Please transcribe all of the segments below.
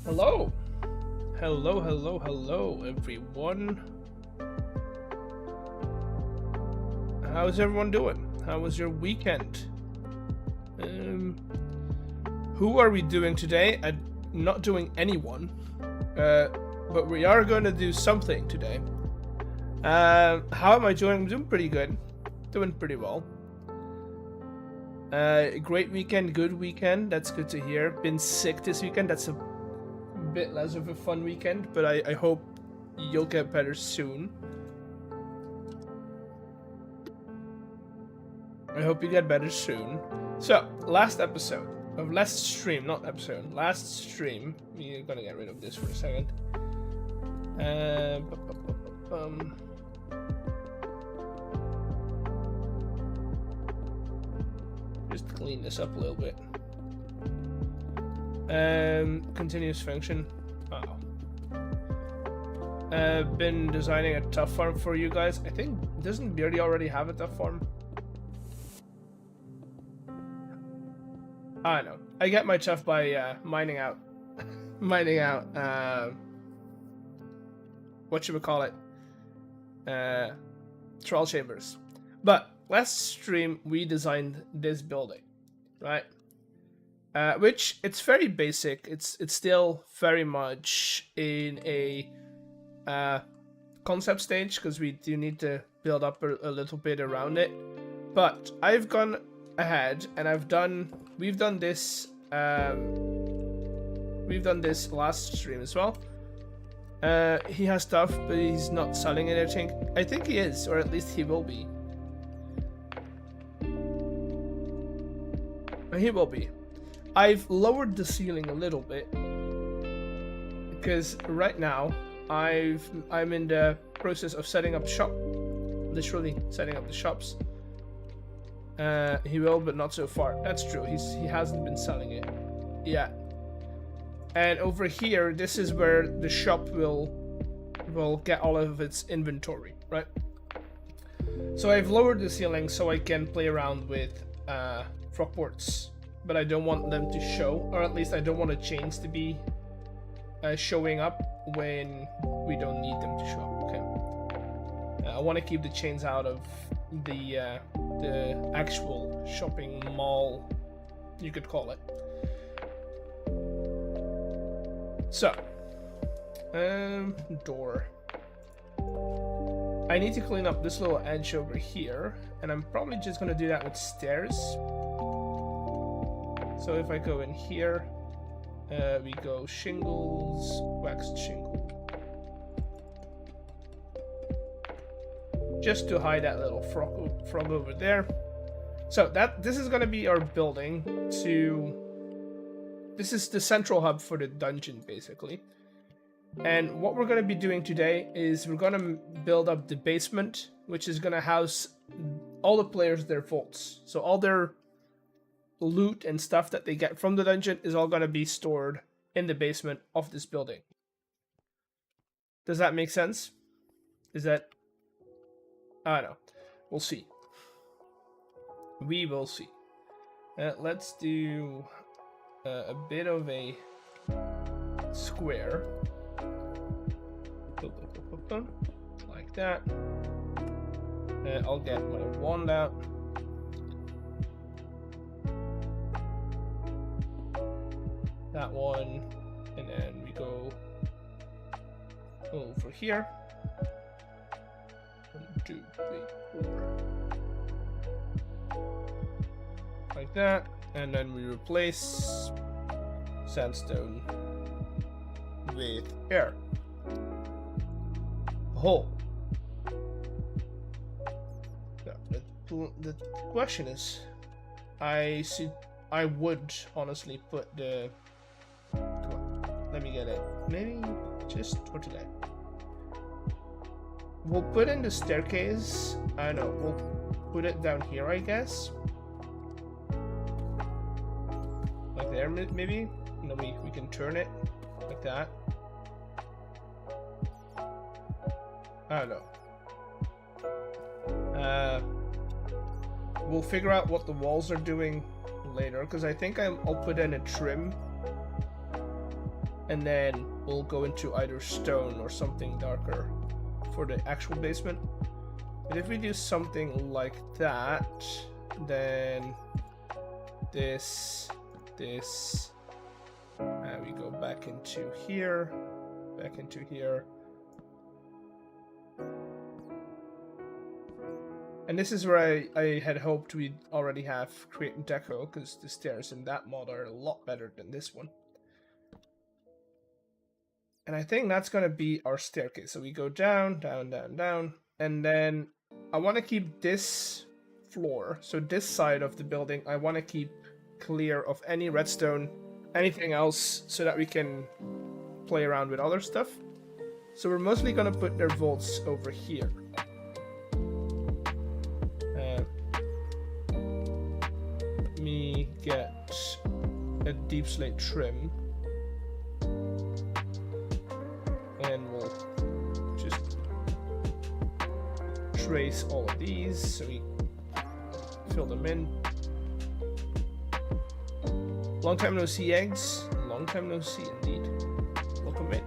Hello! Hello, everyone. How's everyone doing? How was your weekend? Who are we doing today? I'm not doing anyone. But we are going to do something today. How am I doing? I'm doing pretty good. Doing pretty well. Great weekend, good weekend. That's good to hear. Been sick this weekend. That's a bit less of a fun weekend, but I hope you'll get better soon. I hope you get better soon. So, last stream, we're gonna get rid of this for a second. Just clean this up a little bit. Continuous function. Been designing a tough farm for you guys. I think, doesn't Beardy already have a tough farm? I don't know. I get my tough by mining out whatchamacallit, troll chambers. But last stream we designed this building, right? Which it's very basic. It's still very much in a concept stage because we do need to build up a little bit around it. But I've gone ahead and we've done this last stream as well. He has stuff, but he's not selling it. I think he is, or at least he will be. He will be. I've lowered the ceiling a little bit because right now I'm in the process of setting up shop, literally setting up the shops. He will, but not so far. That's true. He hasn't been selling it yet. And over here, this is where the shop will get all of its inventory, right? So I've lowered the ceiling so I can play around with frogports. But I don't want them to show, or at least I don't want the chains to be showing up when we don't need them to show up. Okay. I want to keep the chains out of the actual shopping mall, you could call it. So, door. I need to clean up this little edge over here, and I'm probably just gonna do that with stairs. So if I go in here, we go shingles, waxed shingle. Just to hide that little frog over there. So this is gonna be our building this is the central hub for the dungeon, basically. And what we're gonna be doing today is we're gonna build up the basement, which is gonna house all the players' their vaults. So all their loot and stuff that they get from the dungeon is all going to be stored in the basement of this building. Does that make sense? Is that... I don't know. We'll see. We will see. Let's do a bit of a square. Like that. I'll get what I want out. That one, and then we go over here. 1, 2, 3, 4. Like that, and then we replace sandstone with air. Hole. Now, the question is, I would honestly put the... Let me get it. Maybe just for today. We'll put in the staircase. I don't know. We'll put it down here, I guess. Like there, maybe. No, we can turn it like that. I don't know. We'll figure out what the walls are doing later, because I think I'll put in a trim and then we'll go into either stone or something darker for the actual basement. But if we do something like that, then this, we go back into here, and this is where I had hoped we'd already have create and deco, because the stairs in that mod are a lot better than this one. And I think that's gonna be our staircase. So we go down, down, down, down, and then I want to keep this floor, so this side of the building, I want to keep clear of any redstone, anything else, so that we can play around with other stuff. So we're mostly gonna put their vaults over here. Let me get a deep slate trim, and we'll just trace all of these so we fill them in. Long time no see, eggs. Long time no see, indeed. Welcome in.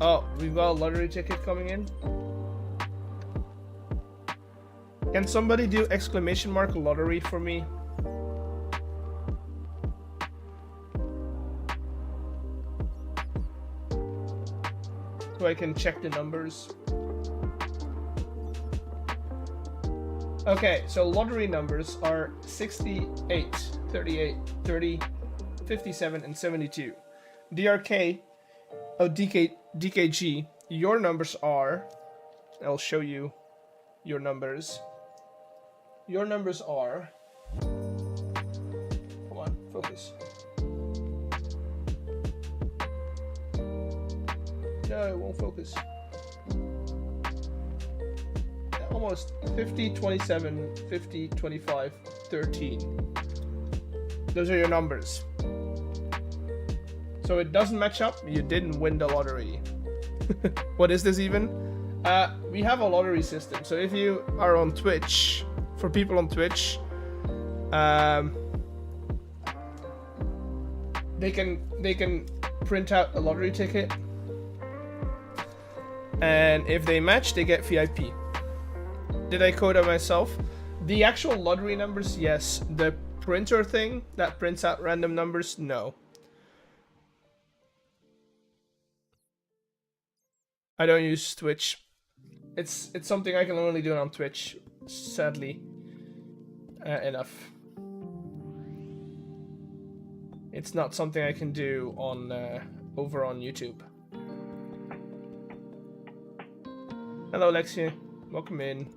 Oh, we've got a lottery ticket coming in. Can somebody do exclamation mark lottery for me? So I can check the numbers. Okay, so lottery numbers are 68, 38, 30, 57, and 72. DRK, DKG, your numbers are, I'll show you your numbers. Your numbers are, come on, focus. No, it won't focus. Almost 50, 27, 50, 25, 13. Those are your numbers. So it doesn't match up. You didn't win the lottery. What is this even? We have a lottery system. So if you are on Twitch, for people on Twitch, they can print out a lottery ticket, and if they match, they get VIP. Did I code it myself? The actual lottery numbers, yes. The printer thing that prints out random numbers, no. I don't use Twitch. It's something I can only do on Twitch, sadly enough. It's not something I can do on over on YouTube. Hello, Lexia. Welcome in.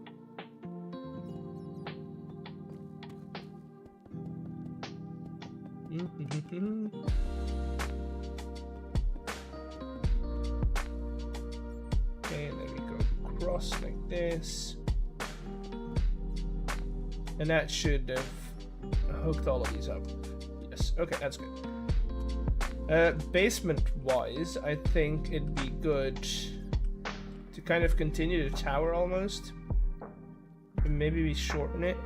Okay, and then we go across like this. And that should have hooked all of these up. Yes, okay, that's good. Basement-wise, I think it'd be good to kind of continue the tower almost. And maybe we shorten it.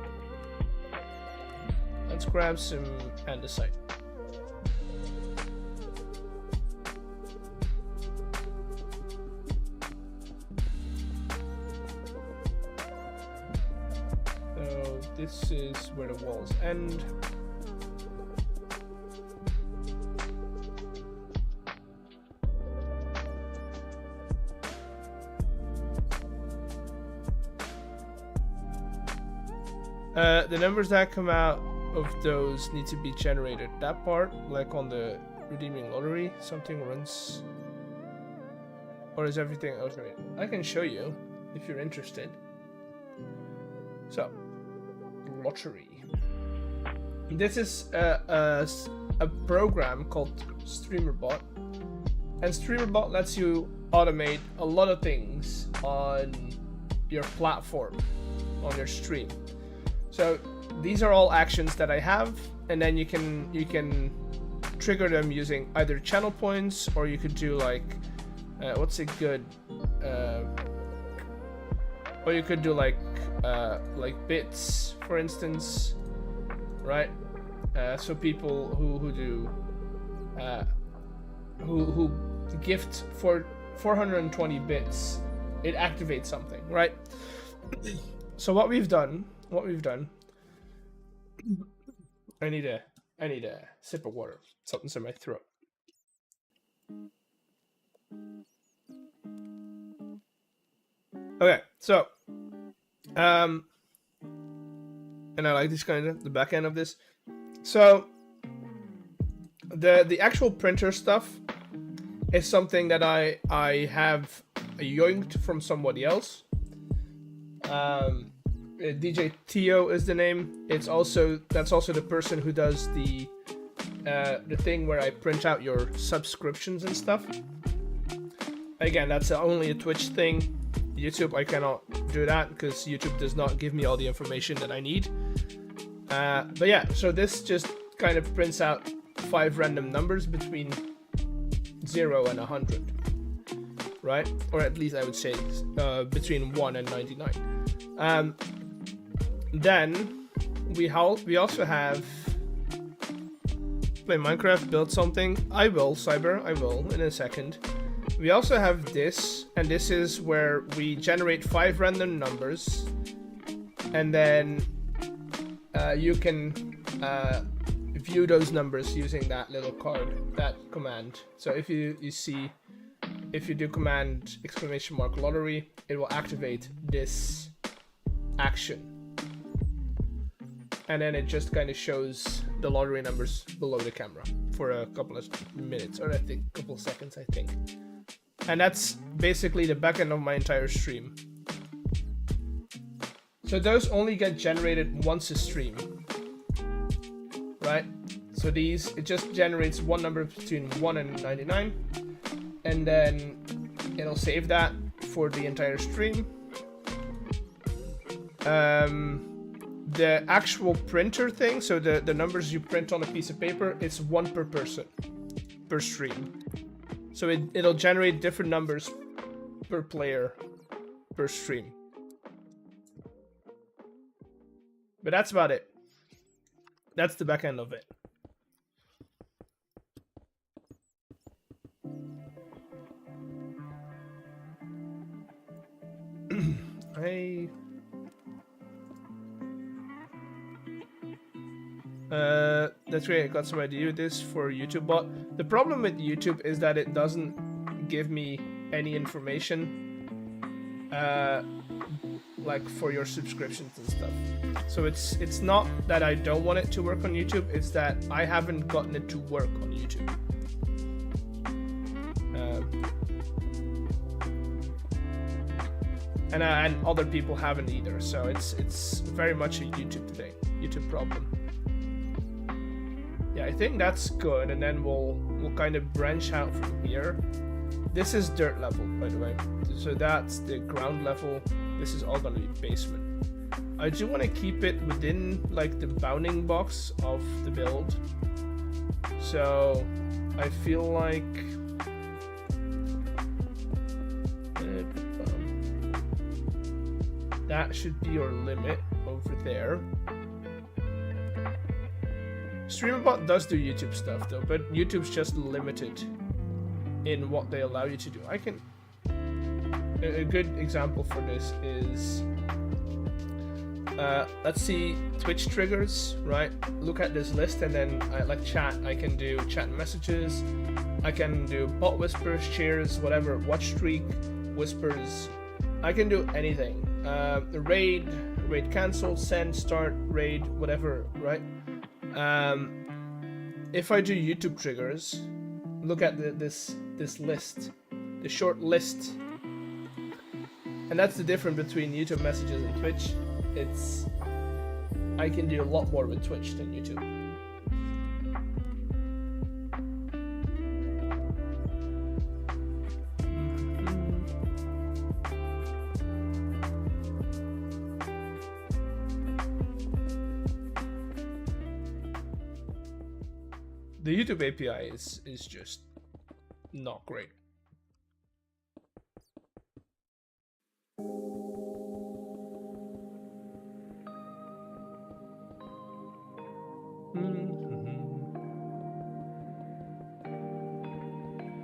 Let's grab some andesite. So this is where the walls end. The numbers that come out of those need to be generated. That part, like on the redeeming lottery, something runs. Or is everything okay? I can show you if you're interested. So, lottery. This is a program called StreamerBot, and StreamerBot lets you automate a lot of things on your platform, on your stream. So these are all actions that I have, and then you can trigger them using either channel points, or you could do like what's a good or you could do like bits, for instance, right? So people who do who gift for 420 bits, it activates something, right? So what we've done, I need a sip of water. Something's in my throat. Okay, so and I like this kind of the back end of this. So the actual printer stuff is something that I have yoinked from somebody else. DJ Tio is the name. That's also the person who does the thing where I print out your subscriptions and stuff. Again, that's only a Twitch thing. YouTube, I cannot do that because YouTube does not give me all the information that I need. But yeah, so this just kind of prints out 5 random numbers between 0 and 100, right? Or at least I would say between 1 and 99. Then we also have play Minecraft, build something. I will, Cyber, I will in a second. We also have this, and this is where we generate 5 random numbers, and then you can view those numbers using that little card, that command. So if you do command !lottery, it will activate this action. And then it just kind of shows the lottery numbers below the camera for a couple of minutes, or I think a couple of seconds, I think. And that's basically the backend of my entire stream. So those only get generated once a stream, right? So these, it just generates one number between 1 and 99, and then it'll save that for the entire stream. The actual printer thing, so the numbers you print on a piece of paper, it's 1 per person per stream. So it'll generate different numbers per player per stream. But that's about it. That's the back end of it. That's great. I got some idea with this for YouTube, but the problem with YouTube is that it doesn't give me any information, like for your subscriptions and stuff. So it's not that I don't want it to work on YouTube; it's that I haven't gotten it to work on YouTube. And other people haven't either. So it's very much a YouTube problem. Yeah, I think that's good, and then we'll kind of branch out from here. This is dirt level, by the way. So that's the ground level. This is all gonna be basement. I do want to keep it within like the bounding box of the build. So I feel like that should be your limit over there. Streamabot does do YouTube stuff though, but YouTube's just limited in what they allow you to do. A good example for this is, let's see Twitch triggers, right? Look at this list, and then like chat, I can do chat messages, I can do bot whispers, cheers, whatever, watch streak, whispers, I can do anything. Raid cancel, send, start, raid, whatever, right? If I do YouTube triggers, look at this list, the short list, and that's the difference between YouTube messages and Twitch. I can do a lot more with Twitch than YouTube. The YouTube API is just not great.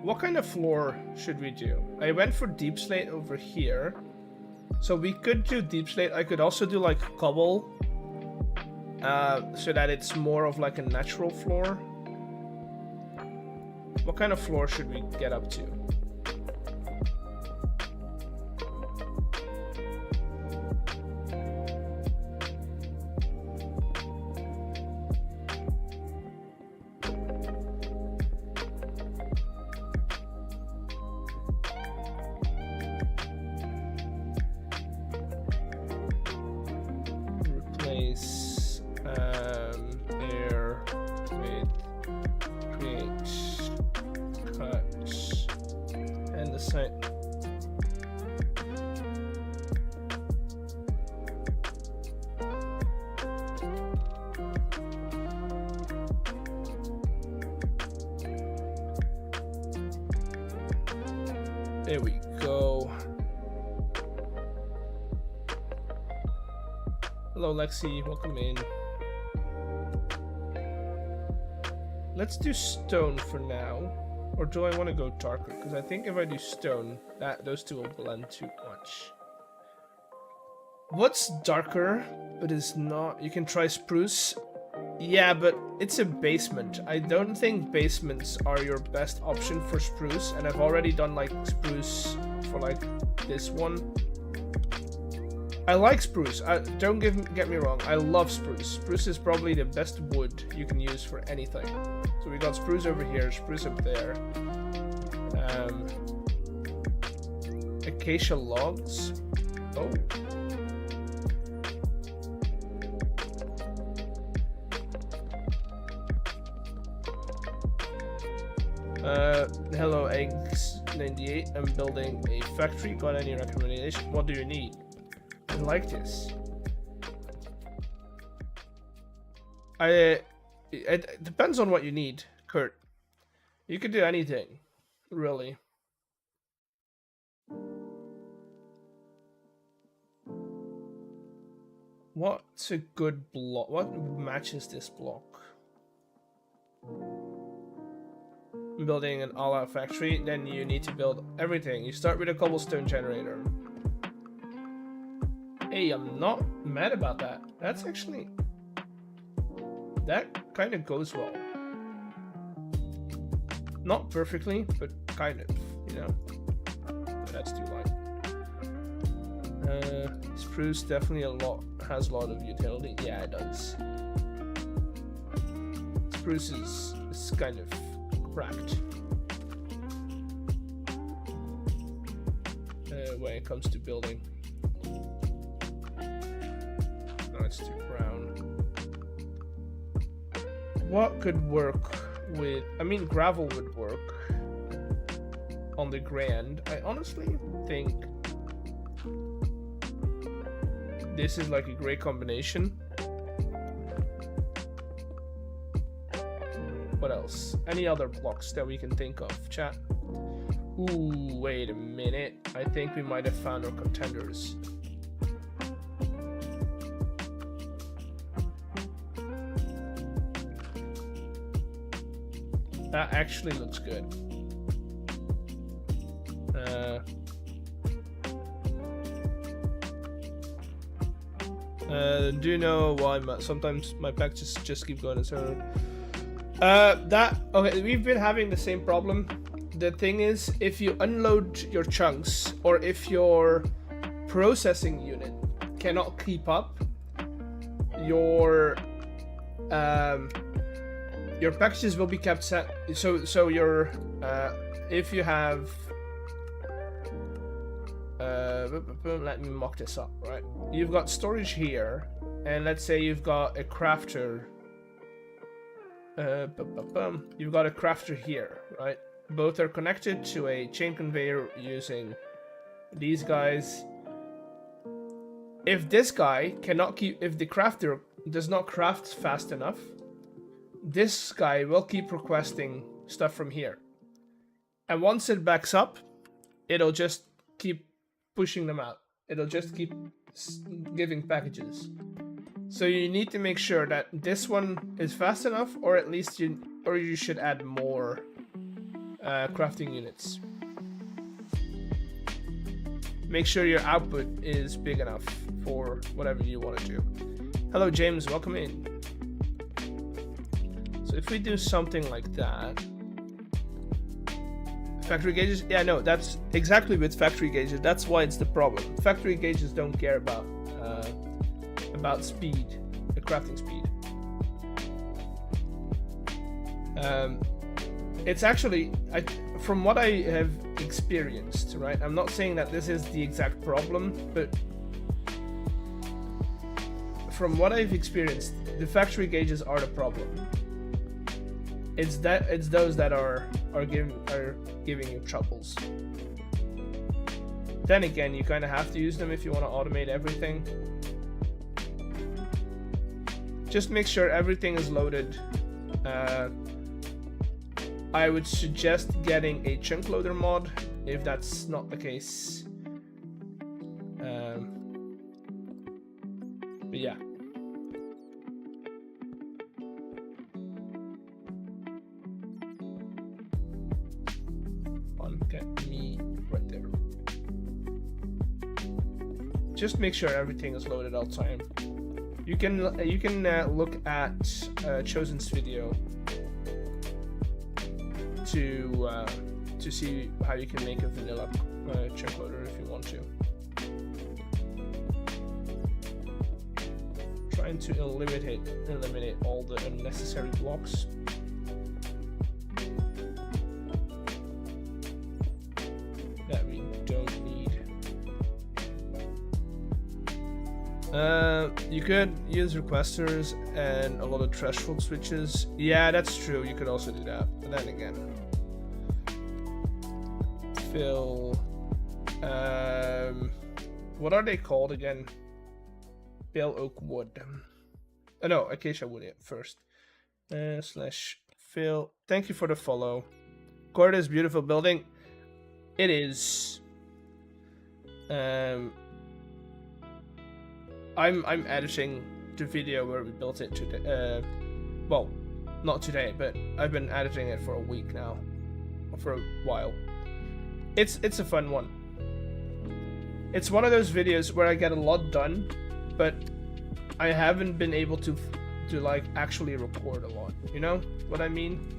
What kind of floor should we do? I went for deep slate over here. So we could do deep slate. I could also do like cobble. So that it's more of like a natural floor. What kind of floor should we get up to? There we go. Hello, Lexi. Welcome in. Let's do stone for now. Or do I want to go darker? Because I think if I do stone, those two will blend too much. What's darker, but is not? You can try spruce. Yeah, but it's a basement. I don't think basements are your best option for spruce, and I've already done like spruce for like this one. I like spruce. Don't get me wrong. I love spruce. Spruce is probably the best wood you can use for anything. So we got spruce over here, spruce up there. Acacia logs. Oh. Hello eggs98. I'm building a factory. Got any recommendation? What do you need? I like this. It depends on what you need, Kurt. You could do anything, really. What's a good block? What matches this block? Building an all-out factory, then you need to build everything. You start with a cobblestone generator. Hey, I'm not mad about that. That's actually... that kind of goes well. Not perfectly, but kind of, you know. That's too light. Spruce definitely has a lot of utility. Yeah, it does. Spruce is kind of cracked when it comes to building. No, it's too brown. What could work with... I mean, gravel would work on the grand. I honestly think this is like a great combination. What else? Any other blocks that we can think of, chat? Ooh, wait a minute. I think we might have found our contenders. That actually looks good. Do you know why sometimes my packs just keep going? So okay, we've been having the same problem. The thing is, if you unload your chunks, or if your processing unit cannot keep up, your packages will be kept set. So your if you have let me mock this up, right? You've got storage here, and let's say you've got a crafter. You've got a crafter here, right? Both are connected to a chain conveyor using these guys. If this guy cannot keep, if the crafter does not craft fast enough, this guy will keep requesting stuff from here. And once it backs up, it'll just keep pushing them out. It'll just keep giving packages. So you need to make sure that this one is fast enough, or at least you should add more crafting units. Make sure your output is big enough for whatever you want to do. Hello James, welcome in. So if we do something like that, factory gauges, yeah, no, that's exactly with factory gauges. That's why it's the problem. Factory gauges don't care about speed, the crafting speed. It's actually, from what I have experienced, right? I'm not saying that this is the exact problem, but from what I've experienced, the factory gauges are the problem. It's those that are giving you troubles. Then again, you kind of have to use them if you want to automate everything. Just make sure everything is loaded. I would suggest getting a chunk loader mod if that's not the case. But yeah. Get me right there. Just make sure everything is loaded all the time. You can look at Chosen's video to see how you can make a vanilla chunk loader if you want to. Trying to eliminate all the unnecessary blocks. That we don't need. You could use requesters and a lot of threshold switches. Yeah, that's true. You could also do that. But then again, fill. What are they called again? Pale oak wood. Oh no, acacia wood first. Slash fill. Thank you for the follow. Corda's beautiful building. It is. I'm editing the video where we built it today. Well, not today, but I've been editing it for a week now, or for a while. It's a fun one. It's one of those videos where I get a lot done, but I haven't been able to like actually record a lot. You know what I mean?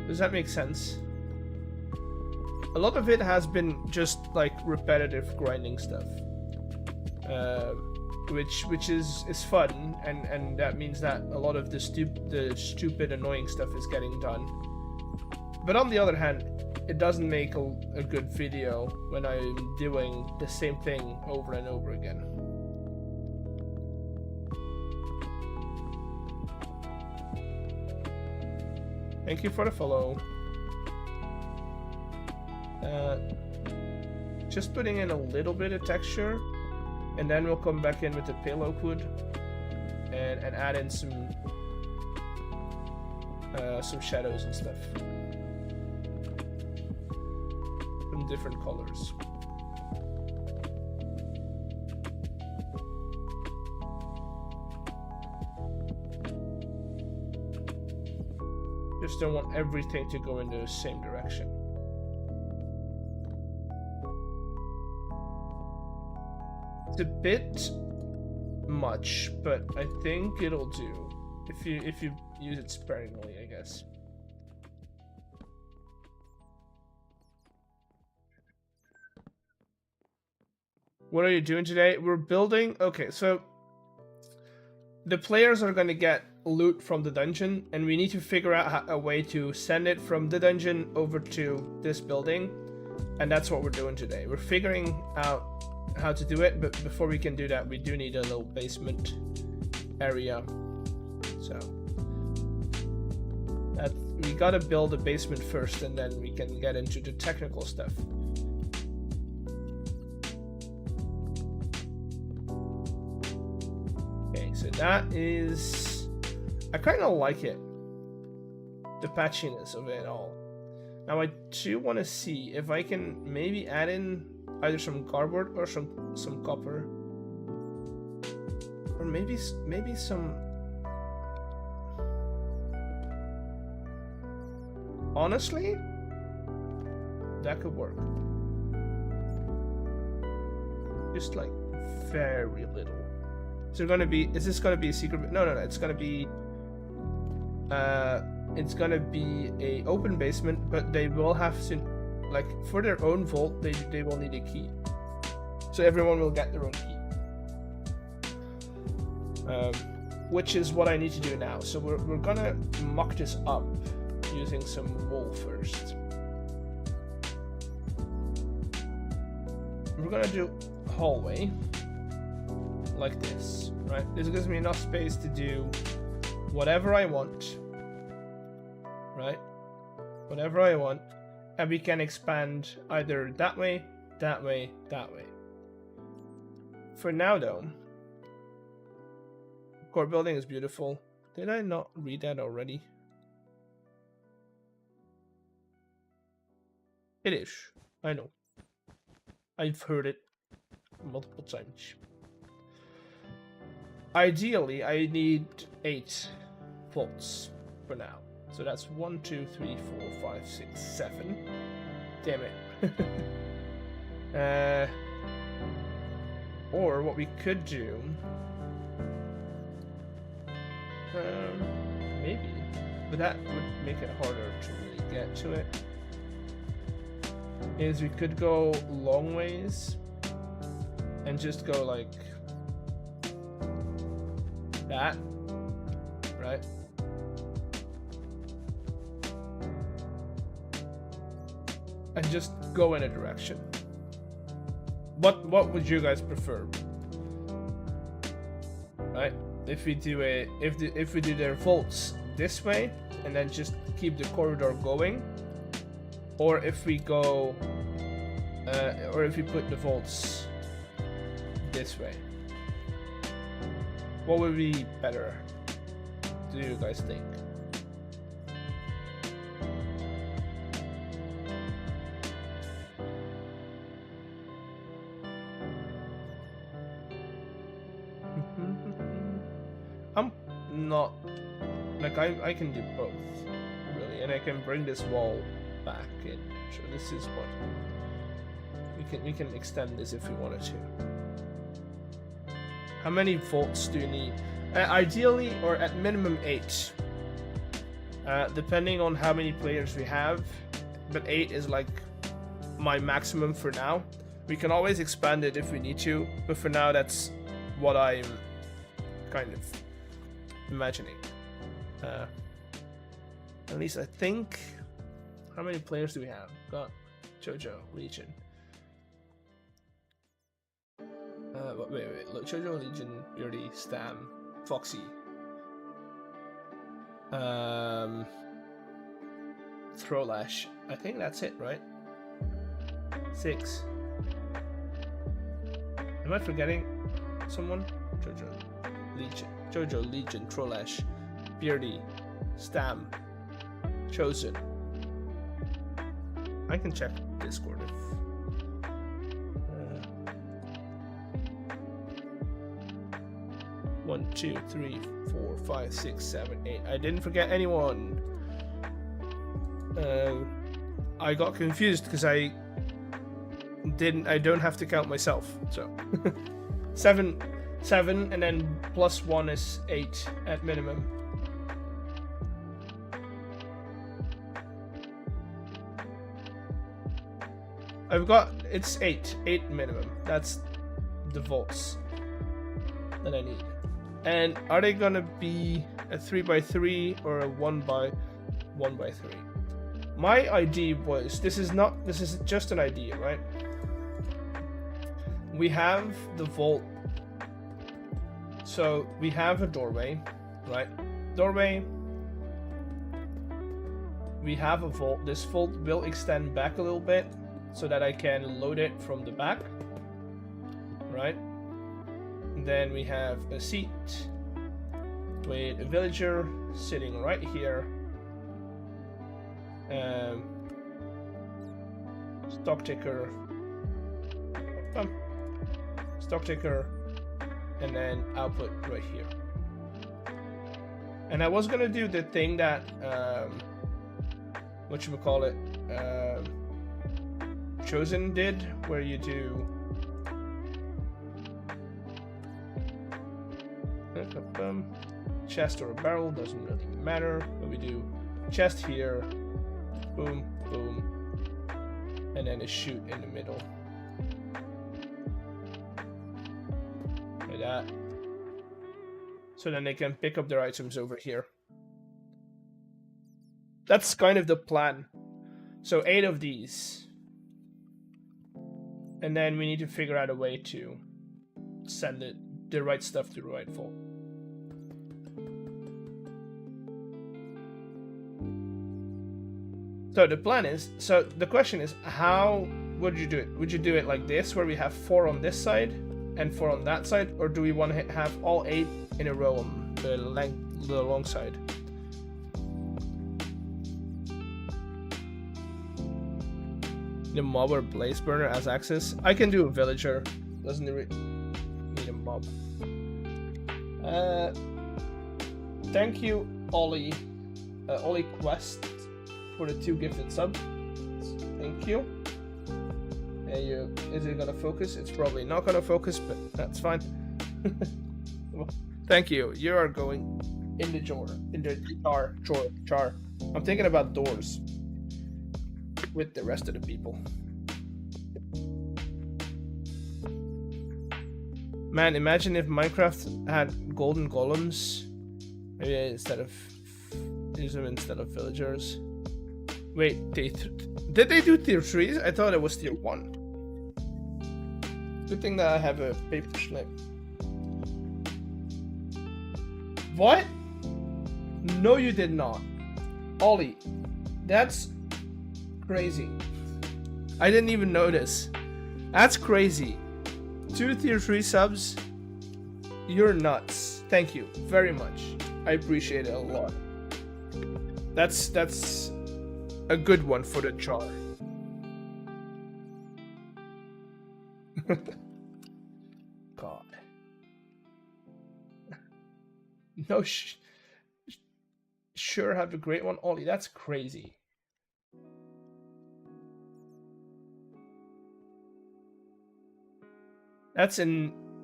Does that make sense? A lot of it has been just like repetitive grinding stuff, which is fun, and that means that a lot of the stupid annoying stuff is getting done. But on the other hand, it doesn't make a good video when I'm doing the same thing over and over again. Thank you for the follow. Just putting in a little bit of texture, and then we'll come back in with the pale oak wood and add in some shadows and stuff from different colors. Just don't want everything to go in the same direction. It's a bit much, but I think it'll do if you use it sparingly, I guess. What are you doing today? We're building. Okay, so the players are going to get loot from the dungeon, and we need to figure out a way to send it from the dungeon over to this building, and that's what we're doing today. We're figuring out how to do it, but before we can do that, we do need a little basement area. So we gotta build a basement first, and then we can get into the technical stuff. Okay, so that is, I kind of like it, the patchiness of it all. Now I do want to see if I can maybe add in either some cardboard or some copper, or maybe some. Honestly, that could work. Just like very little. Is there gonna be? Is this gonna be a secret? No. It's gonna be. It's gonna be a open basement, but they will have to, like, for their own vault, they will need a key. So everyone will get their own key. Which is what I need to do now. So we're gonna mock this up using some wool first. We're gonna do hallway like this, right? This gives me enough space to do whatever I want, right? Whatever I want, and we can expand either that way, that way, that way. For now, though, core building is beautiful. Did I not read that already? It is. I know. I've heard it multiple times. Ideally, I need 8 volts for now. So that's 1, 2, 3, 4, 5, 6, 7. Damn it. Or what we could do, maybe, but that would make it harder to really get to it, is we could go long ways and just go like that, right? And just go in a direction. What would you guys prefer? Right? If we do if we do their volts this way and then just keep the corridor going, or if we go or if we put the volts this way, what would be better? Do you guys think? I'm not like I can do both really, and I can bring this wall back in. So this is what we can extend this if we wanted to. How many volts do you need? Ideally, or at minimum 8. Depending on how many players we have, but 8 is like my maximum for now. We can always expand it if we need to, but for now that's what I'm kind of imagining. At least I think. How many players do we have? Got Jojo, Legion. Wait. Look, Jojo, Legion, Beardy, Stam, Foxy. Throwlash. I think that's it, right? 6. Am I forgetting someone? Jojo, Legion, Trollesh, Beardy, Stam, Chosen. I can check Discord if... 1, 2, 3, 4, 5, 6, 7, 8. I didn't forget anyone. I got confused because I don't have to count myself. So 7, and then plus 1 is 8 at minimum. I've got, it's 8 minimum. That's the volts that I need. And are they gonna be a 3x3 or a 1x3? My idea was, this is just an idea, right? We have the vault. So we have a doorway, right? Doorway. We have a vault. This vault will extend back a little bit so that I can load it from the back, right? And then we have a seat with a villager sitting right here. stock ticker, stock ticker, and then output right here. And I was gonna do the thing that whatchamacallit, Chosen did, where you do chest or a barrel, doesn't really matter, but we do chest here, boom, boom, and then a chute in the middle, like that, so then they can pick up their items over here. That's kind of the plan. So 8 of these, and then we need to figure out a way to send the right stuff to the right vault. So the plan is, so the question is, how would you do it? Would you do it like this, where we have 4 on this side and 4 on that side, or do we want to have all 8 in a row on the long side? The mob or blaze burner as access. I can do a villager. Doesn't need a mob. Thank you, Ollie. Ollie Quest, for the 2 gifted subs. Thank you. Is it gonna focus? It's probably not gonna focus, but that's fine. Well, thank you. You are going in the jar. I'm thinking about doors with the rest of the people. Man, imagine if Minecraft had golden golems. Maybe instead of use them instead of villagers. Wait, did they do tier 3s? I thought it was tier 1. Good thing that I have a paper slip. What? No, you did not. Ollie, that's crazy. I didn't even notice. That's crazy. 2 tier 3 subs. You're nuts. Thank you very much. I appreciate it a lot. That's a good one for the jar. God. No, sure, have a great one, Ollie. That's crazy. That's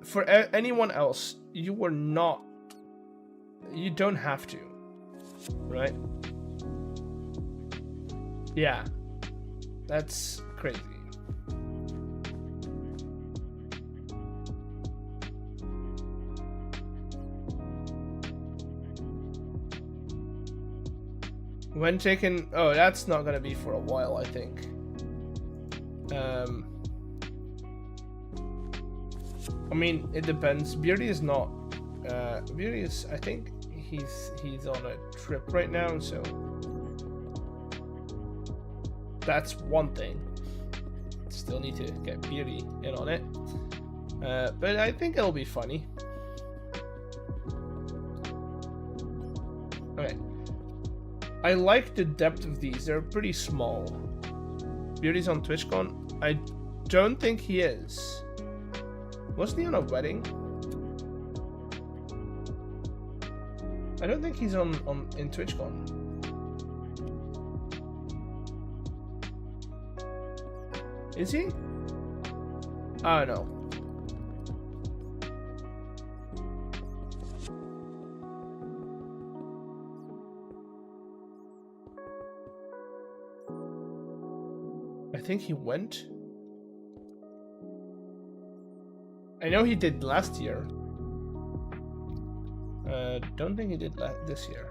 for anyone else. You were not. You don't have to, right? Yeah, that's crazy. When taken, oh, that's not gonna be for a while, I think. I mean, it depends. Beardy is not. Beardy is. I think he's on a trip right now, so that's one thing. Still need to get Beardy in on it, but I think it'll be funny. Okay. I like the depth of these. They're pretty small. Beardy's on TwitchCon. I don't think he is. Wasn't he on a wedding? I don't think he's in TwitchCon. Is he? Oh no. I think he went. I know he did last year. Don't think he did this year.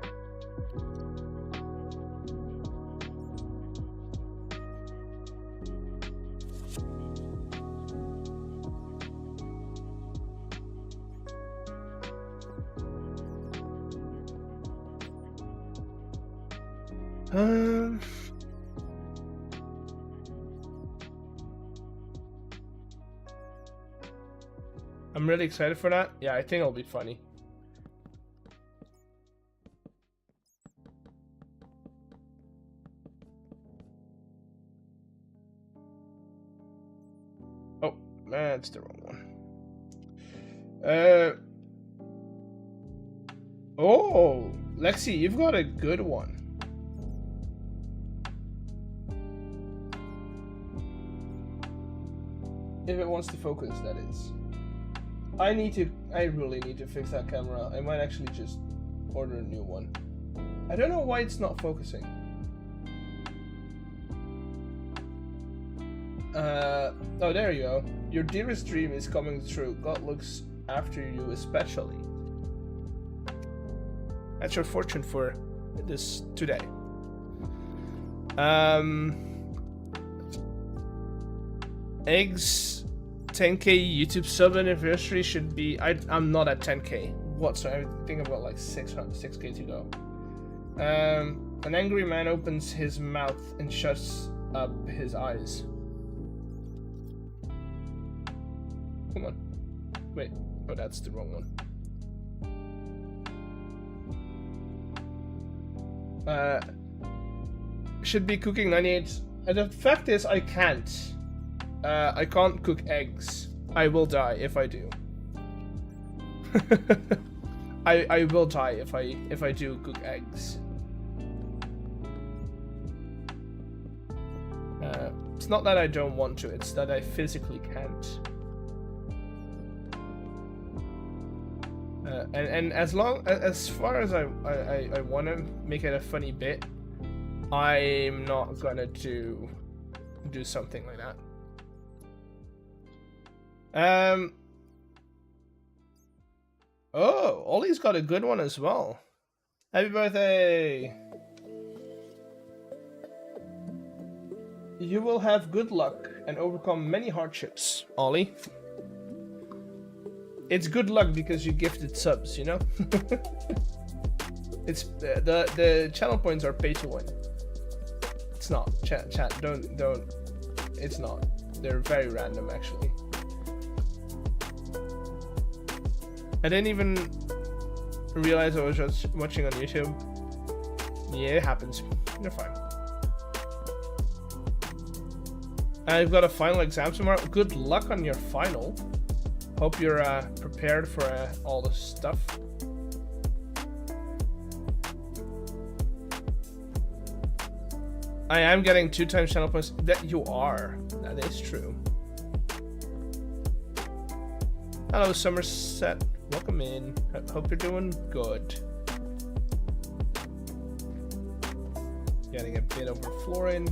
I'm really excited for that. Yeah, I think it'll be funny. That's the wrong one. Oh, Lexi, you've got a good one. If it wants to focus, that is. I really need to fix that camera. I might actually just order a new one. I don't know why it's not focusing. Oh, there you go. Your dearest dream is coming true. God looks after you especially. That's your fortune for this today. Eggs 10k YouTube sub anniversary should be. I'm not at 10k whatsoever. I think I've got like 6k to go. An angry man opens his mouth and shuts up his eyes. Come on. Wait. Oh, that's the wrong one. Should be cooking 98. The fact is, I can't. I can't cook eggs. I will die if I do. I will die if I do cook eggs. It's not that I don't want to. It's that I physically can't. And as far as I want to make it a funny bit, I'm not gonna do something like that. Oh, Ollie's got a good one as well. Happy birthday! You will have good luck and overcome many hardships, Ollie. It's good luck because you gifted subs, you know? It's the channel points are pay to win. It's not. Chat, don't. It's not. They're very random, actually. I didn't even realize I was just watching on YouTube. Yeah, it happens. You're fine. I've got a final exam tomorrow. Good luck on your final. Hope you're prepared for all the stuff. I am getting 2 times channel points. That you are. That is true. Hello, Somerset. Welcome in. Hope you're doing good. Getting a bit overflowing.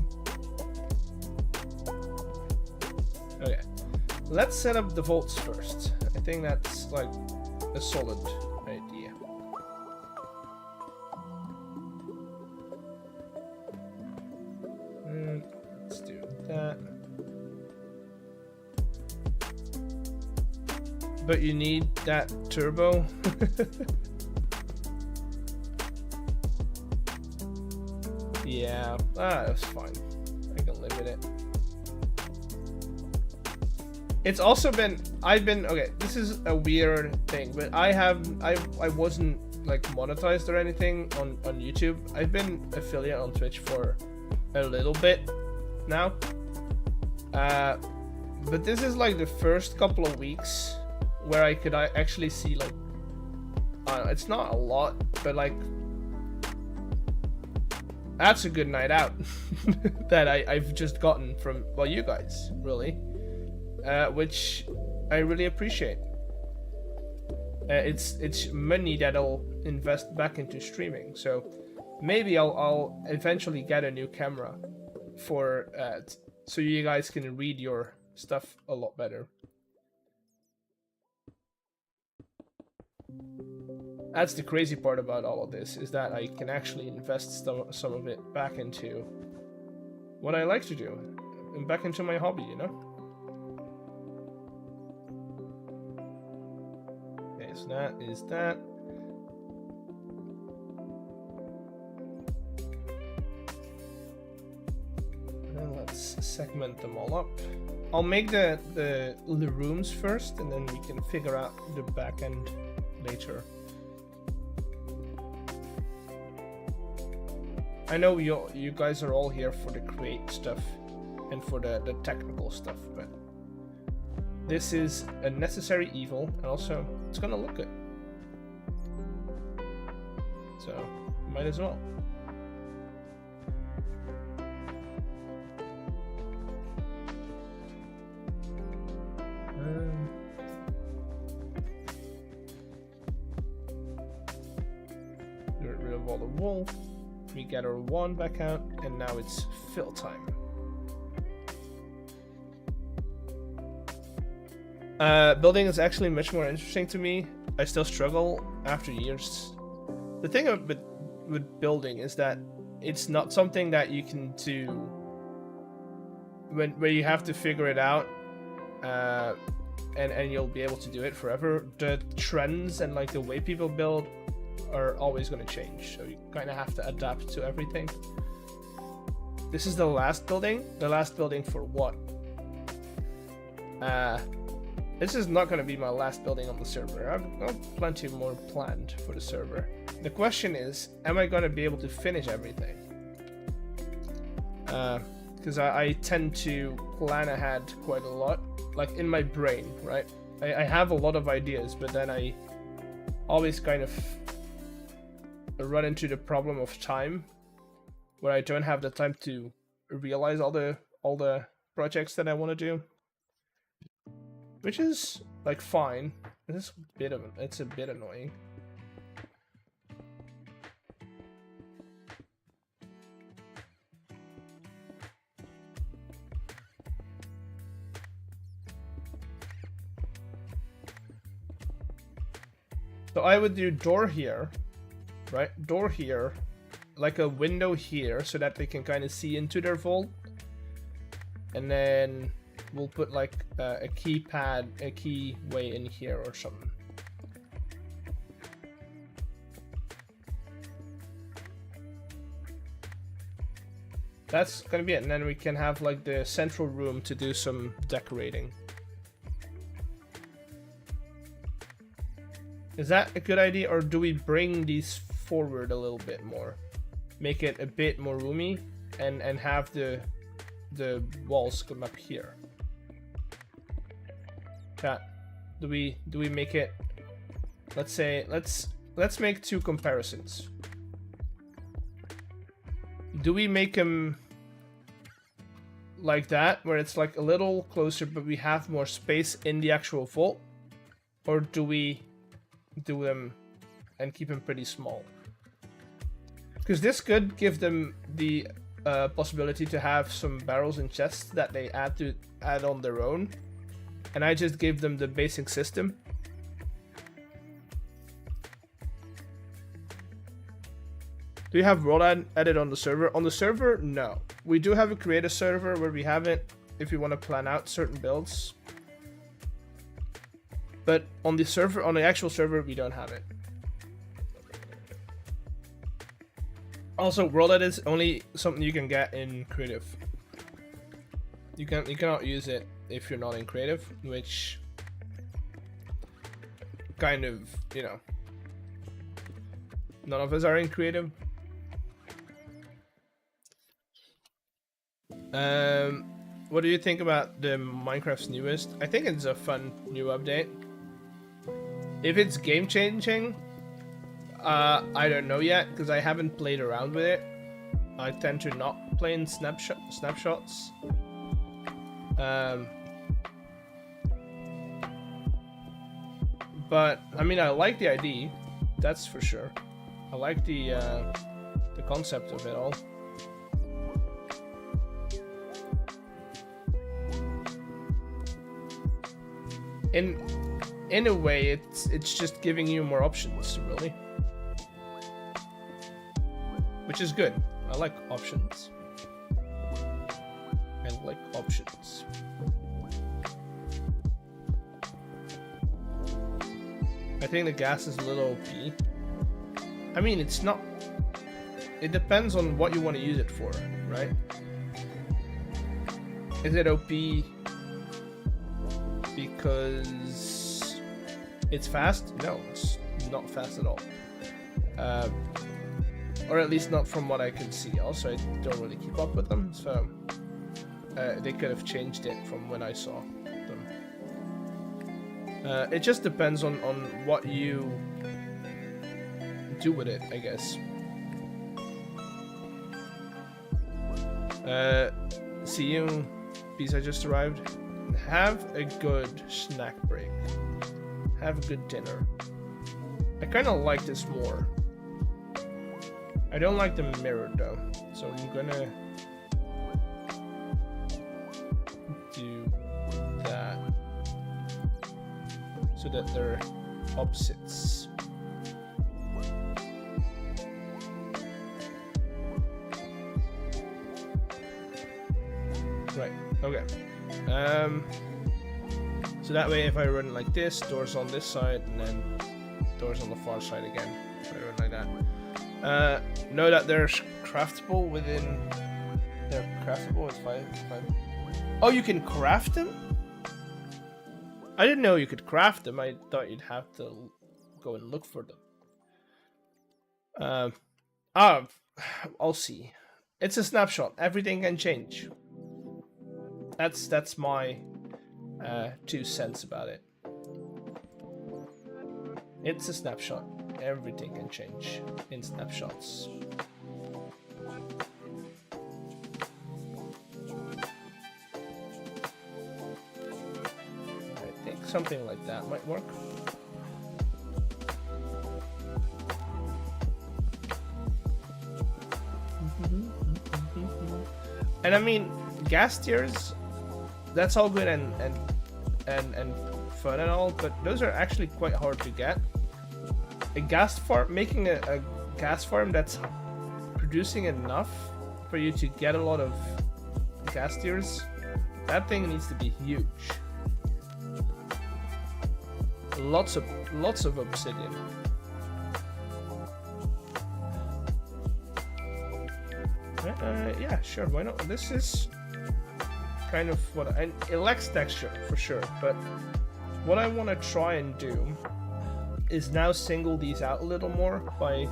Okay. Let's set up the volts first. I think that's like a solid idea. Let's do that. But you need that turbo. Yeah, that's fine. I can live with it. It's also been, okay, this is a weird thing, but I wasn't like monetized or anything on YouTube. I've been affiliate on Twitch for a little bit now. But this is like the first couple of weeks where I could actually see like, it's not a lot, but like, that's a good night out that I've just gotten from, well, you guys, really. Which I really appreciate. It's money that I'll invest back into streaming, so maybe I'll eventually get a new camera for so you guys can read your stuff a lot better. That's the crazy part about all of this, is that I can actually invest some of it back into what I like to do and back into my hobby, you know? Okay, so that is that. And let's segment them all up. I'll make the rooms first, and then we can figure out the back end later. I know you guys are all here for the create stuff and for the technical stuff, but this is a necessary evil, and also it's gonna look good. So might as well. Get rid of all the wool. We get our wand back out, and now it's fill time. Building is actually much more interesting to me. I still struggle after years. The thing with building is that it's not something that you can do where you have to figure it out, and you'll be able to do it forever. The trends and like the way people build are always going to change, so you kind of have to adapt to everything. This is the last building. The last building for what? This is not going to be my last building on the server. I've plenty more planned for the server. The question is, am I going to be able to finish everything? Because I tend to plan ahead quite a lot, like in my brain, right? I have a lot of ideas, but then I always kind of run into the problem of time, where I don't have the time to realize all the projects that I want to do. Which is like fine. It's a bit annoying. So I would do door here, right? Door here, like a window here, so that they can kind of see into their vault, and then we'll put like a keypad, a keyway in here or something. That's gonna be it, and then we can have like the central room to do some decorating. Is that a good idea, or do we bring these forward a little bit more? Make it a bit more roomy, and have the walls come up here. Chat, do we make it, let's say, let's make two comparisons. Do we make them like that, where it's like a little closer but we have more space in the actual vault, or do we do them and keep them pretty small? Because this could give them the possibility to have some barrels and chests that they add on their own, and I just gave them the basic system. Do you have world added on the server? On the server, no. We do have a creator server where we have it if you want to plan out certain builds. But on the server, on the actual server, we don't have it. Also, world edit is only something you can get in creative. You cannot use it if you're not in creative, which kind of, you know, none of us are in creative. What do you think about the Minecraft's newest? I think it's a fun new update. If it's game changing, I don't know yet, because I haven't played around with it. I tend to not play in snapshots. But I mean, I like the idea, that's for sure. I like the concept of it all. In a way, it's just giving you more options, really, which is good. I like options. I like options. I think the gas is a little OP. I mean, it's not. It depends on what you want to use it for, right? Is it OP because it's fast? No, it's not fast at all. Or at least not from what I can see. Also, I don't really keep up with them, so they could have changed it from when I saw them. It just depends on what you do with it, I guess. See you, bees. I just arrived. Have a good snack break. Have a good dinner. I kind of like this more. I don't like the mirror though, so I'm gonna do that so that they're opposites. Right, okay. So that way if I run like this, doors on this side and then doors on the far side again. If I run like that. Know that they're craftable within... They're craftable with 5. Oh, you can craft them? I didn't know you could craft them. I thought you'd have to go and look for them. I'll see. It's a snapshot. Everything can change. That's my 2 cents about it. It's a snapshot. Everything can change in snapshots. I think something like that might work. And I mean, gas tiers, that's all good and fun and all, but those are actually quite hard to get. A gas farm, making a gas farm that's producing enough for you to get a lot of gas tiers, that thing needs to be huge. Lots of obsidian. Yeah, sure, why not? This is kind of what it lacks texture for sure, but what I want to try and do is now single these out a little more by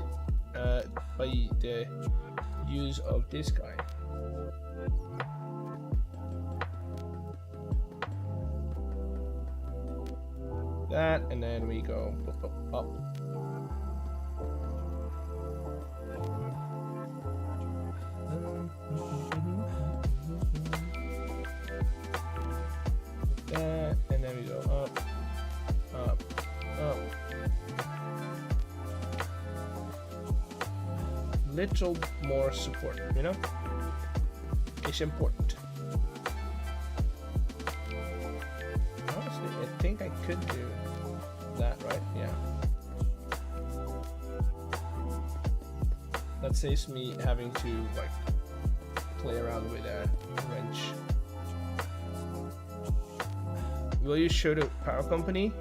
the use of this guy. That, and then we go up. That, and then we go up. Little more support, you know? It's important. Honestly, I think I could do that, right? Yeah. That saves me having to, like, play around with a wrench. Will you show the power company?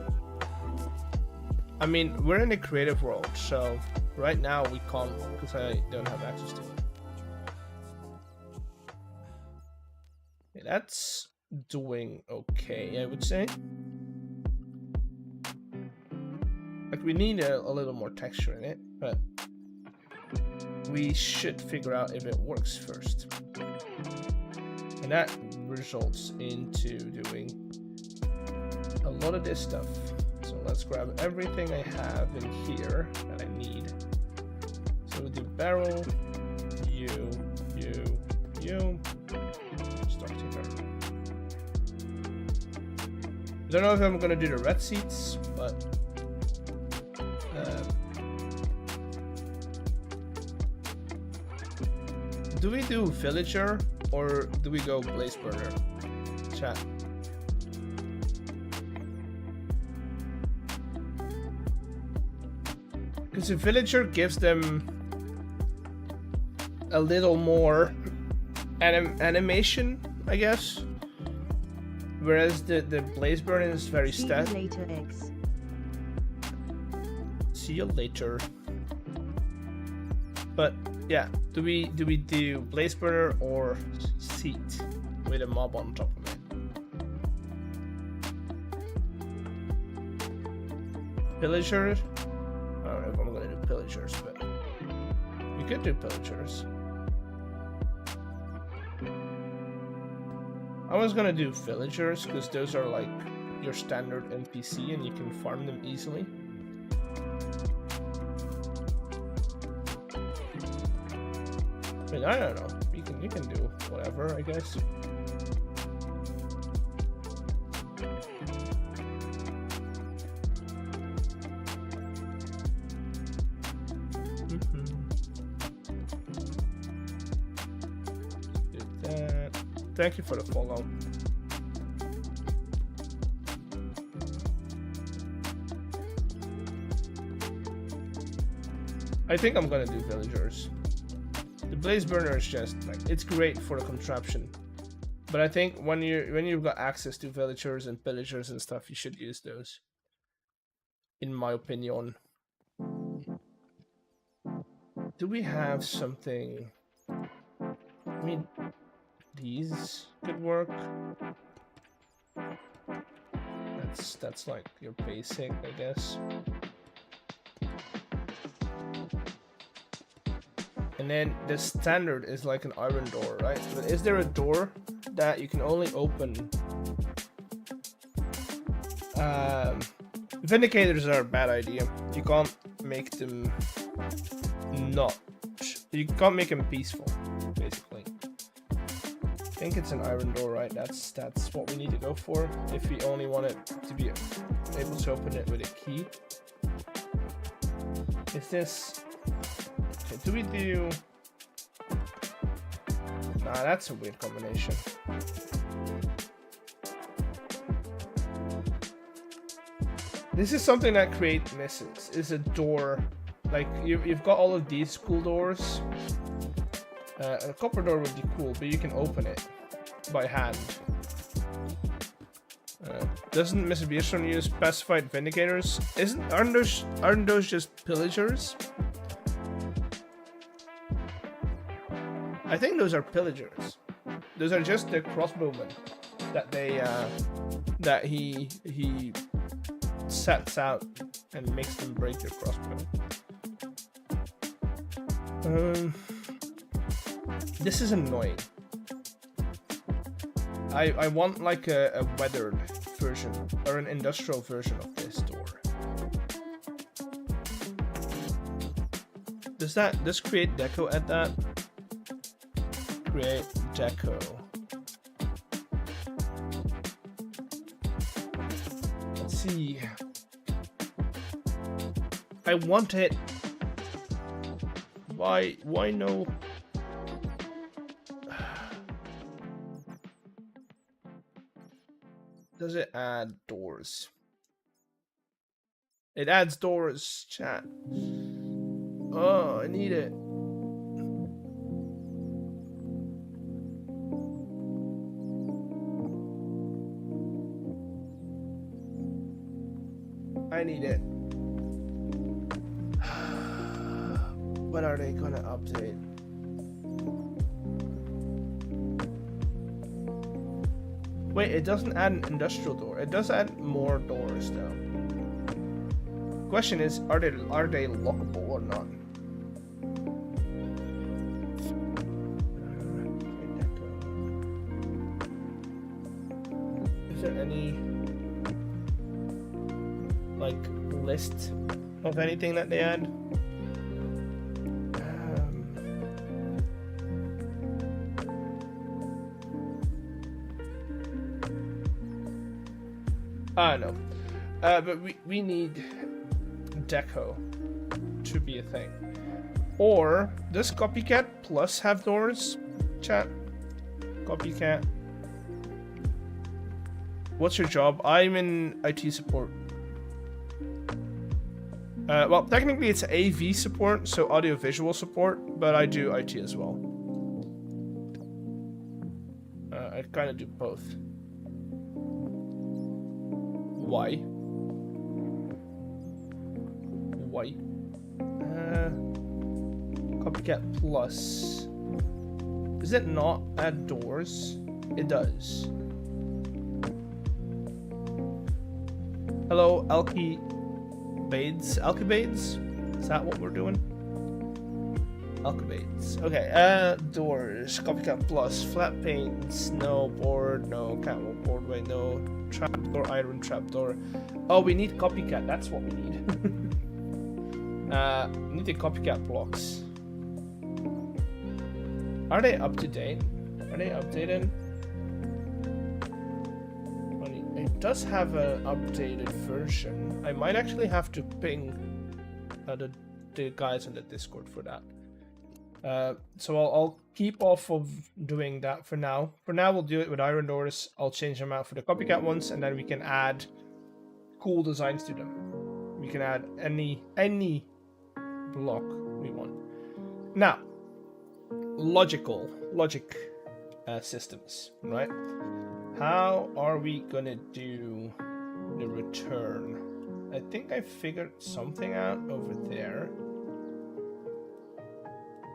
I mean, we're in the creative world, so right now we can't because I don't have access to it. Okay, that's doing okay, I would say. Like, we need a little more texture in it, but we should figure out if it works first. And that results into doing a lot of this stuff. So let's grab everything I have in here that I need. So we'll do barrel, you, start here. I don't know if I'm gonna do the red seats, but do we do villager or do we go blaze burner? Chat. Because a villager gives them a little more animation, I guess. Whereas the blaze burner is very static. See you later, X. See you later. But yeah, do we do blaze burner or seat with a mob on top of it? Pillagers? I don't know if I'm gonna do pillagers, but we could do pillagers. I was gonna do villagers because those are like your standard NPC and you can farm them easily. I mean, I don't know. You can do whatever, I guess. Do that. Thank you for the follow. I think I'm gonna do villagers. The blaze burner is just like, it's great for the contraption, but I think when you've got access to villagers and pillagers and stuff, you should use those, in my opinion. Do we have something? I mean, these could work. That's like your basic, I guess. And then the standard is like an iron door, right? But is there a door that you can only open? Vindicators are a bad idea. You can't make them not. You can't make them peaceful, basically. I think it's an iron door, right? That's what we need to go for if we only want it to be able to open it with a key. Is this? Okay, do we do? Nah, that's a weird combination. This is something that Create misses. Is a door. Like you've got all of these cool doors. A copper door would be cool, but you can open it by hand. Doesn't Mr. Beerstone use specified vindicators? Aren't those just pillagers? I think those are pillagers. Those are just the crossbowmen that that he sets out and makes them break their crossbow. This is annoying. I want like a weathered version or an industrial version of this door. Does Create Deco add that? Create Deco. Let's see. I want it. Why no? Does it add doors? It adds doors, chat. Oh, I need it. I need it. When are they gonna update? Wait, it doesn't add an industrial door. It does add more doors though. Question is, are they lockable or not? Is there any like list of anything that they add? No. But we need deco to be a thing. Or does Copycat Plus have doors? Chat. Copycat. What's your job? I'm in IT support. Well, technically it's AV support, so audio-visual support, but I do IT as well. I kind of do both. Why? Why? Copycat Plus. Does it not add doors? It does. Hello, Alkibades. Alkibades? Is that what we're doing? Alkibades. Okay, Doors. Copycat Plus. Flat panes. No. Board. No. Catwalk board. Wait, no. Trapdoor. or iron trapdoor. Oh, we need copycat. That's what we need. We need the copycat blocks. Are they up to date? Are they updated? It does have an updated version. I might actually have to ping the guys in the Discord for that. So I'll keep off of doing that for now. For now, we'll do it with iron doors. I'll change them out for the copycat ones, and then we can add cool designs to them. We can add any block we want. Now, logic systems, right? How are we gonna do the return? I think I figured something out over there.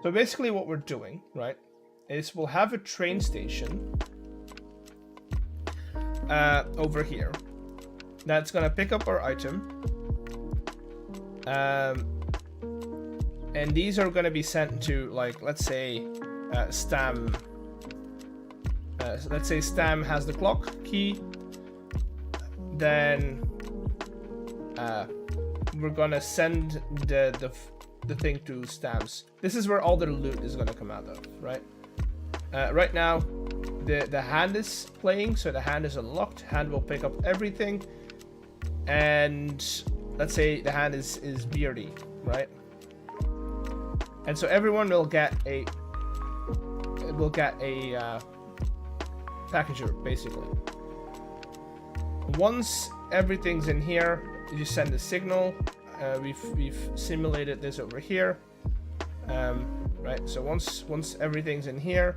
So basically what we're doing, right, is we'll have a train station over here that's gonna pick up our item. And these are gonna be sent to, like, let's say Stam. Let's say Stam has the clock key. Then we're gonna send the thing to Stam's. This is where all the loot is gonna come out of, right? Right now, the hand is playing, so the hand is unlocked. Hand will pick up everything, and let's say the hand is beardy, right? And so everyone will get a packager, basically. Once everything's in here, you send a signal. We've simulated this over here, right? So once everything's in here,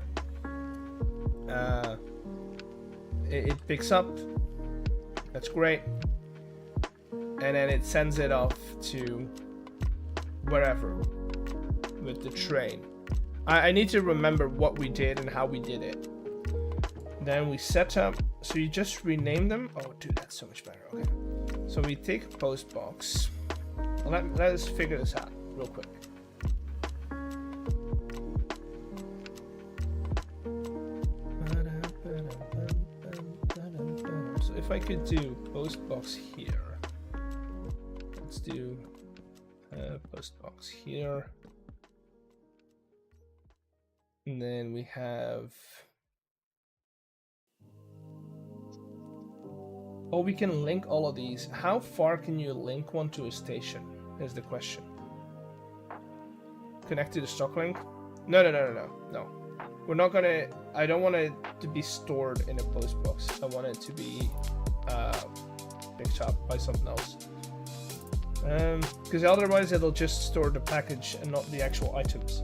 it picks up. That's great, and then it sends it off to wherever with the train. I need to remember what we did and how we did it. Then we set up, so you just rename them. Oh, dude, that's so much better. Okay, so we take a post box. Let us figure this out real quick. So if I could do post box here, let's do post box here. And then we have, oh, we can link all of these. How far can you link one to a station is the question. Connect to the stock link? No. We're not gonna, I don't want it to be stored in a post box. I want it to be picked up by something else. Because otherwise it'll just store the package and not the actual items.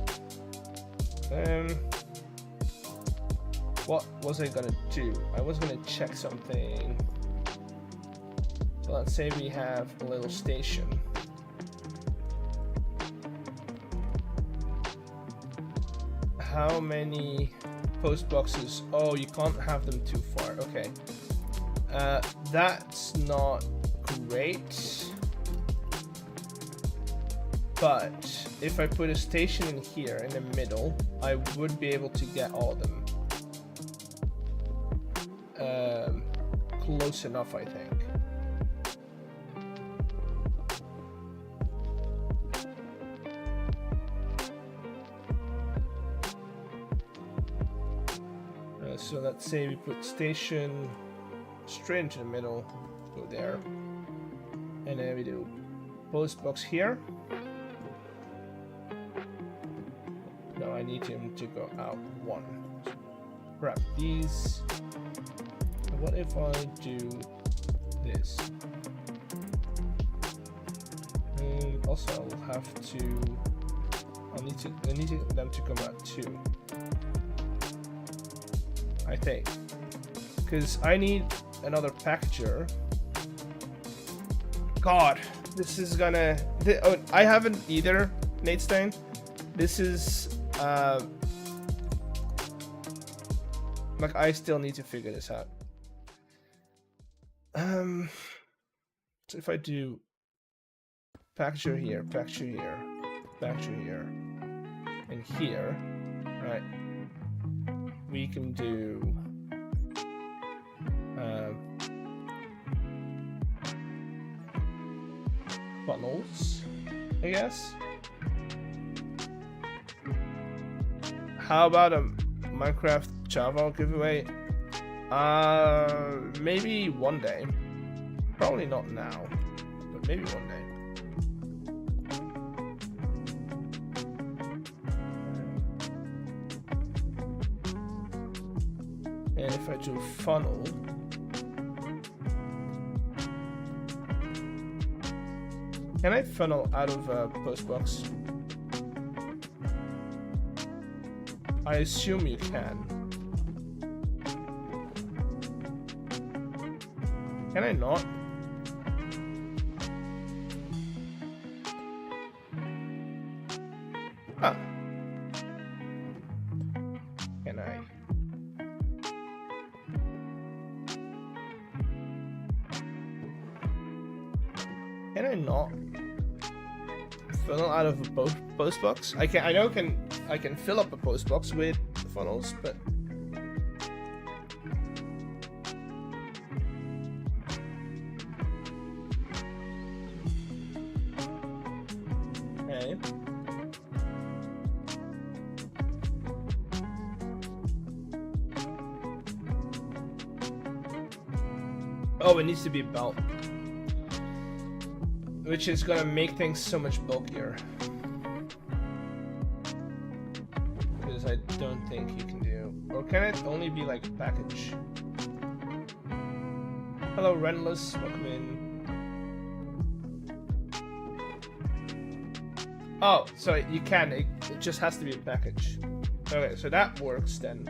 What was I gonna do? I was gonna check something. So let's say we have a little station. How many post boxes? Oh, you can't have them too far. Okay. That's not great. But if I put a station in here in the middle, I would be able to get all of them. Close enough, I think. So let's say we put station straight into the middle, go there, and then we do post box here. No, I need him to go out one. So grab these. What if I do this? And also I'll have to. I need them to come out too. I think, because I need another packager. God, this is gonna. Oh, I haven't either, Nate Stein. This is like I still need to figure this out. So if I do packager here, packager here, packager here, and here, right? We can do funnels, I guess. How about a Minecraft Java giveaway? Maybe one day. Probably not now, but maybe one day. And if I do funnel, can I funnel out of a postbox? I assume you can. Can I not? Ah. Can I? Can I not funnel out of a post box? I can. I know I can fill up a post box with funnels, but okay. Oh, it needs to be a belt, which is gonna make things so much bulkier. Because I don't think you can do, or can it only be like a package? Hello, Rentless, welcome in. Oh, so you can, it just has to be a package. Okay, so that works then.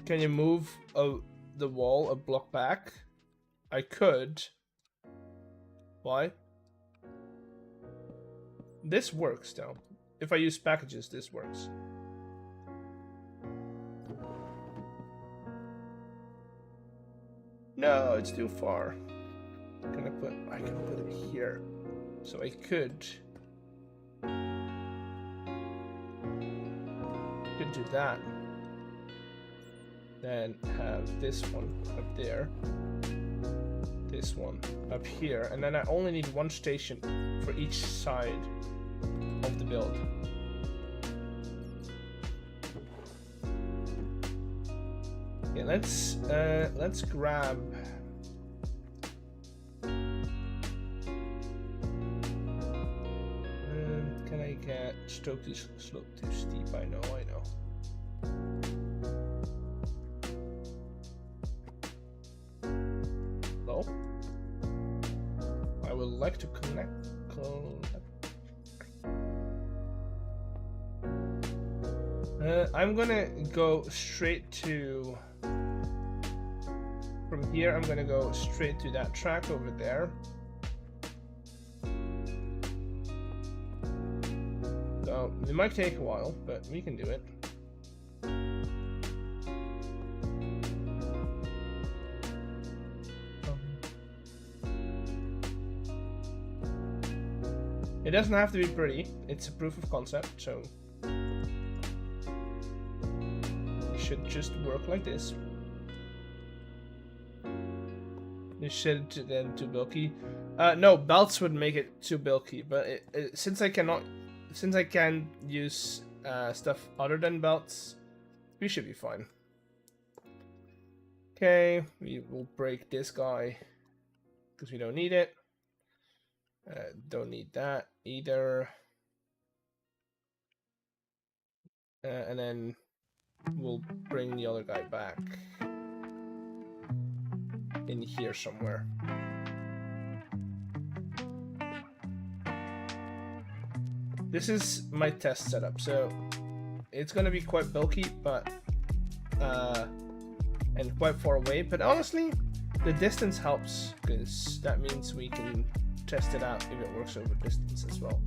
Can you move the wall a block back? I could. Why? This works though. If I use packages, this works. No, it's too far. I can put it here. So I could do that. Then have this one up there. This one up here, and then I only need one station for each side of the build. Yeah, let's grab can I get slope too steep? I know. Hello? I would like to connect. I'm gonna go straight to. From here, I'm gonna go straight to that track over there. So it might take a while, but we can do it. It doesn't have to be pretty. It's a proof of concept, so it should just work like this. This should then too bulky. No, belts would make it too bulky, but since I can use stuff other than belts, we should be fine. Okay, we will break this guy because we don't need it. Don't need that either. And then we'll bring the other guy back in here somewhere. This is my test setup, so it's gonna be quite bulky, but and quite far away. But honestly, the distance helps because that means we can test it out if it works over distance as well.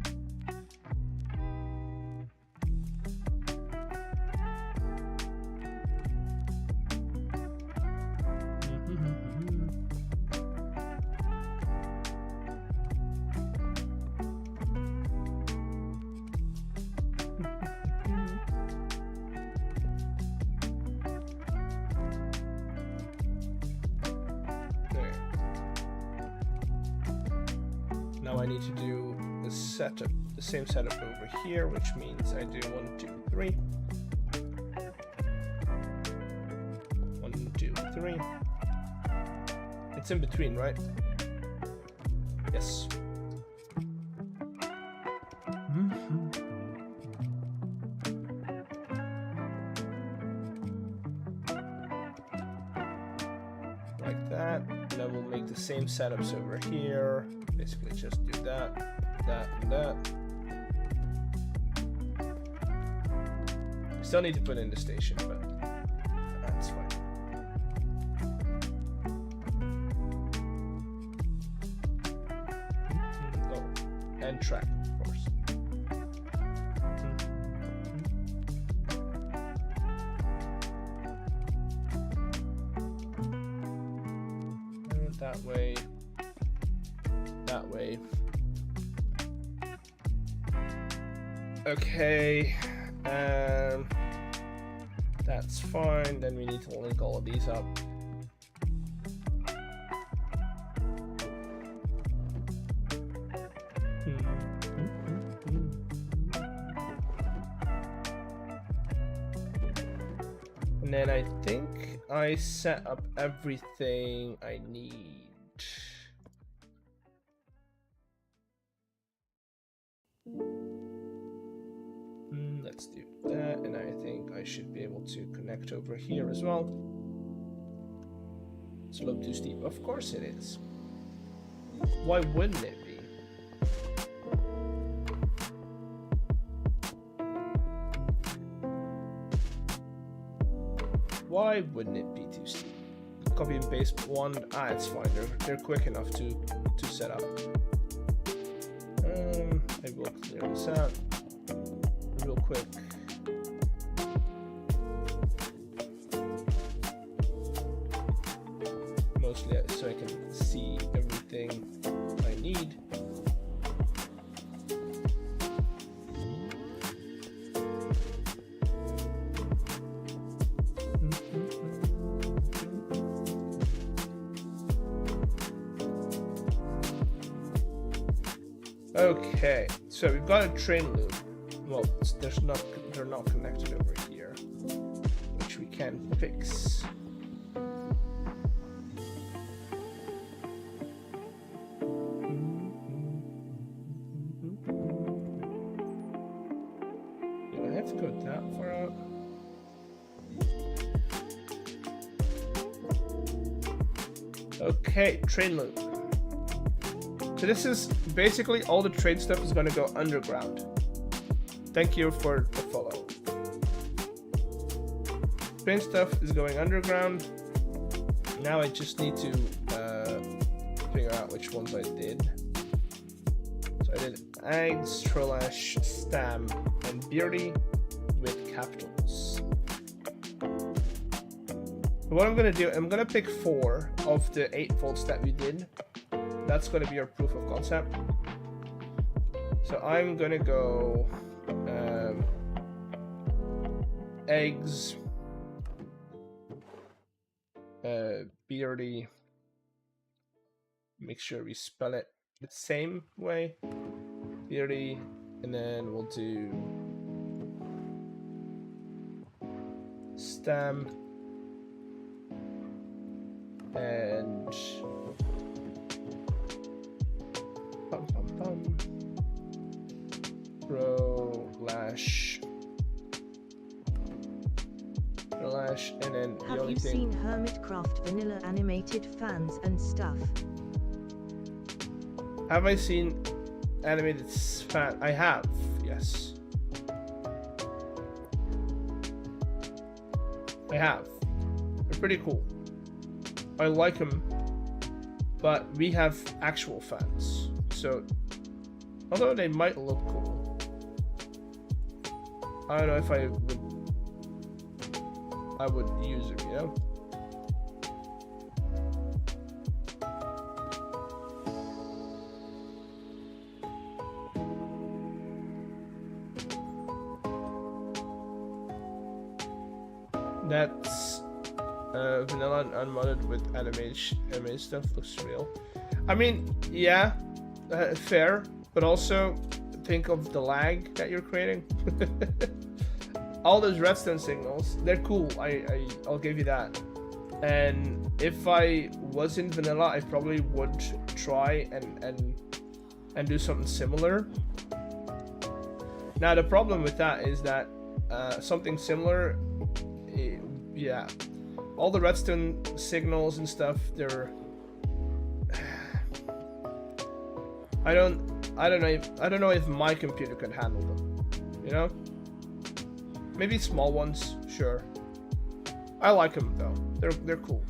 Now I need to do the setup, the same setup over here, which means I do 1, 2, 3. 1, 2, 3. It's in between, right? Yes. Like that. And then we'll make the same setups over here. Basically just do that, that, and that. Still need to put in the station, but that's fine. Oh, and track, of course. And that way. That way. Okay. That's fine. Then we need to link all of these up. And then I think I set up everything I need. Let's do that, and I think I should be able to connect over here as well. Slope too steep. Of course it is. Why wouldn't it be? Why wouldn't it be too steep? Copy and paste one. Ah, it's fine. They're quick enough to set up. I will clear this out real quick. Mostly so I can see everything I need. Okay, so we've got a train loop. Well, they're not connected over here, which we can fix. Do I have to go that far out? Okay, train loop. So this is basically all the train stuff is going to go underground. Thank you for the follow. Train stuff is going underground. Now I just need to figure out which ones I did. So I did eggs, Trolash, Stam, and Beardy with capitals. What I'm going to do, I'm going to pick 4 of the 8 folds that we did. That's going to be our proof of concept. So I'm going to go eggs, Beardy. Make sure we spell it the same way. Beardy, and then we'll do Stam and Lash, and then the only thing. Have you seen Hermitcraft vanilla animated fans and stuff? Have I seen animated fan? I have, yes. I have. They're pretty cool. I like them, but we have actual fans, so although they might look cool, I don't know if I would use them, you know? That's vanilla and unmodded with animated stuff. Looks real. I mean, yeah, fair, but also think of the lag that you're creating. All those redstone signals, they're cool. I'll give you that. And if I was in vanilla, I probably would try and do something similar. Now the problem with that is that something similar, yeah, all the redstone signals and stuff, they're I don't know if my computer could handle them. You know? Maybe small ones, sure. I like them though. They're cool.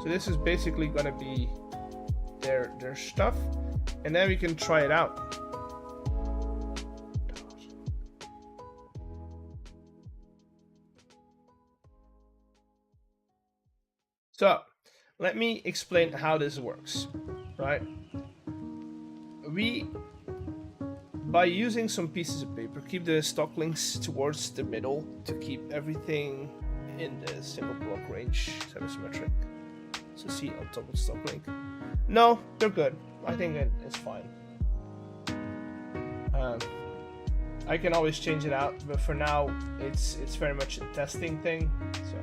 So this is basically gonna be their stuff, and then we can try it out. So let me explain how this works, right? By using some pieces of paper, keep the stock links towards the middle to keep everything in the single block range, semi-symmetric. So see on top of stock link. No, they're good. I think it's fine. I can always change it out, but for now, it's very much a testing thing. So.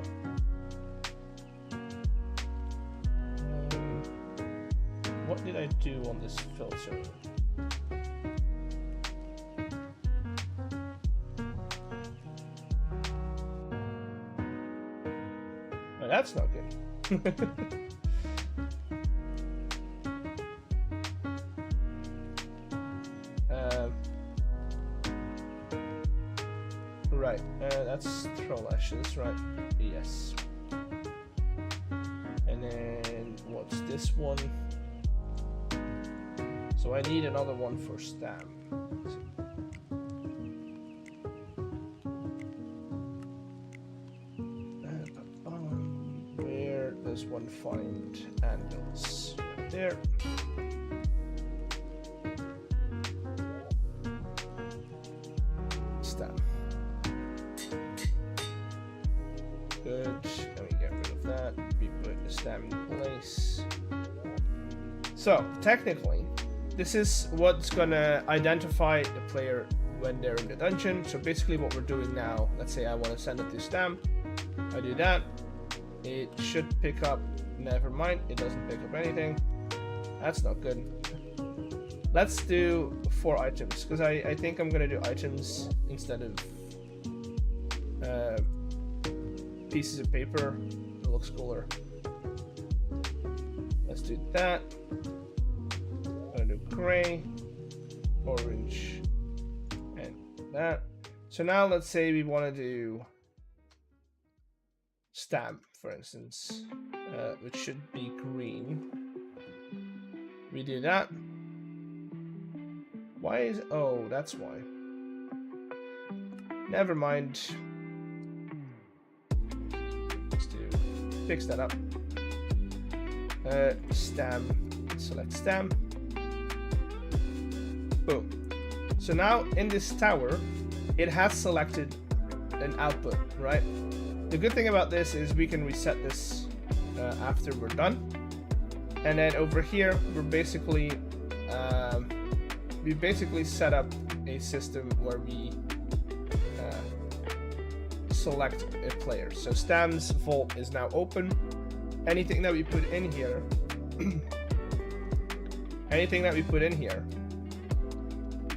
What did I do on this filter? Oh, that's not good. Right, that's throw lashes, right? Yes. And then what's this one? So I need another one for stamp. Where does one find handles? Right there. Stamp. Good. Let me get rid of that. We put the stamp in place. So technically, this is what's gonna identify the player when they're in the dungeon. So basically what we're doing now, let's say I want to send it to stamp. I do that. It should pick up, never mind, it doesn't pick up anything. That's not good. Let's do 4 items, because I think I'm gonna do items instead of pieces of paper. It looks cooler. Let's do that. Gray, orange, and that. So now let's say we want to do stamp, for instance, which should be green. We do that. Why is, oh, that's why. Never mind. Let's fix that up. Stamp, select stamp. Boom. So now in this tower, it has selected an output, right? The good thing about this is we can reset this after we're done. And then over here, we basically set up a system where we select a player. So Stam's vault is now open. Anything that we put in here,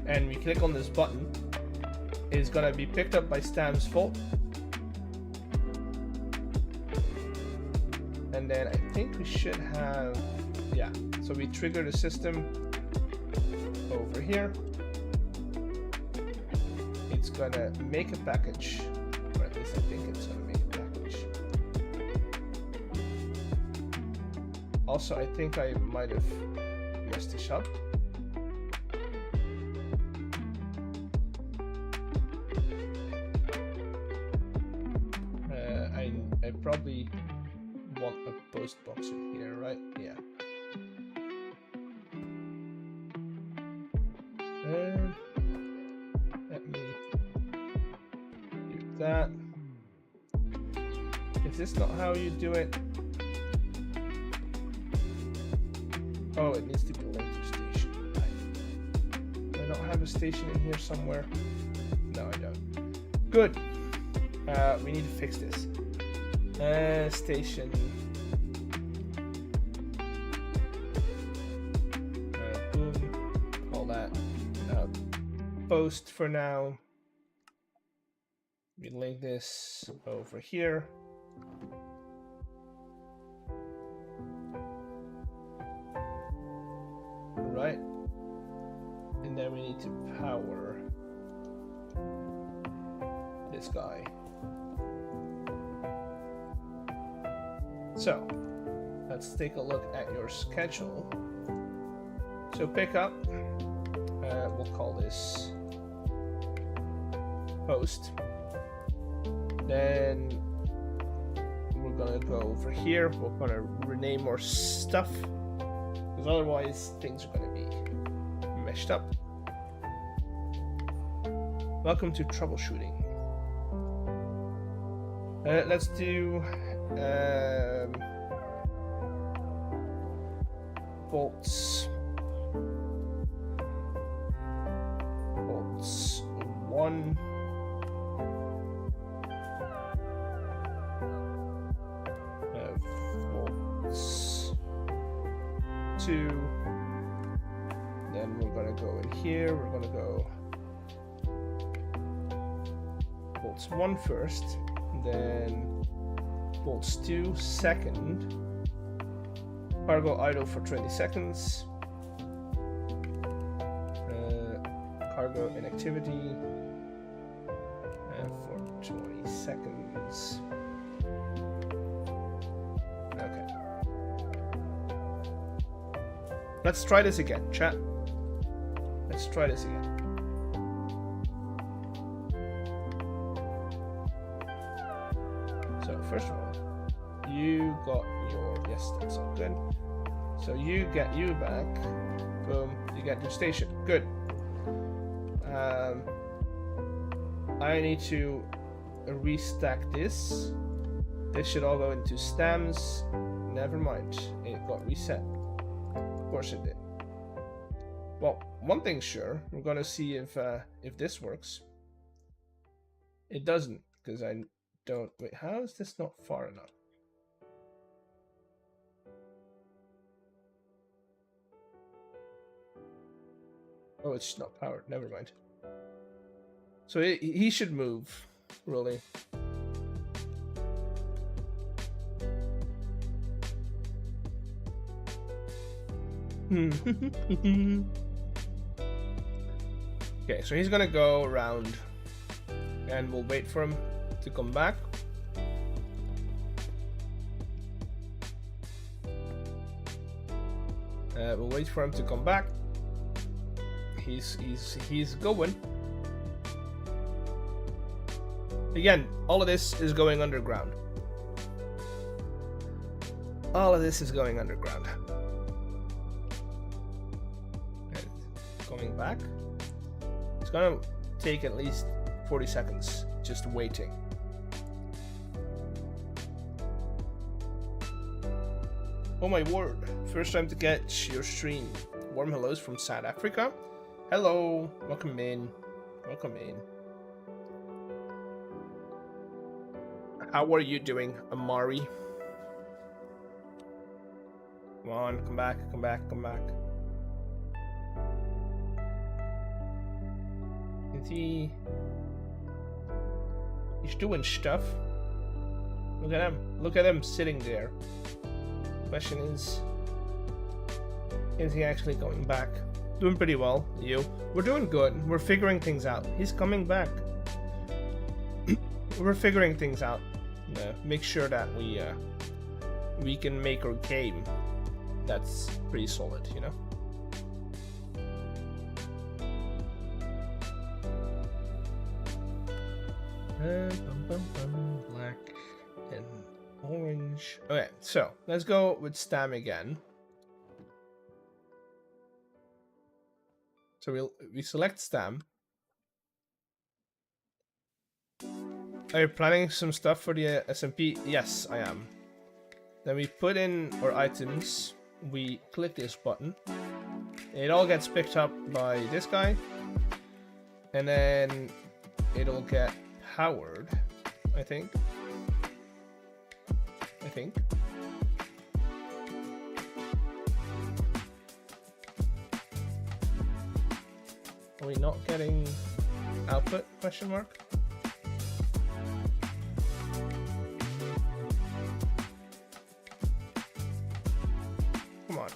and we click on this button, is gonna be picked up by Stam's vault. And then I think we should have, yeah, so we trigger the system over here. It's gonna make a package, or at least I think it's gonna make a package. Also, I think I might have messed this up. I probably want a post box in here, right? Yeah. Let me do that. Is this not how you do it? Oh, it needs to be linked to station. Do I not have a station in here somewhere? No, I don't. Good. We need to fix this. Station. Boom. Call that post for now. We link this over here. Right. And then we need to power this guy. So let's take a look at your schedule. So pick up, we'll call this post. Then we're gonna go over here. We're gonna rename our stuff because otherwise things are gonna be meshed up. Welcome to troubleshooting. Let's do bolts 1, bolts 2, then we're gonna go in here, we're gonna go bolts 1 first, then bolts 2 second, cargo idle for 20 seconds, cargo inactivity for 20 seconds. Okay. Let's try this again, chat. Let's try this again. So first of all, you got your, yes, that's all good. So you get you back, boom, you get your station, good. I need to restack this. This should all go into stems. Never mind, it got reset. Of course it did. Well, one thing's sure, we're gonna see if this works. It doesn't, because I don't. Wait, how is this not far enough? Oh, it's not powered. Never mind. So he should move, really. Okay, so he's gonna go around, and we'll wait for him to come back. We'll wait for him to come back. He's going. Again, all of this is going underground. All of this is going underground. Okay, coming back. It's gonna take at least 40 seconds just waiting. Oh my word, first time to catch your stream. Warm hellos from South Africa. Hello, welcome in. Welcome in. How are you doing, Amari? Come on, come back, come back, come back. He's doing stuff. Look at him. Look at him sitting there. Question is he actually going back? Doing pretty well, you. We're doing good. We're figuring things out. He's coming back. We're figuring things out. Make sure that we can make our game. That's pretty solid, you know. Black and orange. Okay, so let's go with Stam again. So we select Stam. Are you planning some stuff for the SMP? Yes, I am. Then we put in our items. We click this button. It all gets picked up by this guy. And then it'll get powered, I think. Are we not getting output, question mark? Come on.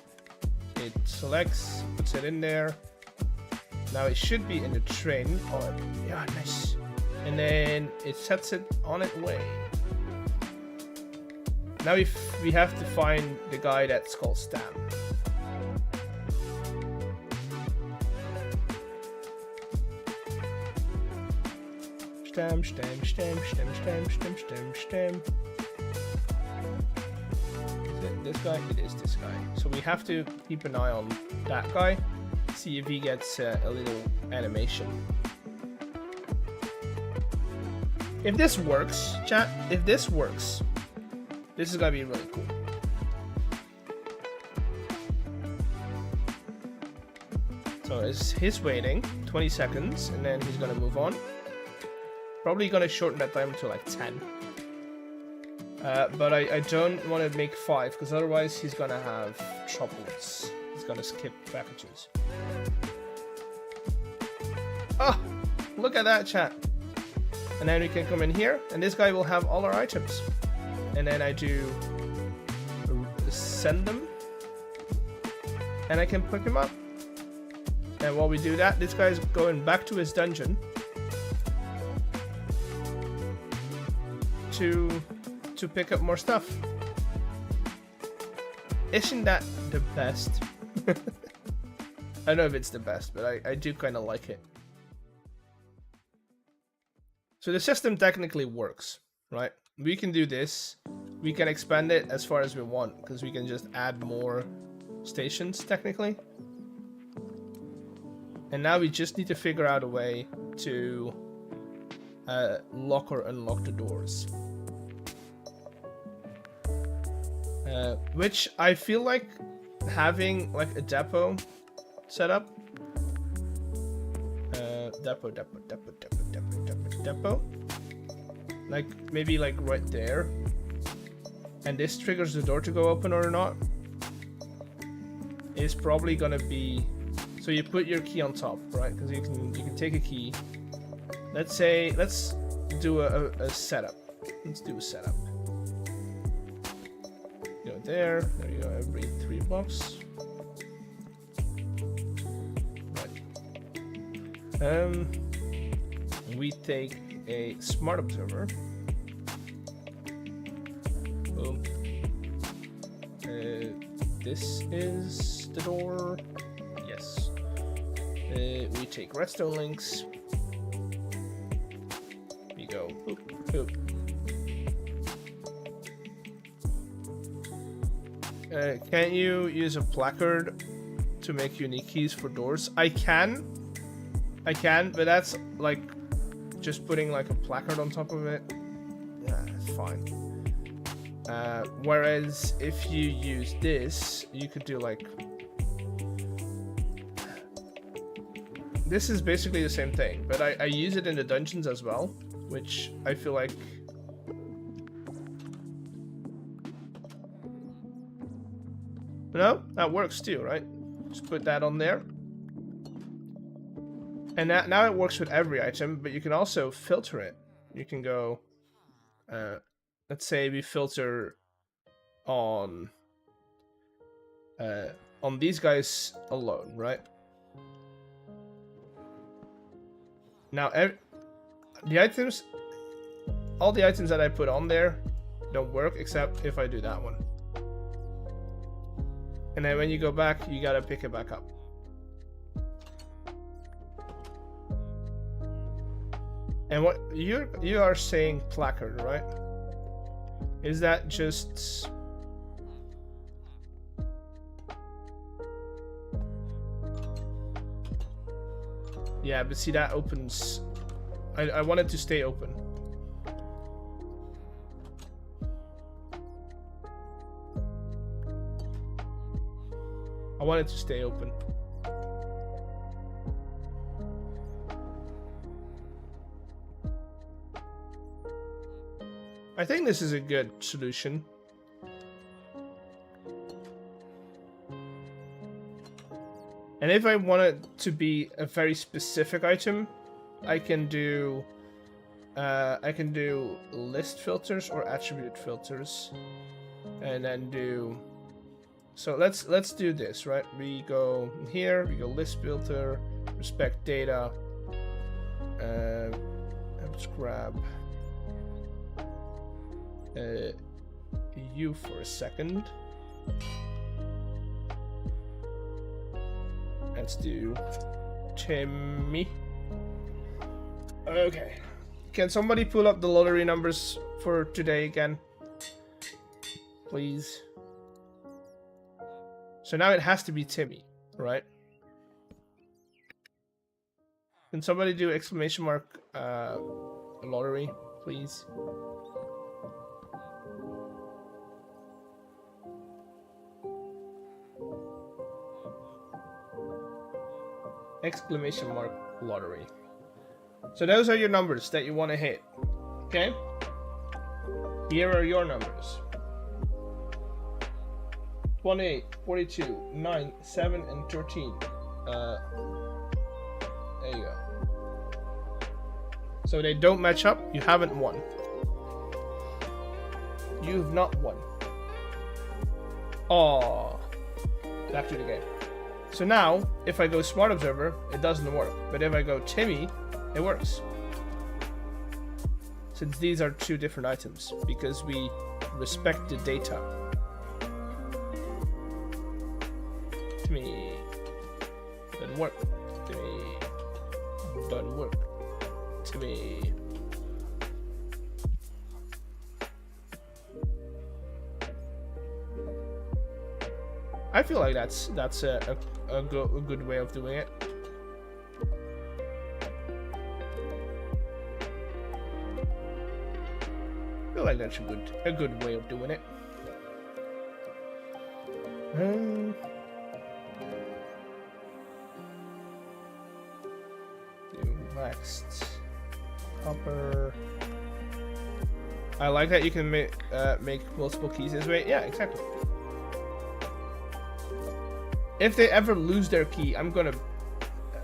It selects, puts it in there. Now it should be in the train. Oh, yeah, nice. And then it sets it on its way. Now we have to find the guy that's called Stan. Stam. Is it this guy? It is this guy. So we have to keep an eye on that guy. See if he gets a little animation. If this works, chat, if this works, this is gonna be really cool. So he's waiting 20 seconds and then he's gonna move on. Probably gonna shorten that time to like 10. But I don't want to make 5 because otherwise he's gonna have troubles. He's gonna skip packages. Oh, look at that, chat. And then we can come in here and this guy will have all our items. And then I do send them and I can pick him up. And while we do that, this guy's going back to his dungeon to pick up more stuff. Isn't that the best? I don't know if it's the best, but I do kind of like it. So the system technically works, right? We can do this. We can expand it as far as we want because we can just add more stations technically. And now we just need to figure out a way to lock or unlock the doors. Which I feel like having like a depot set up. Depot. Like maybe like right there. And this triggers the door to go open or not. Is probably gonna be, so you put your key on top, right? Because you can take a key. Let's do a setup. Let's do a setup. Go there you go, every 3 blocks. Right. We take a smart observer. Boom. This is the door. Yes. We take redstone links. We go boop, boop. Can you use a placard to make unique keys for doors? I can, but that's like just putting like a placard on top of it. Yeah, that's fine. Whereas if you use this, you could do like, this is basically the same thing, but I use it in the dungeons as well, which I feel like no, that works too, right? Just put that on there. And now it works with every item, but you can also filter it. You can go, let's say we filter on these guys alone, right? Now, all the items that I put on there don't work except if I do that one. And then when you go back, you gotta pick it back up. And what you are saying placard, right? Is that just yeah, but see that opens. I want it to stay open. I want it to stay open. I think this is a good solution. And if I want it to be a very specific item, I can do list filters or attribute filters, and then do. So let's do this, right? We go here, we go list filter, respect data. Let's grab you for a second. Let's do Timmy. Okay. Can somebody pull up the lottery numbers for today again? Please. So now it has to be Timmy, right? Can somebody do exclamation mark lottery, please? Exclamation mark lottery. So those are your numbers that you want to hit. Okay? Here are your numbers. 28, 42, 9, 7, and 13. There you go. So they don't match up, you haven't won. You've not won. Aww. Back to the game. So now, if I go Smart Observer, it doesn't work. But if I go Timmy, it works. Since these are two different items, because we respect the data. Timmy. Doesn't work. Timmy. Doesn't work. Timmy. I feel like that's a good way of doing it. I feel like that's a good way of doing it. Do waxed copper. I like that you can make multiple keys this way. Yeah, exactly. If they ever lose their key, I'm gonna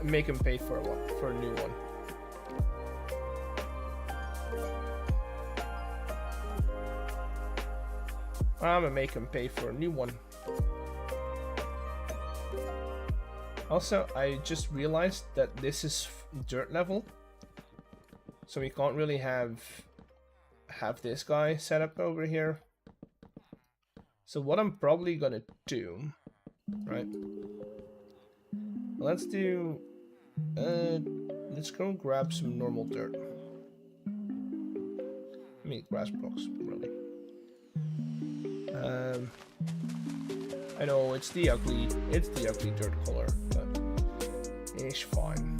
make them pay for a new one. I'm gonna make them pay for a new one. Also, I just realized that this is dirt level, so we can't really have this guy set up over here. So what I'm probably gonna do. Right. Let's do. Let's go grab some normal dirt. I mean, grass blocks, really. I know it's the ugly dirt color, but it's fine.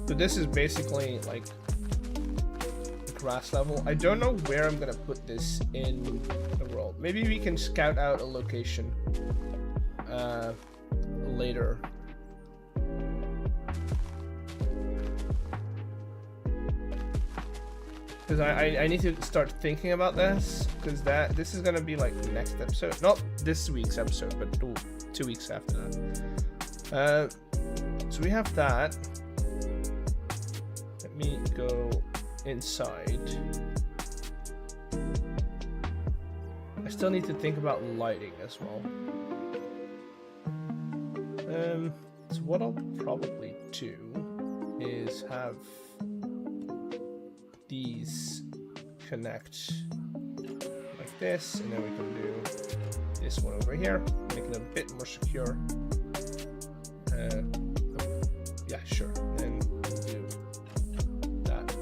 So this is basically like the grass level. I don't know where I'm gonna put this in the world. Maybe we can scout out a location later. Because I need to start thinking about this, because this is gonna be like the next episode. Not this week's episode, but 2 weeks after that. So we have that. Let me go inside. I still need to think about lighting as well. So what I'll probably do is have these connect like this, and then we can do this one over here, make it a bit more secure. Yeah, sure. Then do that.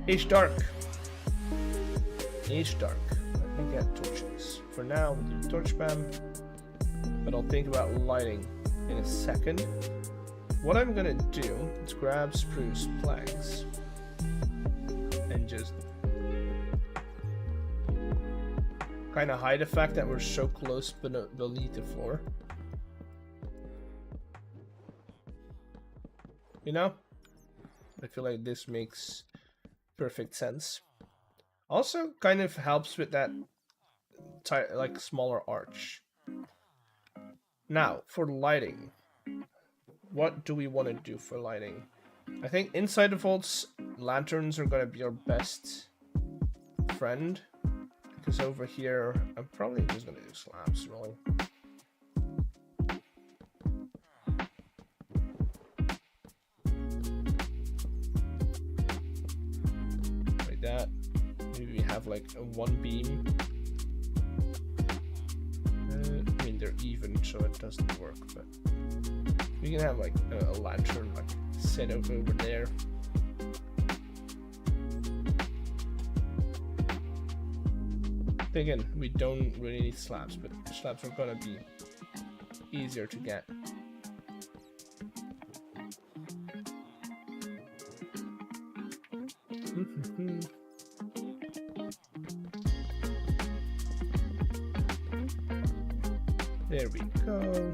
H dark. and get torches. For now, we'll do torch spam, but I'll think about lighting in a second. What I'm gonna do is grab spruce planks and just kind of hide the fact that we're so close beneath the floor. You know? I feel like this makes perfect sense. Also, kind of helps with that like smaller arch. Now, for lighting. What do we want to do for lighting? I think inside the vaults, lanterns are going to be our best friend. Because over here, I'm probably just going to do slabs, really. Like that. Maybe we have like a one beam. I mean, they're even, so it doesn't work, but we can have like a lantern like set up over there. Again, we don't really need slabs, but slabs are gonna be easier to get. There we go.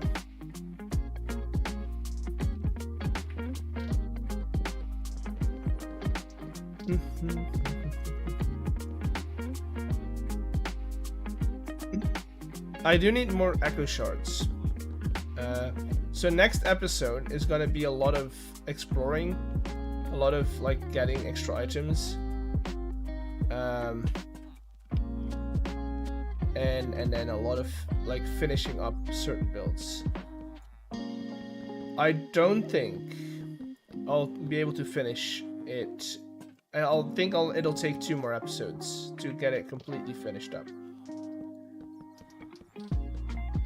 I do need more echo shards. So next episode is gonna be a lot of exploring, a lot of like getting extra items, and then a lot of like finishing up certain builds. I don't think I'll be able to finish it. It'll take 2 more episodes to get it completely finished up.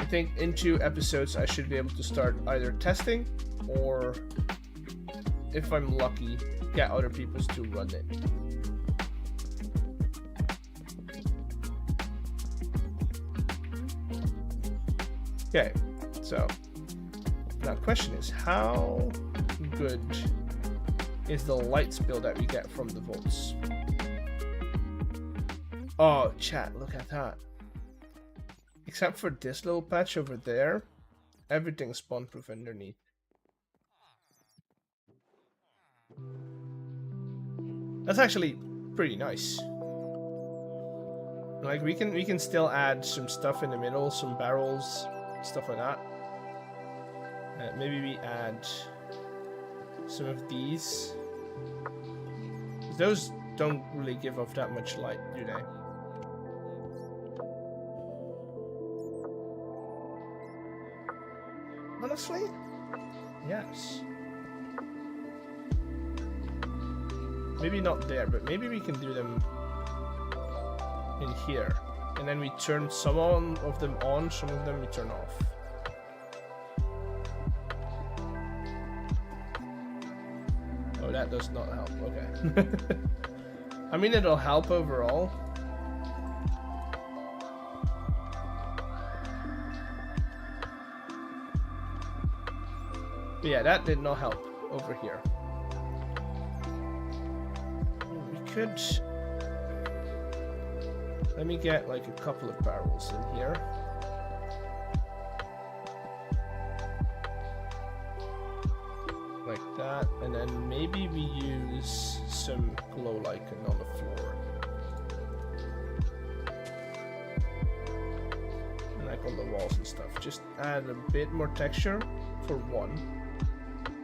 I think in 2 episodes I should be able to start either testing or, if I'm lucky, get other people to run it. Okay, so now the question is, how good is the light spill that we get from the vaults? Oh, chat, look at that. Except for this little patch over there, everything's spawn-proof underneath. That's actually pretty nice. Like we can still add some stuff in the middle, some barrels, stuff like that. Maybe we add some of these. Those don't really give off that much light, do they? Honestly, yes. Maybe not there, but maybe we can do them in here. And then we turn some of them on, some of them we turn off. Oh, that does not help. Okay. I mean, it'll help overall. But yeah, that did not help over here. We could... Let me get like a couple of barrels in here. Like that, and then maybe we use some glow lichen on the floor. And like on the walls and stuff. Just add a bit more texture for one,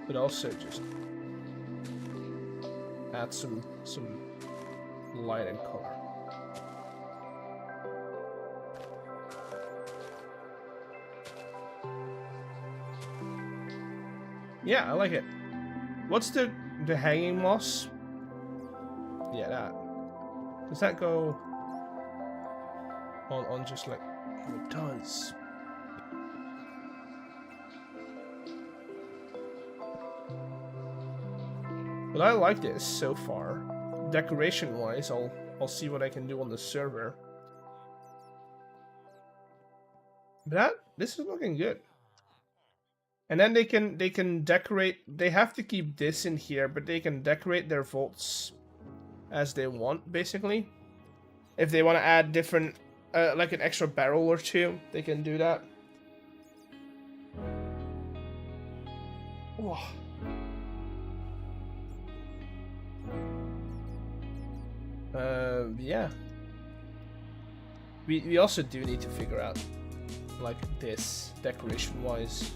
but also just add some light and color. Yeah, I like it. What's the hanging moss? Yeah, that. Does that go on just like... Oh, it does. But I like this so far. Decoration-wise, I'll see what I can do on the server. This is looking good. And then they can decorate. They have to keep this in here, but they can decorate their vaults as they want, basically. If they want to add different, like an extra barrel or two, they can do that. Whoa. Yeah. We also do need to figure out, like, this decoration-wise,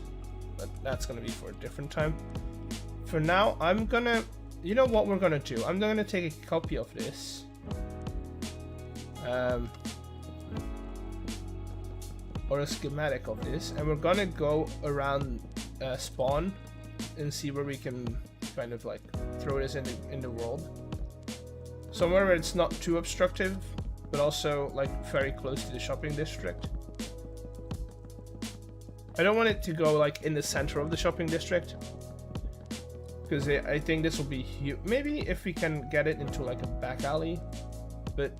but that's gonna be for a different time. For now, I'm gonna, you know what we're gonna do? I'm gonna take a copy of this. Or a schematic of this, and we're gonna go around spawn and see where we can kind of like throw this in the world. Somewhere where it's not too obstructive, but also like very close to the shopping district. I don't want it to go like in the center of the shopping district, because I think this will be huge. Maybe if we can get it into like a back alley, but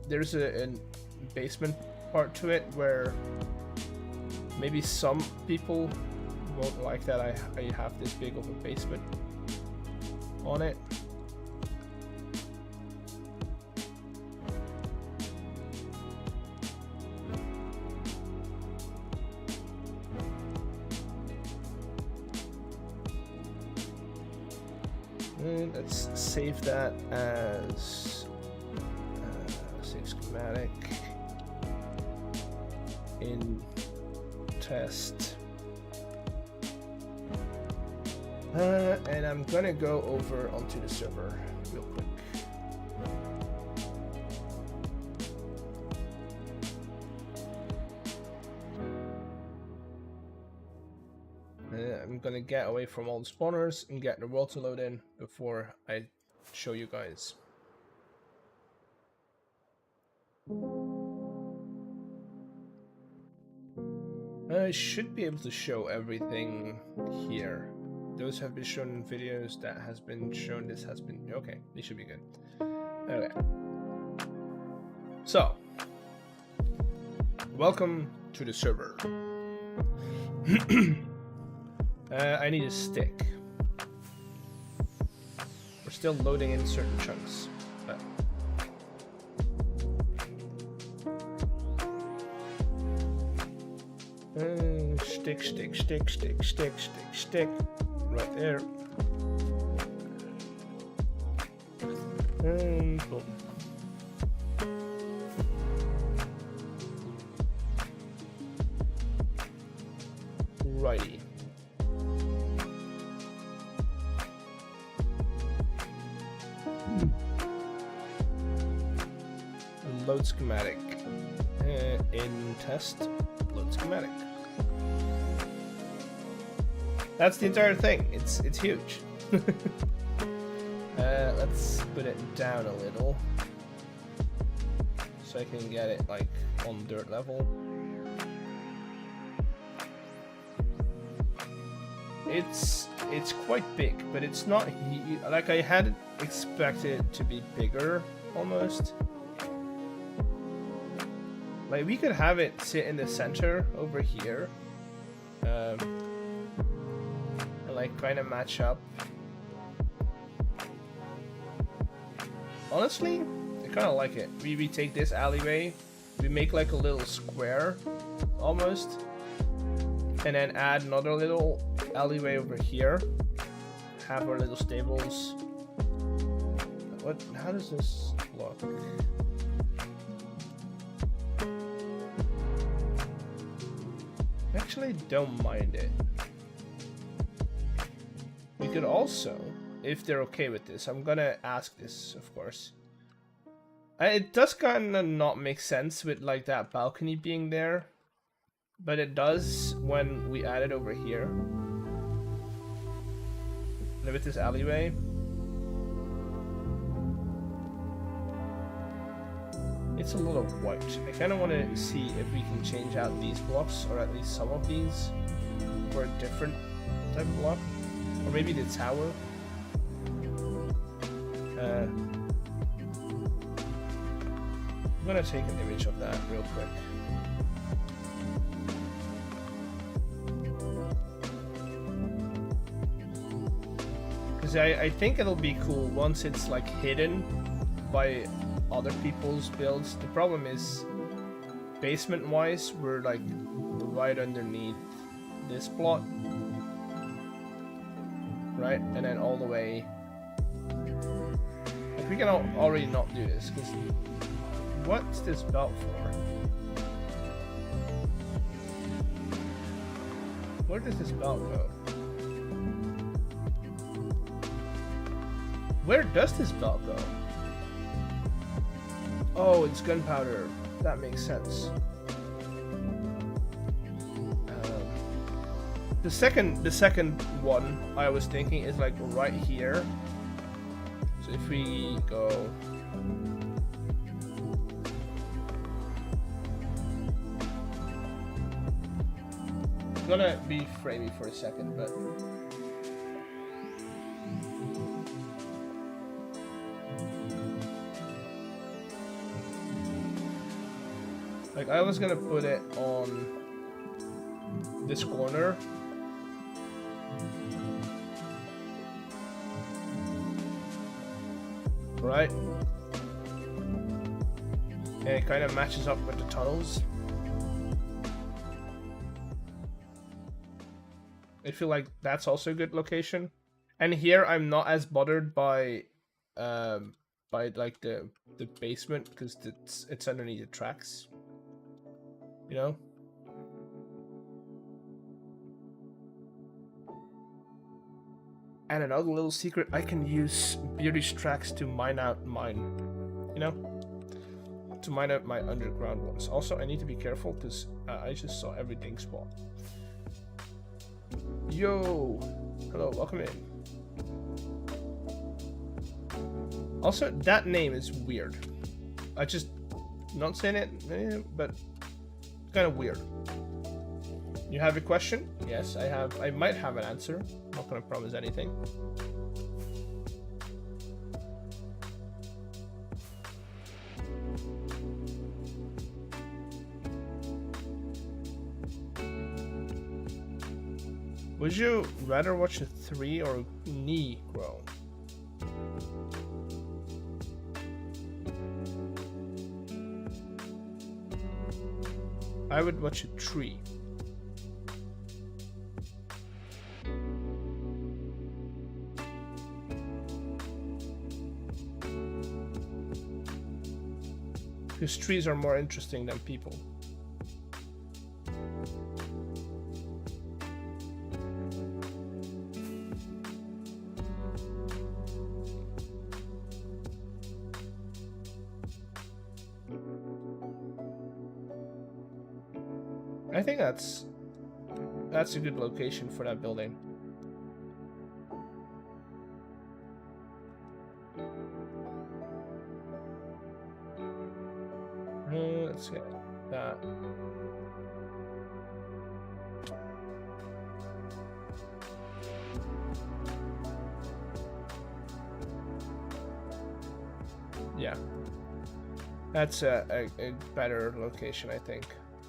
there's a basement part to it where maybe some people won't like that I have this big of a basement on it. And let's save that as save schematic in test. And I'm gonna go over onto the server real quick. I'm gonna get away from all the spawners and get the world to load in before I show you guys. I should be able to show everything here. Those have been shown in videos, that has been shown, this has been... Okay, these should be good. Okay. So, welcome to the server. I need a stick. We're still loading in certain chunks, but... stick. Right there. And boom. Righty. Load schematic. In test, load schematic. That's the entire thing. It's huge. Let's put it down a little so I can get it like on dirt level. It's quite big, but it's not like I had expected it to be bigger almost. Like we could have it sit in the center over here. Like kind of match up. Honestly, I kind of like it. We take this alleyway, we make like a little square almost, and then add another little alleyway over here. Have our little stables. What? How does this look? I actually don't mind it. We could also, if they're okay with this, I'm gonna ask this, of course. It does kind of not make sense with like that balcony being there, but it does when we add it over here. And with this alleyway. It's a little white. I kind of want to see if we can change out these blocks, or at least some of these, for a different type of block. Or maybe the tower. I'm gonna take an image of that real quick. Because I think it'll be cool once it's like hidden by other people's builds. The problem is, basement wise, we're like right underneath this plot, right? And then all the way, like we can already not do this, because what's this belt for? Where does this belt go? Where does this belt go? Oh, it's gunpowder. That makes sense. The second one I was thinking is like right here. So if we go, I'm gonna be framey for a second, but like I was gonna put it on this corner. Right? And it kind of matches up with the tunnels. I feel like that's also a good location. And here I'm not as bothered by like the basement, because it's underneath the tracks. You know? And another little secret, I can use Beauty's tracks to mine out mine, you know? To mine out my underground ones. Also, I need to be careful, because I just saw everything spawn. Yo! Hello, welcome in. Also, that name is weird. I just, not saying it, but kind of weird. You have a question? Yes, I have. I might have an answer. I'm not gonna promise anything. Would you rather watch a 3 or a knee grow? I would watch a 3. Because trees are more interesting than people. I think that's a good location for that building. Let's get that. Yeah, that's a better location, I think,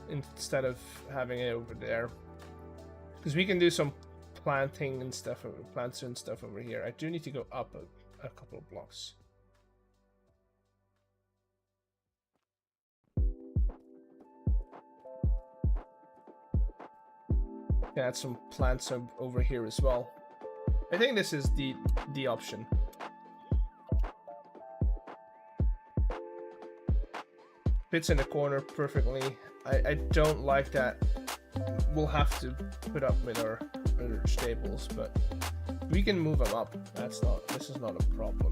instead of having it over there, because we can do some planting and stuff, plants and stuff over here. I do need to go up a couple of blocks. Add some plants over here as well. I think this is the option. Fits in the corner perfectly. I don't like that. We'll have to put up with our staples, but we can move them up. This is not a problem.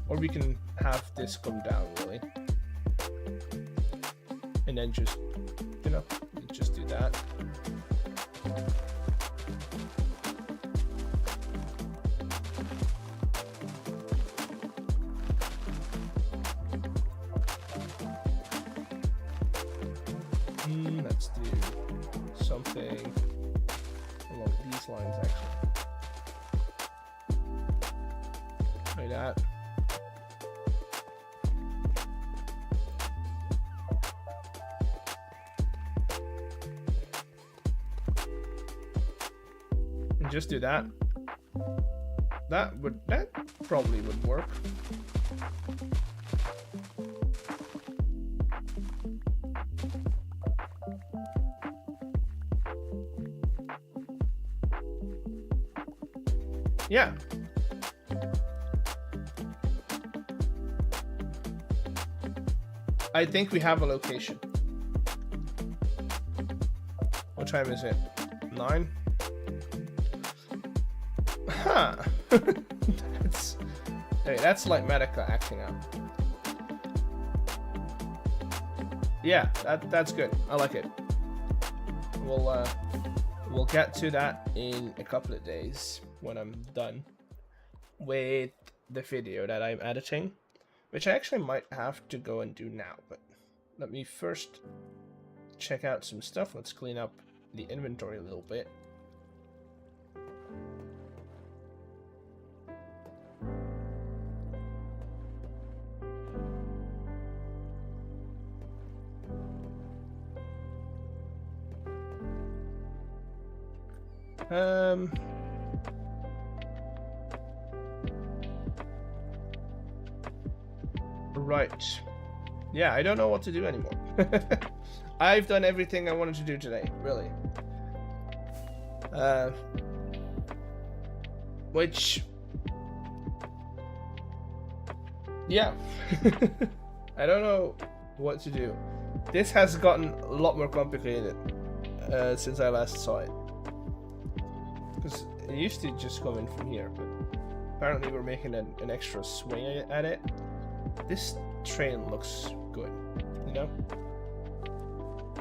Or we can have this come down really, and then just, you know, just do that. Let's do something along these lines, actually. Like that. And just do that. That probably would work. Yeah. I think we have a location. What time is it? 9? Huh. That's like Medica acting out. Yeah, that's good. I like it. We'll get to that in a couple of days when I'm done with the video that I'm editing, which I actually might have to go and do now, but let me first check out some stuff. Let's clean up the inventory a little bit. Right. Yeah, I don't know what to do anymore. I've done everything I wanted to do today, really. Which... yeah. I don't know what to do. This has gotten a lot more complicated since I last saw it. Because it used to just come in from here, but apparently we're making an extra swing at it. This train looks good, you know?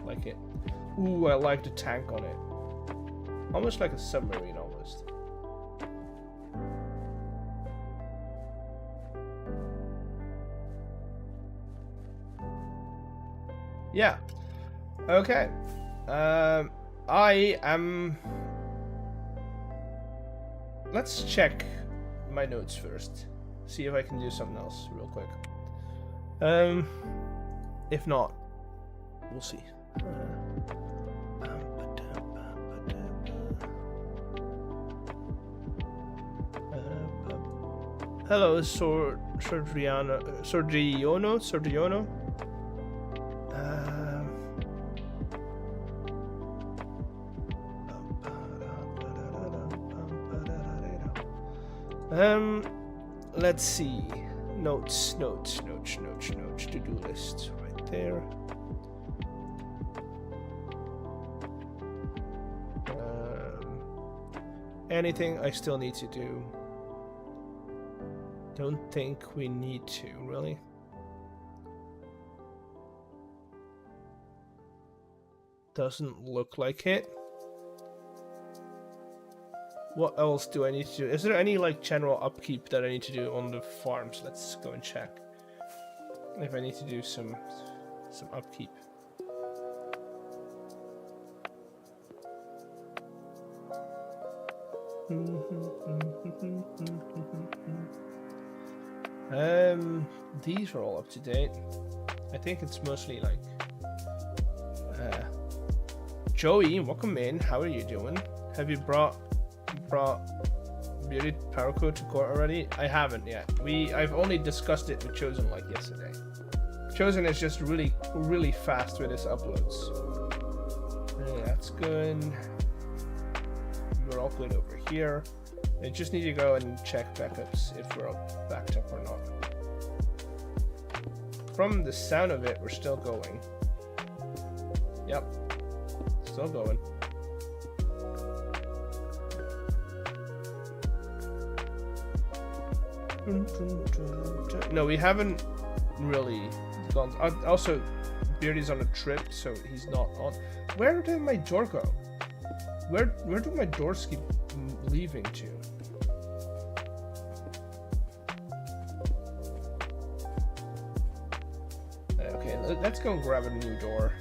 Like it. Ooh, I like the tank on it. Almost like a submarine, almost. Yeah. Okay. I am... Let's check my notes first. See if I can do something else real quick. If not, we'll see. Hello, Sordriono. Let's see. Notes, to-do list right there. Anything I still need to do? Don't think we need to, really. Doesn't look like it. What else do I need to do? Is there any like general upkeep that I need to do on the farms? Let's go and check if I need to do some upkeep. These are all up to date. I think it's mostly like Joey, welcome in. How are you doing? Have you brought Beauty Paracord to court already? I haven't yet. I've only discussed it with Chosen like yesterday. Chosen is just really fast with his uploads. Yeah, that's good. We're all good over here. I just need to go and check backups if we're all backed up or not. From the sound of it, we're still going. Yep. Still going. No, we haven't really gone. Also, Beardy's on a trip, so he's not on. Where did my door go? Where do my doors keep leaving to? Okay, let's go and grab a new door.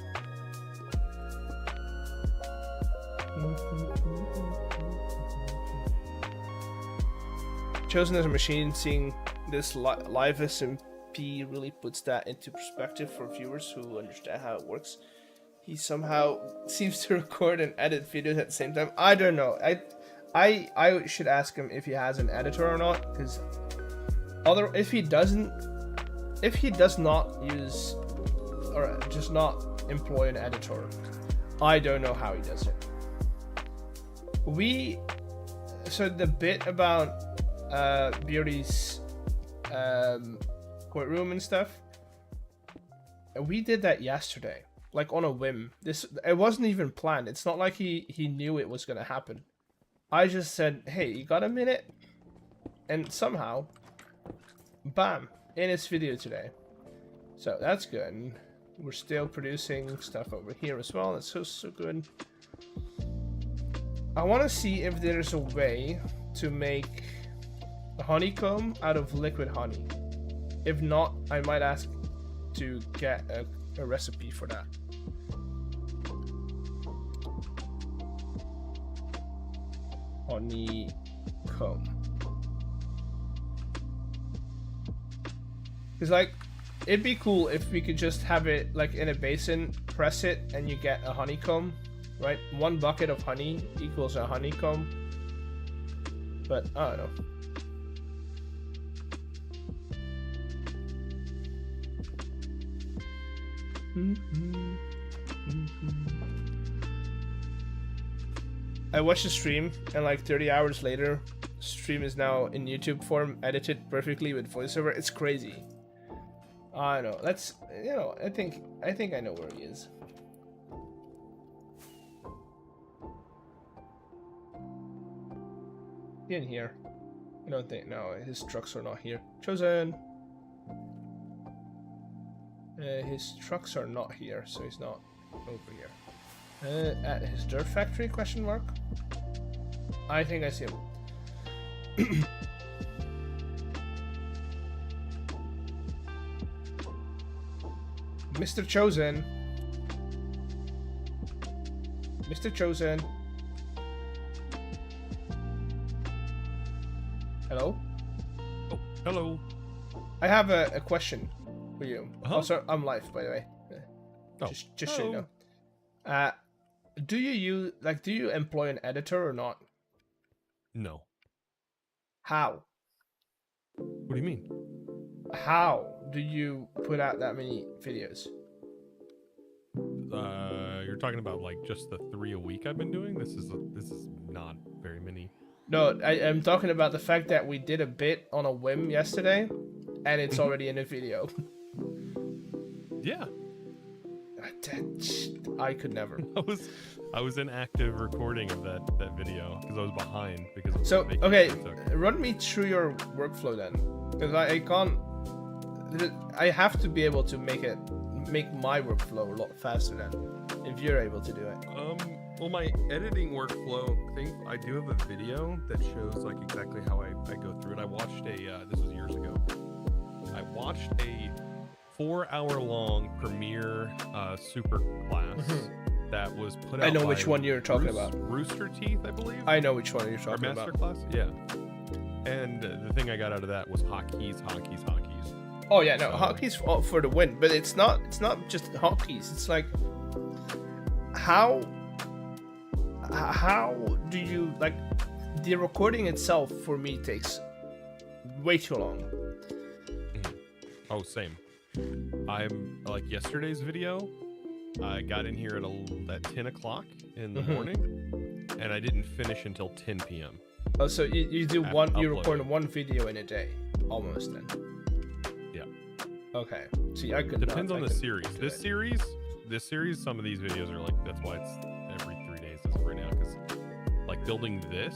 Chosen as a machine, seeing this live SMP really puts that into perspective for viewers who understand how it works. He somehow seems to record and edit videos at the same time. I don't know. I should ask him if he has an editor or not, because if he does not use or just not employ an editor, I don't know how he does it. So the bit about Beardy's courtroom and stuff, we did that yesterday, like on a whim. It wasn't even planned. It's not like he knew it was gonna happen. I just said, hey, you got a minute? And somehow, bam, in his video today. So that's good. And we're still producing stuff over here as well. That's so good. I want to see if there's a way to make a honeycomb out of liquid honey. If not, I might ask to get a recipe for that. Honeycomb. Because, like, it'd be cool if we could just have it, like, in a basin, press it, and you get a honeycomb, right? 1 bucket of honey equals a honeycomb. But, I don't know. I watched the stream, and like 30 hours later, stream is now in YouTube form, edited perfectly with voiceover. It's crazy. I know. That's, you know, I think I know where he is. In here. I don't think. No, his trucks are not here. Chosen. His trucks are not here, so he's not over here. At his dirt factory? Question mark. I think I see him. Mr. Chosen. Mr. Chosen. Hello? Oh, hello. I have a question for you. Uh-huh. Oh, sorry, I'm live, by the way. Oh, Just so you know. Do you employ an editor or not? No. How? What do you mean? How do you put out that many videos? You're talking about like just the 3 a week I've been doing? This is not very many. No, I'm talking about the fact that we did a bit on a whim yesterday, and it's already in a video. Yeah. I could never. I was in active recording of that video because I was behind because of So, the vacation okay, I took. run me through your workflow then, because I can't. I have to be able to make my workflow a lot faster than if you're able to do it. Well, my editing workflow thing, I do have a video that shows like exactly how I go through it. I watched this was years ago. I watched a 4-hour-long premiere super class that was put out. I know by which one you're talking about. Rooster Teeth, I believe. I know which one you're Our talking master about. class, yeah. And the thing I got out of that was hotkeys. Oh yeah, no, So- hotkeys for the win, but it's not just hotkeys. It's like how do you like the recording itself for me takes way too long. Oh, same. I'm like yesterday's video. I got in here at 10 o'clock in the morning, and I didn't finish until 10 p.m. Oh, so you do After one, you record uploading. one video in a day, almost then. Yeah. Okay. See, I could. Depends not, on I the could series. do This it. series, some of these videos are like, that's why it's every 3 days as of right now, because like building this,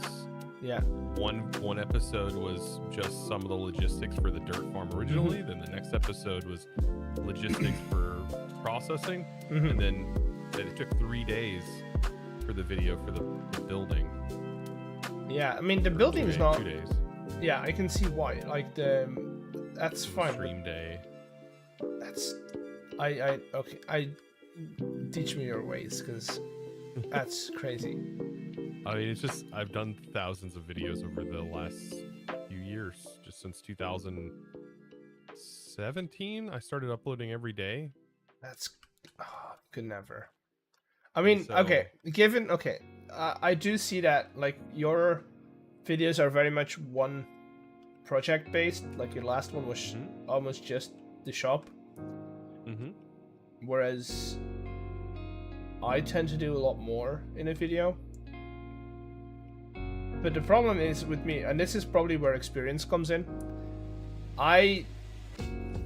Yeah. one episode was just some of the logistics for the dirt farm originally. Then the next episode was logistics for processing, and then it took 3 days for the video for the building. Yeah, I mean the Or building's 2 not. 2 days. Yeah, I can see why. Like that's fine. but Stream day. That's okay. Teach me your ways, because that's crazy. I mean, it's just I've done thousands of videos over the last few years, just since 2017. I started uploading every day. That's could never. I mean, So- okay, I do see that, like, your videos are very much one project based. Like, your last one was Mhm. almost just the shop, Mm-hmm. whereas I tend to do a lot more in a video. But the problem is with me, and this is probably where experience comes in.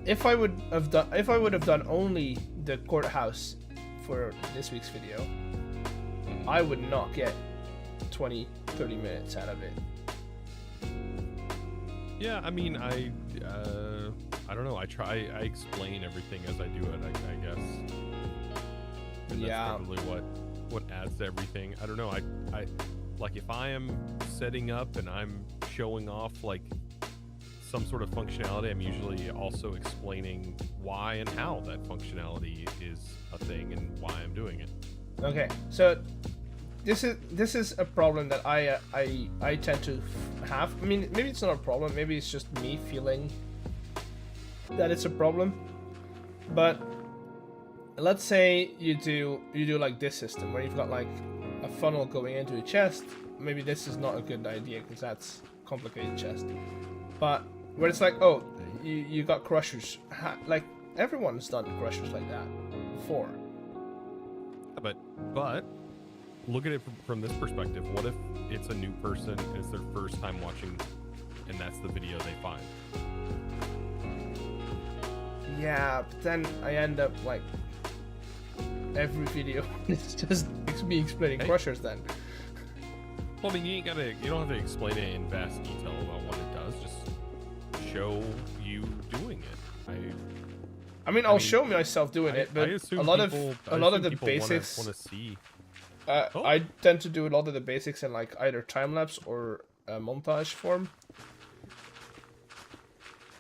If I would have done only the courthouse for this week's video, I would not get 20-30 minutes out of it. Yeah, I mean, I don't know. I explain everything as I do it. I guess. And that's Yeah. probably what adds to everything. I don't know. I like if I am setting up and I'm showing off like some sort of functionality, I'm usually also explaining why and how that functionality is a thing and why I'm doing it. Okay, so this is a problem that I tend to have. I mean, maybe it's not a problem. Maybe it's just me feeling that it's a problem. But let's say you do like this system where you've got like a funnel going into a chest. Maybe this is not a good idea because that's complicated chest. But where it's like, oh, you got crushers. Like everyone's done crushers like that before. But look at it from this perspective. What if it's a new person and it's their first time watching, and that's the video they find? Yeah, but then I end up like every video is just me explaining Hey. crushers then. Well, I mean, you don't have to explain it in vast detail about what it does. Just show you doing it. I mean, I'll mean, show myself doing it, but assume a lot people- of I the assume people basics. want to see. Oh. I tend to do a lot of the basics in like either time lapse or montage form.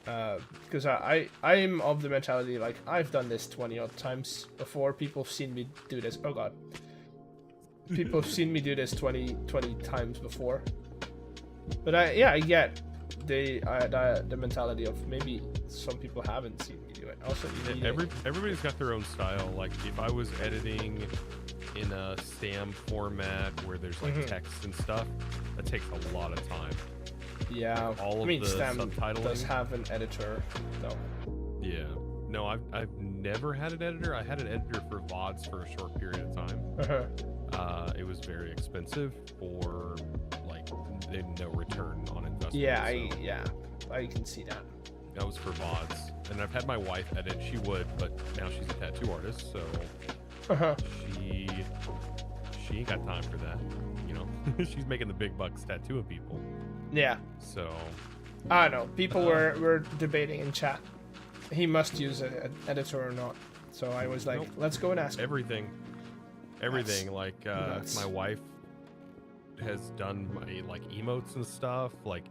Because I'm of the mentality like I've done this 20 odd times before. People have seen me do this. Oh god. People have seen me do this 20 times before. But I get the mentality of maybe some people haven't seen me do it. Also, Everybody's got their own style. Like if I was editing in a SAM format where there's like text and stuff, that takes a lot of time. yeah. all I of mean, the Stam subtitling. does have an editor, though. Yeah. No, I've never had an editor. I had an editor for VODs for a short period of time. It was very expensive for like no return on investment. Yeah, so I can see that. that was for VODs. And I've had my wife edit. She would, but now she's a tattoo artist, so she ain't got time for that. You know, she's making the big bucks tattooing people. Yeah. So I don't know. People were debating in chat. He must use an editor or not. So I was like, Nope. let's go and ask him. everything. Like nuts. my wife has done my like emotes and stuff, like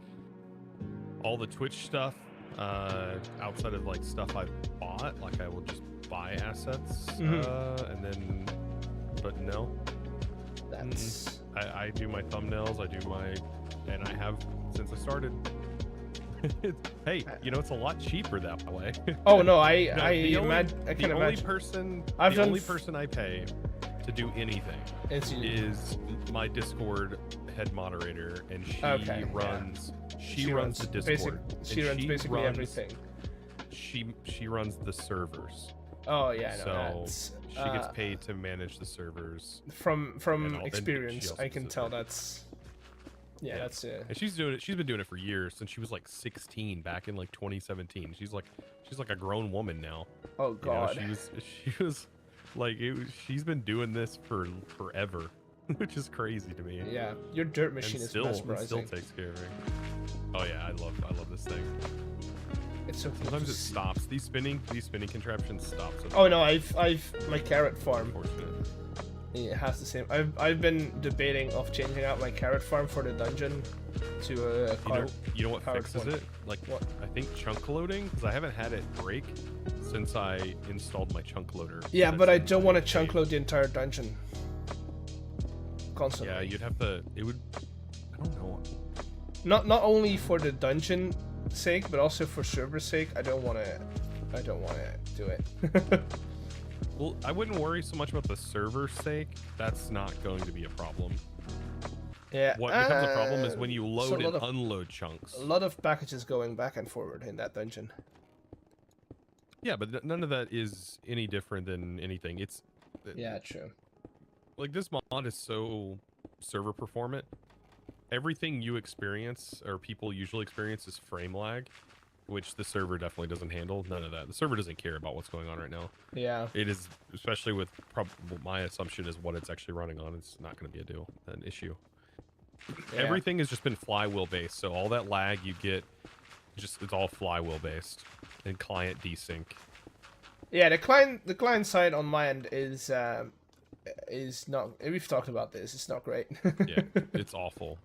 all the Twitch stuff. Outside of like stuff I've bought, like I will just buy assets, and then, but no, That's I do my thumbnails, and I have since I started. Hey, you know, it's a lot cheaper that way. oh no, No, I the can only imagine. person, I've the done only f- person I pay to do anything It's you. is my Discord head moderator, and she Okay, yeah. runs. She runs the Discord. She and runs basically runs- everything. She runs the servers. Oh yeah, no, So that's she gets paid to manage the servers, from and she experience. also I can sits tell there. that's yeah, Yeah. that's and she's doing it. She's been doing it for years, since she was like 16 back in like 2017. She's like a grown woman now. oh You know, god. she was like she's been doing this for forever, which is crazy to me. Yeah, your dirt And machine is still mesmerizing. takes care of me. Oh yeah, I love this thing. It's so cool. Sometimes to it see. stops. These spinning contraptions stop. Sometimes. Oh no, I've my carrot farm. Unfortunate. It has the same. I've been debating of changing out my carrot farm for the dungeon to a car. You know what powered fixes one. it? Like What? I think chunk loading, because I haven't had it break since I installed my chunk loader. Yeah, That's but I in don't want to the chunk game. load the entire dungeon. Constantly. Yeah, you'd have to. It would. I don't know. Not only for the dungeon sake, but also for server sake. I don't want to do it. Well, I wouldn't worry so much about the server's sake. That's not going to be a problem. Yeah. What becomes a problem is when you so load and unload chunks. A lot of packages going back and forward in that dungeon. Yeah, but none of that is any different than anything. It's Yeah, true. like this mod is so server performant. Everything you experience or people usually experience is frame lag, which the server definitely doesn't handle. None of that. The server doesn't care about what's going on right now. Yeah. It is, especially with my assumption is what it's actually running on. It's not going to be an issue. Yeah. Everything has just been flywheel based, so all that lag you get, it's all flywheel based and client desync. Yeah, the client side on my end is not. We've talked about this. It's not great. Yeah, it's awful.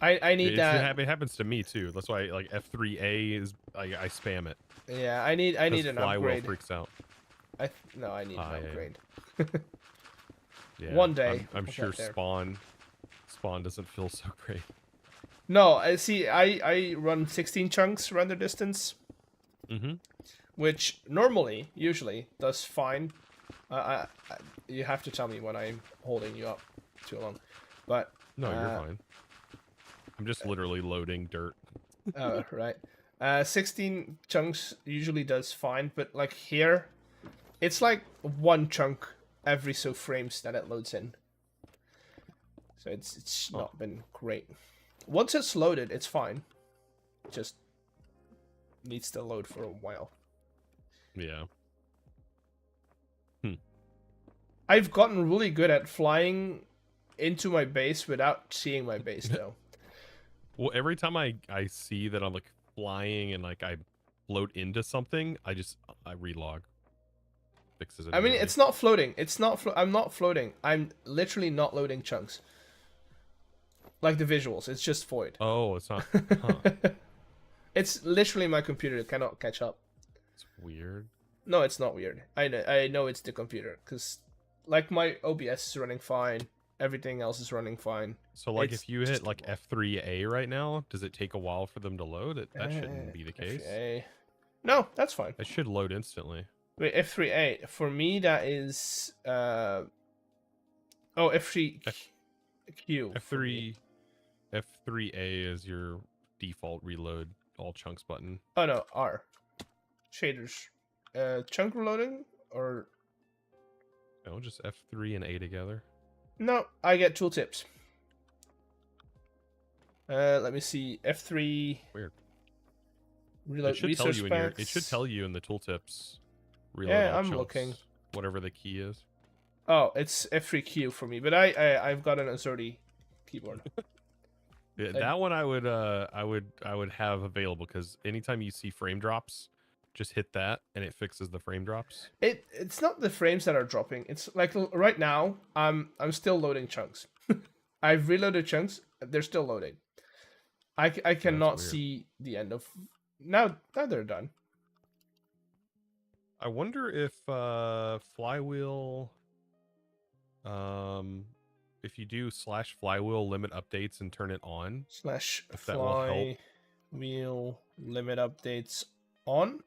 I need that. It happens to me too. That's why like F3A is I spam it. Yeah, I need an flywheel upgrade. freaks out. I need an upgrade. Yeah, One day. I'm I'll sure get there. spawn doesn't feel so great. No, I see. I run 16 chunks render distance, which usually does fine. You have to tell me when I'm holding you up too long, but no, you're fine. I'm just literally loading dirt. Oh, right. 16 chunks usually does fine, but like here, it's like one chunk every so frames that it loads in. So it's not been great. Once it's loaded, it's fine. Just needs to load for a while. Yeah. I've gotten really good at flying into my base without seeing my base though. Well, every time I see that I'm like flying and like I float into something, I relog. Fixes it. I mean, it's not floating. It's not. I'm not floating. I'm literally not loading chunks. Like the visuals, it's just void. Oh, it's not. Huh. It's literally my computer cannot catch up. It's weird. No, it's not weird. I know it's the computer because, like, my OBS is running fine. Everything else is running fine. So, like, if you hit like F3A right now, does it take a while for them to load? That shouldn't be the case. F3A. No, that's fine. It should load instantly. Wait, F3A for me that is F3Q. F3A is your default reload all chunks button. Oh no, R. Shaders. Chunk reloading or no, just F3 and A together. no, I get tooltips. Let me see. F3. Weird. Reload it should resource tell you packs. it should tell you in the tooltips. Reload Yeah, all I'm chunks, looking. Whatever the key is. Oh, it's F3Q for me, but I've got an Azerty keyboard. Yeah, that one I would have available because anytime you see frame drops, just hit that and it fixes the frame drops. It's not the frames that are dropping. It's like right now I'm still loading chunks. I've reloaded chunks. They're still loading. I cannot see the end of now they're done. I wonder if flywheel if you do /flywheel limit updates and turn it on, if that will help. Wheel limit updates on.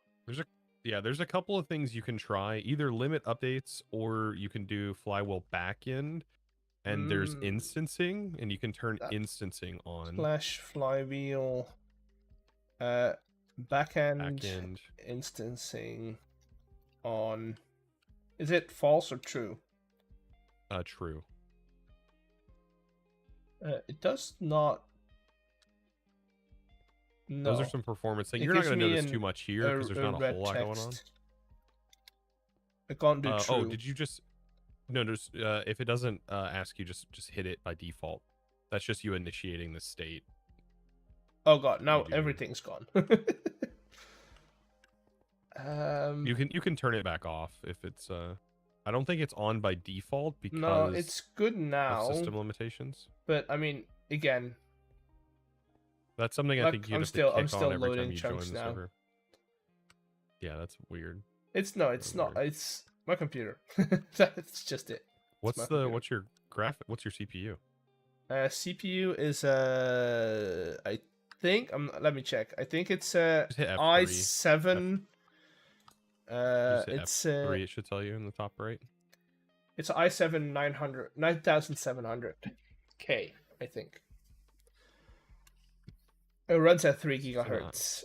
There's a couple of things you can try. Either limit updates or you can do flywheel backend, and there's instancing, and you can turn instancing on. /flywheel backend instancing on. Is it false or true? True. It does not. No. Those are some performance things. You're not going to notice too much here because there's not a whole lot going on. I can't do true. Oh, did you just? No, there's. If it doesn't ask you, just hit it by default. That's just you initiating the state. Oh god, now everything's gone. You can turn it back off if it's I don't think it's on by default because no, it's good now. Of system limitations. But I mean, again, that's something I think you have to kick I'm still on every loading time you join chunks the now. server. Yeah, that's weird. It's not. Weird. It's my computer. That's just it. What's your What's your CPU? CPU is I think let me check. I think it's Just hit F3. i7 Just hit It's F3. It should tell you in the top right. it's i7 9700K, I think. It runs at 3 gigahertz.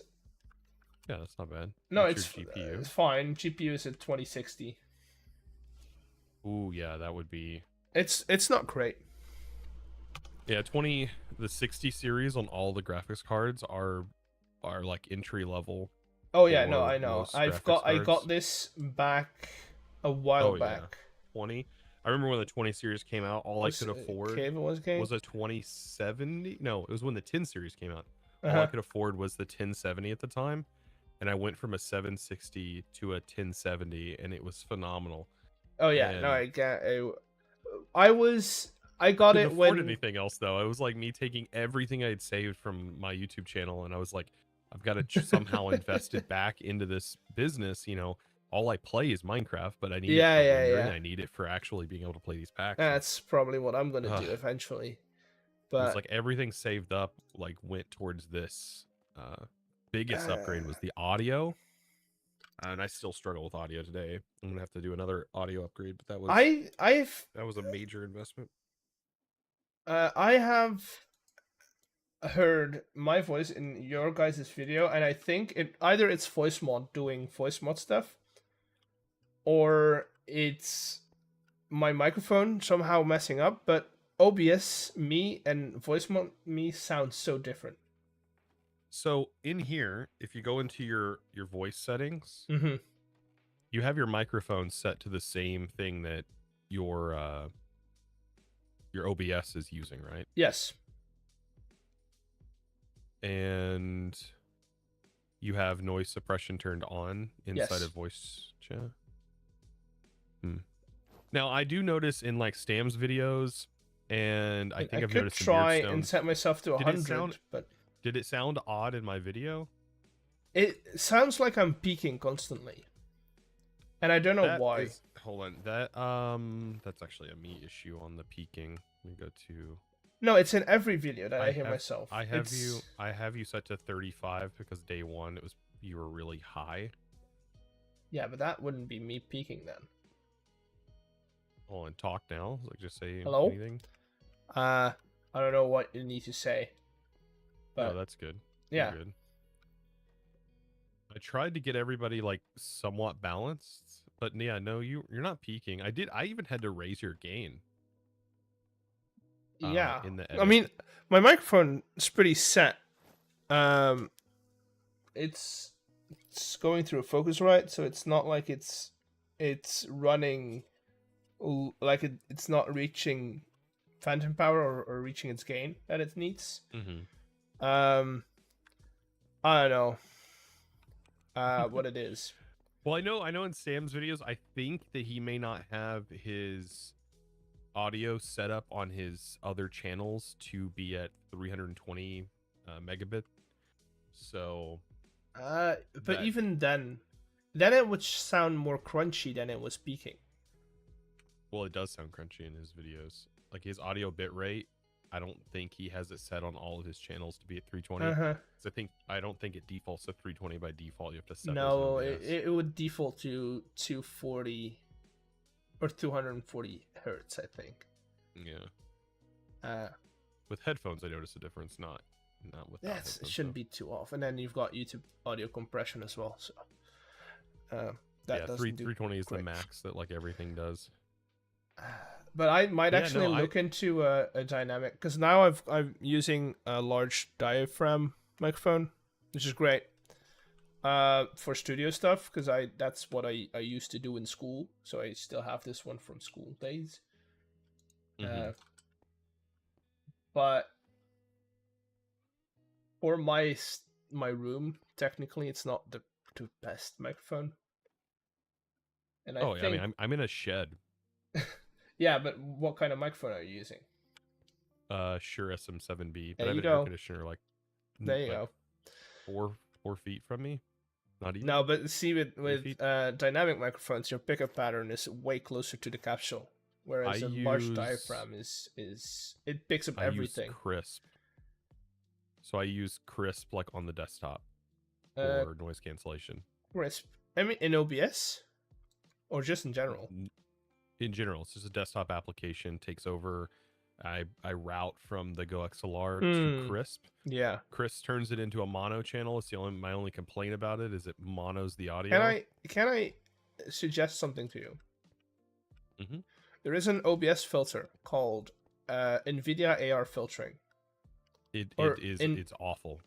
Yeah, that's not bad. No, What's your GPU? it's fine. GPU is at 2060. Ooh, yeah, that would be. It's not great. Yeah, the 60 series on all the graphics cards are like entry level. Oh yeah, no, for I know. most I graphics got cards. this back a while Oh, yeah. back. 20. I remember when the 20 series came out, all I Was could it afford Cave was game? was a 2070. No, it was when the 10 series came out. All I Uh-huh. could afford was the 1070 at the time, and I went from a 760 to a 1070, and it was phenomenal. Oh yeah, And no, I got couldn't it afford when anything else though. It was like me taking everything I had saved from my YouTube channel, and I was like, I've got to somehow invest it back into this business. You know, all I play is Minecraft, but I need Yeah, it for yeah, rendering. yeah. I need it for actually being able to play these packs. and that's probably what I'm gonna do Ugh. eventually. it But was like everything saved up like went towards this. Biggest upgrade was the audio, and I still struggle with audio today. I'm gonna have to do another audio upgrade, but that was that was a major investment. I have heard my voice in your guys' video, and I think either it's voice mod doing voice mod stuff, or it's my microphone somehow messing up. But OBS me and voice mod me sound so different. So in here, if you go into your voice settings, Mm-hmm. you have your microphone set to the same thing that your OBS is using, right? Yes. And you have noise suppression turned on inside Yes. of voice chat. Now I do notice in like Stam's videos, and I think I've could noticed try in and set myself to Did it 100, sound- but Did it sound odd in my video? it sounds like I'm peaking constantly, and I don't know why. Hold on, that's actually a me issue on the peaking. Let me go to. No, it's in every video that I hear have- myself. I have It's- you set to 35 because day one you were really high. Yeah, but that wouldn't be me peaking then. Oh, and talk now. Like just say Hello? anything. I don't know what you need to say. But No, that's good. You're yeah. good. I tried to get everybody like somewhat balanced, but yeah, no, you're not peaking. I even had to raise your gain. Yeah. In the I edit. mean, my microphone is pretty set. It's going through a Focusrite, so it's not like it's running like it's not reaching phantom power or reaching its gain that it needs. Mm-hmm. I don't know what it is. Well, I know in Sam's videos, I think that he may not have his audio set up on his other channels to be at 320 megabit. So, But that- even then it would sound more crunchy than it was speaking. well, it does sound crunchy in his videos. Like his audio bit rate, I don't think he has it set on all of his channels to be at 320. Uh-huh. 'Cause I don't think it defaults to 320 by default. You have to set No, those in OBS. it would default to 240 or 240 hertz, I think. Yeah. With headphones, I notice a difference. Not with It shouldn't be too off. And then you've got YouTube audio compression as well. So that Yeah, doesn't 320 is great. the max that like everything does. But I might Yeah, actually no, look into a dynamic, because now I'm using a large diaphragm microphone, which is great for studio stuff, because that's what I used to do in school, so I still have this one from school days. Mhm. But for my room, technically, it's not the best microphone. And Yeah, I mean, I'm in a shed. yeah, but what kind of microphone are you using? Sure, SM7B, but There I have you an air go. conditioner like There you go. 4 feet from me. Not even. No, but see, with feet. dynamic microphones, your pickup pattern is way closer to the capsule, whereas a large diaphragm is it picks up everything. I use crisp. So I use crisp like on the desktop Uh, for noise cancellation. Crisp I mean, in OBS or just in general. In general, it's just a desktop application. Takes over. I route from the GoXLR to Hmm. Crisp. Yeah. Crisp turns it into a mono channel. It's my only complaint about it is it monos the Can audio. I suggest something to you? Mm-hmm. There is an OBS filter called NVIDIA AR filtering. It's awful.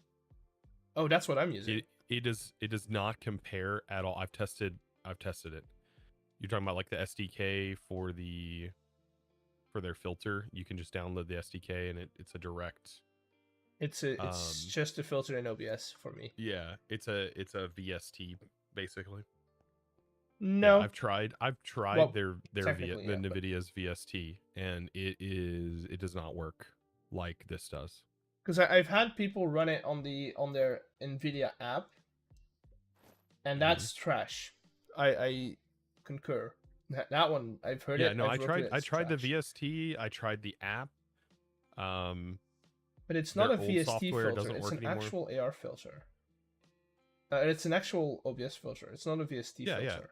Oh, that's what I'm using. It does not compare at all. I've tested it. You're talking about like the SDK for their filter. You can just download the SDK and it's a direct. It's just a filter in OBS for me. Yeah, it's a VST basically. No, yeah, I've tried well, the technically, but NVIDIA's VST, and it does not work like this does. because I've had people run it on their NVIDIA app, and that's trash. I concur. That one I've heard Yeah, it. no, I've looked at it, I it's tried the trash. VST. I tried the app. But it's Their not a old VST software filter. doesn't It's work an anymore. actual AR filter. It's an actual OBS filter. It's not a VST Yeah, yeah. filter.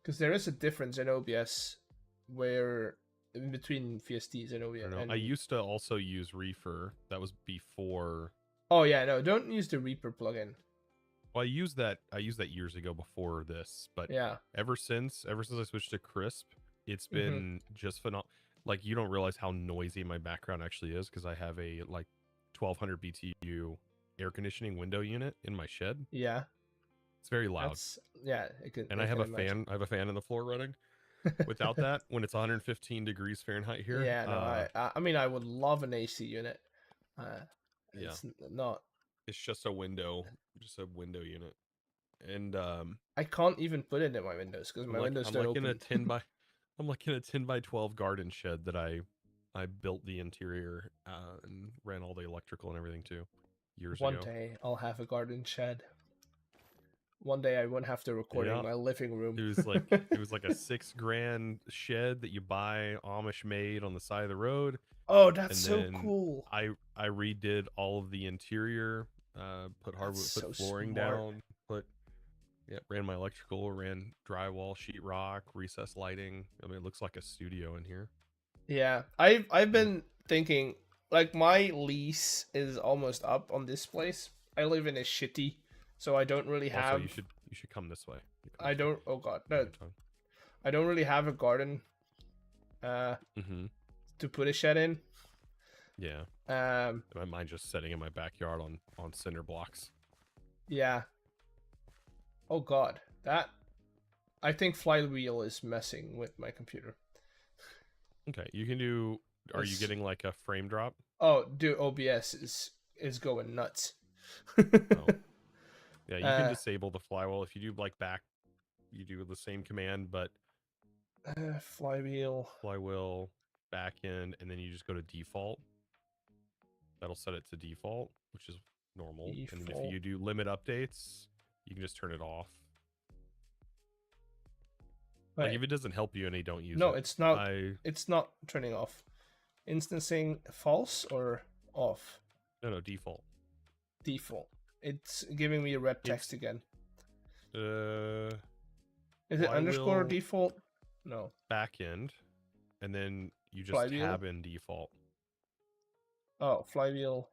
Because there is a difference in OBS where in between VSTs and OBS. I don't know. I used to also use Reefer. That was before. Oh yeah, no, don't use the Reaper plugin. Well, I used that years ago before this, but Yeah. ever since I switched to Crisp, it's been just phenomenal. Like, you don't realize how noisy my background actually is because I have a like 1200 BTU air conditioning window unit in my shed. Yeah. It's very loud. And I have a fan. I have a fan in the floor running. Without that, when it's 115 degrees Fahrenheit here, Yeah, no, I mean, I would love an AC unit. yeah, It's not. it's just a window unit, and I can't even put it in my windows because my windows don't open. I'm like in a 10 by 12 garden shed that I built the interior and ran all the electrical and everything too years One ago. day I'll have a garden shed. One day I won't have to record in my living room. It was like a $6,000 shed that you buy Amish made on the side of the road. Oh, that's so cool. I redid all of the interior, put flooring down, ran my electrical, ran drywall, sheetrock, recessed lighting. I mean, it looks like a studio in here. Yeah, I've been thinking, like, my lease is almost up on this place. I live in a shitty, so I don't really have. Also, you should come this way. I don't. Oh god, no. I don't really have a garden. To put a shed in. Yeah. Mine just sitting in my backyard on cinder blocks. Yeah. Oh god, that. I think Flywheel is messing with my computer. Okay, you can do. Are you getting like a frame drop? Oh, dude, OBS is going nuts. Oh. Yeah, you can disable the flywheel if you do like back. You do the same command, but flywheel back end, and then you just go to default. That'll set it to default, which is normal. And if you do limit updates, you can just turn it off. Right. Like, if it doesn't help you any, don't use it. No, it's not. It's not turning off. Instancing false or off? No, default. Default. It's giving me a red text again. Is it underscore default? No. Back end, and then you just flywheel? tab in default. Oh, flywheel.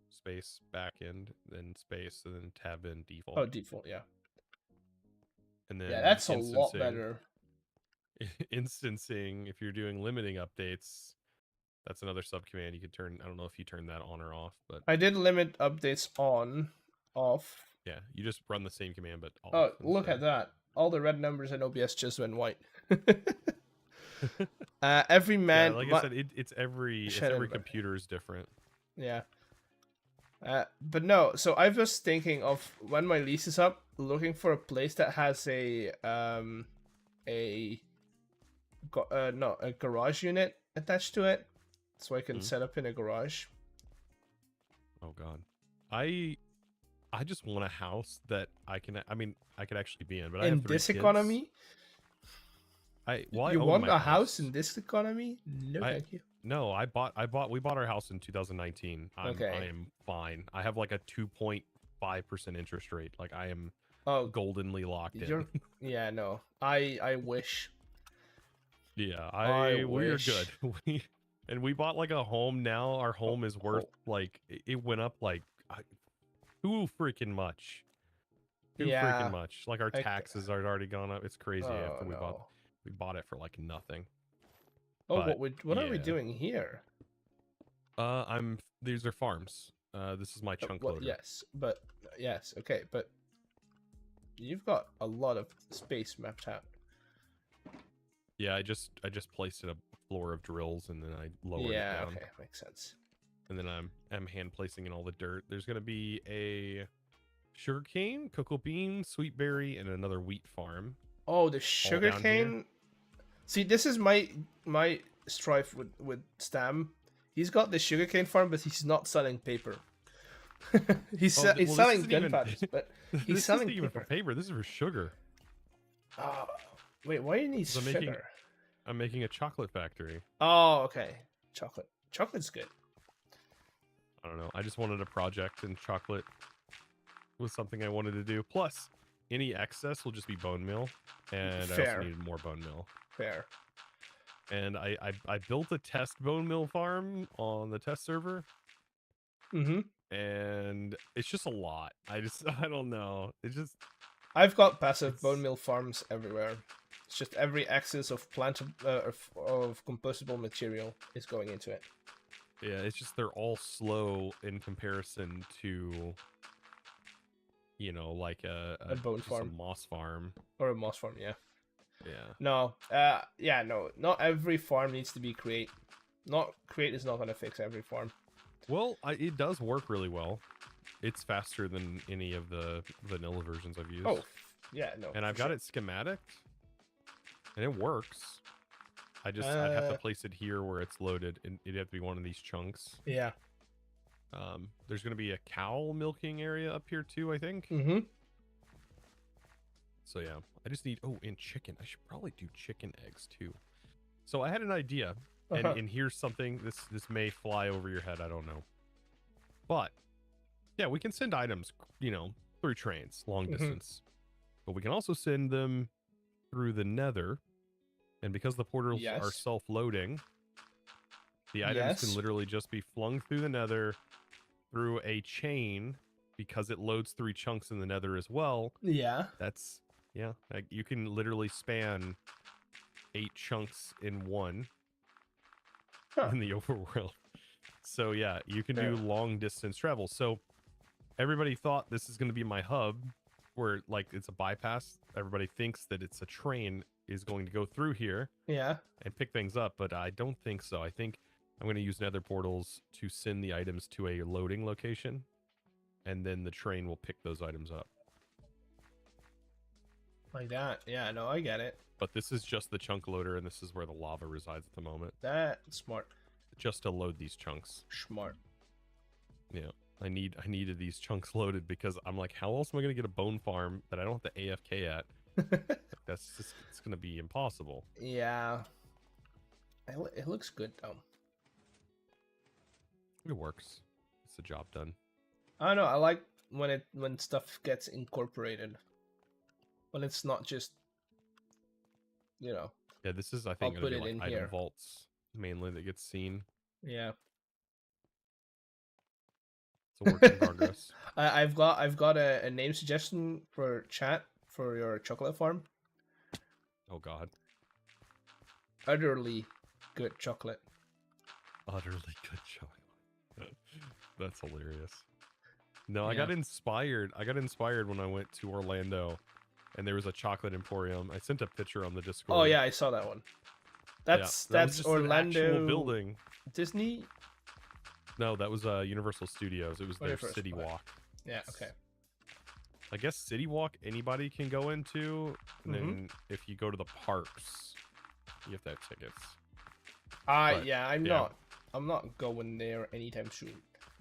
Space back end, then space, and then tab in default. Oh, default, yeah. And then that's a lot better. Instancing, if you're doing limiting updates, that's another subcommand you could turn. I don't know if you turn that on or off, but I did limit updates on, off. Yeah, you just run the same command, but off. Oh, look at that! All the red numbers in OBS just went white. Every man. Yeah, like I said, it's every computer is different. Yeah. But no, so I was thinking of when my lease is up, looking for a place that has a garage unit attached to it, so I can set up in a garage. Oh god, I just want a house that I can. I mean, I could actually be in, but in this economy. You want a house in this economy? No, thank you. No, we bought our house in 2019. I am fine. I have like a 5% interest rate. Like I am Oh, goldenly locked in. you're. Yeah, no. I wish. Yeah, I we're wish. good. We bought like a home now. Our home is worth like it went up like too freaking much. Too freaking Yeah. much. Like our I- taxes are already gone up. It's crazy Oh after no. we bought it for like nothing. Oh, But, what are we yeah. doing here? These are farms. This is my chunk Well, loader. yes, but yes, okay, but you've got a lot of space mapped out. Yeah, I just placed in a floor of drills and then I lowered it Yeah, down. okay, makes sense. And then I'm hand placing in all the dirt. There's gonna be a sugarcane, cocoa bean, sweet berry, and another wheat farm. Oh, the down sugarcane. See, this is my strife with Stam. He's got the sugarcane farm, but he's not selling paper. he's selling gunpowder, but he's this selling isn't even for paper. paper. This is for sugar. Wait, why do you need 'Cause sugar? I'm making a chocolate factory. Oh, okay. Chocolate. Chocolate's good. I don't know. I just wanted a project, and chocolate was something I wanted to do. Plus, any excess will just be bone meal, and I Fair. also needed more bone meal. Fair. And I built a test bone meal farm on the test server, Mm-hmm. and it's just a lot. I don't know. It's just I've got passive It's- bone meal farms everywhere. It's just every excess of of compostable material is going into it. yeah, it's just they're all slow in comparison to, you know, like A bone just farm. a moss farm. Or a moss farm, yeah. Yeah. No, yeah, no. Not every farm needs to be create. Create is not going to fix every farm. Well, it does work really well. It's faster than any of the vanilla versions I've used. Oh, yeah, no. And I've got it schematic, and it works. I'd have to place it here where it's loaded, and it'd have to be one of these chunks. Yeah. There's going to be a cow milking area up here too, I think. Mm-hmm. So yeah, I just need, and chicken. I should probably do chicken eggs too. So I had an idea, and here's something, this may fly over your head, I don't know. But yeah, we can send items, you know, through trains, long distance. But we can also send them through the nether. And because the portals are self-loading, the items can literally just be flung through the nether through a chain, because it loads 3 chunks in the nether as well. Yeah. That's, yeah, like you can literally span 8 chunks in one in the overworld. So yeah, you can do long distance travel. So everybody thought this is going to be my hub, where like it's a bypass. Everybody thinks that it's a train is going to go through here and pick things up, but I don't think so. I think I'm going to use nether portals to send the items to a loading location, and then the train will pick those items up. Like that. Yeah, no, I get it. But this is just the chunk loader, and this is where the lava resides at the moment. That's smart. Just to load these chunks. Smart. Yeah. I needed these chunks loaded, because I'm like, how else am I going to get a bone farm that I don't have to AFK at? That's just, it's going to be impossible. Yeah. It looks good though. It works. It's the job done. I don't know. I like when stuff gets incorporated. When it's not just, you know. Yeah, this is, I think, I'll going to put be it like in item here. vaults mainly that gets seen. Yeah. It's a work in progress. I've got a name suggestion for chat for your chocolate farm. Oh God. Utterly good chocolate. Utterly good chocolate. That's hilarious. No, I Yeah. got inspired. I got inspired when I went to Orlando, and there was a chocolate emporium. I sent a picture on the Discord. Oh yeah, I saw that one. That's that was just an Orlando actual building. Disney. No, that was Universal Studios. It was their Universal, City okay. Walk. Yeah. Okay. I guess City Walk anybody can go into, and Mm-hmm. then if you go to the parks, you have to have tickets. I'm yeah. not going there anytime soon.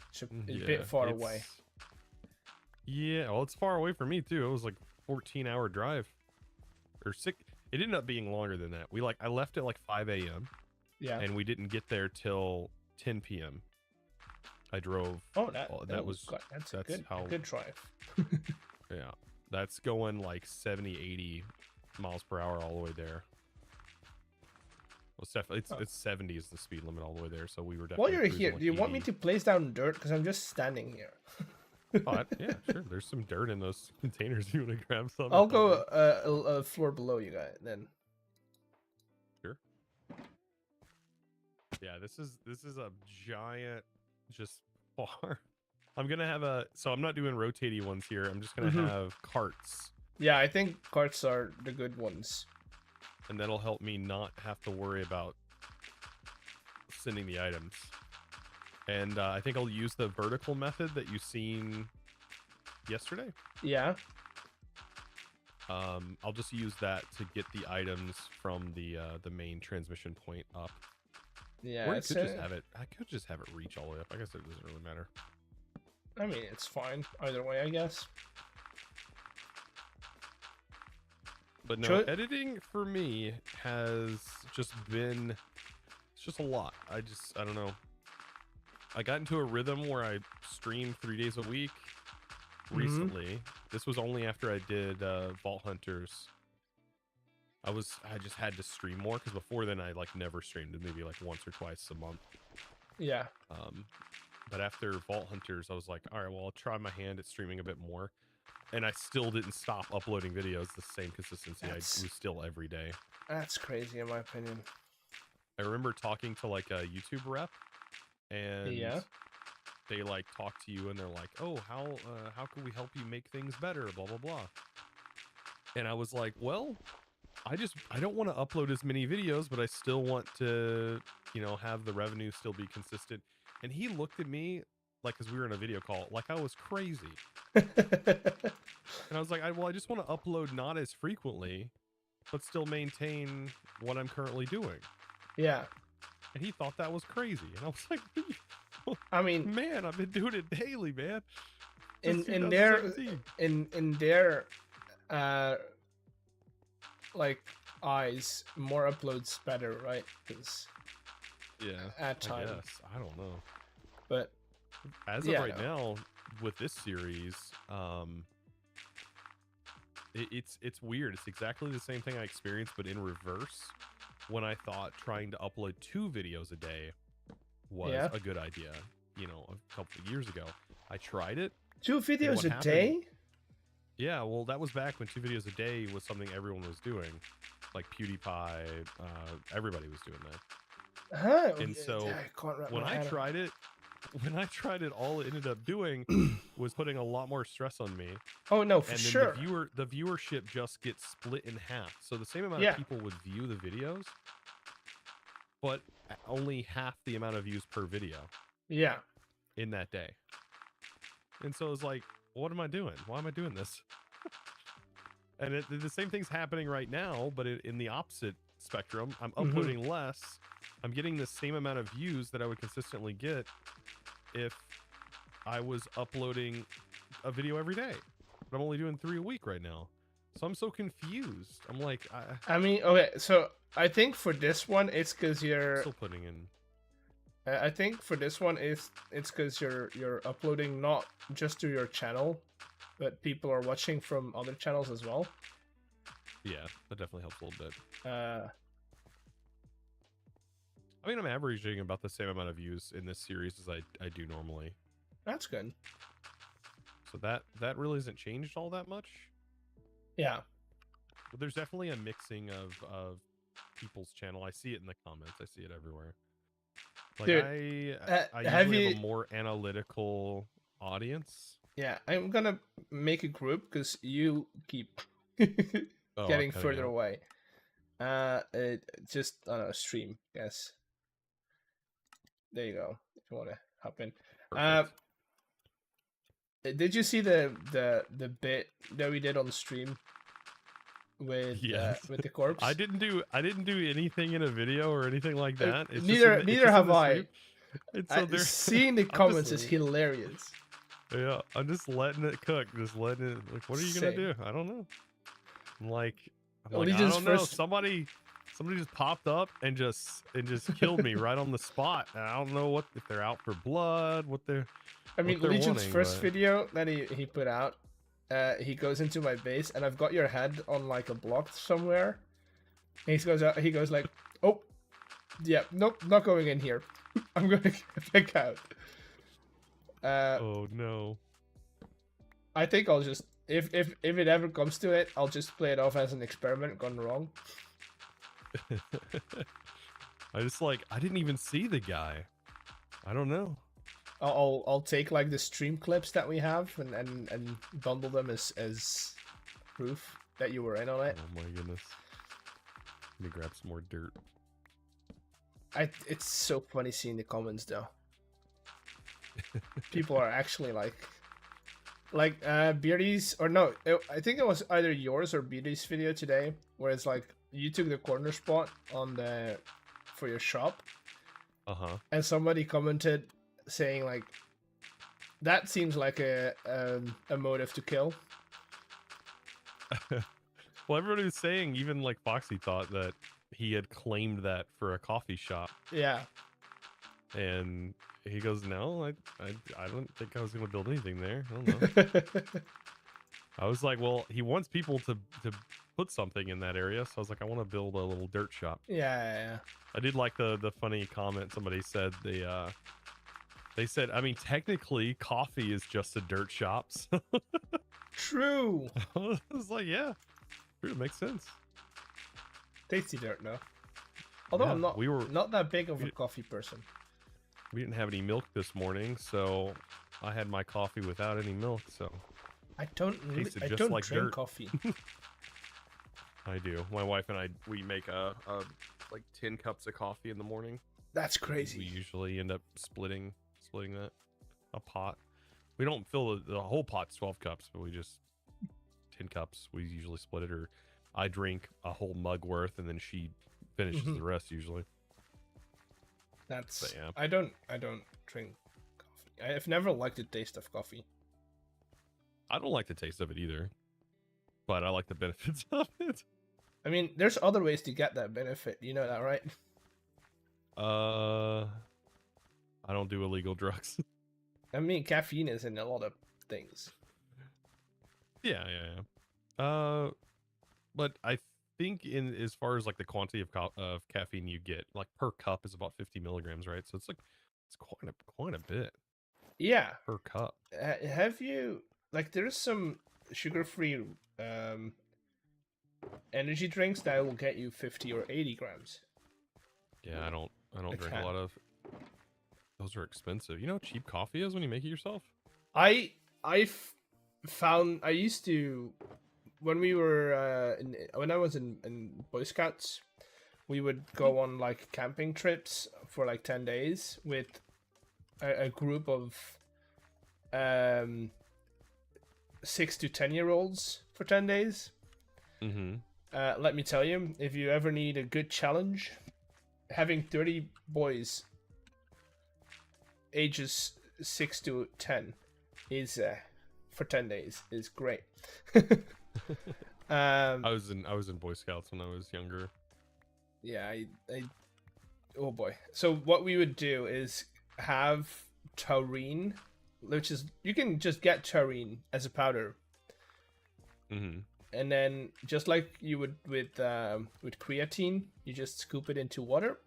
It's a bit far away. Yeah, well, it's far away from me too. It was like 14-hour drive, or 6. It ended up being longer than that. I left at like 5 a.m. Yeah. and we didn't get there till 10 p.m. I drove. Oh, that that's a good drive. Yeah, that's going like 70, 80 miles per hour all the way there. Well, it's 70 is the speed limit all the way there, so we were definitely. While you're here, like do you want me 80. to place down dirt? Because I'm just standing here. Yeah, sure. There's some dirt in those containers. You want to grab some? I'll go a floor below you guys then. Sure. Yeah, this is a giant just bar. I'm gonna have so I'm not doing rotating ones here. I'm just gonna have carts. Yeah, I think carts are the good ones. And that'll help me not have to worry about sending the items. And I think I'll use the vertical method that you seen yesterday. Yeah. I'll just use that to get the items from the main transmission point up. Yeah. Or I could just have it reach all the way up. I guess it doesn't really matter. I mean, it's fine either way, I guess. But no, editing for me has just been, it's just a lot. I don't know. I got into a rhythm where I stream 3 days a week recently. This was only after I did Vault Hunters. I just had to stream more because before then I like never streamed, maybe like once or twice a month. Yeah. But after Vault Hunters, I was like, all right, well, I'll try my hand at streaming a bit more. And I still didn't stop uploading videos, the same consistency I do still every day. That's crazy in my opinion. I remember talking to like a YouTube rep, and they like talk to you and they're like, oh, how can we help you make things better, blah blah blah. And I was like, well, I don't want to upload as many videos, but I still want to, you know, have the revenue still be consistent. And he looked at me like, because we were in a video call, like I was crazy. And I was like, well, I just want to upload not as frequently, but still maintain what I'm currently doing. Yeah. And he thought that was crazy. And I was like, I mean, man, I've been doing it daily, man. In their like eyes, more uploads better, right? Because at time, I don't know. But as of right now, with this series, it's weird. It's exactly the same thing I experienced, but in reverse. When I thought trying to upload 2 videos a day was a good idea, you know, a couple of years ago, I tried it. 2 videos a day? Yeah, well, that was back when 2 videos a day was something everyone was doing, like PewDiePie. Everybody was doing that. Huh? And so when I tried it, all it ended up doing was putting a lot more stress on me. Oh no, for and sure. Then the viewership just gets split in half. So the same amount of people would view the videos, but only half the amount of views per video. Yeah. In that day. And so it's like, what am I doing? Why am I doing this? And the same thing's happening right now, but in the opposite spectrum. I'm uploading less. I'm getting the same amount of views that I would consistently get if I was uploading a video every day. But I'm only doing 3 a week right now. So I'm so confused. I'm like, I mean, okay, so I think for this one, it's because you're still putting in. I think for this one, it's because you're uploading not just to your channel, but people are watching from other channels as well. Yeah, that definitely helps a little bit. I mean, I'm averaging about the same amount of views in this series as I do normally. That's good. So that really hasn't changed all that much. Yeah. But there's definitely a mixing of people's channel. I see it in the comments. I see it everywhere. Like, dude, I usually have a more analytical audience. Yeah, I'm gonna make a group because you keep getting further away. Just on a stream, yes. There you go. If you want to hop in. Did you see the bit that we did on stream with the corpse? I didn't do anything in a video or anything like that. It's neither have I. So seeing the comments is hilarious. Yeah, I'm just letting it cook. Just letting it. Like, what are you gonna do? I don't know. I don't know. Somebody Somebody just popped up and just killed me right on the spot. And I don't know what if they're out for blood, what they're I mean, they're Legion's wanting, first but- video that he put out, he goes into my base, and I've got your head on like a block somewhere. And he goes like, oh, yeah, nope, not going in here. I'm going to pick out. Oh no. I think I'll just, if it ever comes to it, I'll just play it off as an experiment gone wrong. I didn't even see the guy. I don't know. I'll take like the stream clips that we have and bundle them as proof that you were in on it. Oh my goodness. Let me grab some more dirt. It's so funny seeing the comments though. People are actually like Beardy's, or no, I think it was either yours or Beardy's video today, where it's like you took the corner spot for your shop, and somebody commented saying like, that seems like a motive to kill. Well, everybody was saying, even like Foxy thought that he had claimed that for a coffee shop. Yeah. And he goes, no, I don't think I was going to build anything there. I don't know. I was like, well, he wants people to put something in that area. So I was like, I want to build a little dirt shop. Yeah. I did like the funny comment. Somebody said they said, I mean, technically coffee is just a dirt shop. So True. I was like, yeah, true. It makes sense. Tasty dirt, no. Although Yeah, I'm not that big of a we- coffee person. We didn't have any milk this morning, so I had my coffee without any milk. So I don't Tasted I just don't like drink dirt. coffee. I do. My wife and I, we make a like 10 cups of coffee in the morning. That's We crazy. usually end up splitting that a pot. We don't fill the whole pot's 12 cups, but we just 10 cups. We usually split it, or I drink a whole mug worth, and then she finishes Mhm. the rest usually. That's But yeah. I don't drink coffee. I've never liked the taste of coffee. I don't like the taste of it either, but I like the benefits of it. I mean, there's other ways to get that benefit. You know that, right? I don't do illegal drugs. I mean, caffeine is in a lot of things. Yeah. But I think in as far as like the quantity of caffeine you get, like per cup is about 50 milligrams, right? So it's quite a bit Yeah. per cup. Have you like? There's some sugar-free energy drinks that will get you 50 or 80 grams. Yeah, I don't drink can. a lot of. Those are expensive. You know how cheap coffee is when you make it yourself? I've found I used to when we were when I was in Boy Scouts, we would go on like camping trips for like 10 days with a group of 6 to 10-year-olds for 10 days. Mm-hmm. Let me tell you, if you ever need a good challenge, having 30 boys ages 6 to 10 is for 10 days is great. I was in Boy Scouts when I was younger. Yeah, I oh boy. So what we would do is have taurine, which is you can just get taurine as a powder, Mm-hmm. and then just like you would with creatine, you just scoop it into water,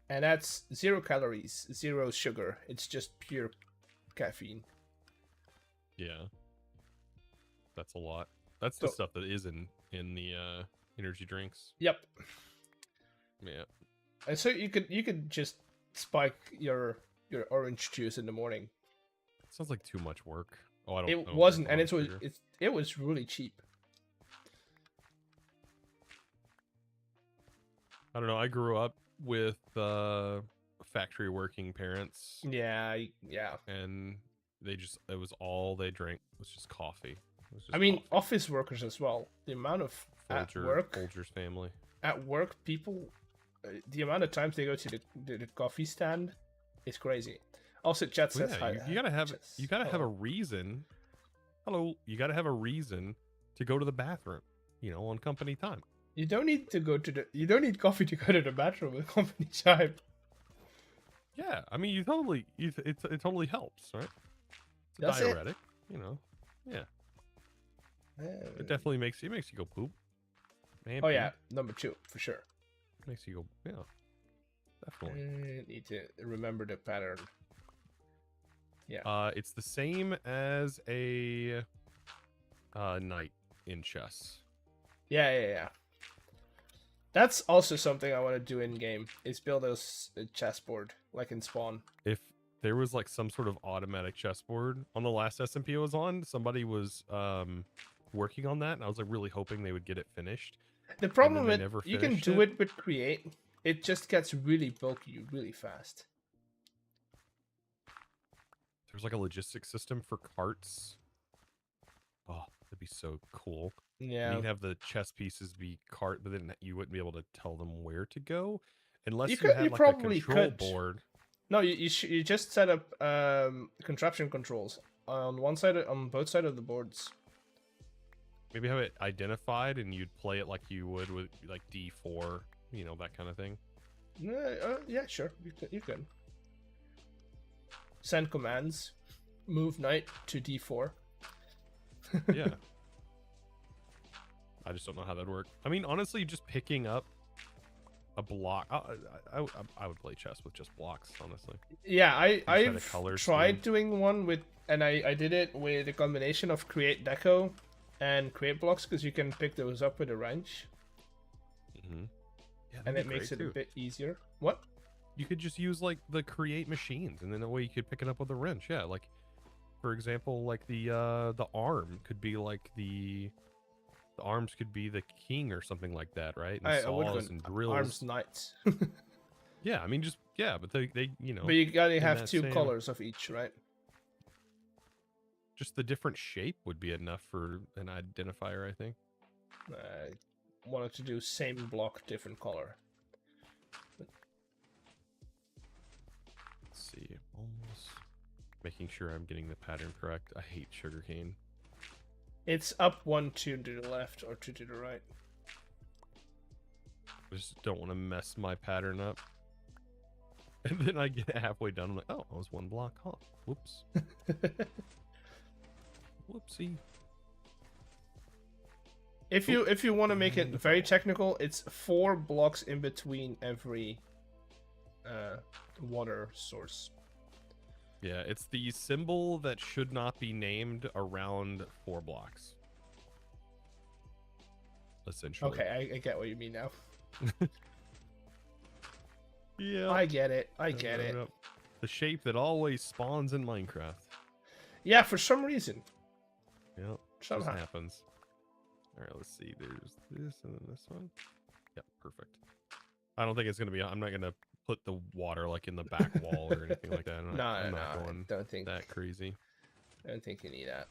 and that's 0 calories, 0 sugar. It's just pure caffeine. Yeah, that's a lot. That's the So- stuff that is in the energy drinks. Yep. Yeah. And so you could just spike your orange juice in the morning. Sounds like too much work. Oh, I don't. It know wasn't, and if it was really cheap. I don't know. I grew up with factory working parents, Yeah. and it was all they drank was just coffee. It was just I mean, coffee. office workers as well. The amount of Folger's family. at work people, the amount of times they go to the coffee stand is crazy. Also, chat Well, says yeah, hi. you gotta have a Hello. reason. Hello, you gotta have a reason to go to the bathroom. On company time. You don't need to go to the. You don't need coffee to go to the bathroom with company chime. Yeah, I mean, it totally helps, right? It's a Does it? diuretic, you know. Yeah, it definitely makes you go poop. Man, Oh yeah, number 2 for sure. makes you go, yeah, definitely. Need to remember the pattern. Yeah. It's the same as a knight in chess. Yeah. That's also something I want to do in game. Is build a chessboard like in Spawn. If there was like some sort of automatic chessboard on the last SMP I was on, somebody was working on that, and I was like really hoping they would get it finished. The problem they with never you can finished do it. it with create. It just gets really bulky really fast. There's like a logistics system for carts. Oh, that'd be so cool. Yeah. And you'd have the chess pieces be cart, but then you wouldn't be able to tell them where to go unless you had like probably a control could. board. No, you just set up contraption controls on both sides of the boards. Maybe have it identified, and you'd play it like you would with like D4, you know, that kind of thing. Yeah, sure. You can send commands. Move knight to D4. Yeah. I just don't know how that'd work. I mean, honestly, just picking up a block. I would play chess with just blocks, honestly. Yeah, I've a color tried scheme. doing one with, and I did it with a combination of create deco and create blocks because you can pick those up with a wrench, Mm-hmm. Yeah, and that'd it be makes great, it a too. bit easier. What? You could just use like the create machines, and then that way you could pick it up with a wrench. Yeah, like for example, like the arm could be like the arms could be the king or something like that, right? And I would go saws and drills. arms knights. Yeah, I mean just but they you know. But you gotta in have that 2 same- colors of each, right? Just the different shape would be enough for an identifier, I think. I wanted to do same block, different color. Let's see, almost making sure I'm getting the pattern correct. I hate sugarcane. It's up 1, 2 to the left or 2 to the right. I just don't want to mess my pattern up. And then I get halfway done, I'm like, oh, I was 1 block off. Whoops. Whoopsie. If you want to make it very technical, it's 4 blocks in between every water source. Yeah, it's the symbol that should not be named around 4 blocks. Essentially. Okay, I get what you mean now. Yeah. I get it. I get it. The shape that always spawns in Minecraft. Yeah, for some reason. Yep. Just Somehow. happens. Alright, let's see. There's this and then this one. Yep, perfect. I don't think it's gonna be I'm not gonna put the water like in the back wall or anything like that. I'm not going I don't think that crazy. I don't think you need that.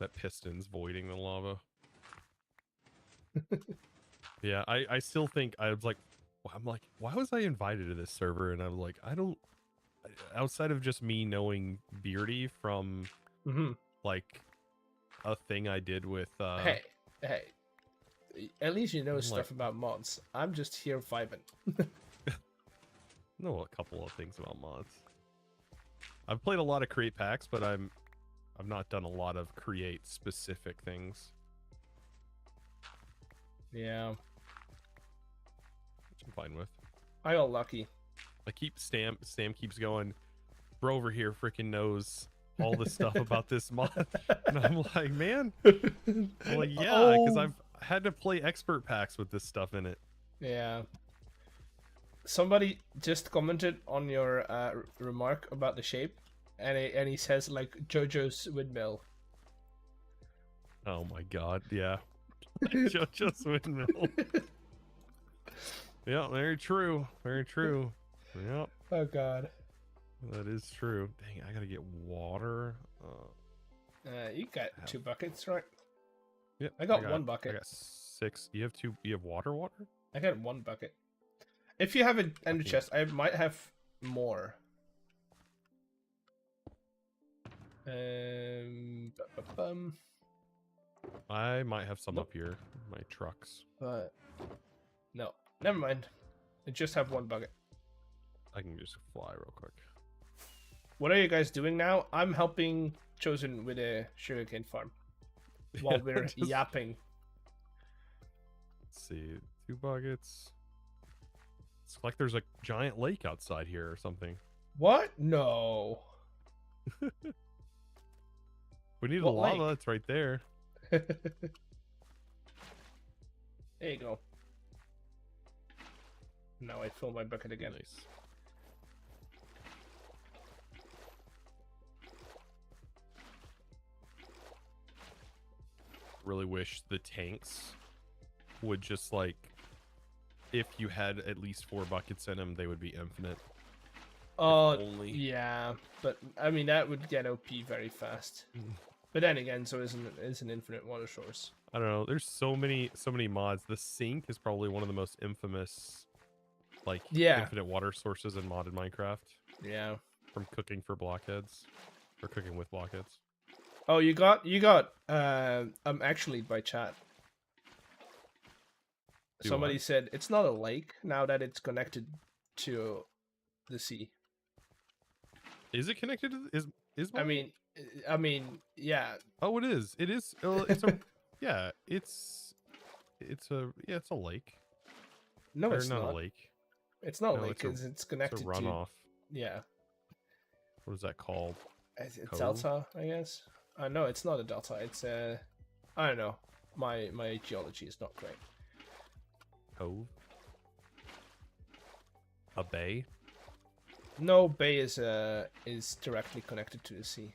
That piston's voiding the lava. Yeah, I still think I'm like, why was I invited to this server? And I'm like, outside of just me knowing Beardy from like a thing I did with Hey, at least you know I'm stuff like- about mods. I'm just here vibing. know a couple of things about mods. I've played a lot of create packs, but I've not done a lot of create specific things. Yeah, Which I'm fine with. I got lucky. I keep Stam keeps going, bro over here freaking knows all this stuff about this mod. And I'm like, man. I'm like, yeah, because I've had to play expert packs with this stuff in it. Yeah. Somebody just commented on your remark about the shape, and he says like JoJo's windmill. Oh my god, yeah. JoJo's windmill. Yeah, very true. Very true. Yep, Oh god. that is true. Dang, I gotta get water. You got 2 buckets, right? Yep, I got 1 bucket. I got 6. You have 2. You have water? I got 1 bucket. If you have an ender chest, I might have more. I might have some Nope. up here. My trucks. But no, never mind. I just have one bucket. I can just fly real quick. What are you guys doing now? I'm helping Chosen with a sugarcane farm while we're just- yapping. Let's see, 2 buckets. It's like there's a giant lake outside here or something. What? No. We need What a lava. lake? It's right there. There you go. Now I fill my bucket again. Nice. Really wish the tanks would just like, if you had at least 4 buckets in them, they would be infinite. Oh, only. yeah, but I mean that would get OP very fast. But then again, so is an infinite water source. I don't know. There's so many mods. The sink is probably one of the most infamous, like, Yeah. infinite water sources in modded Minecraft. Yeah. From cooking for blockheads, or cooking with blockheads. Oh, you got actually by chat. Do Somebody what? said it's not a lake now that it's connected to the sea. Is it connected to is I mean, yeah. Oh, it is. It is. It's a. Yeah, it's a lake. No, Or it's not. a lake. It's not a No, lake it's a- because it's It's connected a runoff. yeah. What is that called? It's Cove? delta, I guess. No, it's not a delta. It's I don't know. My geology is not great. Cove. A bay. No, bay is directly connected to the sea.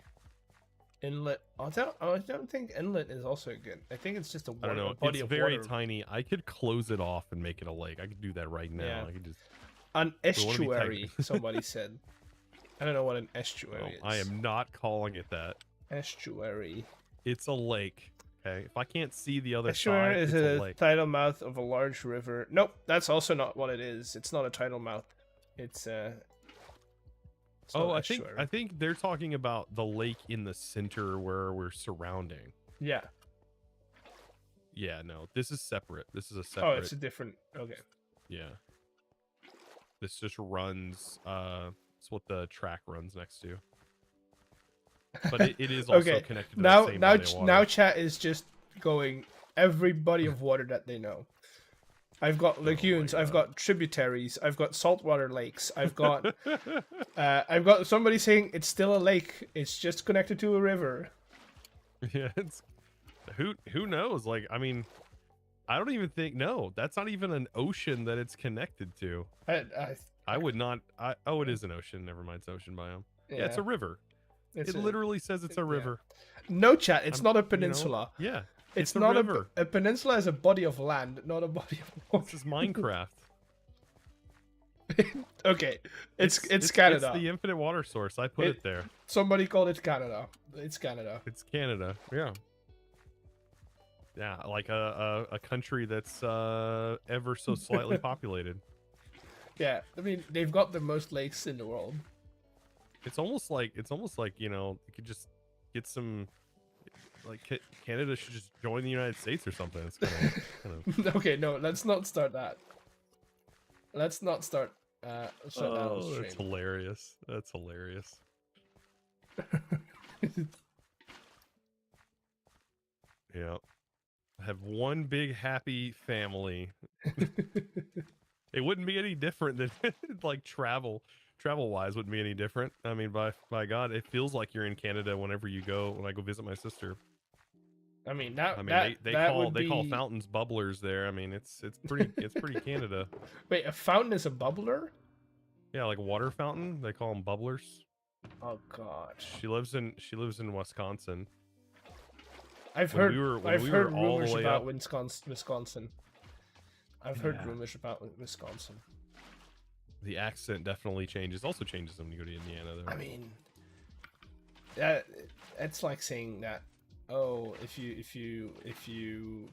Inlet. I don't think inlet is also good. I think it's just a I don't know. a body It's of very water. tiny. I could close it off and make it a lake. I could do that right now. Yeah. I could just. An We wanna be estuary. technical. Somebody said. I don't know what an estuary is. I am not calling it that. Estuary. It's a lake. Okay. If I can't see the other Estuary side, is it's a a lake. tidal mouth of a large river. Nope, that's also not what it is. It's not a tidal mouth. It's Oh, not I estuary. think they're talking about the lake in the center where we're surrounding. Yeah. Yeah, no, this is separate. This is a Oh, separate. it's a different. Okay. Yeah. This just runs. It's what the track runs next to. But it is also Okay, connected to Now, the same now, body of water. now, chat is just going every body of water that they know. I've got lagoons. I've God. got tributaries. I've got saltwater lakes. I've got. I've got somebody saying it's still a lake. It's just connected to a river. Yeah, it's who knows? Like, I mean, I don't even think that's not even an ocean that it's connected to. I would not. Oh, it is an ocean. Never mind, it's an ocean biome. Yeah, it's a river. it's It a- literally says it's a yeah. river. No, chat. It's I'm- not a you know, peninsula. yeah, It's a not river. a peninsula is a body of land, not a body of water. This is Minecraft. Okay, it's Canada. It's the infinite water source. I put it there. Somebody called it Canada. It's Canada. It's Canada. Yeah. Yeah, like a country that's ever so slightly populated. Yeah, I mean they've got the most lakes in the world. It's almost like you know, you could just get some like Canada should just join the United States or something. It's kind of Okay, no, let's not start that. Let's not start. Shut down oh, the that's stream. hilarious. That's hilarious. Yeah. I have one big happy family. It wouldn't be any different than like travel wise wouldn't be any different. I mean, by God, it feels like you're in Canada whenever you go. When I go visit my sister, I mean that. I mean that, they that call would they call be- fountains bubblers there. I mean it's pretty Canada. Wait, a fountain is a bubbler? Yeah, like a water fountain. They call them bubblers. Oh God. She lives in Wisconsin. I've When heard. we were- when I've we heard were all the rumors way about up- Wisconsin. I've heard Yeah. rumors about Wisconsin. The accent definitely changes. Also changes when you go to Indiana. Though. I mean, it's like saying that. Oh, if you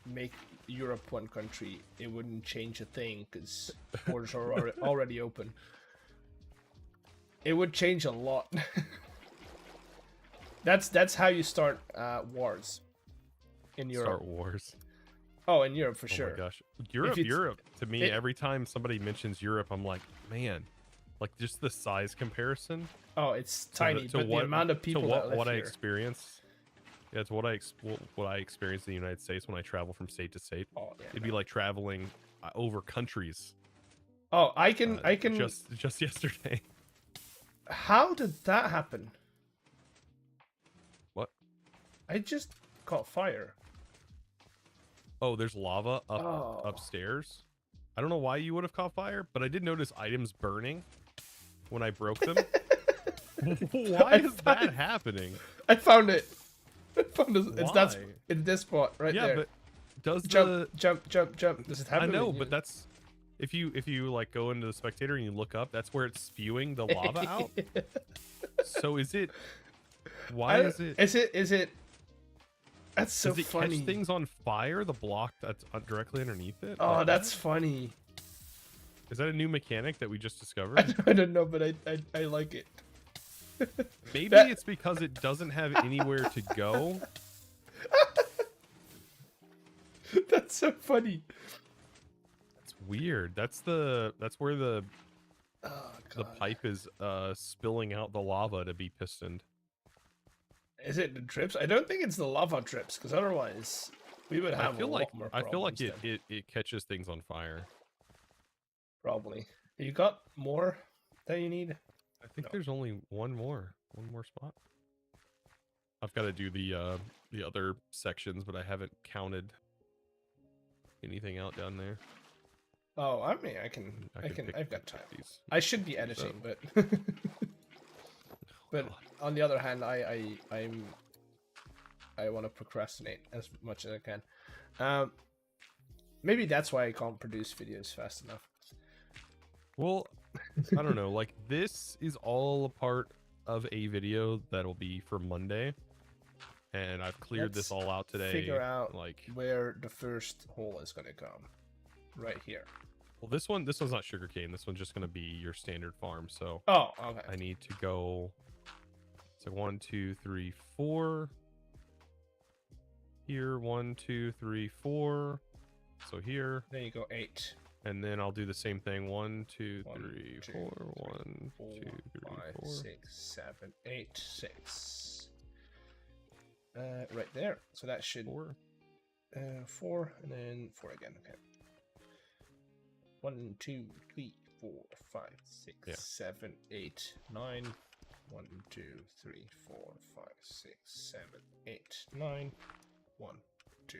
make Europe one country, it wouldn't change a thing because borders are already open. It would change a lot. That's how you start wars in Europe. Start wars. Oh, in Europe for Oh sure. my gosh, Europe. it's- Europe. To me, it- every time somebody mentions Europe, I'm like, man, like just the size comparison. Oh, it's to tiny, to but the amount of people to that live what I here. experience. Yeah, it's what I experience in the United States when I travel from state to state. Oh, yeah, It'd be like traveling over countries. Oh, I can. Just yesterday. How did that happen? What? I just caught fire. Oh, there's lava Oh. upstairs. I don't know why you would have caught fire, but I did notice items burning when I broke them. Why is that happening? I found it. I found it. It's Why? in this spot right Yeah, there. but does Jump. Does it happen? I know, in but you? that's if you like go into the spectator and you look up, that's where it's spewing the lava out. So is it? Why is it? Is it? That's so Does it funny. catch things on fire? The block that's directly underneath it. Oh, Like, that's funny. is that a new mechanic that we just discovered? I don't know, but I like it. Maybe that- it's because it doesn't have anywhere to go. That's so funny. It's weird. That's where the Oh, the God. pipe is spilling out the lava to be pistoned. Is it the drips? I don't think it's the lava drips, because otherwise we would have I feel a like lot more I feel like problems then. it catches things on fire. Probably. You got more that you need? I think No. there's only one more spot. I've got to do the other sections, but I haven't counted anything out down there. Oh, I mean, I can. pick I've got time. these. I should be editing, but but God. on the other hand, I want to procrastinate as much as I can. Maybe that's why I can't produce videos fast enough. Well, I don't know. Like this is all a part of a video that'll be for Monday, and I've cleared this Let's all out today. figure out like, where the first hole is gonna come. Right here. well, this one's not sugarcane. This one's just gonna be your standard farm. So Oh, okay. I need to go. It's like 1, 2, 3, 4. Here, 1, 2, 3, 4. So here, There you go. 8. and then I'll do the same thing. 1, 2, 1, 3, 2, 4. 3, 1, 4, 2, 3, 5, 4. 6, 7, 8, 6. Right there. So that should 4. 4 and then 4 again. Okay. 1, 2, 3, 4, 5, 6, Yeah. 7, 8, 9. 1, 2, 3, 4, 5, 6, 7, 8, 9. 1, 2,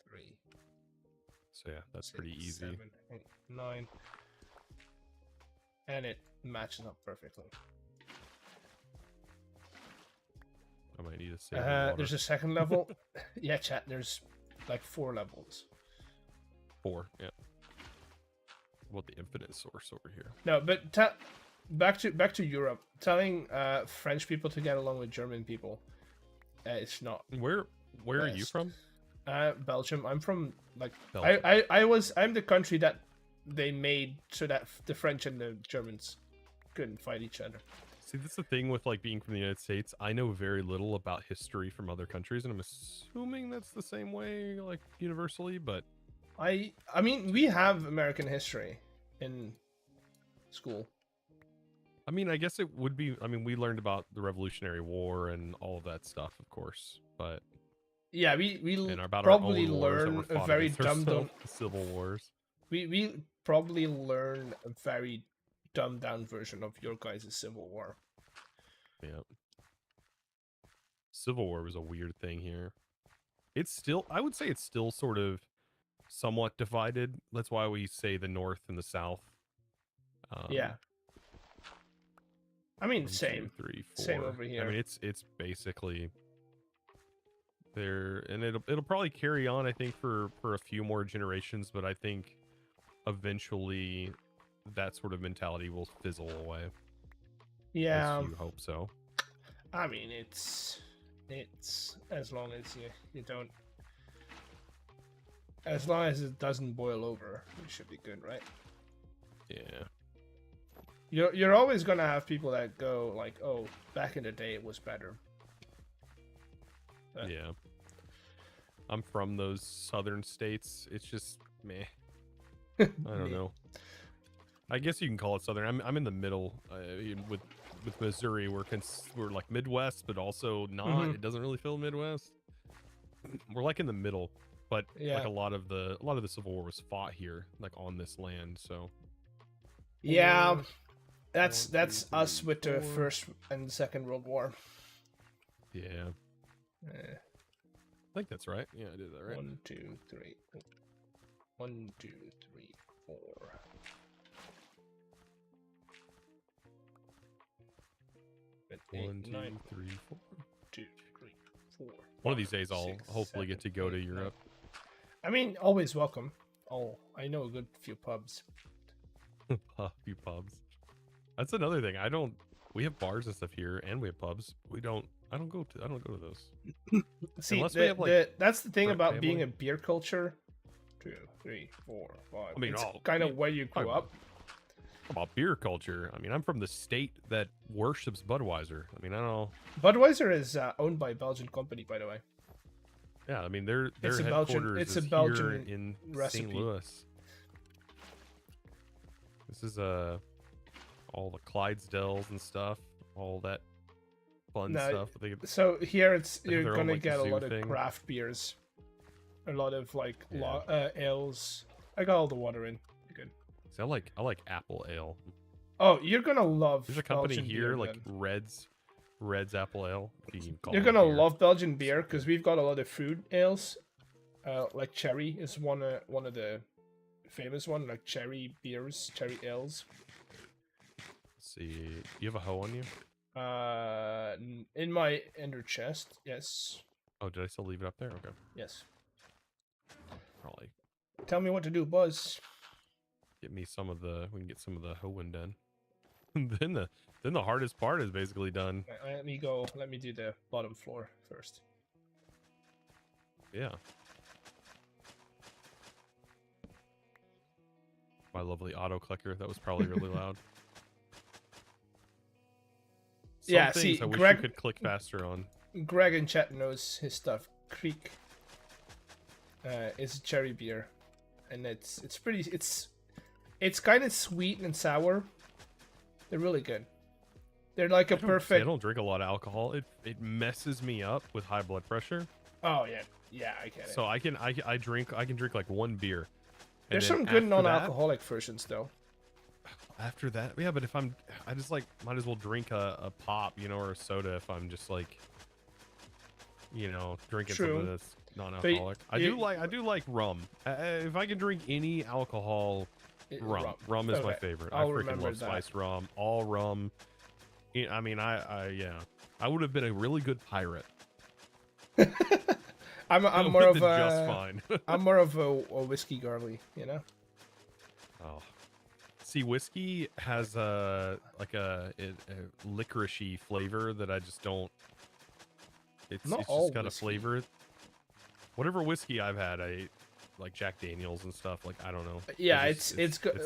3. So yeah, that's 6, pretty easy. 7, 8, 9. And it matches up perfectly. I might need to save the water. There's a second level. Yeah, chat. There's like 4 levels. 4. Yeah. What about the infinite source over here? No, but back to Europe. Telling French people to get along with German people, it's not. Where are you Best. from? Belgium. I'm from like Belgium. I'm the country that they made so that the French and the Germans couldn't fight each other. See, that's the thing with like being from the United States. I know very little about history from other countries, and I'm assuming that's the same way, like universally. But I mean, we have American history in school. I mean, I guess it would be. I mean, we learned about the Revolutionary War and all of that stuff, of course. But Yeah, we and about probably our own wars that learn were a fought very against dumbed ourselves, down. the civil wars. We probably learn a very dumbed down version of your guys' Civil War. Yeah. Civil War was a weird thing here. It's still, I would say it's still sort of somewhat divided. That's why we say the North and the South. Yeah. I mean, 1, 2, same. 3, 4. Same over here. I mean, it's basically there, and it'll probably carry on. I think for a few more generations, but I think eventually that sort of mentality will fizzle away. Yeah. At least you hope so. I mean, it's as long as you don't, as long as it doesn't boil over, it should be good, right? Yeah. You're always gonna have people that go like, "Oh, back in the day it was better." Yeah. I'm from those southern states. It's just meh. I don't know. I guess you can call it southern. I'm in the middle. With Missouri, we're like Midwest, but also not. It doesn't really feel Midwest. We're like in the middle, but like a lot of the Civil War was fought here, like on this land. So Yeah, Four, that's one, two, us three, with the four. First and Second World War. Yeah, Uh, I think that's right. Yeah, I did that right. 1, 2, 3. 1, 2, 3, 4. One, two, 9, three, 4. 2, 3, 4. One of these days, I'll 6, hopefully get to 7, go to 8, 9. Europe. I mean, always welcome. Oh, I know a good few pubs. A few pubs. That's another thing. We have bars and stuff here, and we have pubs. I don't go to those. See, Unless we have, like, that's the thing direct about being family. a beer culture. 2, 3, 4, 5. I mean, it's oh, kind yeah, of where you grew talking up. About beer culture. I mean, I'm from the state that worships Budweiser. I mean, I don't know. Budweiser is owned by a Belgian company, by the way. Yeah, I mean, their It's a headquarters Belgian- it's is a Belgian here in recipe. St. Louis. This is all the Clydesdales and stuff, all that fun No, stuff. So here They have you're their own, gonna like, get a zoo lot of thing. craft beers, a lot of like Yeah. ales. I got all the water in. Good. See, I like apple ale. Oh, you're gonna love. There's a company Belgian here beer, like then. Red's Apple Ale. If you can call You're it gonna beer. love Belgian beer because we've got a lot of fruit ales. Like cherry is one of the famous one, like cherry beers, cherry ales. Let's see, you have a hoe on you? In my inner chest, yes, Oh, did I still leave it up there? Okay, yes. probably Tell me what to do, Buzz. get me some of the. We can get some of the hoeing done. then the hardest part is basically done. Let me go. Let me do the bottom floor first. Yeah. My lovely auto clicker. That was probably really loud. Some Yeah, things see, I wish Greg- you could click faster on. Greg in chat knows his stuff. Creek is a cherry beer, and it's pretty. It's kind of sweet and sour. They're really good. They're like a I perfect. don't drink a lot of alcohol. It messes me up with high blood pressure. Oh yeah, I get it. So I can drink like one beer. and There's then some good after non-alcoholic versions though. After that, yeah, but if I just like might as well drink a pop, or a soda if I'm just like, drinking True. something that's non-alcoholic. I do like rum. If I can drink any alcohol, rum is my Okay, favorite. I'll I freaking remember love that. spiced rum, all rum. I mean, I would have been a really good pirate. I'm It more would've of been just fine. I'm more of a whiskey girly, Oh. See, whiskey has like a licoricey flavor that I just don't. It's Not just all got whiskey. a flavor. Whatever whiskey I've had, I like Jack Daniels and stuff. Like I don't know. Yeah, It's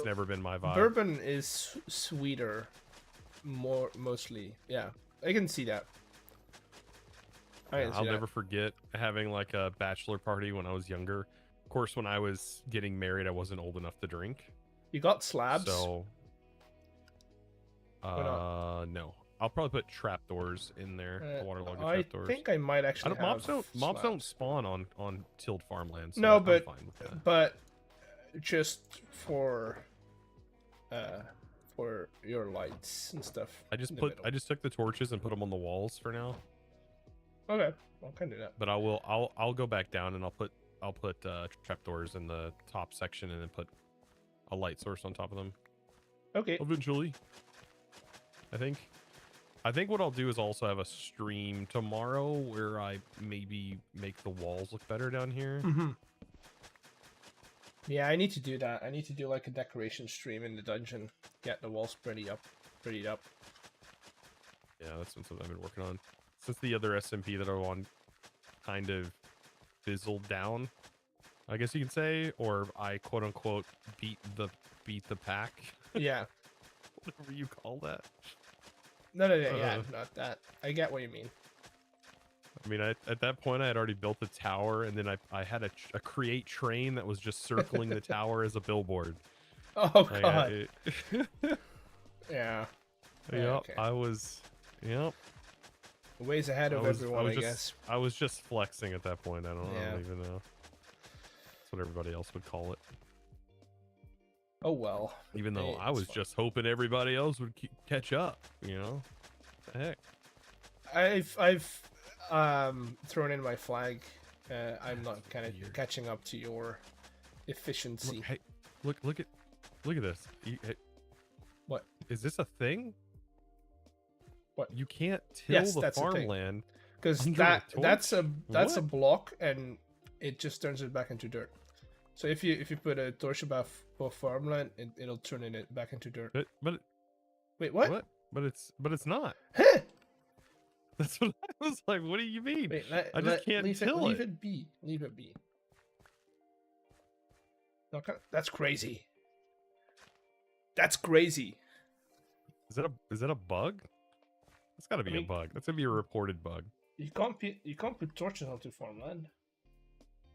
never been my vibe. Bourbon is sweeter, mostly. Yeah, I can see that. I'll never forget having like a bachelor party when I was younger. Of course, when I was getting married, I wasn't old enough to drink. You got slabs. So, not? no. I'll probably put trapdoors in there. Waterlogged I trapdoors. think I might actually. mobs don't slabs. spawn on tilled farmland. So No, I'm but fine with that. but just for your lights and stuff. I in the middle. just took the torches and put them on the walls for now. Okay, I can do that. But I'll go back down and I'll put trapdoors in the top section and then put a light source on top of them Okay. eventually. I think what I'll do is also have a stream tomorrow where I maybe make the walls look better down here. Mm-hmm. Yeah, I need to do that. I need to do like a decoration stream in the dungeon. Get the walls prettied up. Yeah, that's something I've been working on since the other SMP that I'm on kind of fizzled down, I guess you can say, or I quote unquote beat the pack. Yeah. Whatever you call that. No, yeah, not that. I get what you mean. I mean, at that point, I had already built a tower, and then I had a create train that was just circling the tower as a billboard. Oh Like, god. Yeah. Yep, Okay. I was. Yep. Ways ahead of everyone, I guess. I was just flexing at that point. I don't Yeah. even know. That's what everybody else would call it. Oh well. Even though Hey, I it's was fine. just hoping everybody else would catch up. You know. The heck. I've thrown in my flag. I'm not kind of Weird. catching up to your efficiency. Look, hey, look at this. Hey, What? is this a thing? What? You can't till Yes, the that's a thing. farmland. Because Under a that's a torch? What? block, and it just turns it back into dirt. So if you put a torch above farmland, it'll turn it back into dirt. But Wait, what? what? But it's not. Huh? That's what I was like. What do you mean? Wait, I just can't till leave it. it be. Leave it be. Okay, that's crazy. That's crazy. Is that a bug? It's got to be mean- a bug. That's gonna be a reported bug. You can't put torches onto farmland.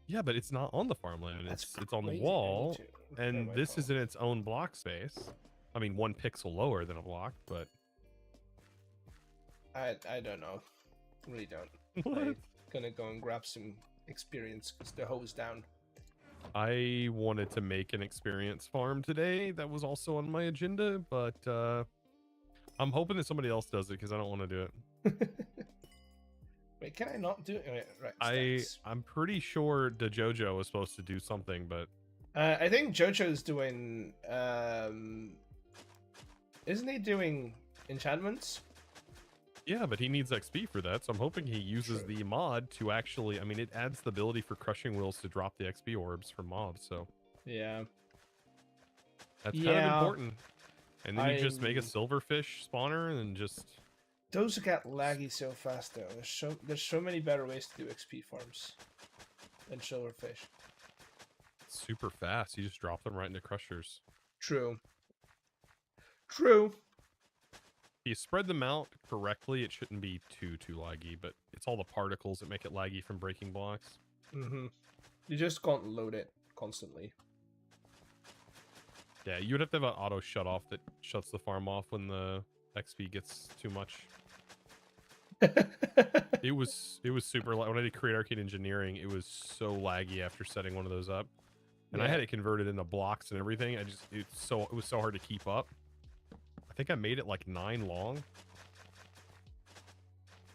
Yeah, but it's not on the farmland. That's It's on the crazy. I wall, need to repair and my this phone. is in its own block space. I mean, 1 pixel lower than a block, but I don't know. Really don't. what? I'm gonna go and grab some experience because the hose down. I wanted to make an experience farm today. That was also on my agenda, but I'm hoping that somebody else does it because I don't want to do it. Wait, can I not do it? Wait, right. stats. I'm pretty sure DeJojo was supposed to do something, but I think JoJo's doing. Isn't he doing enchantments? yeah, but he needs XP for that, so I'm hoping he uses True. the mod to actually. I mean, it adds the ability for crushing wheels to drop the XP orbs from mobs, so Yeah. that's kind Yeah. of important. And then you just make a I'm- silverfish spawner and then just. Those get laggy so fast though. There's so many better ways to do XP farms than silverfish. Super fast. You just drop them right into crushers. True. True. If you spread them out correctly, it shouldn't be too laggy, but it's all the particles that make it laggy from breaking blocks. Mm-hmm. You just can't load it constantly. Yeah, you would have to have an auto shut off that shuts the farm off when the XP gets too much. It was super when I did create arcade engineering, it was so laggy after setting one of those up. And I Yeah. had it converted into blocks and everything. It was so hard to keep up. I think I made it like 9 long.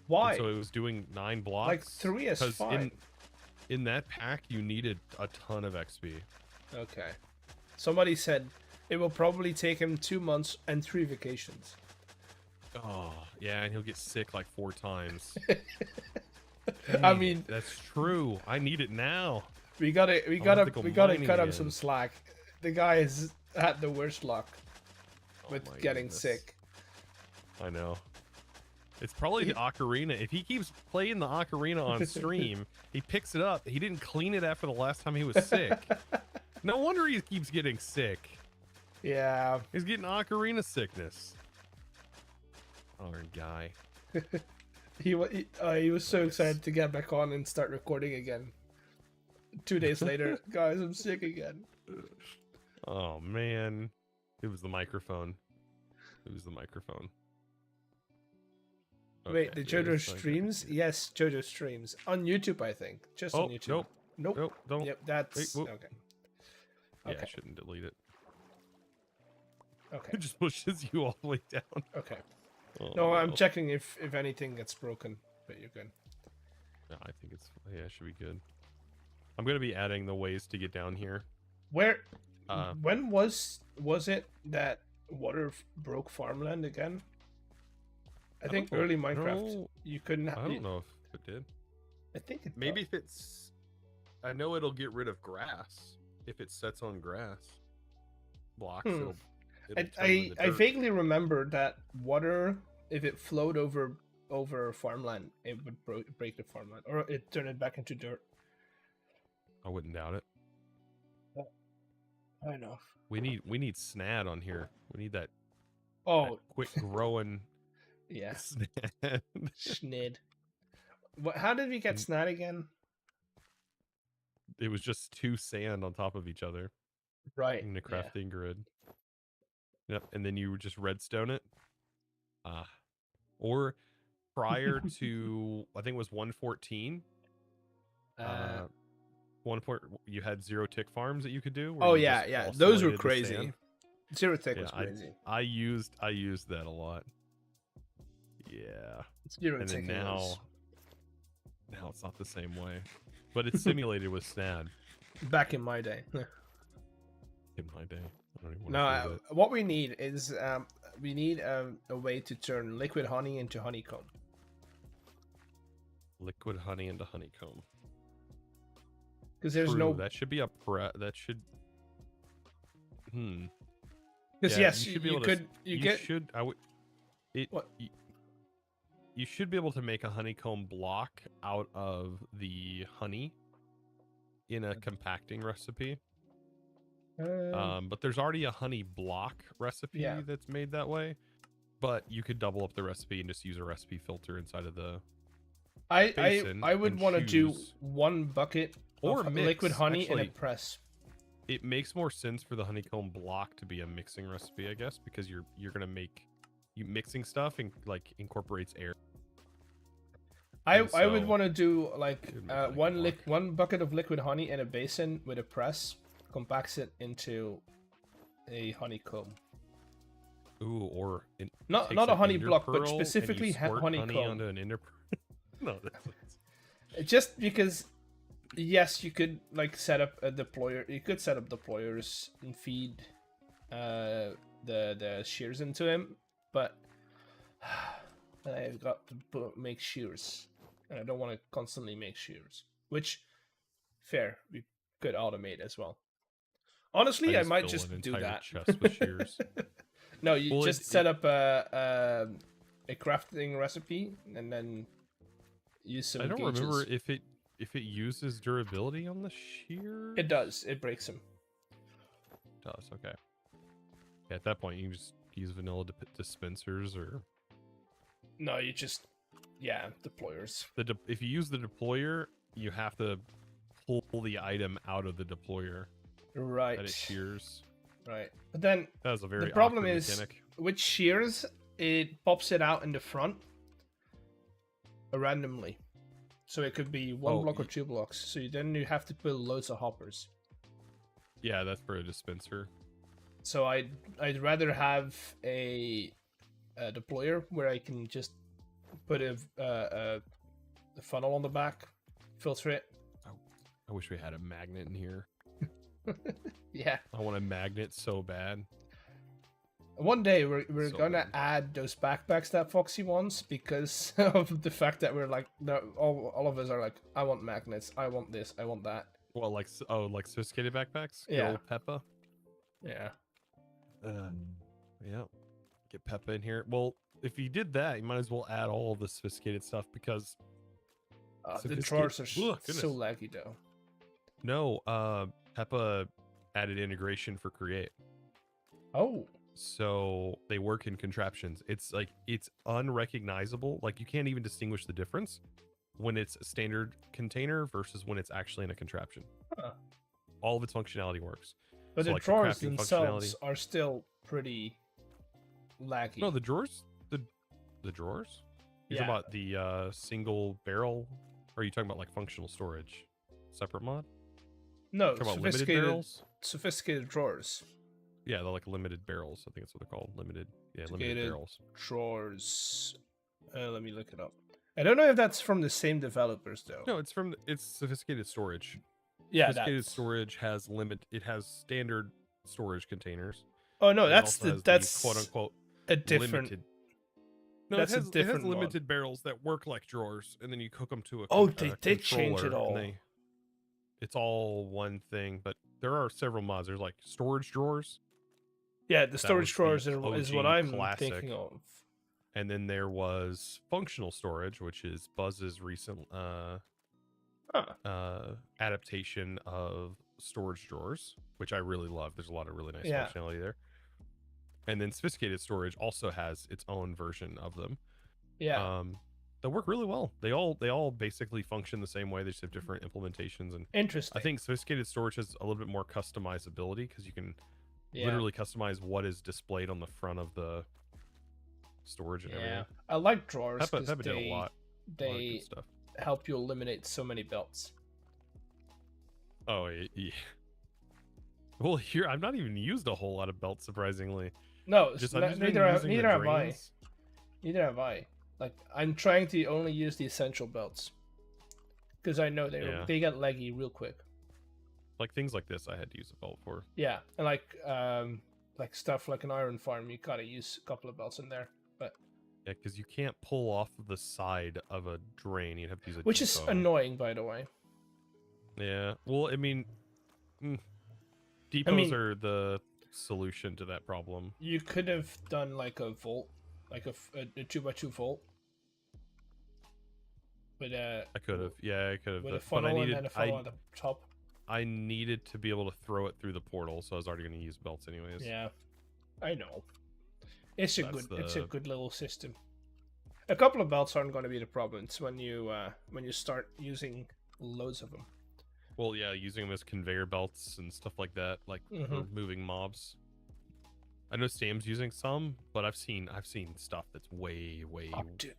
Why? And so it was doing 9 blocks. Like 3 is 'cause fine. in that pack you needed a ton of XP. Okay. Somebody said it will probably take him 2 months and 3 vacations. Oh, yeah, and he'll get sick like 4 times. I Dang, mean, that's true. I need it now. we gotta I'll have to go mining cut him again. some slack. The guy has had the worst luck Oh with my getting goodness. sick. I know. It's probably the ocarina. If he keeps playing the ocarina on stream, he picks it up. He didn't clean it after the last time he was sick. No wonder he keeps getting sick. Yeah. He's getting ocarina sickness. Darn guy. He was so excited to get back on and start recording again. 2 days later, guys, I'm sick again. Oh man. It was the microphone. It was the microphone. Wait, Okay, the there's JoJo like- streams? Yes, JoJo streams on YouTube, I think. Just Oh, on YouTube. nope. Nope. Nope, don't. Yep, that's whoop. okay. Yeah, I Okay. shouldn't delete it. Okay. It just pushes you all the way down. Okay. Oh, No, I'm checking if anything gets broken, but you're good. No, I think it's it should be good. I'm gonna be adding the ways to get down here. Where? Uh, When was it that water broke farmland again? I think don't know. early Minecraft, No, you couldn't. I don't know if it did. I think it Maybe does. if it's, I know it'll get rid of grass if it sets on grass blocks. Hmm. It'll turn I into dirt. vaguely remember that water, if it flowed over farmland, it would break the farmland, or it turn it back into dirt. I wouldn't doubt it. I know. We need snad on here. We need that Oh, quick growing yeah, snad. Schnid. What? How did we get And- snad again? It was just 2 sand on top of each other Right. in the Yeah. crafting grid. Yep, and then you just redstone it. Or prior to, I think it was 114. One point you had 0 tick farms that you could do. Where Oh you yeah, just yeah. Those were oscillated the crazy. sand. Zero tick Yeah, was crazy. I used that a lot. Yeah, Zero and tick. then now it's not the same way, but it's simulated with snad. Back in my day. In my day, I don't even want No, to say what we need is we need a way to turn liquid honey into honeycomb. liquid honey into honeycomb. Because there's True, no. that should be a that should. Because yeah, yes, you should be you able could. to. You You get. should. I would. It. What? You should be able to make a honeycomb block out of the honey in a compacting recipe. But there's already a honey block recipe Yeah. that's made that way. But you could double up the recipe and just use a recipe filter inside of the basin I would and want to do choose- 1 bucket or of mix, liquid honey in a actually. press. It makes more sense for the honeycomb block to be a mixing recipe, I guess, because you're gonna make mixing stuff and like incorporates air. I And would so want to do like it would make like one block. one bucket of liquid honey in a basin with a press, compacts it into a honeycomb. Ooh, or it Not takes a an honey ender block, but pearl and you specifically squirt honeycomb. honey onto an ender pearl. No, that's Just because, yes, you could like set up a deployer. You could set up deployers and feed the shears into him, but I've got to make shears, and I don't want to constantly make shears. Which, fair, we could automate as well. Honestly, I might fill just an do entire that. chest with shears. No, you Well, just set up a crafting recipe and then use some. I don't gauges. remember if it uses durability on the shear. It does. It breaks them. does. Okay. Yeah, at that point, you can just use vanilla dispensers or No, you just deployers. if you use the deployer, you have to pull the item out of the deployer Right. that it shears. Right. But then That was a very problem awkward is mechanic. with shears, it pops it out in the front randomly. So it could be 1 Oh, block or 2 blocks. So then you have to build loads of hoppers. Yeah, that's for a dispenser. So I'd rather have a deployer where I can just put a funnel on the back, filter it. I wish we had a magnet in here. Yeah. I want a magnet so bad. One day we're So gonna bad. add those backpacks that Foxy wants because of the fact that we're like, no, all of us are like, I want magnets, I want this, I want that. Well, like sophisticated backpacks. Good Yeah. old Peppa. Yeah. Yeah. Get Peppa in here. Well, if you did that, you might as well add all of the sophisticated stuff because The Sophisticated- drawers are Ugh, so goodness. laggy though. no, Peppa added integration for Create. Oh. So they work in contraptions. It's like it's unrecognizable. Like you can't even distinguish the difference when it's a standard container versus when it's actually in a contraption. Huh. All of its functionality works. But So, the like, the drawers crafting themselves are still pretty laggy. No, the drawers, the drawers. You're Yeah. talking about the single barrel, or are you talking about like functional storage, separate mod? no, Talking about limited sophisticated barrels. sophisticated drawers. Yeah, they're like limited barrels. I think that's what they're called. Limited Sophisticated barrels. Drawers. Let me look it up. I don't know if that's from the same developers though. No, it's sophisticated storage. yeah, Sophisticated that's. storage has it has standard storage containers. Oh no, and it that's also the has that's quote unquote a different. limited. No, that's a it has different mod. limited barrels that work like drawers, and then you hook them to a. Oh, con- they a did change it controller, and all. it's all one thing, but there are several mods. There's like storage drawers, Yeah, the storage was drawers the is what OG I'm classic. thinking of. and then there was functional storage, which is Buzz's recent adaptation of storage drawers, which I really love. There's a lot of really nice Yeah. functionality there. And then sophisticated storage also has its own version of them. Yeah. They work really well. They all basically function the same way. They just have different implementations, and Interesting. I think sophisticated storage has a little bit more customizability because you can Yeah. literally customize what is displayed on the front of the storage and Yeah. everything. I like drawers Peppa because did a lot of they good stuff. help you eliminate so many belts. Oh yeah. Well, here I've not even used a whole lot of belts, surprisingly. No, I've just been neither using the have I. drains. Neither have I. Like, I'm trying to only use the essential belts because I know they get leggy real quick. Like things like this, I had to use a belt for. Yeah, and like stuff like an iron farm, you gotta use a couple of belts in there. But Yeah, because you can't pull off the side of a drain. You'd have to use a which is depot. annoying, by the way. Yeah. Well, I mean, depots are the solution to that problem. You could have done like a vault, like a 2x2 vault. With a I could have. Yeah, I could have. with a But I funnel needed. and then a funnel on the top. I needed to be able to throw it through the portal, so I was already going to use belts anyways. Yeah, I know. It's That's a good little system. A couple of belts aren't going to be the problem. It's when you start using loads of them. Well, yeah, using them as conveyor belts and stuff like that, like for moving mobs. I know Sam's using some, but I've seen stuff that's way Dude, more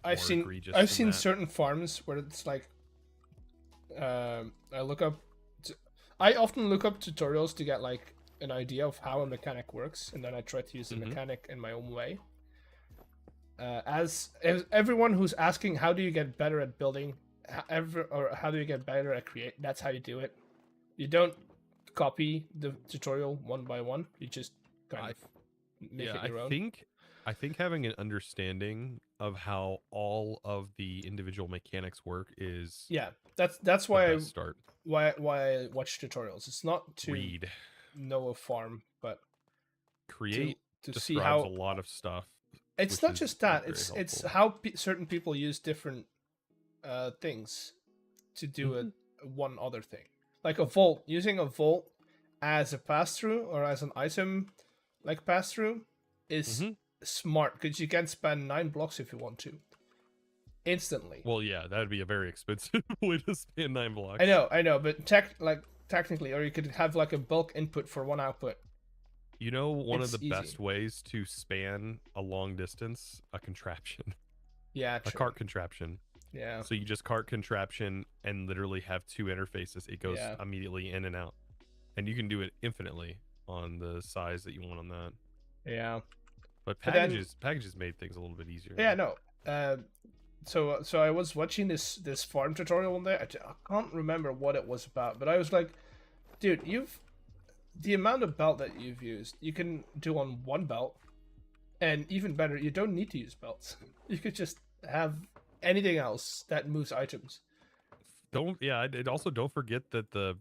I've seen egregious than that. certain farms where it's like, I often look up tutorials to get like an idea of how a mechanic works, and then I try to use the mechanic in my own way. As everyone who's asking how do you get better at building, or how do you get better at create, that's how you do it. You don't copy the tutorial one by one. You just kind of make it your own. I think having an understanding of how all of the individual mechanics work is that's why the best start. why I watch tutorials. It's not to Read, know a farm, but create to describes see how a lot of stuff. it's which not is just that. very It's helpful. how certain people use different things to do one other thing. Like a vault, using a vault as a pass through or as an item like pass through is smart because you can spend 9 blocks if you want to instantly. Well, yeah, that'd be a very expensive way to spend 9 blocks. I know, but technically, or you could have like a bulk input for one output. You know, one of It's the easy. best ways to span a long distance, a contraption, Yeah, a true. cart contraption. Yeah, So you just cart contraption and literally have 2 interfaces. It goes immediately in and out, and you can do it infinitely on the size that you want on that. yeah. But But then- packages made things a little bit easier. Yeah, no. So I was watching this farm tutorial one day. I can't remember what it was about, but I was like, dude, the amount of belt that you've used, you can do on one belt, and even better, you don't need to use belts. You could just have anything else that moves items. And also don't forget that the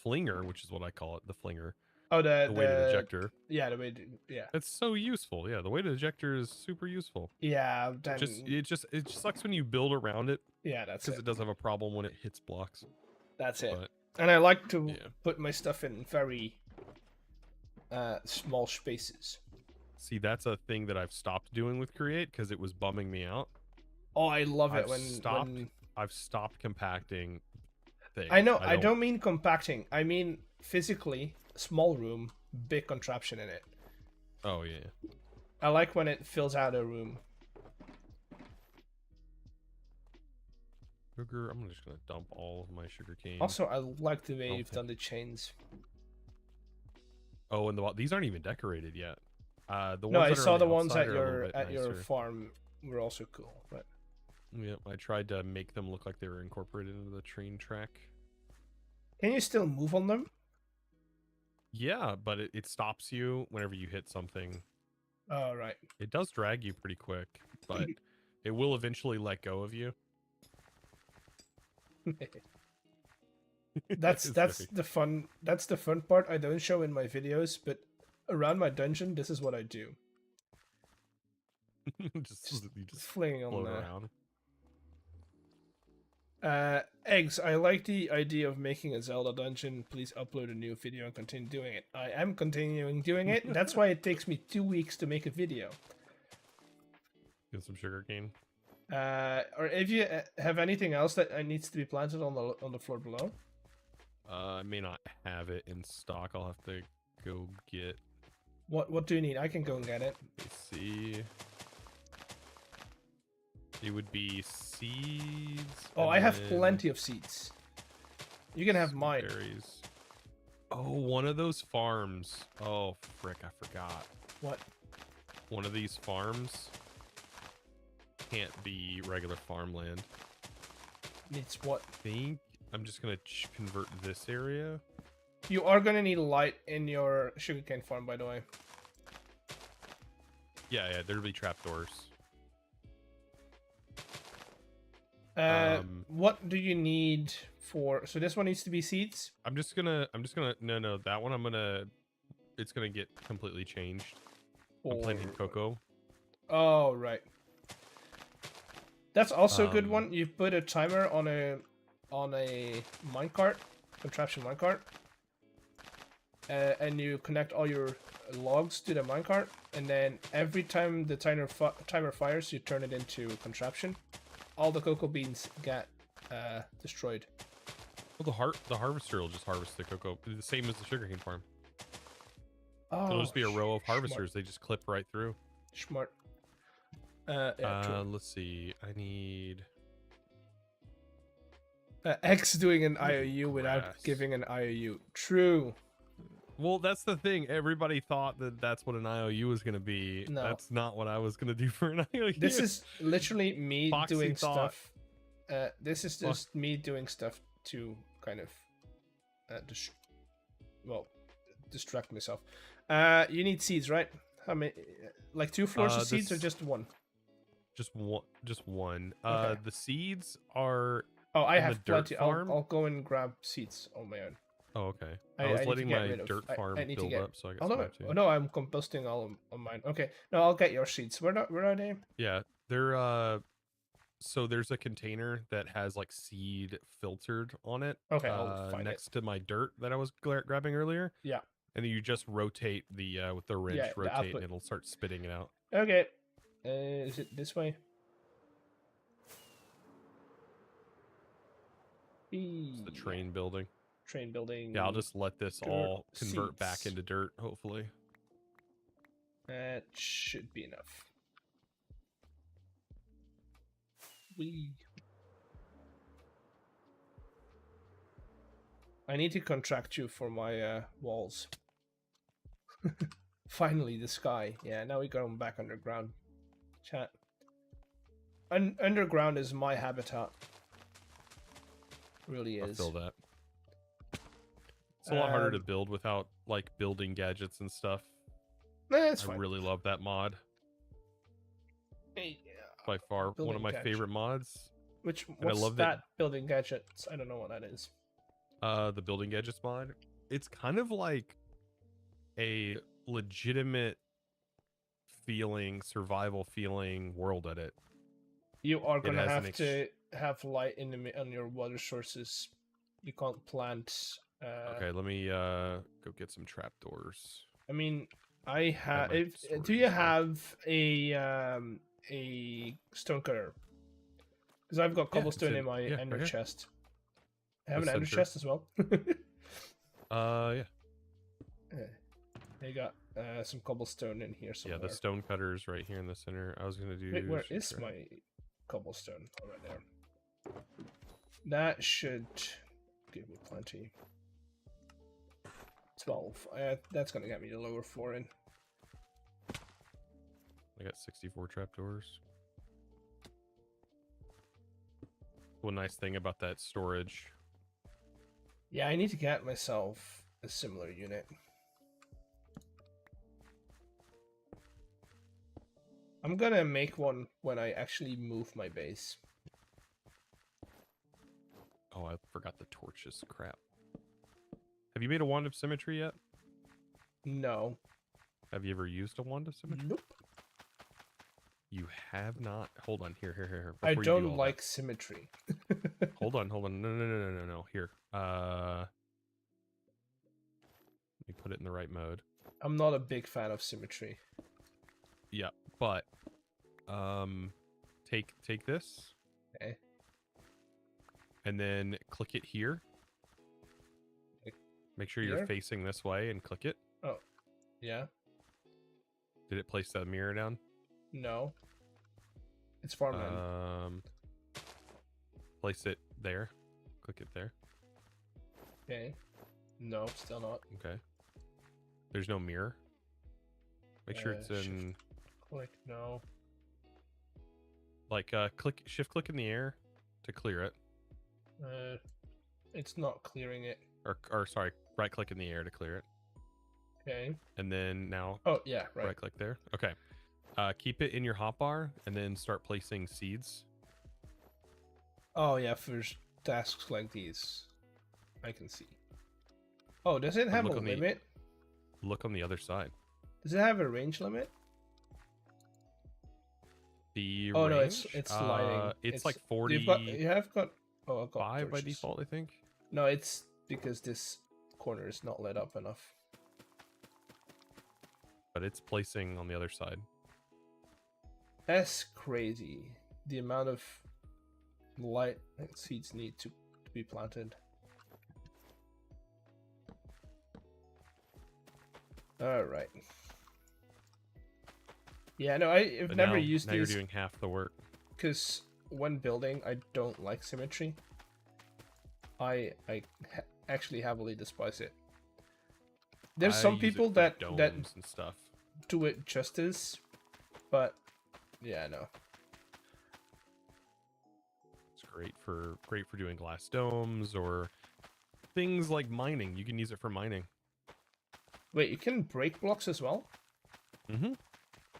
flinger, which is what I call it, the flinger, Oh, the weighted ejector. Yeah, the weighted. Yeah. It's so useful. Yeah, the weighted ejector is super useful. Yeah. Then, It just sucks when you build around it yeah, that's because it. it does have a problem when it hits blocks. That's it. But And I like to yeah. put my stuff in very small spaces. See, that's a thing that I've stopped doing with Create because it was bumming me out. Oh, I love it I've stopped compacting things. I know. I don't mean compacting. I mean physically small room, big contraption in it. Oh yeah. I like when it fills out a room. Sugar. I'm just gonna dump all of my sugar cane. Also, I like the way you've Okay. done the chains. Oh, and these aren't even decorated yet. The No, ones I that are saw on the ones outside at are a little your bit nicer. farm were also cool. But Yep, I tried to make them look like they were incorporated into the train track. can you still move on them? Yeah, but it stops you whenever you hit something. Oh, right. It does drag you pretty quick, but it will eventually let go of you. That's It's very- the fun. That's the fun part I don't show in my videos, but around my dungeon, this is what I do. you Just just flinging on float there. around. Eggs, I like the idea of making a Zelda dungeon. Please upload a new video and continue doing it. I am continuing doing it. That's why it takes me 2 weeks to make a video. Get some sugar cane. Or if you have anything else that needs to be planted on the floor below. I may not have it in stock. I'll have to go get. What do you need? I can go and get it. Let's see. It would be seeds. Oh, and I have then plenty of seeds. You can have some mine. berries. Oh, one of those farms. Oh, frick, I forgot. What? One of these farms can't be regular farmland. Needs what? I think I'm just gonna convert this area. You are gonna need light in your sugarcane farm, by the way. Yeah, there'll be trapdoors. What do you need for? So this one needs to be seeds. I'm just gonna. No, that one. It's gonna get completely changed. I'm planting cocoa. Oh right. That's also a good one. You put a timer on a minecart, contraption minecart, and you connect all your logs to the minecart, and then every time the timer fires, you turn it into contraption. All the cocoa beans get destroyed. Well, the harvester will just harvest the cocoa, the same as the sugarcane farm. Oh, It'll just be a row of harvesters. They just clip right through. Smart. Yeah, let's see. I need X doing an IOU without grass. giving an IOU. True. Well, that's the thing. Everybody thought that that's what an IOU was going to be. No. That's not what I was going to do for an IOU. This is literally me Foxy doing thought. stuff. This is just me doing stuff to kind of distract myself. You need seeds, right? How many? Like 2 floors of seeds or just one? Just one. Okay. The seeds are. Oh, I in have the dirt plenty. farm? I'll go and grab seeds on my own. Oh, okay. I I was need to letting get my rid of- dirt farm I need to build get- up, so I Oh got no, some too. oh, no, I'm composting all on mine. Okay, no, I'll get your seeds. Where are they? Yeah, they're so there's a container that has like seed filtered on it. Okay, I'll find next to my dirt that I was grabbing earlier. Yeah. And then you just rotate the with the wrench, Yeah, the rotate, output. and it'll start spitting it out. Okay. Is it this way? It's the train building. Train building. Yeah, I'll just let this dirt all convert back seeds. into dirt, hopefully. That should be enough. I need to contract you for my walls. Finally, the sky. Yeah, now we got them back underground. Chat. Underground is my habitat. Really I is. feel that. It's a lot harder to build without like building gadgets and stuff. It's I fine. really love that mod. Hey, By far, one building of my gadget. favorite mods. What's I love that- building gadgets? I don't know what that is. The building gadgets mod. It's kind of like a legitimate feeling, survival feeling world edit. You are gonna has an have to have light in on your water sources. You can't plant. Okay, let me go get some trapdoors. I mean, I have. my Do storage you as well. have a stone cutter? Because I've got Yeah, it's cobblestone in my yeah, ender right here. chest. I have The an ender center. chest as well. Yeah. I got some cobblestone in here Yeah, somewhere. the stone cutter's right here in the center. I was gonna do. Wait, where some is scrap. my cobblestone? Oh, right there. That should give me plenty. 12. That's gonna get me the lower floor in. I got 64 trapdoors. One nice thing about that storage. Yeah, I need to get myself a similar unit. I'm gonna make one when I actually move my base. Oh, I forgot the torches. Crap. Have you made a wand of symmetry yet? No. Have you ever used a wand of symmetry? Nope. You have not. Hold on. Here. I before you do all don't that. like symmetry. Hold on. No. Here. Let me put it in the right mode. I'm not a big fan of symmetry. Yeah, but take this. Okay. And then click it here. Make sure Here? you're facing this way and click it. Oh, yeah. Did it place the mirror down? No. It's farmland. Place it there. Click it there. Okay. No, still not. Okay. There's no mirror. Make sure it's in. Click. No. Like shift click in the air to clear it. It's not clearing it. Or sorry, right click in the air to clear it. Okay. And then now. Oh yeah, right. Right click there. Okay. Keep it in your hotbar and then start placing seeds. Oh yeah, for tasks like these, I can see. Oh, does it have a limit? Look on the other side. Does it have a range limit? The oh range? No, it's lighting. It's like 40. You have got. Oh, I've got 5 by torches. default, I think. No, it's because this corner is not lit up enough. But it's placing on the other side. That's crazy. The amount of light that seeds need to be planted. All right. Yeah, no, I've But never now, used now these you're doing half the work. because when building, I don't like symmetry. I actually heavily despise it. There's some use people it for that domes and stuff. do it justice, but yeah, no. It's great for doing glass domes or things like mining. You can use it for mining. Wait, you can break blocks as well? Mm-hmm.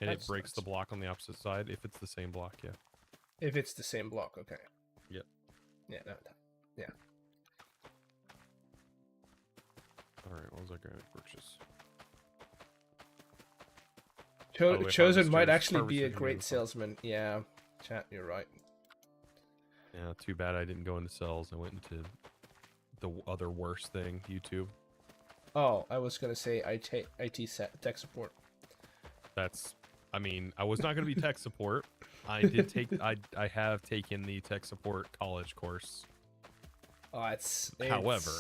And That's it breaks the nice. block on the opposite side if it's the same block, yeah. If it's the same block, okay. Yep. Yeah, no, yeah. Alright, what was I going to purchase? Chosen might harvesters. actually be a Harvesters are great beautiful. salesman. Yeah, chat, you're right. Yeah, too bad I didn't go into sales. I went into the other worst thing, YouTube. Oh, I was gonna say IT tech support. That's, I mean, I was not going to be tech support. I did take, I have taken the tech support college course. Oh, it's However,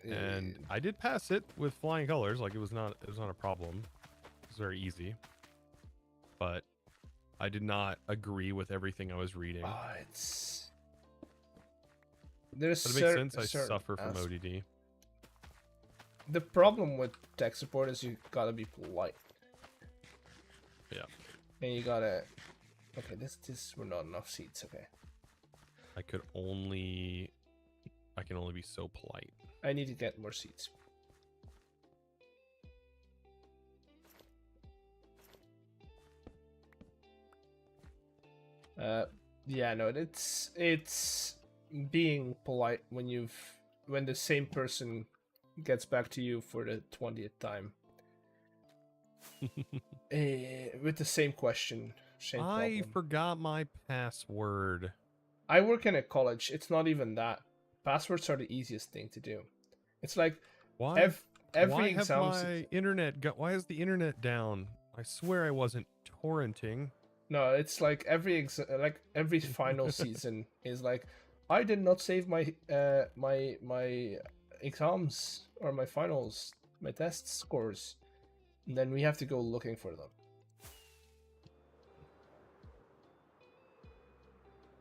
and I did pass it with flying colors. Like it was not a problem. It was very easy. But I did not agree with everything I was reading. oh, it's there's But it makes sense. I suffer from ODD. The problem with tech support is you gotta be polite. Yeah. And you gotta. Okay, this were not enough seats. Okay. I can only be so polite. I need to get more seats. Yeah, no, it's being polite when the same person gets back to you for the 20th time. With the same question, same I problem. forgot my password. I work in a college. It's not even that. Passwords are the easiest thing to do. It's like Why? every Why have exam. my internet why is the internet down? I swear I wasn't torrenting. No, it's like every final season is like, I did not save my my exams or my finals, my test scores, and then we have to go looking for them.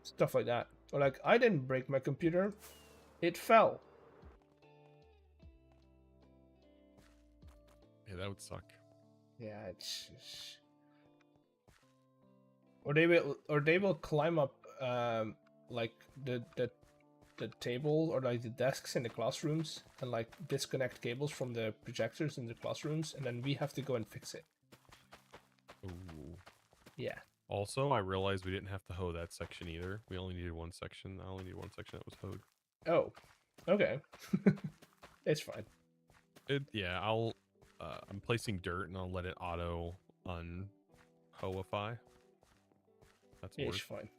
Stuff like that. Or like, I didn't break my computer, it fell. Yeah, that would suck. Yeah, it's or they will climb up like the table or like the desks in the classrooms and like disconnect cables from the projectors in the classrooms, and then we have to go and fix it. Ooh. Yeah. Also, I realized we didn't have to hoe that section either. We only needed one section. I only needed one section that was hoed. Oh, okay. It's fine. Yeah, I'm placing dirt and I'll let it auto unhoify. That's It's worse. fine.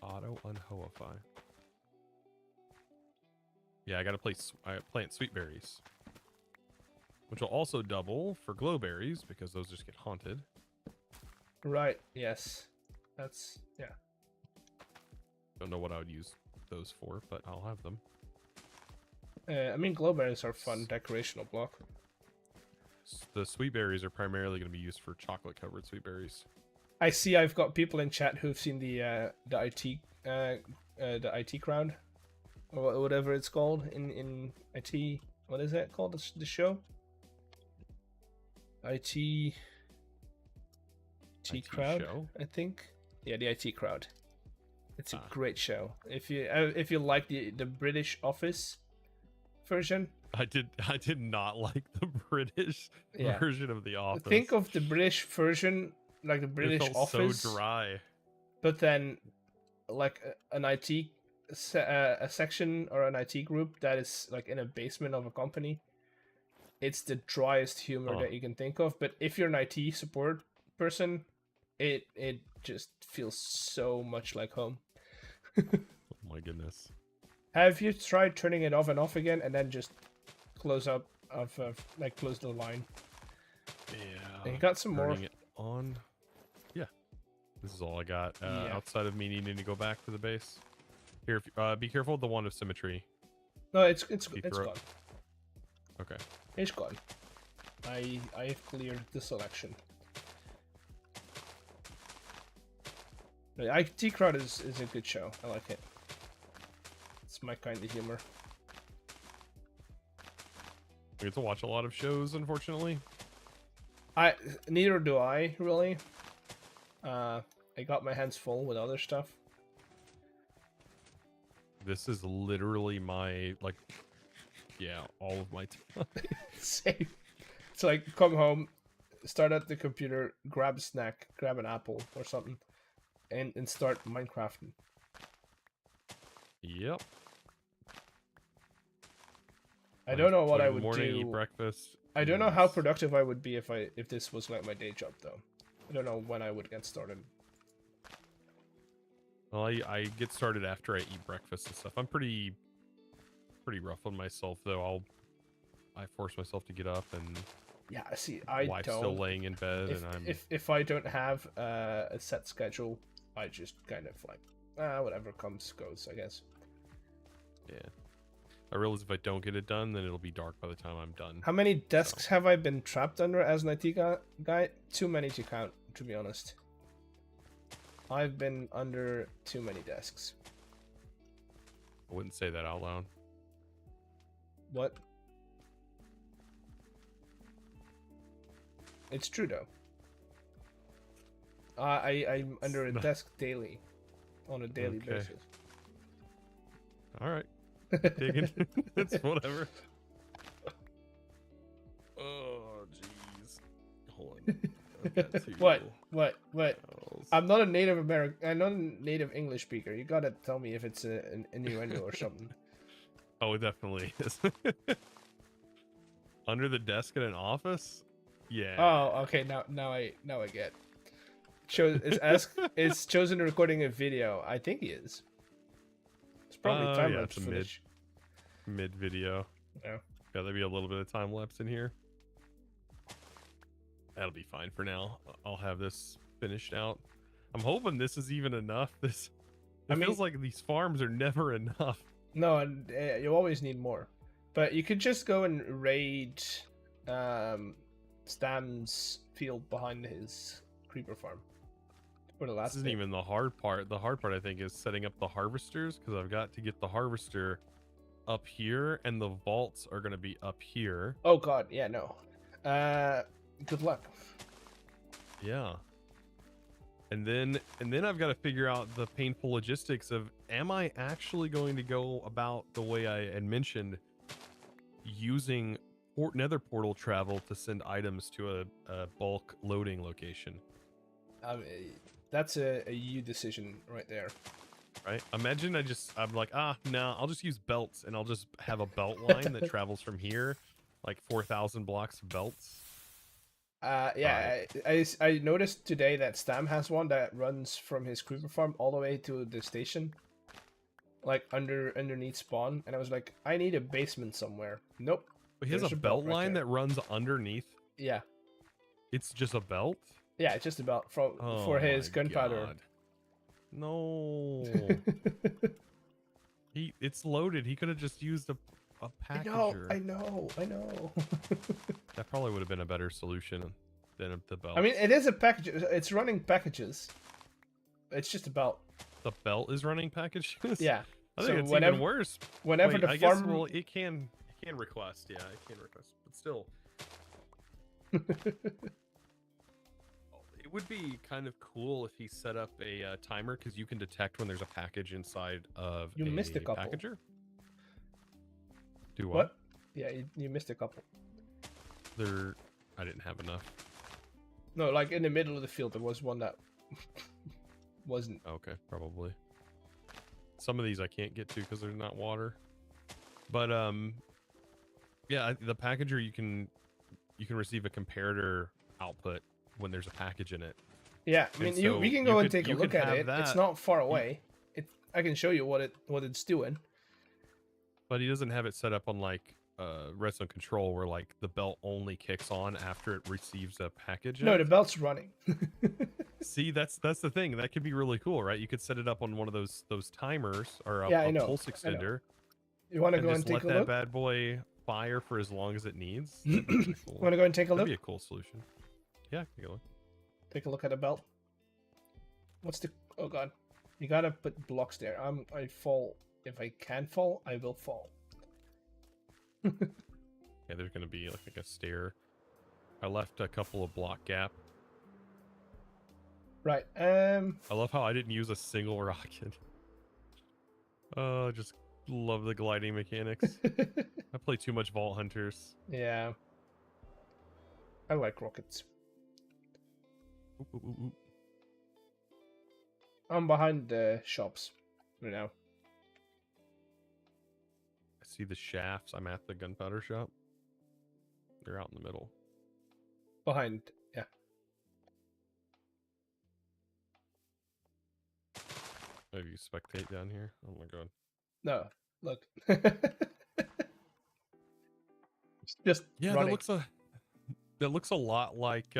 Auto unhoify. Yeah, I gotta plant sweet berries, which will also double for glow berries because those just get haunted. Right. Yes. That's yeah. Don't know what I would use those for, but I'll have them. I mean, glowberries are fun decorational block. The sweet berries are primarily going to be used for chocolate covered sweet berries. I see. I've got people in chat who've seen the IT crowd, or whatever it's called in IT. What is it called? The show. IT crowd. Show? I think. Yeah, the IT crowd. It's a great show. If you like the British Office version. I did not like the British version of The Office. Think of the British version, like the British it felt Office, so dry. but then like an IT a section or an IT group that is like in a basement of a company. It's the driest humor that you can think of. But if you're an IT support person, it just feels so much like home. Oh my goodness. Have you tried turning it off and off again and then just close up like close the line? Yeah. And you got some more. Turning it on. Yeah. This is all I got outside of me needing to go back to the base. Here, be careful with the wand of symmetry. No, it's gone. Okay. It's gone. I have cleared the selection. The IT crowd is a good show. I like it. It's my kind of humor. We get to watch a lot of shows, unfortunately. Neither do I really. I got my hands full with other stuff. This is literally my all of my time. Same. It's like come home, start at the computer, grab a snack, grab an apple or something, and start Minecrafting. Yep. I don't know what I would morning, do. Eat breakfast. I don't know how productive I would be if this was like my day job though. I don't know when I would get started. Well, I get started after I eat breakfast and stuff. I'm pretty rough on myself though. I force myself to get up and yeah. See, I wife's don't. still laying in bed, and I'm if I don't have a set schedule, I just kind of like whatever comes goes, I guess. Yeah. I realize if I don't get it done, then it'll be dark by the time I'm done. How many desks have I been trapped under as an IT guy? Too many to count, to be honest. I've been under too many desks. I wouldn't say that out loud. What? It's true though. I'm under a desk daily, on a daily basis. All right. Digging. It's whatever. Oh, jeez. Hold on. What? I'm not a native American. I'm not a native English speaker. You gotta tell me if it's an innuendo or something. Oh, it definitely is. Under the desk in an office? Yeah. Oh, okay. Now I get. Is chosen recording a video. I think he is. It's probably time lapse footage. Mid video. Yeah. Got to be a little bit of time lapse in here. That'll be fine for now. I'll have this finished out. I'm hoping this is even enough. It feels like these farms are never enough. No, and you always need more. But you could just go and raid Stam's field behind his creeper farm. For the last this isn't even the hard part. The hard part, I think, is setting up the harvesters, because I've got to get the harvester up here, and the vaults are going to be up here. Oh god, yeah, no. Good luck. Yeah. And then I've got to figure out the painful logistics of, am I actually going to go about the way I had mentioned, using nether portal travel to send items to a bulk loading location? That's a you decision right there. Right? Imagine I'm like, no, I'll just use belts, and I'll just have a belt line that travels from here, like 4,000 blocks of belts. Yeah, I noticed today that Stam has one that runs from his creeper farm all the way to the station, like underneath spawn, and I was like, I need a basement somewhere. Nope. But he has a belt line that runs underneath. Yeah. It's just a belt? Yeah, just about for his my gunpowder. God. No. It's loaded. He could have just used a packager. I know. That probably would have been a better solution than the belt. I mean, it is a package. It's running packages. It's just about the belt is running packages. yeah. I think So it's whenever, even worse. Whenever Wait, the I farm, guess, well, it can request. Yeah, it can request, but still. It would be kind of cool if he set up a timer, because you can detect when there's a package inside of you missed a couple. packager. Do What? Yeah, you missed a couple. I didn't have enough. No, like in the middle of the field, there was one that wasn't. Okay, probably. Some of these I can't get to because there's not water. But yeah, the packager, you can receive a comparator output when there's a package in it. Yeah, I mean, so we can go and take a look at it. that. It's not far away. I can show you what it's doing. But he doesn't have it set up on like redstone control, where like the belt only kicks on after it receives a package. No, the belt's running. See, that's the thing. That could be really cool, right? You could set it up on one of those timers or a pulse extender. You want to go and take a look? Let that bad boy fire for as long as it needs. Cool. Want to go and take a look? That'd be a cool solution. Yeah, take a look. Take a look at the belt. What's the? Oh god, you gotta put blocks there. I fall. If I can fall, I will fall. Yeah, there's gonna be like a stair. I left a couple of block gap. Right. I love how I didn't use a single rocket. Oh, just love the gliding mechanics. I play too much Vault Hunters. Yeah. I like rockets. Ooh. I'm behind the shops right now. I see the shafts. I'm at the gunpowder shop. They're out in the middle. Behind, yeah. Maybe you spectate down here. Oh my god. No, look. Just yeah, running. that looks a lot like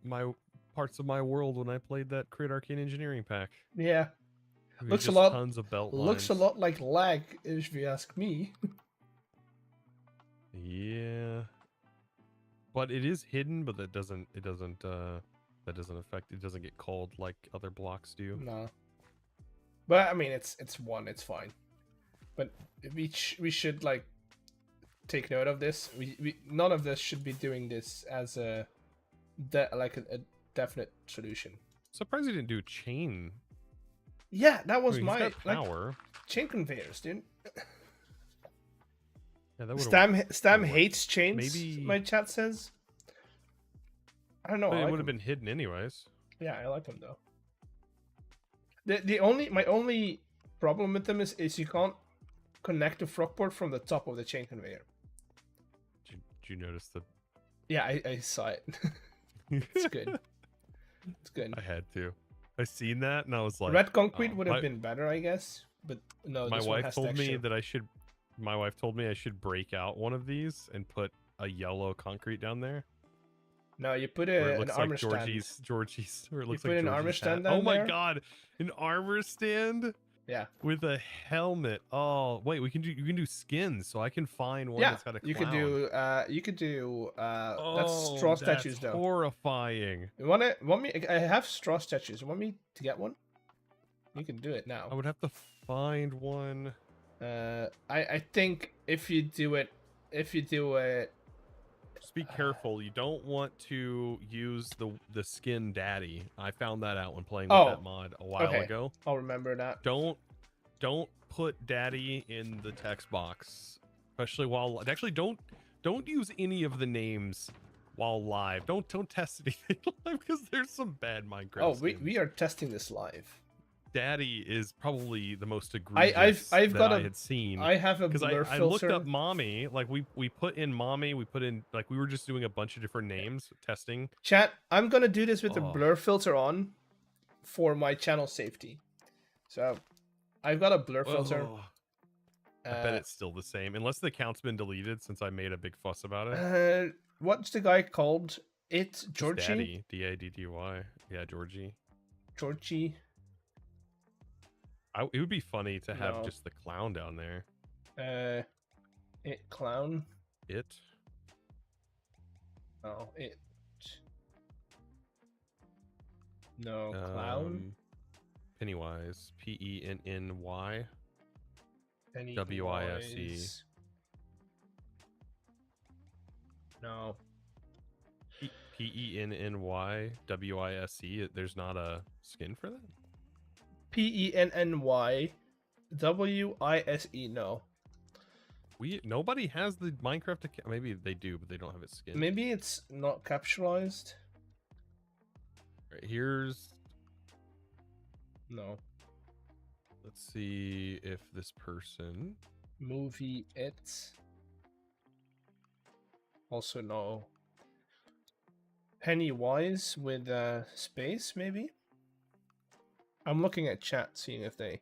my parts of my world when I played that Crit Arcane Engineering pack. Yeah. Looks a lot. Tons of belt lines. Looks a lot like lag, if you ask me. Yeah. But it is hidden, but that doesn't affect, it doesn't get called like other blocks do. No. But I mean, it's fine. But we should like take note of this. We none of this should be doing this as a definite solution. Surprised he didn't do chain. Yeah, that was he's my got power. Like, chain conveyors, dude. Yeah, that Stam hates chains. Maybe my chat says. I don't know. But it would have been hidden anyways. Yeah, I like them though. My only problem with them is you can't connect the frog port from the top of the chain conveyor. Did you notice the? Yeah, I saw it. It's good. It's good. I had to. I seen that and I was like, red concrete would have been better, I guess. But no, my this wife one has told texture. me that I should. My wife told me I should break out one of these and put a yellow concrete down there. No, you put an armor stand. Georgie's, or it looks you like put an armor stand down Oh my there? god, an armor stand? Yeah. With a helmet. Oh wait, you can do skins, so I can find one that's got a clown. You could do that's straw statues though. Horrifying. You want me? I have straw statues. You want me to get one? You can do it now. I would have to find one. I think if you do it, just be careful. You don't want to use the skin daddy. I found that out when playing with that mod a while ago. I'll remember that. Don't put daddy in the text box, especially while don't use any of the names while live. Don't test anything live because there's some bad Minecraft. Oh, skins. we are testing this live. Daddy is probably the most egregious I had seen. I have a blur filter. I looked up mommy. Like we put in mommy. We put in like we were just doing a bunch of different names testing. Chat. I'm gonna do this with the blur filter on, for my channel safety. So, I've got a blur filter. I bet it's still the same, unless the account's been deleted since I made a big fuss about it. What's the guy called It's Just Georgie. Daddy, Daddy. Yeah, Georgie. Georgie. It would be funny to have No. just the clown down there. It clown. It. No, it. No, clown. Pennywise. Penny. Pennywise. WISE. No. PENNYWISE. There's not a skin for that? PENNYWISE. No. Nobody has the Minecraft account. Maybe they do, but they don't have its skin. Maybe it's not capitalized. Right, here's. No. Let's see if this person. Movie it. Also no. Pennywise with space, maybe? I'm looking at chat, seeing if they...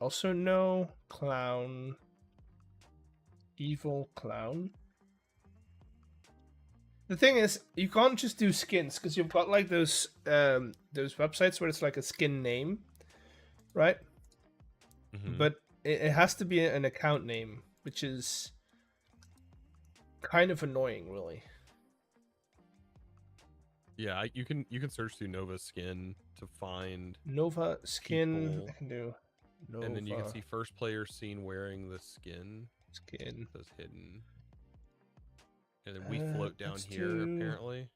also no. Clown. Evil clown. The thing is, you can't just do skins, because you've got like those websites where it's like a skin name, right? Mhm. But it has to be an account name, which is kind of annoying, really. Yeah, you can search through Nova Skin to find Nova skin. people, I can do Nova and then you can see first player seen wearing the skin. skin. It says hidden, and then we float down let's here. do- Apparently,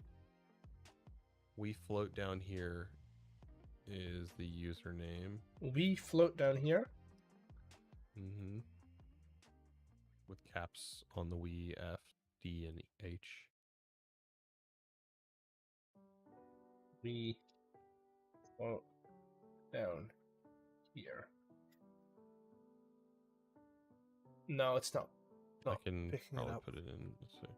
we float down here is the username. We float down here. Mm-hmm. With caps on the we, F, D, and H. We float down here. No, it's not. I Not can picking it probably up. put it in. Let's see.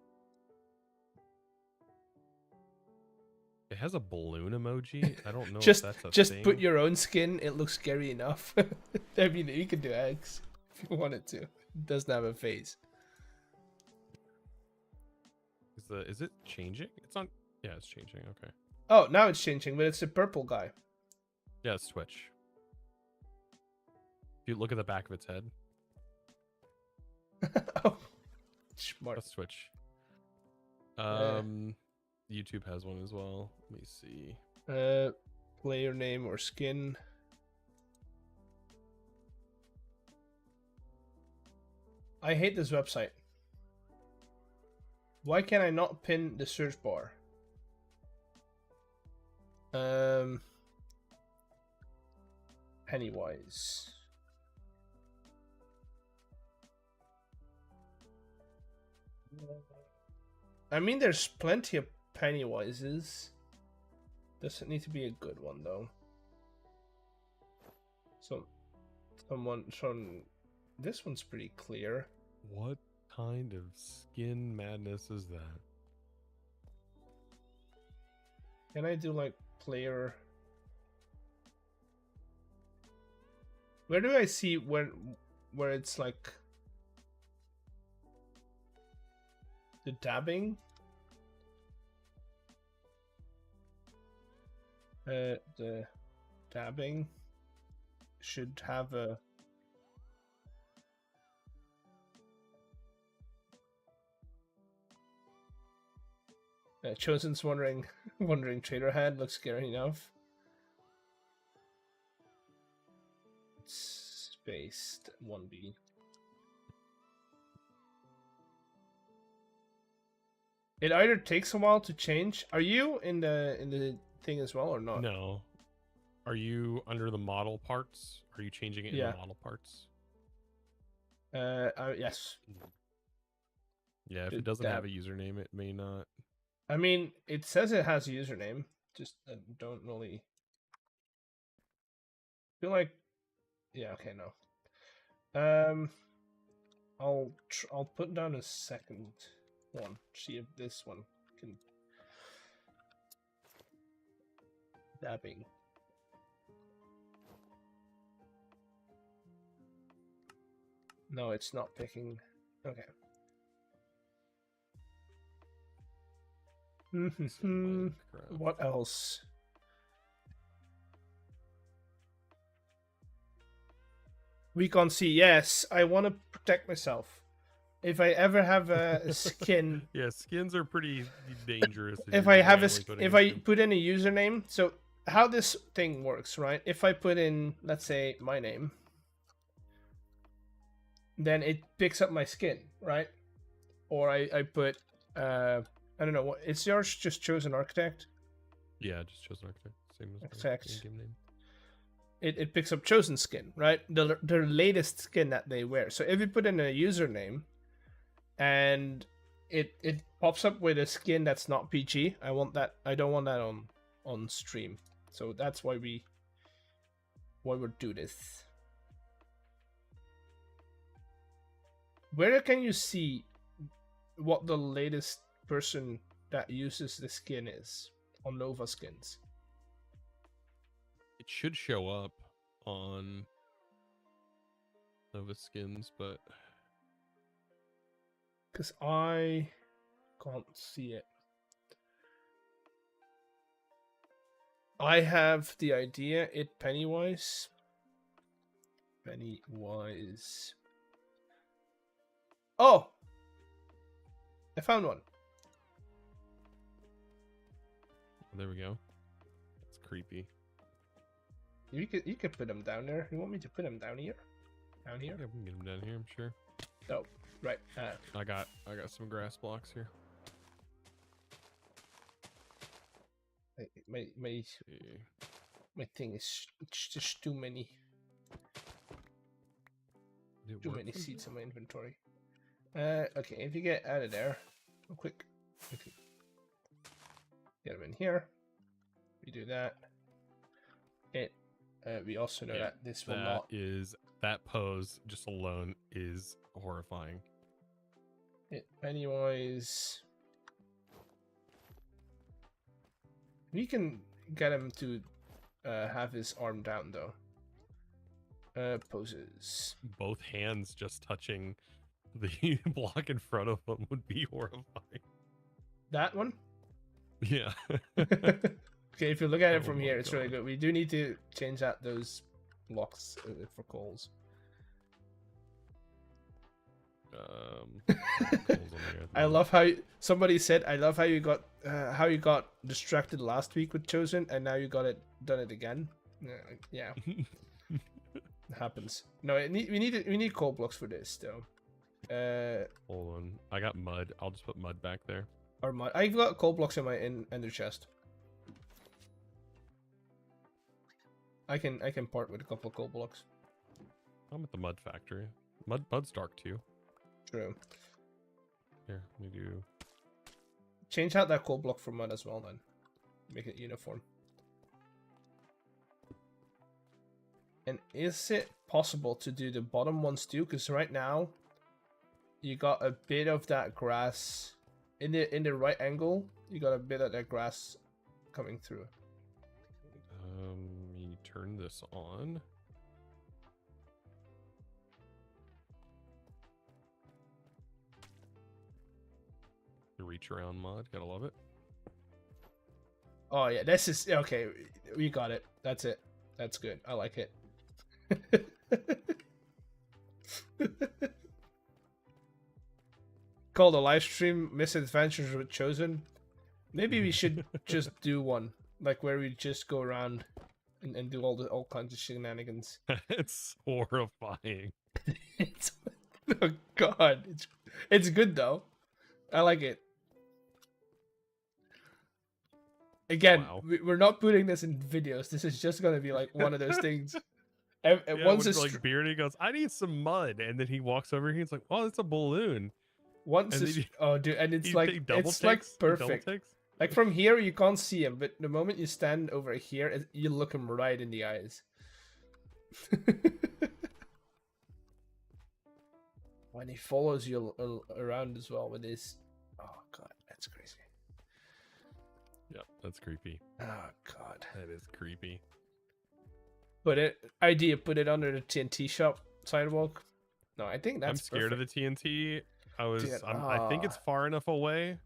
It has a balloon emoji. I don't know if that's a Just thing. put your own skin. It looks scary enough. I mean, you can do eggs if you wanted to. It doesn't have a face. Is it changing? It's on. Yeah, it's changing. Okay. Oh, now it's changing, but it's a purple guy. Yeah, it's Switch. If you look at the back of its head, Oh, smart. that's Switch. Yeah. YouTube has one as well. Let me see. Player name or skin. I hate this website. Why can I not pin the search bar? Pennywise. I mean, there's plenty of Pennywises. Doesn't need to be a good one though. This one's pretty clear. What kind of skin madness is that? Can I do like player? Where do I see where it's like the dabbing? The dabbing should have a Chosen's wondering trader hand looks scary enough. It's spaced 1B. It either takes a while to change. Are you in the thing as well or not? No. Are you under the model parts? Are you changing it in Yeah. the model parts? Yes. Yeah, if Did it doesn't have a that- username, it may not. I mean, it says it has a username. Just don't really feel like. Yeah. Okay. No. I'll put down a second one. See if this one can dabbing. No, it's not picking. Okay. What else? Recon C. Yes, I want to protect myself. If I ever have a skin, Yeah, skins are pretty dangerous. if I have if I put in a username, so how this thing works, right? If I put in, let's say, my name, then it picks up my skin, right? Or I put, I don't know, what is yours? Just chosen architect? Yeah, just chosen architect. Same as Architect. game name. It picks up chosen skin, right? The latest skin that they wear. So if you put in a username, and it pops up with a skin that's not PG, I want that. I don't want that on stream. So that's why we'll do this. Where can you see what the latest person that uses the skin is on Nova Skins? It should show up on Nova Skins, but Because I can't see it. I have the idea. Pennywise. Pennywise. Oh! I found one. there we go. It's creepy. You could put them down there. You want me to put them down here? Down here? Yeah, we can get them down here, I'm sure. Oh, right. I got some grass blocks here. My thing is it's just too many seeds in my inventory. Okay, if you get out of there, real quick, get them in here. We do that. We also know that this will not. That pose just alone is horrifying. Pennywise. We can get him to have his arm down though. Poses. Both hands just touching the block in front of him would be horrifying. That one? Yeah. Okay, if you look at it Oh from my here, it's really God. good. We do need to change out those blocks for coals. I love how somebody said, "I love how you got distracted last week with Chosen, and now you got it done it again." Yeah, it happens. No, we need coal blocks for this though. Hold on, I got mud. I'll just put mud back there. Or mud. I've got coal blocks in my ender chest. I can part with a couple of coal blocks. I'm at the mud factory. Mud's dark too. True. Here, let me do. Change out that coal block for mud as well then. Make it uniform. And is it possible to do the bottom ones too? Because right now, you got a bit of that grass in the right angle. You got a bit of that grass coming through. You turn this on. The reach around mod, gotta love it. Oh yeah, this is okay. We got it. That's it. That's good. I like it. Call the live stream Misadventures with Chosen. Maybe we should just do one, like where we just go around and do all kinds of shenanigans. It's horrifying. It's, oh god, it's good though. I like it. Again, Wow. we're not putting this in videos. This is just gonna be like one of those things. Yeah, Once when, it's like Beardy goes, I need some mud, and then he walks over here. He's like, oh, it's a balloon. once and it's then oh dude, and it's He like double it's like takes, he double perfect. takes. Like from here you can't see him, but the moment you stand over here, you look him right in the eyes. When he follows you around as well with his, oh god, that's crazy. Yep, that's creepy. Oh god. That is creepy. Put it under the TNT shop sidewalk. No, I think that's I'm scared perfect. of the TNT. Dude, I think it's far enough away.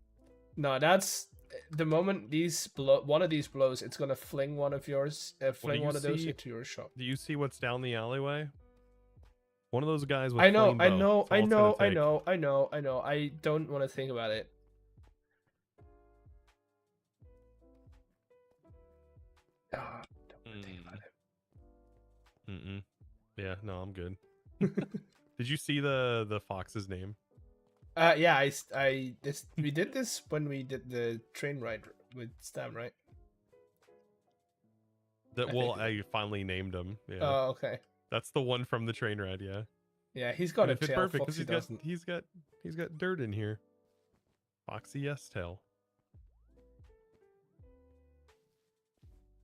No, that's the moment one of these blows, it's gonna fling one of yours, fling you one of those see- into your shop. Do you see what's down the alleyway? One of those guys with I know, flame I bow. know, That's all I it's gonna know, I take. know, I know, I know. I don't want to think about it. Ah, don't want to think about it. Mm-mm. Yeah, no, I'm good. Did you see the fox's name? Yeah, we did this when we did the train ride with Stam, right? That I well, think- I finally named him. Yeah, Oh, okay. that's the one from the train ride. Yeah, Yeah, he's got and a it fit tail. perfect because Foxy he's doesn't. got dirt in here. Foxy yes tail.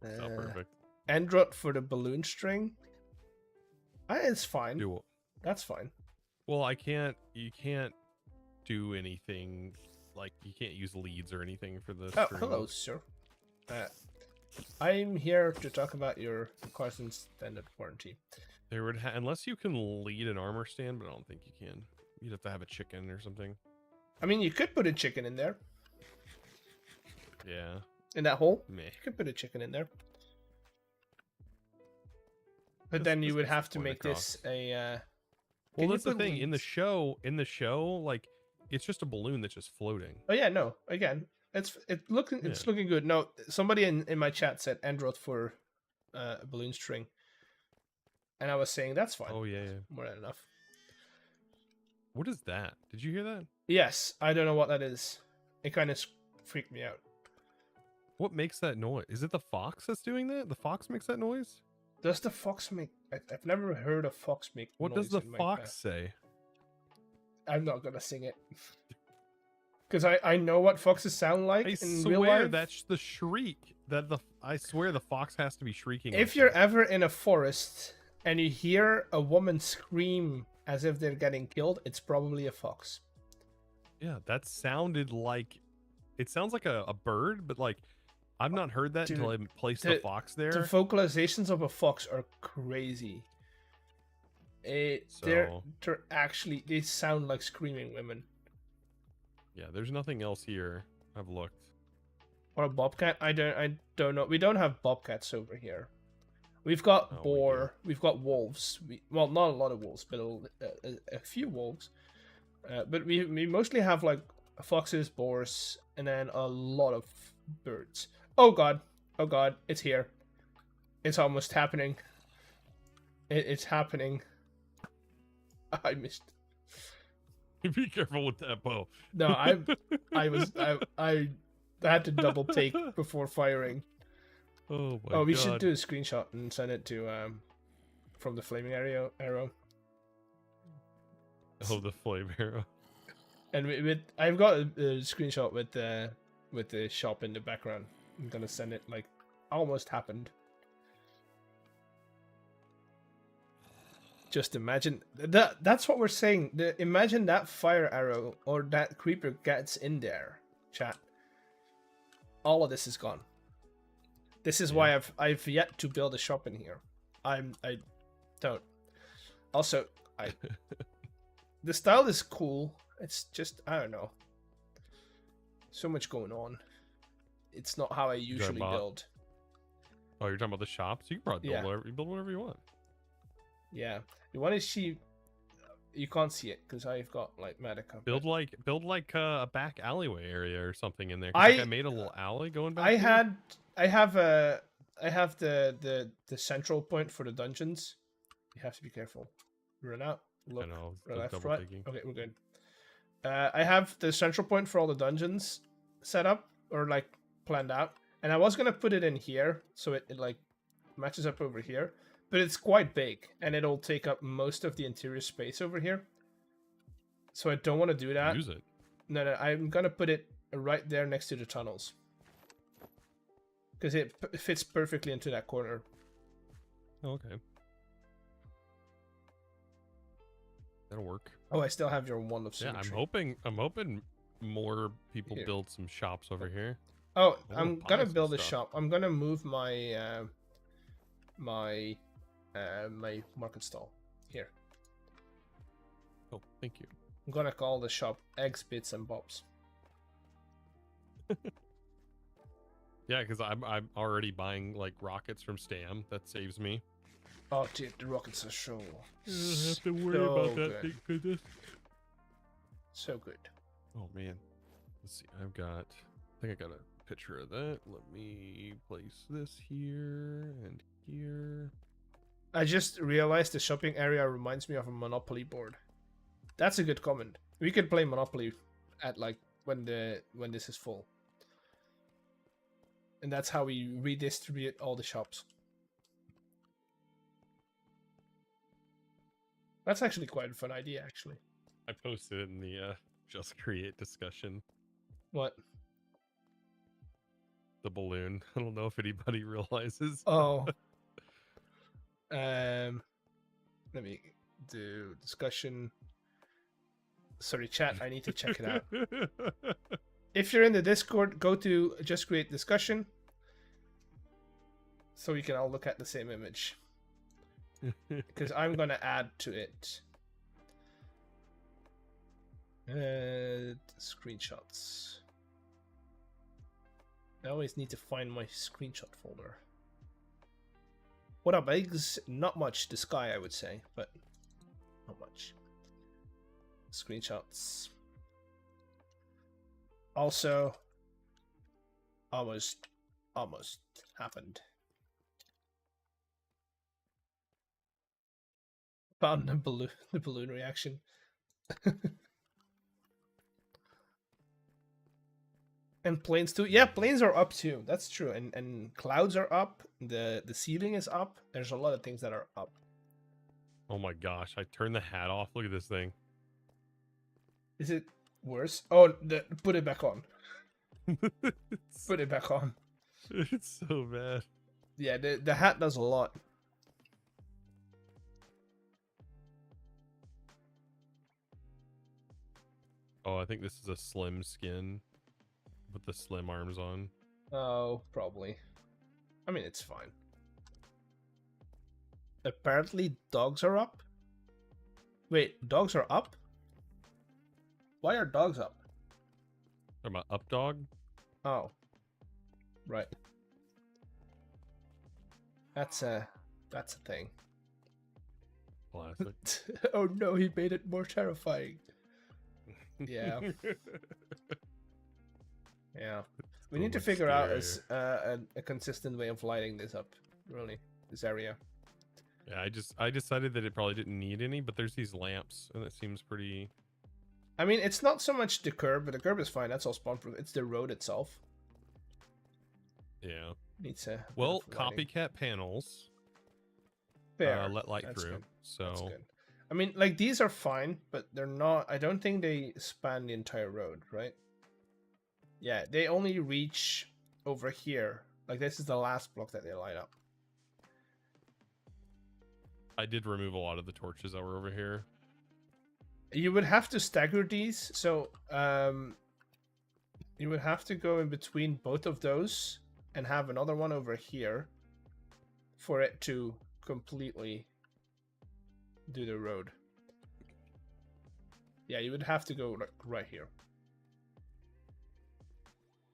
Works out perfect. Androt for the balloon string. It's fine. Do That's fine. well. I can't. You can't do anything. Like you can't use leads or anything for the. Oh, string. hello, sir. I'm here to talk about your car's extended warranty. There would unless you can lead an armor stand, but I don't think you can. You'd have to have a chicken or something. I mean, you could put a chicken in there. Yeah. In that hole. Meh. You could put a chicken in there. But then you This would gets have to point make this across. a. Well, Can you that's the put thing. In the leads? show, like it's just a balloon that's just floating. Oh yeah, no. Again, it's looking good. No, somebody in my chat said Android for a balloon string, and I was saying that's fine. Oh yeah. More than enough. What is that? Did you hear that? Yes, I don't know what that is. It kind of freaked me out. What makes that noise? Is it the fox that's doing that? The fox makes that noise? Does the fox make? I've never heard a fox make. What noise does the in Minecraft. fox say? I'm not gonna sing it. Because I know what foxes sound like I in real swear life. that's the shriek. I swear the fox has to be shrieking. If like you're that. ever in a forest and you hear a woman scream as if they're getting killed, it's probably a fox. Yeah, that sounded like it sounds like a bird, but like I've not heard that Dude, until I placed the the- fox there. The vocalizations of a fox are crazy. They're actually, they sound like screaming women. Yeah, there's nothing else here. I've looked. Or a bobcat? I don't know. We don't have bobcats over here. We've got Oh, we boar. We've got wolves. Well, not a lot of wolves, but a few wolves. But we mostly have like foxes, boars, and then a lot of birds. Oh god, it's here. It's almost happening. It's happening. I missed. Be careful with that bow. No, I had to double take before firing. Oh my Oh, we god. should do a screenshot and send it to from the flaming arrow. Oh, the flame arrow. And I've got a screenshot with the shop in the background. I'm gonna send it. Like, almost happened. Just imagine that's what we're saying. Imagine that fire arrow or that creeper gets in there, chat. All of this is gone. This is why I've yet to build a shop in here. I don't. Also, the style is cool. It's just, I don't know. So much going on. It's not how I usually build. Oh, you're talking about the shops? You can probably build whatever you want. Yeah. You want to see? You can't see it because I've got like Medica. Build like a back alleyway area or something in there. I made a little alley going back. I have the central point for the dungeons. You have to be careful. Run out. Look. I know. Left, right. Okay, we're good. I have the central point for all the dungeons set up or like planned out, and I was gonna put it in here so it like matches up over here, but it's quite big and it'll take up most of the interior space over here. So I don't want to do that. Use it. No, I'm gonna put it right there next to the tunnels because it fits perfectly into that corner. Oh, okay. That'll work. Oh, I still have your wand of Yeah, symmetry. I'm hoping more people Here. build some shops over here. Oh, I wanna I'm buy gonna some build a stuff. shop. I'm gonna move my my market stall here. Oh, thank you. I'm gonna call the shop Eggs, Bits, and Bobs. Yeah, because I'm already buying like rockets from Stam. That saves me. Oh, dude, the rockets are so. I don't have to worry so about that. good. Thank goodness. So good. Oh man, let's see. I think I got a picture of that. Let me place this here and here. I just realized the shopping area reminds me of a Monopoly board. That's a good comment. We could play Monopoly at like when this is full. And that's how we redistribute all the shops. That's actually quite a fun idea, actually. I posted it in the Just Create discussion. What? The balloon. I don't know if anybody realizes. Oh. Let me do discussion. Sorry, chat. I need to check it out. If you're in the Discord, go to Just Create discussion, so we can all look at the same image. Because I'm gonna add to it. Screenshots. I always need to find my screenshot folder. What up, eggs? Not much. The sky, I would say, but not much. Screenshots. Also, almost happened. Found the balloon reaction. And planes too. Yeah, planes are up too. That's true. And clouds are up. The ceiling is up. There's a lot of things that are up. Oh my gosh! I turned the hat off. Look at this thing. Is it worse? Oh, put it back on. Put it back on. It's so bad. Yeah, the hat does a lot. Oh, I think this is a slim skin with the slim arms on. Oh, probably. I mean, it's fine. Apparently, dogs are up. Wait, dogs are up? Why are dogs up? Talking about up dog? Oh, right. That's a thing. Classic. Oh no, he made it more terrifying. Yeah. Yeah. We need to figure out a consistent way of lighting this up, really, this area. Yeah, I decided that it probably didn't need any, but there's these lamps, and it seems pretty... I mean, it's not so much the curb, but the curb is fine. That's all spawn proof. It's the road itself. Yeah. Needs a Well, bit of lighting. copycat panels Fair. let light That's through, good. so... That's good. I mean, like, these are fine, but they're not... I don't think they span the entire road, right? Yeah, they only reach over here. Like, this is the last block that they light up. I did remove a lot of the torches that were over here. You would have to stagger these, so you would have to go in between both of those and have another one over here for it to completely do the road. Yeah, you would have to go like right here.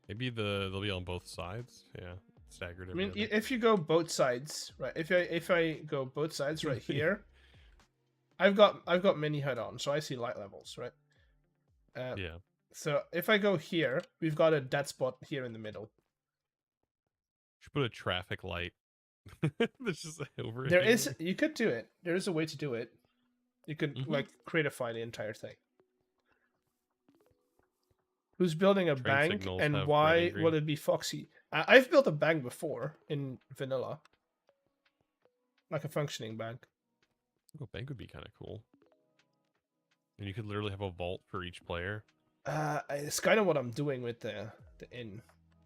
Maybe they'll be on both sides. Yeah, staggered. I mean, every other. if you go both sides, right? If I go both sides right here, I've got mini HUD on, so I see light levels, right? Yeah. So if I go here, we've got a dead spot here in the middle. Should put a traffic light. That's just over There here. is, you could do it. There is a way to do it. You could like creatify the entire thing. Who's building a bank signals and have why red and green. will it be Foxy? I've built a bank before in vanilla, like a functioning bank. Oh, bank would be kind of cool. And you could literally have a vault for each player. It's kind of what I'm doing with the inn,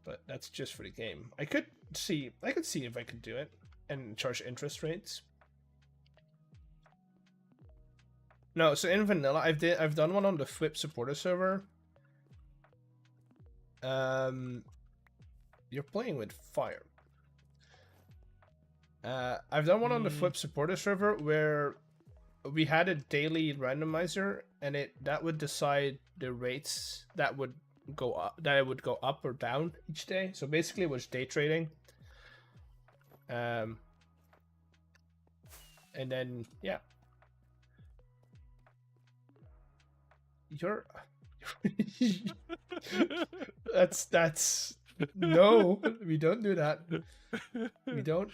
but that's just for the game. I could see if I could do it and charge interest rates. No, so in vanilla, I've done one on the Flip supporter server. You're playing with fire. I've done one on the Flip supporter server where we had a daily randomizer, and that would decide the rates that would go up, that it would go up or down each day. So basically, it was day trading. And then yeah, you're that's no, we don't do that. We don't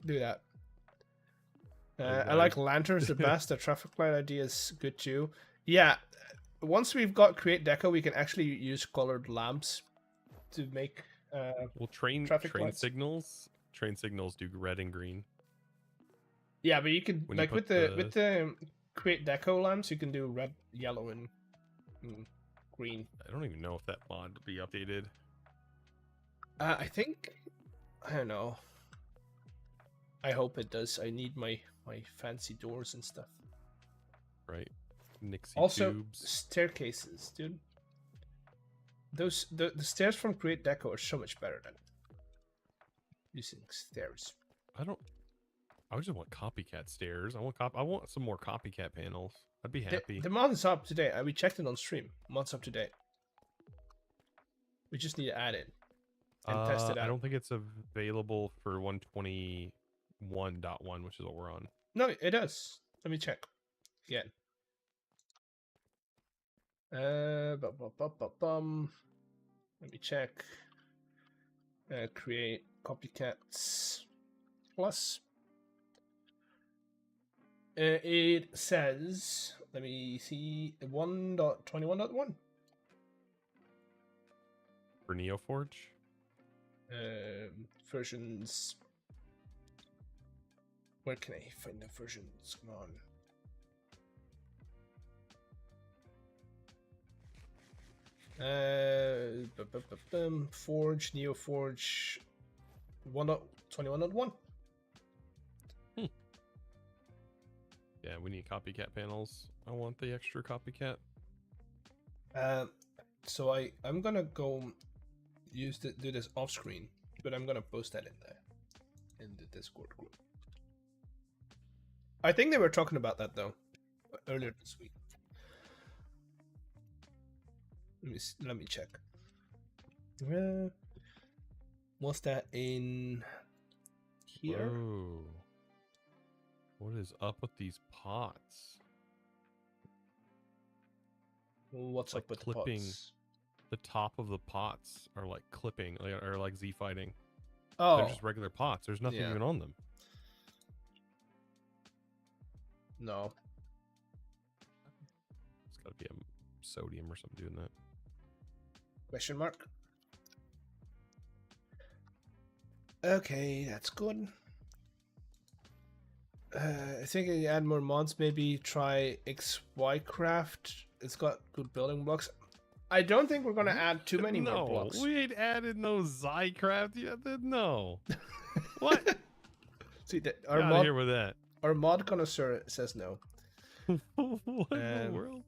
do that. I like lanterns the best. The traffic light idea is good too. Yeah, once we've got create deco, we can actually use colored lamps to make well, train traffic lights. signals. Train signals do red and green. Yeah, but you can When you like with put the create deco lamps, you can do red, yellow, and green. I don't even know if that mod will be updated. I think, I don't know. I hope it does. I need my fancy doors and stuff. Right. Nixie Also, tubes. staircases, dude. Those the stairs from Create Deco are so much better than using stairs. I just want copycat stairs. I want some more copycat panels. I'd be happy. The mod is up to date. We checked it on stream. Mod's up to date. We just need to add it and test it out. I don't think it's available for 121.1, which is what we're on. No, it does. Let me check again. Let me check. Create copycats plus. It says, let me see, 1.21.1 For NeoForge? versions. Where can I find the versions? Come on. Forge, NeoForge 1.21.1. Yeah, we need copycat panels. I want the extra copycat. So I'm gonna go do this off screen, but I'm gonna post that in the Discord group. I think they were talking about that though earlier this week. Let me check. Was that in here? Whoa. What is up with these pots? What's Like up with clipping. the pots? The top of the pots are like clipping, or like Z fighting. Oh, They're just regular pots. There's nothing yeah. even on them. No. It's got to be a sodium or something doing that. Question mark. Okay, that's good. I think I add more mods. Maybe try XY Craft. It's got good building blocks. I don't think we're gonna add too many more blocks. No, we ain't added no Zycraft yet. No. What? See, Get out of here with that. our mod connoisseur says no. What in the world?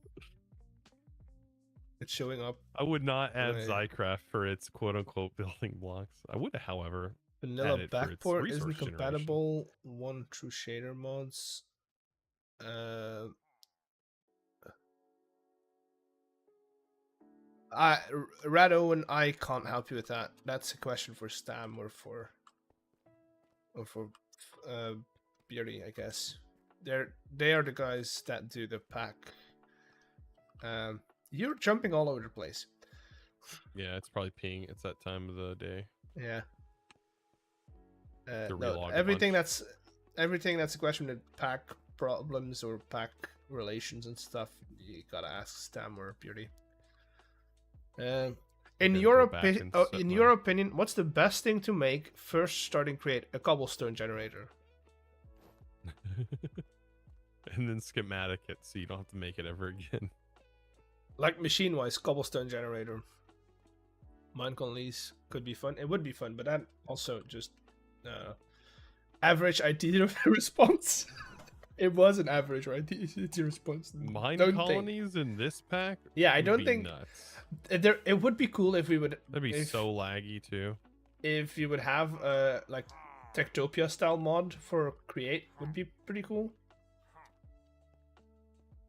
It's showing up. I would not add Right. Zycraft for its quote-unquote building blocks. I would, however. Vanilla add it for its backport resource isn't generation. compatible. One true shader mods. Rado and I can't help you with that. That's a question for Stam or for Beardy, I guess. They are the guys that do the pack. You're jumping all over the place. Yeah, it's probably peeing. It's that time of the day. Yeah. To No, relog a everything bunch. that's a question of pack problems or pack relations and stuff. You gotta ask Stam or Beauty. In gotta your go back opinion, and set in my- your opinion, what's the best thing to make first starting create a cobblestone generator? And then schematic it so you don't have to make it ever again. Like machine wise, cobblestone generator. Minecon lease could be fun. It would be fun, but that also just average IT response. It was an average IT response. Mine Don't think- colonies in this pack? Yeah, I would don't be think nuts. it would be cool if we would. That'd be if, so laggy too. If you would have like Techtopia style mod for create would be pretty cool.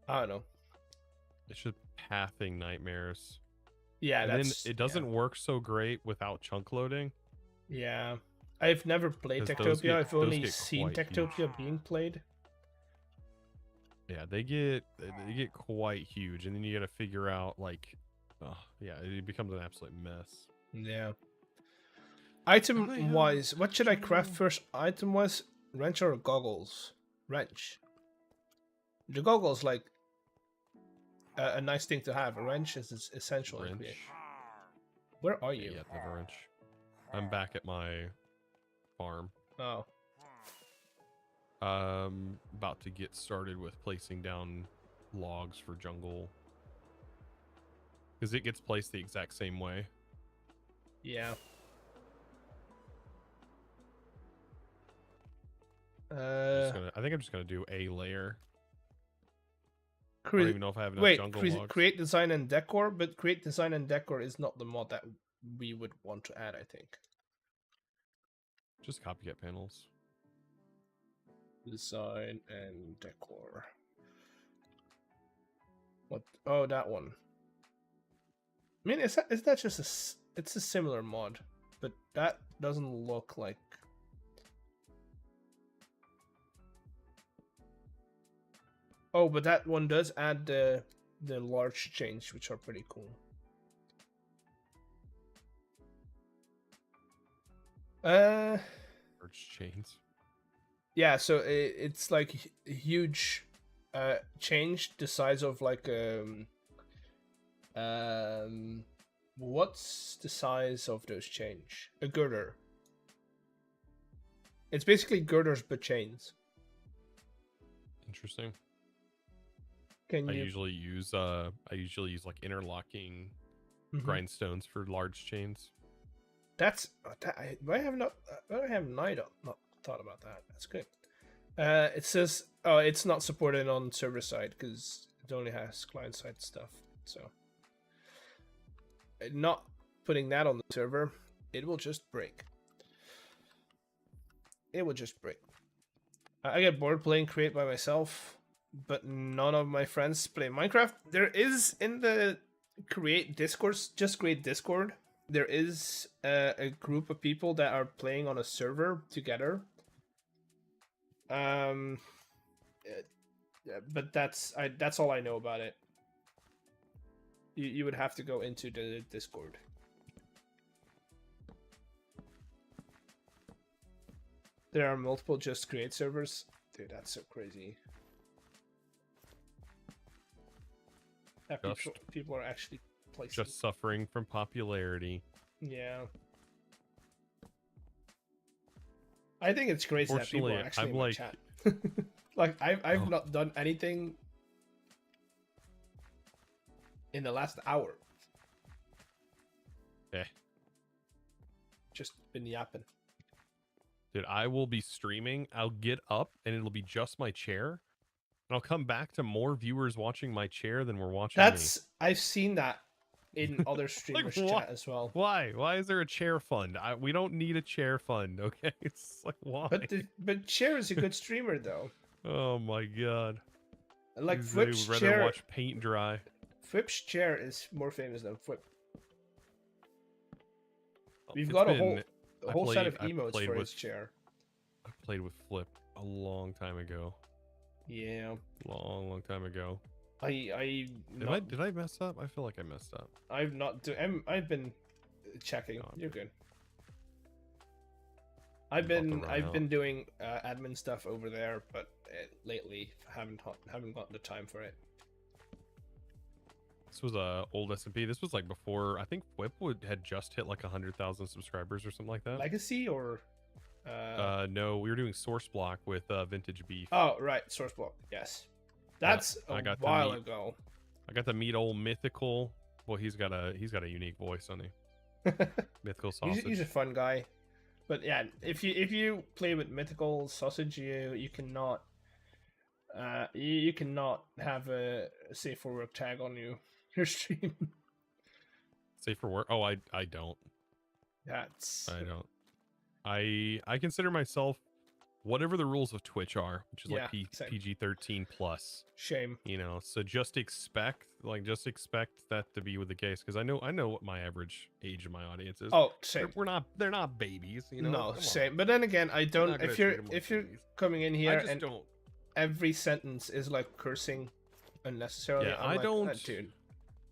I don't know. It's just pathing nightmares. Yeah, And then that's it doesn't work so great without chunk loading. Yeah, I've never played 'Cause those Techtopia. get- I've those only get seen quite Techtopia huge. being played. Yeah, they get quite huge, and then you got to figure out like, yeah, it becomes an absolute mess. Yeah. They Item have wise, what should I craft jungle. first? Item wise, wrench or goggles? Wrench. The goggles like a nice thing to have. A wrench is essential in Wrench. create. Where are Yeah, you? you have to have a wrench. I'm back at my farm. Oh, About to get started with placing down logs for jungle. Because it gets placed the exact same way. yeah. I think I'm just gonna do a layer. I don't Create, even know if I have enough wait, jungle logs. create design and decor, but create design and decor is not the mod that we would want to add, I think. Just copycat panels. Design and decor. What? Oh, that one. I mean, is that just it's a similar mod, but that doesn't look like. Oh, but that one does add the large chains, which are pretty cool. Large chains. Yeah, so it's like huge change the size of like what's the size of those change? A girder. It's basically girders but chains. Interesting. Can I you usually use like interlocking Mhm. grindstones for large chains. That's I have not thought about that. That's good. It says it's not supported on server side because it only has client side stuff. So not putting that on the server, it will just break. It will just break. I get bored playing create by myself, but none of my friends play Minecraft. There is in the create discourse, just create Discord. There is a group of people that are playing on a server together. But that's all I know about it. You would have to go into the Discord. There are multiple just create servers. Dude, that's so crazy. That people are actually placing. Just suffering from popularity. Yeah. I think it's crazy that people are Fortunately, actually I'm in my like- chat. Like I've Oh. not done anything in the last hour. Eh. Just been yapping. Dude, I will be streaming. I'll get up and it'll be just my chair. And I'll come back to more viewers watching my chair than we're watching me. I've seen that in other streamers' what? chat as well. Why? Why is there a chair fund? We don't need a chair fund, okay? It's like, why? But Chair is a good streamer though. Oh my god. Like They Flip's would rather Chair. watch paint dry. Flip's Chair is more famous than Flip. We've It's got a been- whole set of I emotes played for with- his chair. I played with Flip a long time ago. Yeah. Long time ago. Did Did I mess up? I feel like I messed up. I've not I've been checking. No, I'm You're good. good. I've about to been run out. doing admin stuff over there, but lately haven't gotten the time for it. This was a old SMP. This was like before. I think Whip had just hit like 100,000 subscribers or something like that. Legacy or No, we were doing Source Block with Vintage Beef. oh right, Source Block. Yes, that's I a got to while meet- ago. I got to meet old Mythical. Well, he's got a unique voice, doesn't he? Mythical Sausage. He's a fun guy, but yeah, if you play with Mythical Sausage, you cannot you cannot have a safe for work tag on your stream. Safe for work? Oh, I don't. That's I don't. I consider myself whatever the rules of Twitch are, which is Yeah, like same. PG-13 plus. Shame. You know, so just expect that to be with the case, because I know what my average age of my audience is. Oh, same. They're not babies, you know. No, Come same. on. But then again, I We're don't. not gonna If treat you're 'em like babies. coming in here I just and don't. every sentence is like cursing unnecessarily, Yeah, I'm I like, don't. "Ah, dude,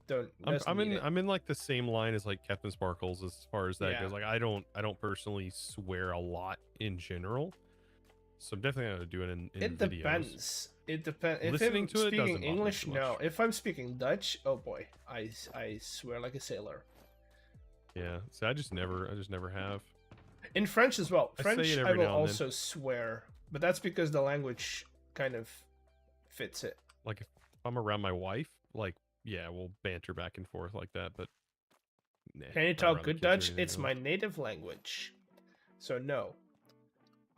don't. I'm in like the same line as like Captain Sparkles as far as that Yeah. goes. Like I don't personally swear a lot in general, so I'm definitely gonna do it in It videos. depends. It depends. If Listening I'm to it doesn't speaking bother me English, too no. much. If I'm speaking Dutch, oh boy, I swear like a sailor. Yeah, so I just never have. In French as well. I say French, it I every will now and then. also swear, but that's because the language kind of fits it. Like if I'm around my wife, like yeah, we'll banter back and forth like that. But nah, Can you not talk around the good kids or Dutch? anything It's else. my native language, so no.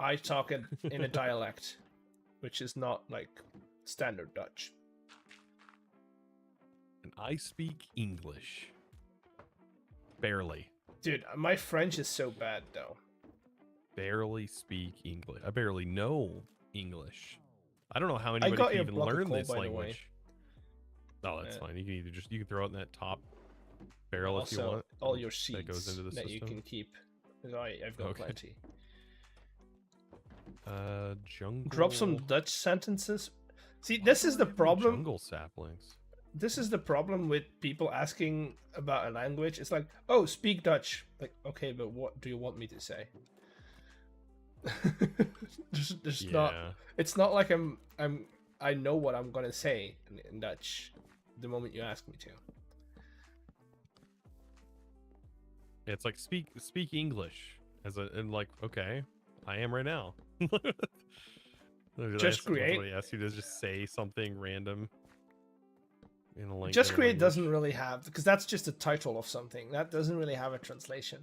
I talk it in a dialect, which is not like standard Dutch. And I speak English. Barely. Dude, my French is so bad though. Barely speak English. I barely know English. I don't know how I anybody got can your even block of learn coal, this by the way. language. Oh, that's Yeah. fine. You can either you can throw it in that top barrel if you Also, want. all and your seeds that goes into the that you system. can keep. 'Cause I've got Okay. plenty. Jungle. Drop some Dutch sentences. See, this is the problem. Jungle saplings. This is the problem with people asking about a language. It's like, oh, speak Dutch. Like, okay, but what do you want me to say? There's not. Yeah. It's not like I know what I'm gonna say in Dutch the moment you ask me to. It's like speak English as a and like okay, I am right now. Just create. Somebody asks you to just say something random. In a Just in a create language. doesn't really have, because that's just a title of something. That doesn't really have a translation.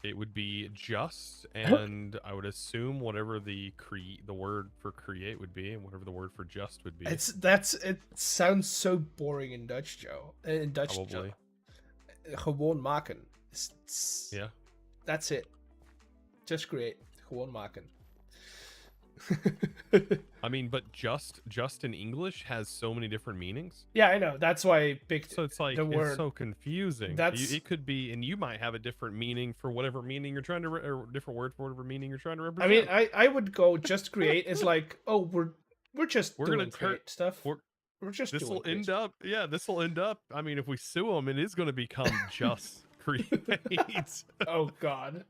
It would be just, and I would assume whatever the word for create would be, and whatever the word for just would be. It sounds so boring in Dutch, Joe. In Dutch, Probably. Gewoon maken. Yeah. That's it. Just create. Gewoon maken. I mean, but just in English has so many different meanings. Yeah, I know. That's why I picked So it's like the word. it's so confusing. It could be, and you might have a different meaning for whatever meaning you're trying to, or different word for whatever meaning you're trying to I represent. mean, I would go just create is like, oh, we're just We're doing gonna create stuff. we're- Just this doing will create end stuff. up, yeah, this will end up. I mean, if we sue them, it is going to become just create. Oh God.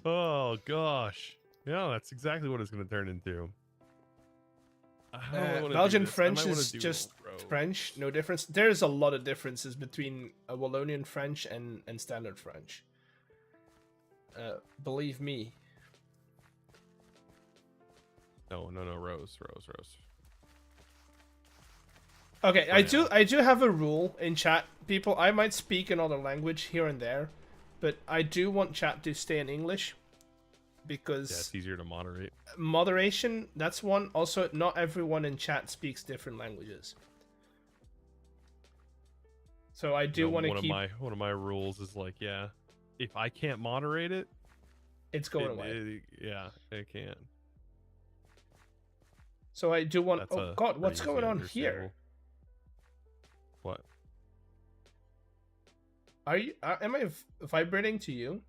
Oh gosh, yeah, that's exactly what it's going to turn into. How do I wanna do Belgian this? I French might wanna is do just rows. French, no difference. There's a lot of differences between a Wallonian French and standard French. Believe me. No, rows. Okay, For I do have a rule in chat, people. I might speak another language here and there, but I do want chat to stay in English because Yeah, it's easier to moderate. moderation, that's one. Also, not everyone in chat speaks different languages. So I do want to keep one of my rules is like, yeah, if I can't moderate it, it's going away. yeah, I can't. So I do want. That's Oh a God, what's pretty going on understandable. here? What? Are you? Am I vibrating to you?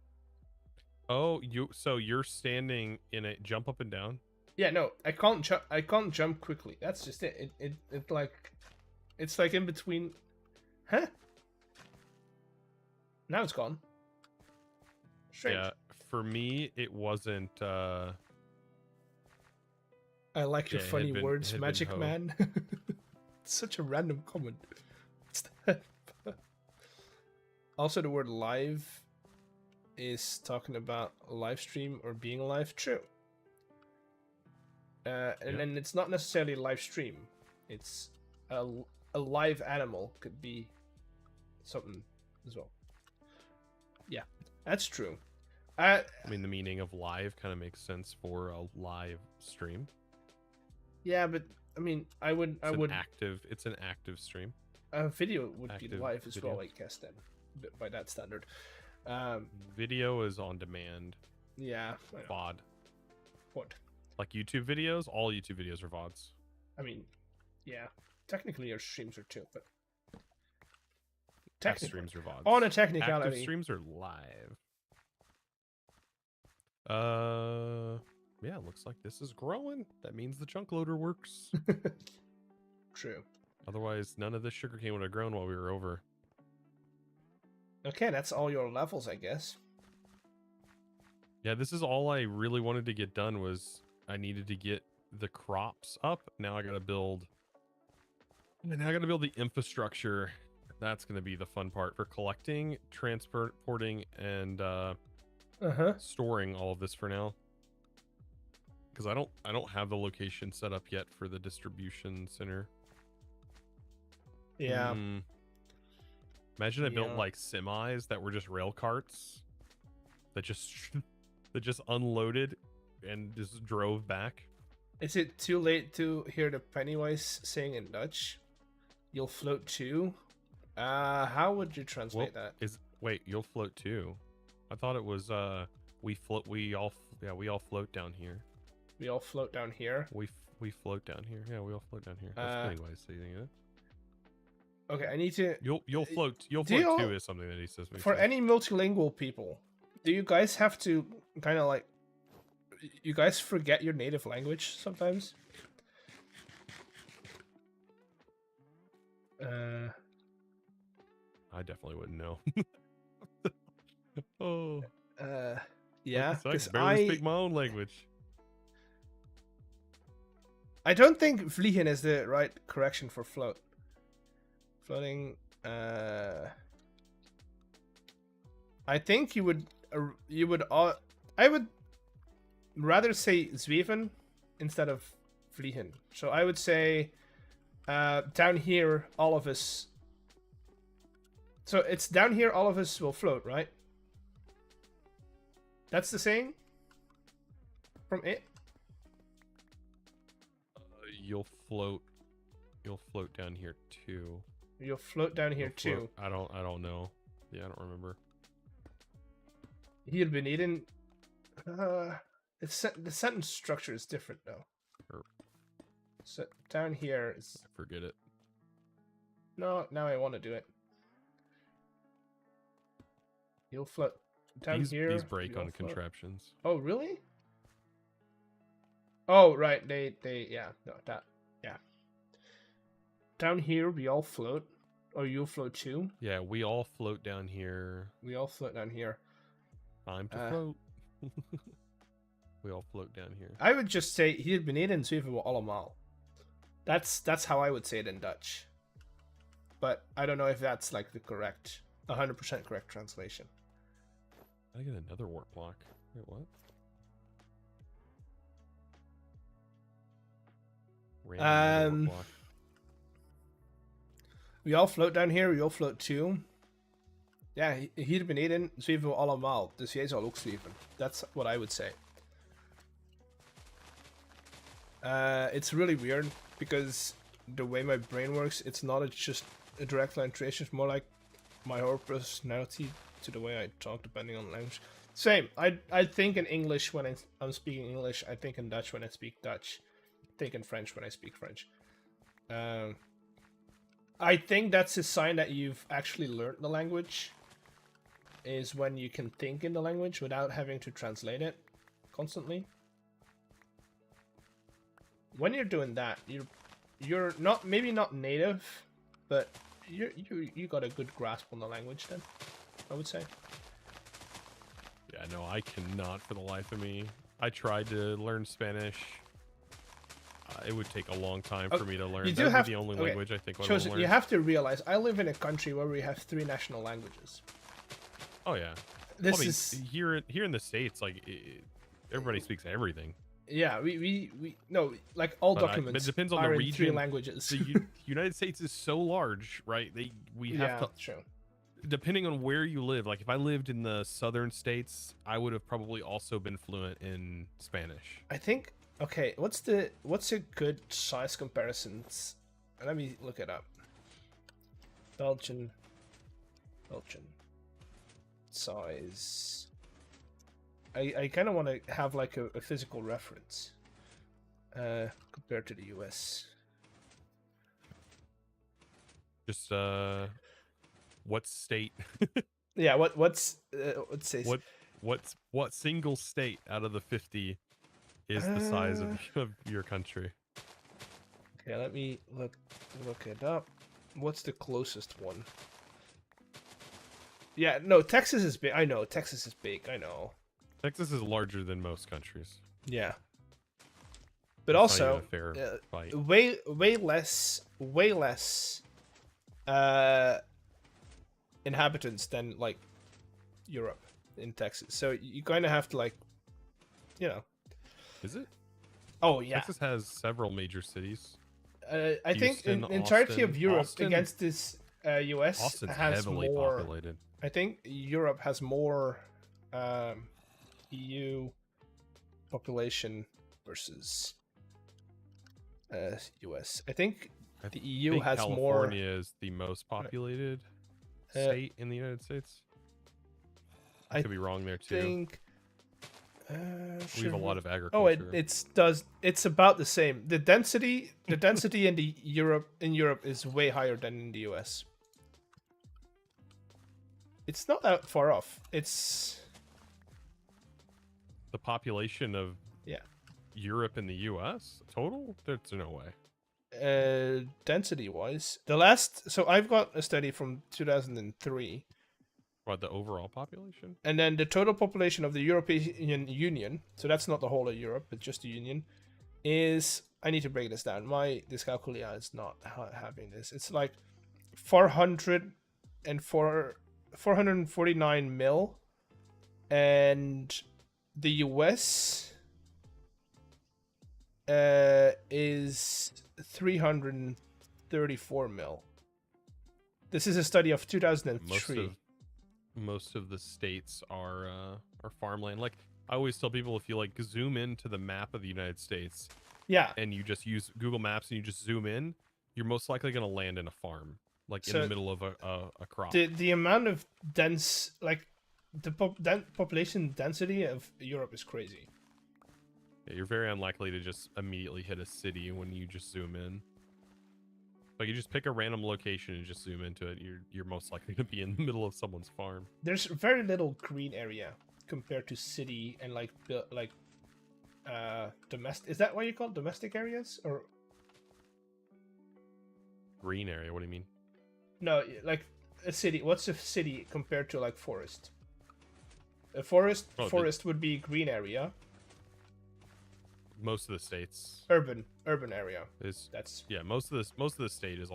Oh, so you're standing in a jump up and down? Yeah, no, I can't jump. I can't jump quickly. That's just it. It like, it's like in between. Huh? Now it's gone. Strange. Yeah, for me it wasn't. I like your yeah, it funny had been- words, it had been Magic ho. Man. It's such a random comment. Also, the word live is talking about a live stream or being alive. True. And then it's not necessarily a live stream. It's a live animal could be something as well. Yeah, that's true. I mean, the meaning of live kind of makes sense for a live stream. Yeah, but I mean, I would. It's an active stream. A video would be Active live as well, video. I guess. Then, by that standard. Video is on demand. Yeah. I know. VOD. What? Like YouTube videos, all YouTube videos are VODs. I mean, yeah. Technically, your streams are too, but Test technically, streams are VODs. on a Active technicality. streams are live. Yeah, looks like this is growing. That means the chunk loader works. True. Otherwise, none of this sugarcane would have grown while we were over. Okay, that's all your levels, I guess. Yeah, this is all I really wanted to get done was I needed to get the crops up. Now I gotta build. And now I gotta build the infrastructure. That's gonna be the fun part for collecting, transporting, and storing all of this for now. Because I don't have the location set up yet for the distribution center. Yeah. Imagine I built Yeah. like semis that were just rail carts that just that just unloaded and just drove back. Is it too late to hear the Pennywise saying in Dutch? You'll float too? How would you translate that? Wait, you'll float too. I thought it was we all float down here. We all float down here. We float down here. Yeah, we all float down here. That's Pennywise saying it. Okay, I need to. You'll float too is something that he says. For any multilingual people, do you guys have to kind of like? You guys forget your native language sometimes? I definitely wouldn't know. Oh. Yeah, I because can barely speak my own language. I don't think vliegen is the right correction for float. Floating. I think you would. I would rather say zweven instead of vliegen. So I would say down here, all of us. So it's down here, all of us will float, right? That's the saying from it. You'll float down here too. You'll float down here too. I don't know. Yeah, I don't remember. Hier beneden. The sentence structure is different though. So down here is. Forget it. No, now I want to do it. You'll float down here. These break you'll on float. contraptions. Oh really? Oh right, they yeah no that yeah. Down here we all float, or you'll float too. Yeah, we all float down here. We all float down here. Time to float. We all float down here. I would just say hier beneden zweven we allemaal. That's how I would say it in Dutch. But I don't know if that's like the correct, 100% correct translation. I get another warp block. Wait, what? Random warp block. We all float down here, we all float too. Ja, hier beneden zweven we allemaal. Dus jij zal ook zweven. That's what I would say. It's really weird because the way my brain works, it's not just a direct line trace, it's more like my whole personality to the way I talk depending on language. Same. I think in English when I'm speaking English. I think in Dutch when I speak Dutch. I think in French when I speak French. I think that's a sign that you've actually learned the language. Is when you can think in the language without having to translate it constantly. When you're doing that, you're not maybe not native, but you got a good grasp on the language then, I would say. Yeah, no, I cannot for the life of me. I tried to learn Spanish. It would take a long time for me to learn. That would be the only language I think I would learn. You have to realize, I live in a country where we have 3 national languages. Oh yeah. This is here in the States, like everybody speaks everything. Yeah, we no, like all documents. But it depends on are the in region. 3 languages. The United States is so large, right? We have to. True. Depending on where you live, like if I lived in the southern states, I would have probably also been fluent in Spanish. I think. Okay, what's a good size comparisons? Let me look it up. Belgian. size. I kind of want to have like a physical reference compared to the US. Just what state? Yeah, let's say What single state out of the 50 is the size of your country? Okay, let me look it up. What's the closest one? Yeah, no, Texas is big. I know, Texas is big. I know. Texas is larger than most countries. Yeah. But It's not also, even a fair fight. way less inhabitants than like Europe in Texas. So you kind of have to like, you know. Is it? Oh yeah. Texas has several major cities. I think in Houston, entirety of Austin. Europe Austin- against this US Austin's has heavily more. populated. I think Europe has more EU population versus US. I think the EU think has California is the most populated state in the United States. I could be wrong there too. think We have a lot of Oh, agriculture. it's about the same. The density in Europe is way higher than in the US. It's not that far off. It's The population of yeah. Europe and the US total? There's no way. Density wise, so I've got a study from 2003, What, the overall population? and then the total population of the European Union, so that's not the whole of Europe, but just the Union, is, I need to break this down. My dyscalculia is not having this. It's like 449 mil, and the US is 334 mil. This is a study of 2003. Most of the states are farmland. Like I always tell people, if you like zoom into the map of the United States, Yeah. and you just use Google Maps and you just zoom in, you're most likely going to land in a farm, like in So the middle of a crop. The amount of dense, like the population density of Europe is crazy. Yeah, you're very unlikely to just immediately hit a city when you just zoom in. Like you just pick a random location and just zoom into it, you're most likely to be in the middle of someone's farm. There's very little green area compared to city and like domestic. Is that what you call it? Domestic areas? Or Green area, what do you mean? no, like a city. What's a city compared to like forest? A forest would be green area. Most of the states Urban area. is That's most of the state is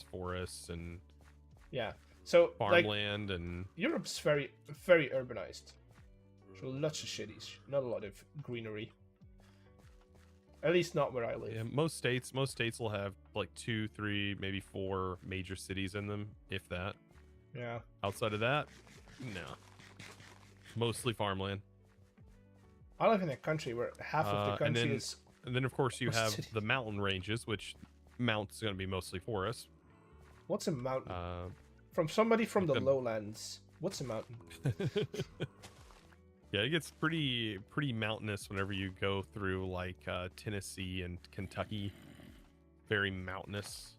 forests and yeah. So like farmland and Europe's very urbanized. So lots of cities, not a lot of greenery. At least not where I live. yeah, most states will have like 2, 3, maybe 4 major cities in them, if that. Yeah. Outside of that, no. Mostly farmland. I live in a country where half of the country is. And then of course you What's have city? the mountain ranges, which mountain's going to be mostly forest. What's a mountain? Uh, From somebody from the like lowlands. What's a mountain? yeah, it gets pretty mountainous whenever you go through like Tennessee and Kentucky. Very mountainous.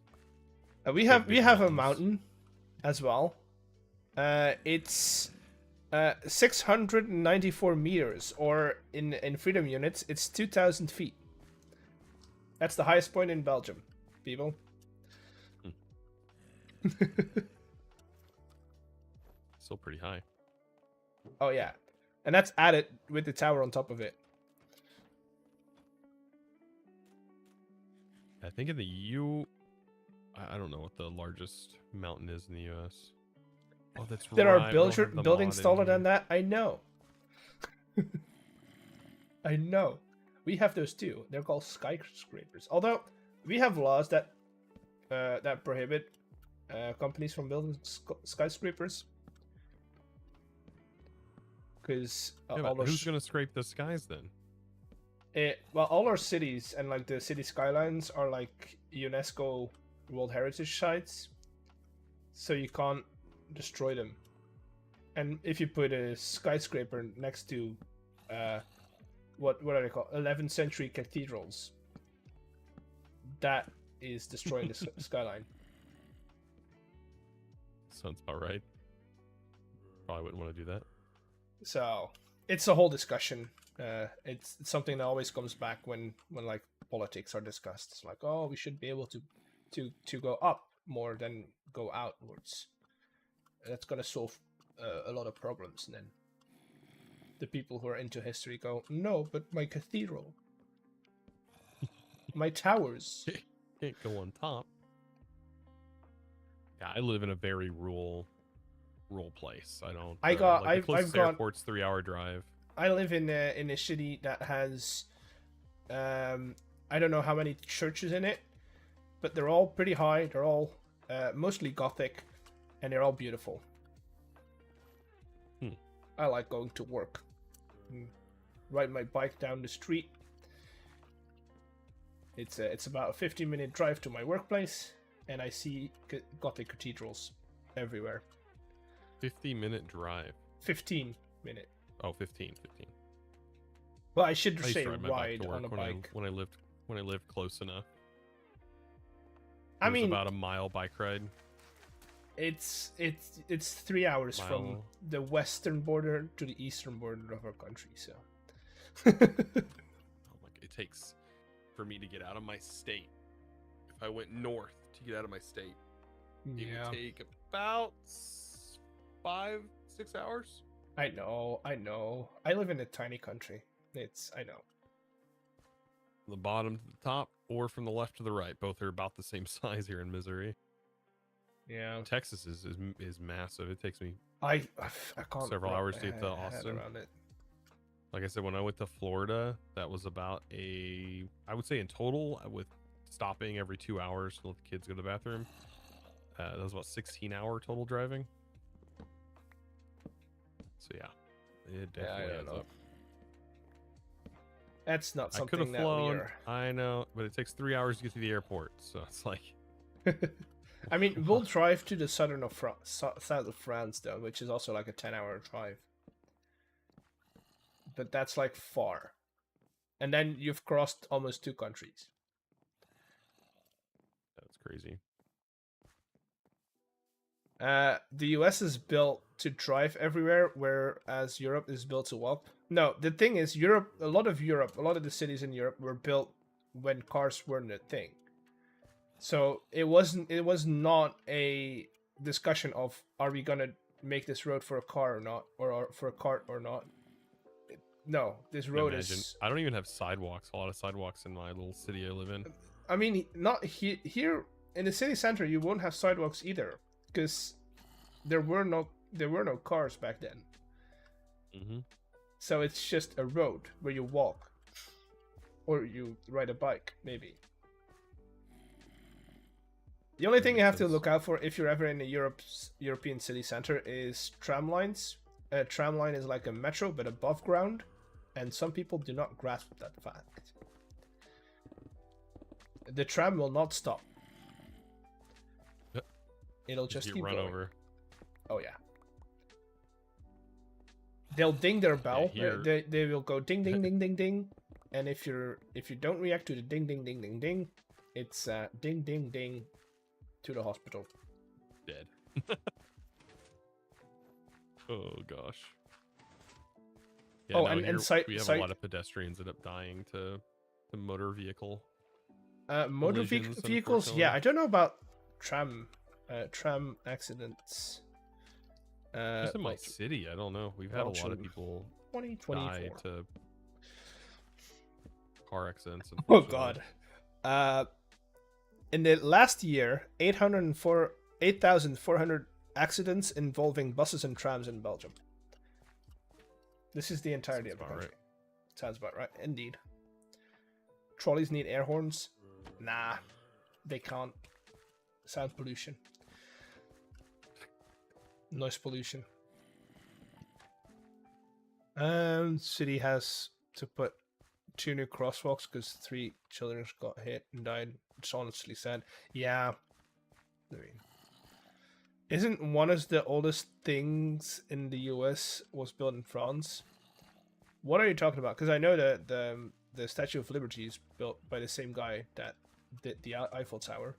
We have big a mountains. mountain as well. It's 694 meters, or in freedom units, it's 2,000 feet. That's the highest point in Belgium, people. Still pretty high. Oh yeah, and that's added with the tower on top of it. I think in the I don't know what the largest mountain is in the U.S. Oh, that's There right. are we don't have the buildings mod in taller here. than that. I know. I know. We have those too. They're called skyscrapers. Although we have laws that that prohibit companies from building skyscrapers. Because Yeah, but who's gonna scrape the skies then? well, all our cities and like the city skylines are like UNESCO World Heritage sites, so you can't destroy them. And if you put a skyscraper next to, what are they called? 11th century cathedrals. That is destroying the skyline. Sounds about right. Probably wouldn't want to do that. So it's a whole discussion. It's something that always comes back when like politics are discussed. It's like, oh, we should be able to go up more than go outwards. That's gonna solve a lot of problems. And then the people who are into history go, no, but my cathedral, my towers. Can't go on top. Yeah, I live in a very rural place. I don't. I got. Like the closest I've got. airport's 3-hour drive. I live in a city that has, I don't know how many churches in it, but they're all pretty high. They're all mostly Gothic, and they're all beautiful. I like going to work, ride my bike down the street. It's about a 15-minute drive to my workplace, and I see Gothic cathedrals everywhere. 50-minute drive. 15-minute. Oh, 15. Well, I should I used say to ride my bike ride to work on a bike. when I lived close enough. I It was mean, about a mile bike ride. it's 3 hours from Mile. the western border to the eastern border of our country. So Oh my! It takes for me to get out of my state. If I went north to get out of my state, it yeah, would take about 5-6 hours. I know. I live in a tiny country. I know. From the bottom to the top, or from the left to the right. Both are about the same size here in Missouri. Yeah, Texas is massive. It takes me, I can't Several wrap hours my to get to head Austin. around it. like I said, when I went to Florida, that was about I would say in total, with stopping every 2 hours to let the kids go to the bathroom, that was about 16-hour total driving. So yeah, it definitely I don't adds know. up. That's not I could something have that we flown. are. I know, but it takes 3 hours to get to the airport, so it's like. I mean, we'll drive to the south of France, though, which is also like a 10-hour drive. But that's like far. And then you've crossed almost 2 countries. That's crazy. The US is built to drive everywhere, whereas Europe is built to walk. No, the thing is, a lot of the cities in Europe were built when cars weren't a thing. So it was not a discussion of, are we gonna make this road for a car or not, or for a cart or not. No, this road is. I don't even have sidewalks. A lot of sidewalks in my little city I live in. I mean, not here in the city center. You won't have sidewalks either, because there were no cars back then. Mm-hmm. So it's just a road where you walk, or you ride a bike, maybe. The only thing you have to look out for if you're ever in a European city center is tram lines. A tram line is like a metro, but above ground, and some people do not grasp that fact. The tram will not stop. Yep. It'll just keep run going. over. Oh yeah. They'll ding their bell. here- They will go ding ding ding ding ding, and if you don't react to the ding ding ding ding ding, it's ding ding ding to the hospital. Dead. Oh gosh. Yeah, Oh, no, and here we have a lot of pedestrians end up dying to motor vehicle. Motor collisions, vehicles. Yeah, I don't know about tram accidents. Just in my like city, I don't know. We've had a lot of Belgium. people 2024. die to car accidents. Oh unfortunately. God. In the last year, 8,400 accidents involving buses and trams in Belgium. This is the entirety of the country. Right. Sounds about right, indeed. Trolleys need air horns? Nah, they can't. Sound pollution. Noise pollution. City has to put 2 new crosswalks because 3 children got hit and died. It's honestly sad. Yeah. I mean, Isn't one of the oldest things in the US was built in France? What are you talking about? Because I know that the Statue of Liberty is built by the same guy that did the Eiffel Tower.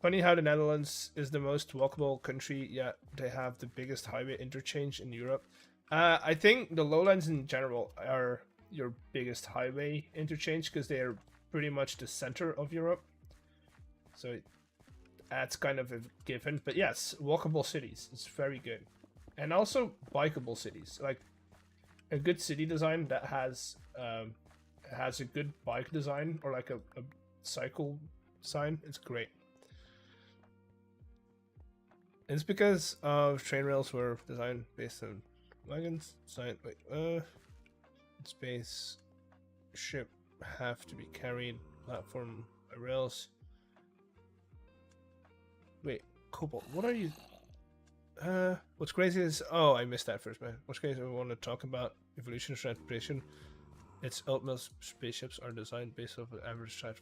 Funny how the Netherlands is the most walkable country, yet they have the biggest highway interchange in Europe. I think the lowlands in general are your biggest highway interchange because they are pretty much the center of Europe. So that's kind of a given. But yes, walkable cities is very good. And also bikeable cities. Like a good city design that has a good bike design or like a cycle sign is great. It's because train rails were designed based on wagons. Space ship have to be carried platform by rails. Wait, Cobalt, what are you? What's crazy is I missed that first, man. What's crazy? I want to talk about evolution of transportation. Its ultimate spaceships are designed based off the average height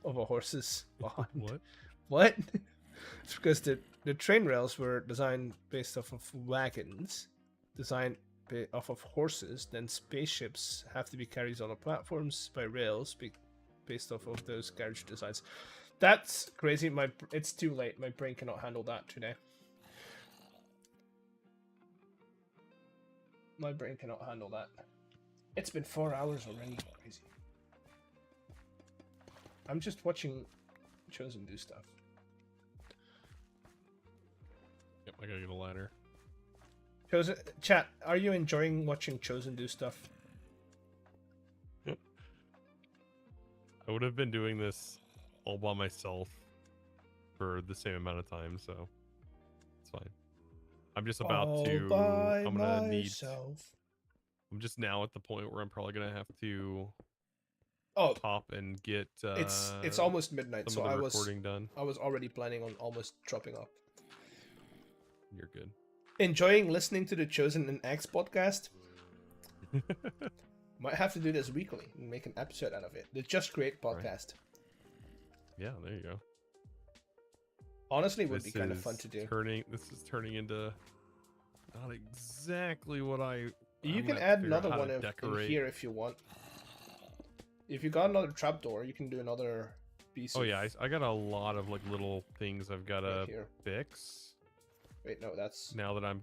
of a horse's bond. What? It's because the train rails were designed based off of wagons, designed off of horses. Then spaceships have to be carried on the platforms by rails, based off of those carriage designs. That's crazy. It's too late. My brain cannot handle that today. My brain cannot handle that. It's been 4 hours already. Crazy. I'm just watching Chosen do stuff. Yep, I gotta get a ladder. Chosen, chat, are you enjoying watching Chosen do stuff? I would have been doing this all by myself for the same amount of time, so it's fine. I'm just about I'm gonna need. I'm just now at the point where I'm probably gonna have to hop and get. It's almost midnight, so recording done. I was already planning on almost dropping off. You're good. Enjoying listening to the Chosen and X podcast. Might have to do this weekly and make an episode out of it. The Just Create podcast. Right. Yeah, there you go. Honestly, it would be kind of fun to do. This is turning into not exactly what You can add another one in here if you want. If you got another trapdoor, you can do another piece. Oh yeah, I got a lot of like little things I've got to fix. Wait, no, that's now that I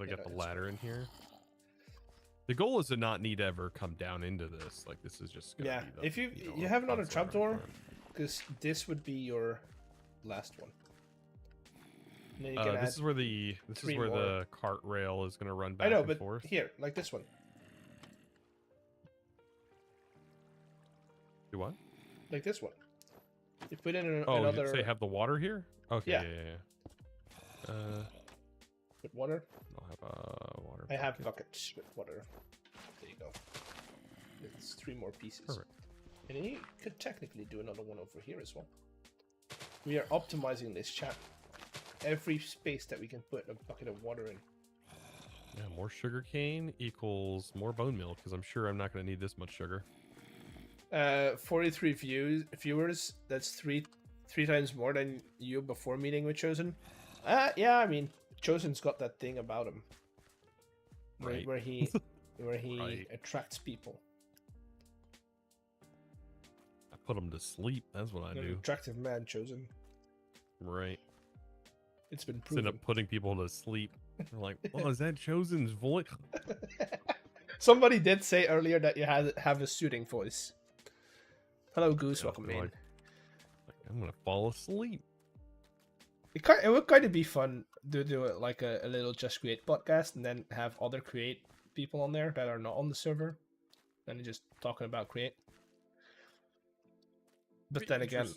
got the ladder in here. The goal is to not need to ever come down into this. Like this is just gonna be the, if you have another trapdoor, because this would be your last one. And then you can this is where the cart rail is gonna run back I know, and but forth. Here, like this one. Do what? Like this one. You put in another. Oh, you say have the water here? Okay. Yeah. With water? I'll have a water. I have buckets with water. There you go. It's 3 more pieces. Perfect. And then you could technically do another one over here as well. We are optimizing this chat. Every space that we can put a bucket of water in. Yeah, more sugar cane equals more bone meal, because I'm sure I'm not going to need this much sugar. 43 viewers. That's three times more than you before meeting with Chosen. Yeah, I mean, Chosen's got that thing about him, right? Where he Right. attracts people. I put him to sleep. That's what I do. Attractive man, Chosen. Right. It's been proven. End up putting people to sleep. They're like, oh, is that Chosen's voice? Somebody did say earlier that you have a soothing voice. Hello, Goose. Welcome in. I'm gonna fall asleep. It would kind of be fun to do it like a little Just Create podcast and then have other Create people on there that are not on the server and just talking about Create. But then again,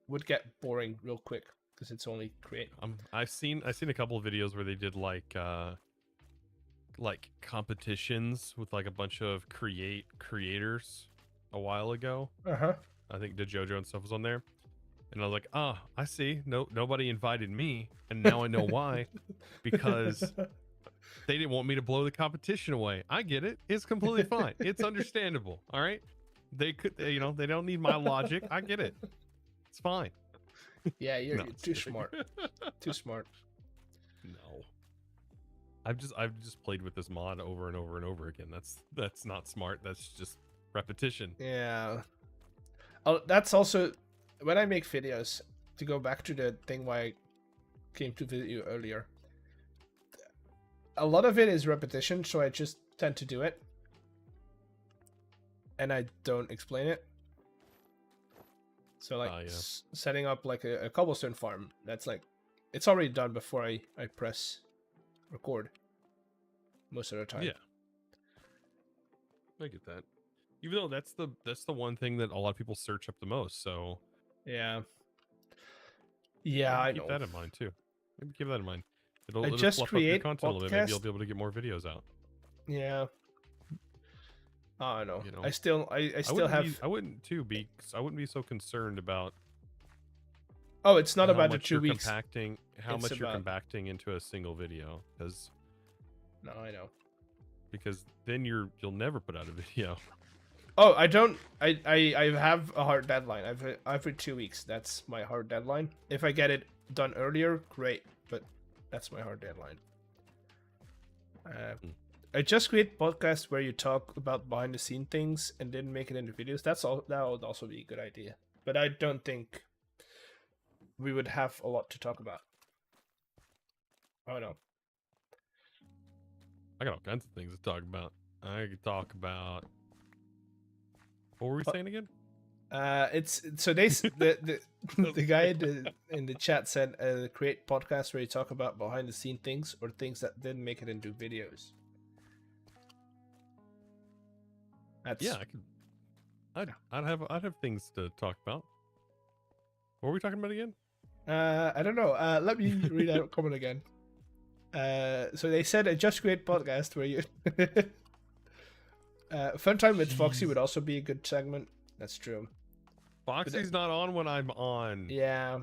would get boring real quick because it's only Create. I've seen a couple of videos where they did like competitions with like a bunch of creators a while ago. I think the JoJo and stuff was on there. And I was like, I see. Nobody invited me. And now I know why. Because they didn't want me to blow the competition away. I get it. It's completely fine. It's understandable. All right. They could, you know, they don't need my logic. I get it. It's fine. Yeah, you're No, too just kidding. smart. Too smart. No. I've just played with this mod over and over and over again. That's not smart. That's just repetition. Yeah. Oh, that's also when I make videos. To go back to the thing why I came to visit you earlier. A lot of it is repetition, so I just tend to do it, and I don't explain it. So like Yeah. setting up like a cobblestone farm. That's like it's already done before I press record. Most of the time. Yeah. I get that. Even though that's the one thing that a lot of people search up the most. So Yeah. Yeah, I keep know. that in mind too. Maybe keep that in mind. I It'll just fluff up your create content a little bit. Maybe you'll podcast. be able to get more videos out. Yeah. I don't know. You know, I still wouldn't have. I wouldn't too be. I wouldn't be so concerned about Oh, it's not how about the much 2 you're weeks. compacting. How It's much you're about- compacting into a single video, No, I know. because then you'll never put out a video. Oh, I don't. I have a hard deadline. Every 2 weeks. That's my hard deadline. If I get it done earlier, great. But that's my hard deadline. I just create podcasts where you talk about behind the scene things and then make it into videos. That's all. That would also be a good idea. But I don't think we would have a lot to talk about. Oh no. I got all kinds of things to talk about. I could talk about. What were we saying again? It's so the guy in the chat said create podcasts where you talk about behind the scene things or things that didn't make it into videos. That's Yeah, I could. I'd have things to talk about. What were we talking about again? I don't know. Let me read out a comment again. So they said a just create podcast where you fun time with Foxy would also be a good segment. That's true. Foxy's not on when I'm on. Yeah.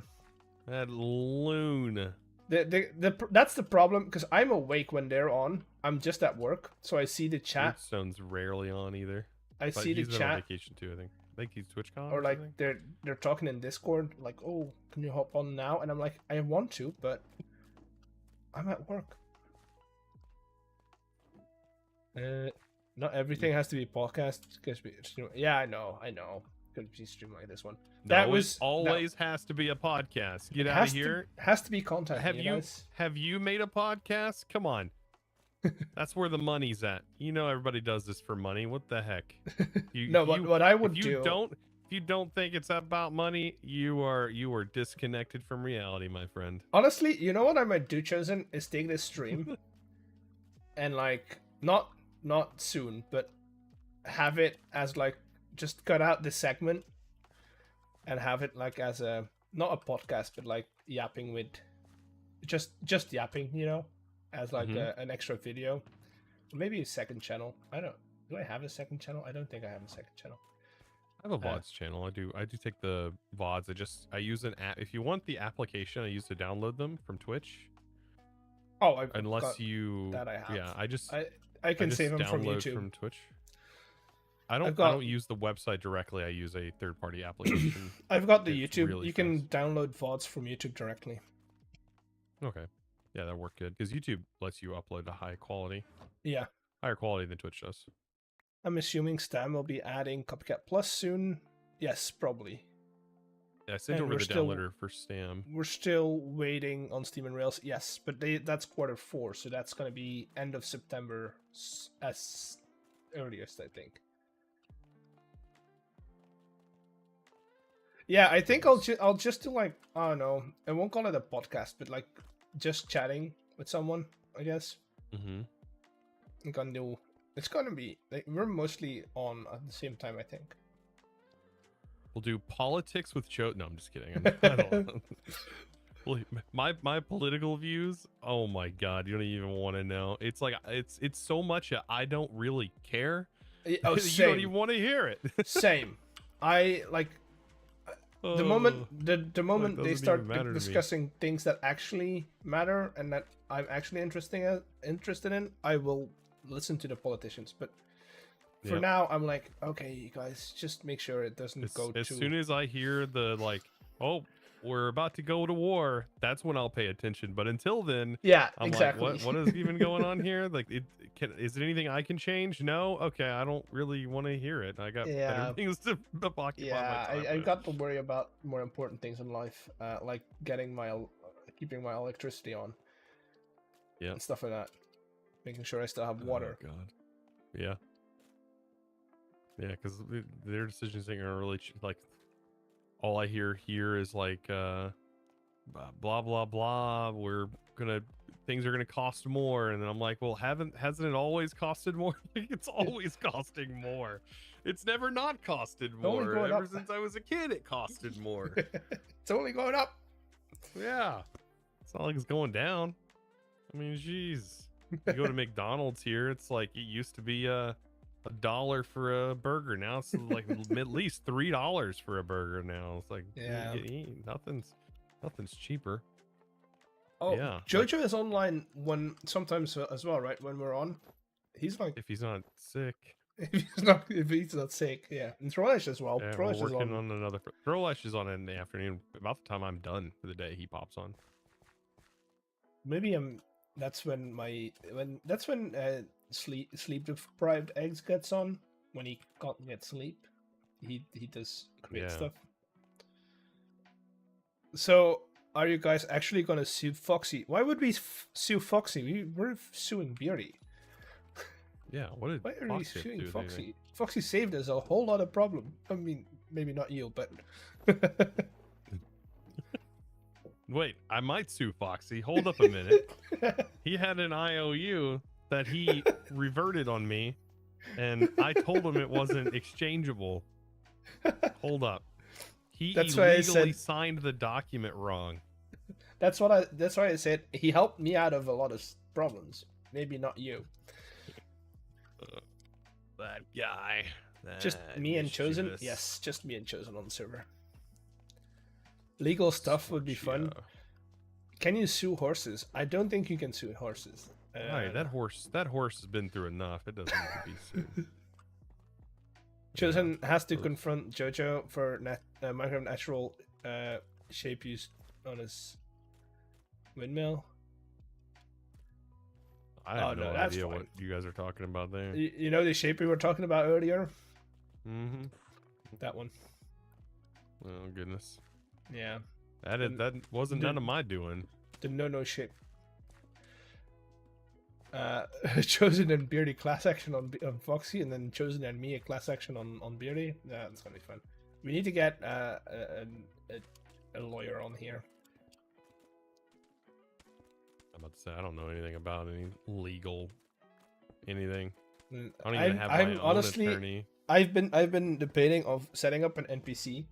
That loon. That's the problem because I'm awake when they're on. I'm just at work, so I see the chat. Stone's rarely on either. I But see the he's been on chat, vacation too. I think he's TwitchCon or like something. they're talking in Discord, like, "Oh, can you hop on now?" And I'm like, "I want to, but I'm at work." Not everything has to be podcast. Yeah, I know. Could be stream like this one. No, it always has to be a podcast. Get out of here. Has to be content. Have you made a podcast? Come on. That's where the money's at. You know everybody does this for money. What the heck? What I would if you don't think it's about money, you are disconnected from reality, my friend. Honestly, you know what I might do, Chosen, is take this stream and like not soon, but have it as like just cut out this segment and have it like as a not a podcast, but like yapping with just yapping, you know, as like an extra video, maybe a second channel. I don't. Do I have a second channel? I don't think I have a second channel. I have a VODs channel. I do take the VODs. I use an app. If you want the application I use to download them from Twitch. Oh, unless you that I have. Yeah, I can save them from download YouTube. from Twitch. I don't use the website directly. I use a third-party application. I've got the It's YouTube. really You can download VODs from YouTube directly. Okay. Yeah, that worked good because YouTube lets you upload to high quality. Yeah. Higher quality than Twitch does. I'm assuming Stam will be adding Copycat Plus soon. Yes, probably. Yeah, I sent And over we're the still- downloader for Stam. We're still waiting on Steam and Rails. Yes, but that's Q4, so that's going to be end of September as earliest, I think. Yeah, I think I'll just do like, I don't know, I won't call it a podcast, but like just chatting with someone, I guess. Mm-hmm. It's gonna be like we're mostly on at the same time, I think. We'll do politics with Cho. No, I'm just kidding. I don't know. my political views. Oh my god, you don't even want to know. It's like it's so much I don't really care. Oh, You same. don't even want to hear it. Same. I like the moment the moment they doesn't start even matter to me. discussing things that actually matter and that I'm actually interested in, I will listen to the politicians. But For Yep. now, I'm like, okay, you guys, just make sure it doesn't go As too. soon as I hear the like, oh, we're about to go to war, that's when I'll pay attention. But until then, Yeah, I'm exactly. like, what is even going on here? Like, is it anything I can change? No. Okay, I don't really want to hear it. I got Yeah. better things to occupy Yeah, my time I with. got to worry about more important things in life, like keeping my electricity on. Yeah. And stuff like that. Making sure I still have water. Oh, God. Yeah. Yeah, because their decisions ain't gonna really like. All I hear here is like, blah blah blah. Things are gonna cost more, and then I'm like, well, hasn't it always costed more? Like, it's always costing more. It's never not costed only more. going Ever up. since I was a kid, it costed more. It's only going up. Yeah, it's not like it's going down. I mean, jeez. You go to McDonald's here, it's like it used to be $1 for a burger. Now it's like at least $3 for a burger. Now it's like, Yeah. nothing's cheaper. Oh, Yeah, Jojo is online sometimes as well, right? When we're on, he's like, if he's not sick. if he's not sick, yeah. And Trollish as well. Yeah, Trollish we're is working on. on another. Throwash is on in the afternoon. About the time I'm done for the day, he pops on. Maybe that's when sleep deprived eggs gets on. When he can't get sleep, he does create Yeah. stuff. So, are you guys actually gonna sue Foxy? Why would we sue Foxy? We're suing Beardy. Yeah, what did Why are we Fox have to suing do with anything? Foxy? Foxy saved us a whole lot of problem. I mean, maybe not you, but Wait, I might sue Foxy. Hold up a minute. He had an IOU that he reverted on me, and I told him it wasn't exchangeable. Hold up. He That's why I illegally said- signed the document wrong. that's why I said he helped me out of a lot of problems. Maybe not you. That guy. Just that me and Chosen? mischievous Yes, just me and Chosen on the server. Legal stuff would be fun. Switchio. Can you sue horses? I don't think you can sue horses. Right, that horse has been through enough. It doesn't need to be sued. Chosen has to Ugh. confront Jojo for Minecraft natural shape used on his windmill. I have Oh, no no, that's idea fine. what you guys are talking about there. You know the shape we were talking about earlier? Mm-hmm. That one. Oh goodness. Yeah. That wasn't none of my doing. The no shape. Chosen and Beardy class action on Foxy, and then Chosen and me a class action on Beardy. Yeah, that's gonna be fun. We need to get a lawyer on here. I'm about to say I don't know anything about any legal anything. Mm, I don't even have my own honestly, attorney. I've been debating of setting up an NPC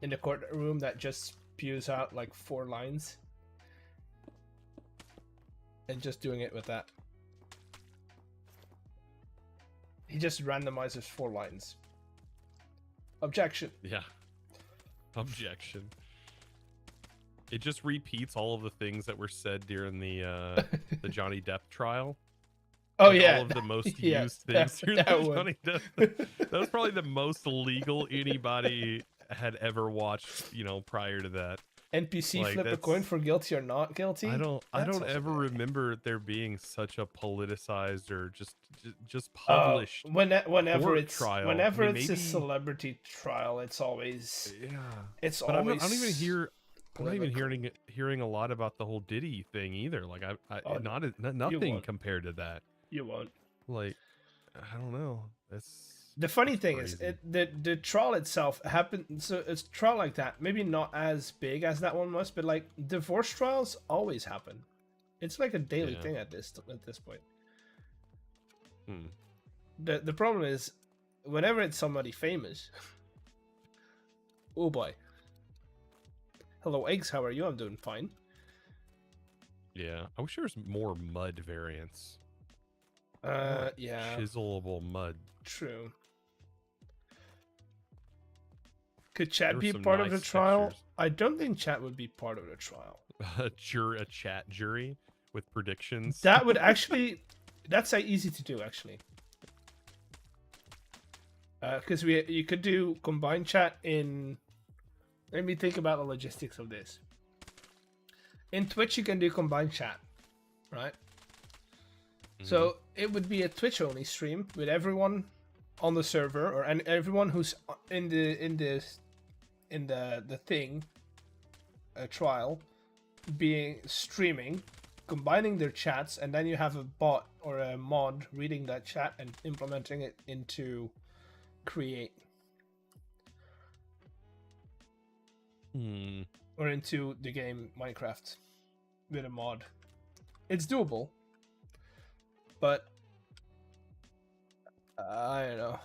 in the courtroom that just spews out like 4 lines, and just doing it with that. He just randomizes 4 lines. Objection. Yeah. Objection. It just repeats all of the things that were said during the Johnny Depp trial. Oh Like, yeah, all of the most yeah, used things during that the one. Johnny Depp. That was probably the most illegal anybody had ever watched, prior to that. NPC Like, flip a that's- coin for guilty or not guilty. I don't That's also ever bad. remember there being such a politicized or just Oh, published. whenever court it's trial. whenever I mean, it's a maybe- celebrity trial, it's always Yeah. it's But always. I don't even hear. I'm not even political. hearing a lot about the whole Diddy thing either. Like Oh, nothing won't. compared to that. You won't. Like I don't know. That's The funny That's thing is, crazy. the trial itself happened. So it's trial like that. Maybe not as big as that one was, but like divorce trials always happen. It's like a daily Yeah. thing at this point. hmm. The problem is, whenever it's somebody famous. Oh boy. Hello, eggs. How are you? I'm doing fine. Yeah. I wish there was more mud variants. Yeah, Chiselable mud. true. Could chat There were be some part of the nice trial? textures. I don't think chat would be part of the trial. A chat jury with predictions. That would actually That's easy to do actually. Because you could do combined chat in. Let me think about the logistics of this. In Twitch, you can do combined chat, right? So it would be a Twitch only stream with everyone on the server or and everyone who's in the thing, a trial, being streaming, combining their chats, and then you have a bot or a mod reading that chat and implementing it into Create or into the game Minecraft with a mod. It's doable, but I don't know.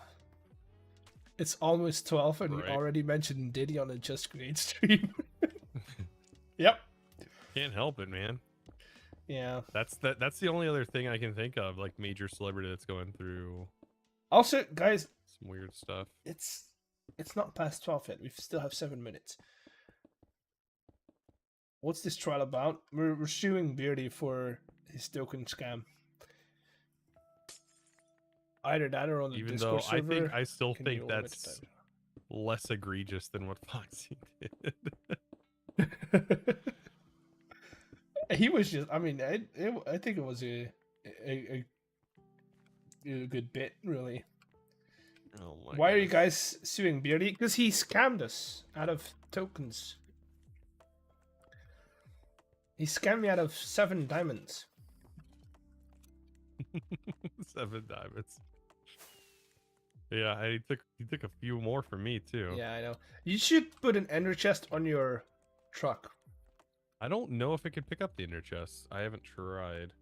It's almost 12 and you already mentioned Diddy on a Just Create stream. Yep. Can't help it, man. Yeah. That's the only other thing I can think of, like major celebrity that's going through Also, guys, some weird stuff. it's not past 12 yet. We still have 7 minutes. What's this trial about? We're suing Beardy for his token scam. Either that or on the Even Discord though server. I still Can think you limit that's time? less egregious than what Foxy did. He was just. I mean, I think it was a good bit, really. Oh my Why are you goodness. guys suing Beardy? Because he scammed us out of tokens. He scammed me out of 7 diamonds. 7 diamonds. Yeah, he took a few more from me too. Yeah, I know. You should put an ender chest on your truck. I don't know if it could pick up the ender chest. I haven't tried.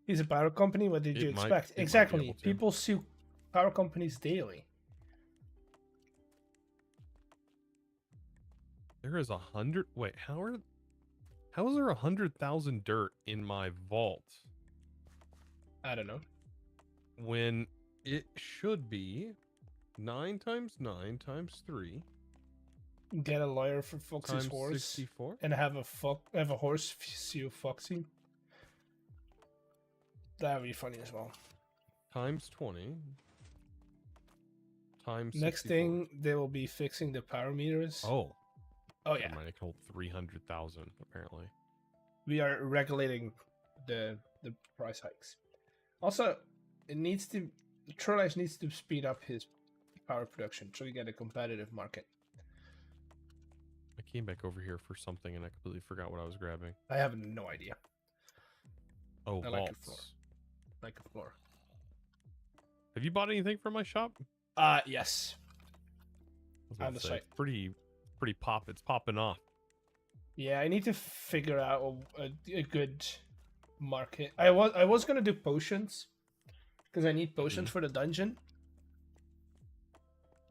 He's a power company. What did you expect? It might be Exactly. able to. People sue power companies daily. There is 100. Wait, how is there 100,000 dirt in my vault I don't know. when it should be 9 times 9 times 3 Get a lawyer for Foxy's times horse 64 and have a horse sue Foxy. That would be funny as well. times 20 times Next 64. thing, they will be fixing the power meters. Oh yeah. I might hold 300,000 apparently. We are regulating the price hikes. Also, Troll Ice needs to speed up his power production so we get a competitive market. I came back over here for something and I completely forgot what I was grabbing. I have no idea. Oh, I like your floor. vaults. Like a floor. Have you bought anything from my shop? Yes. I was On gonna the say, site. pretty pop. It's popping off. Yeah, I need to figure out a good market. I was gonna do potions because I need potions for the dungeon.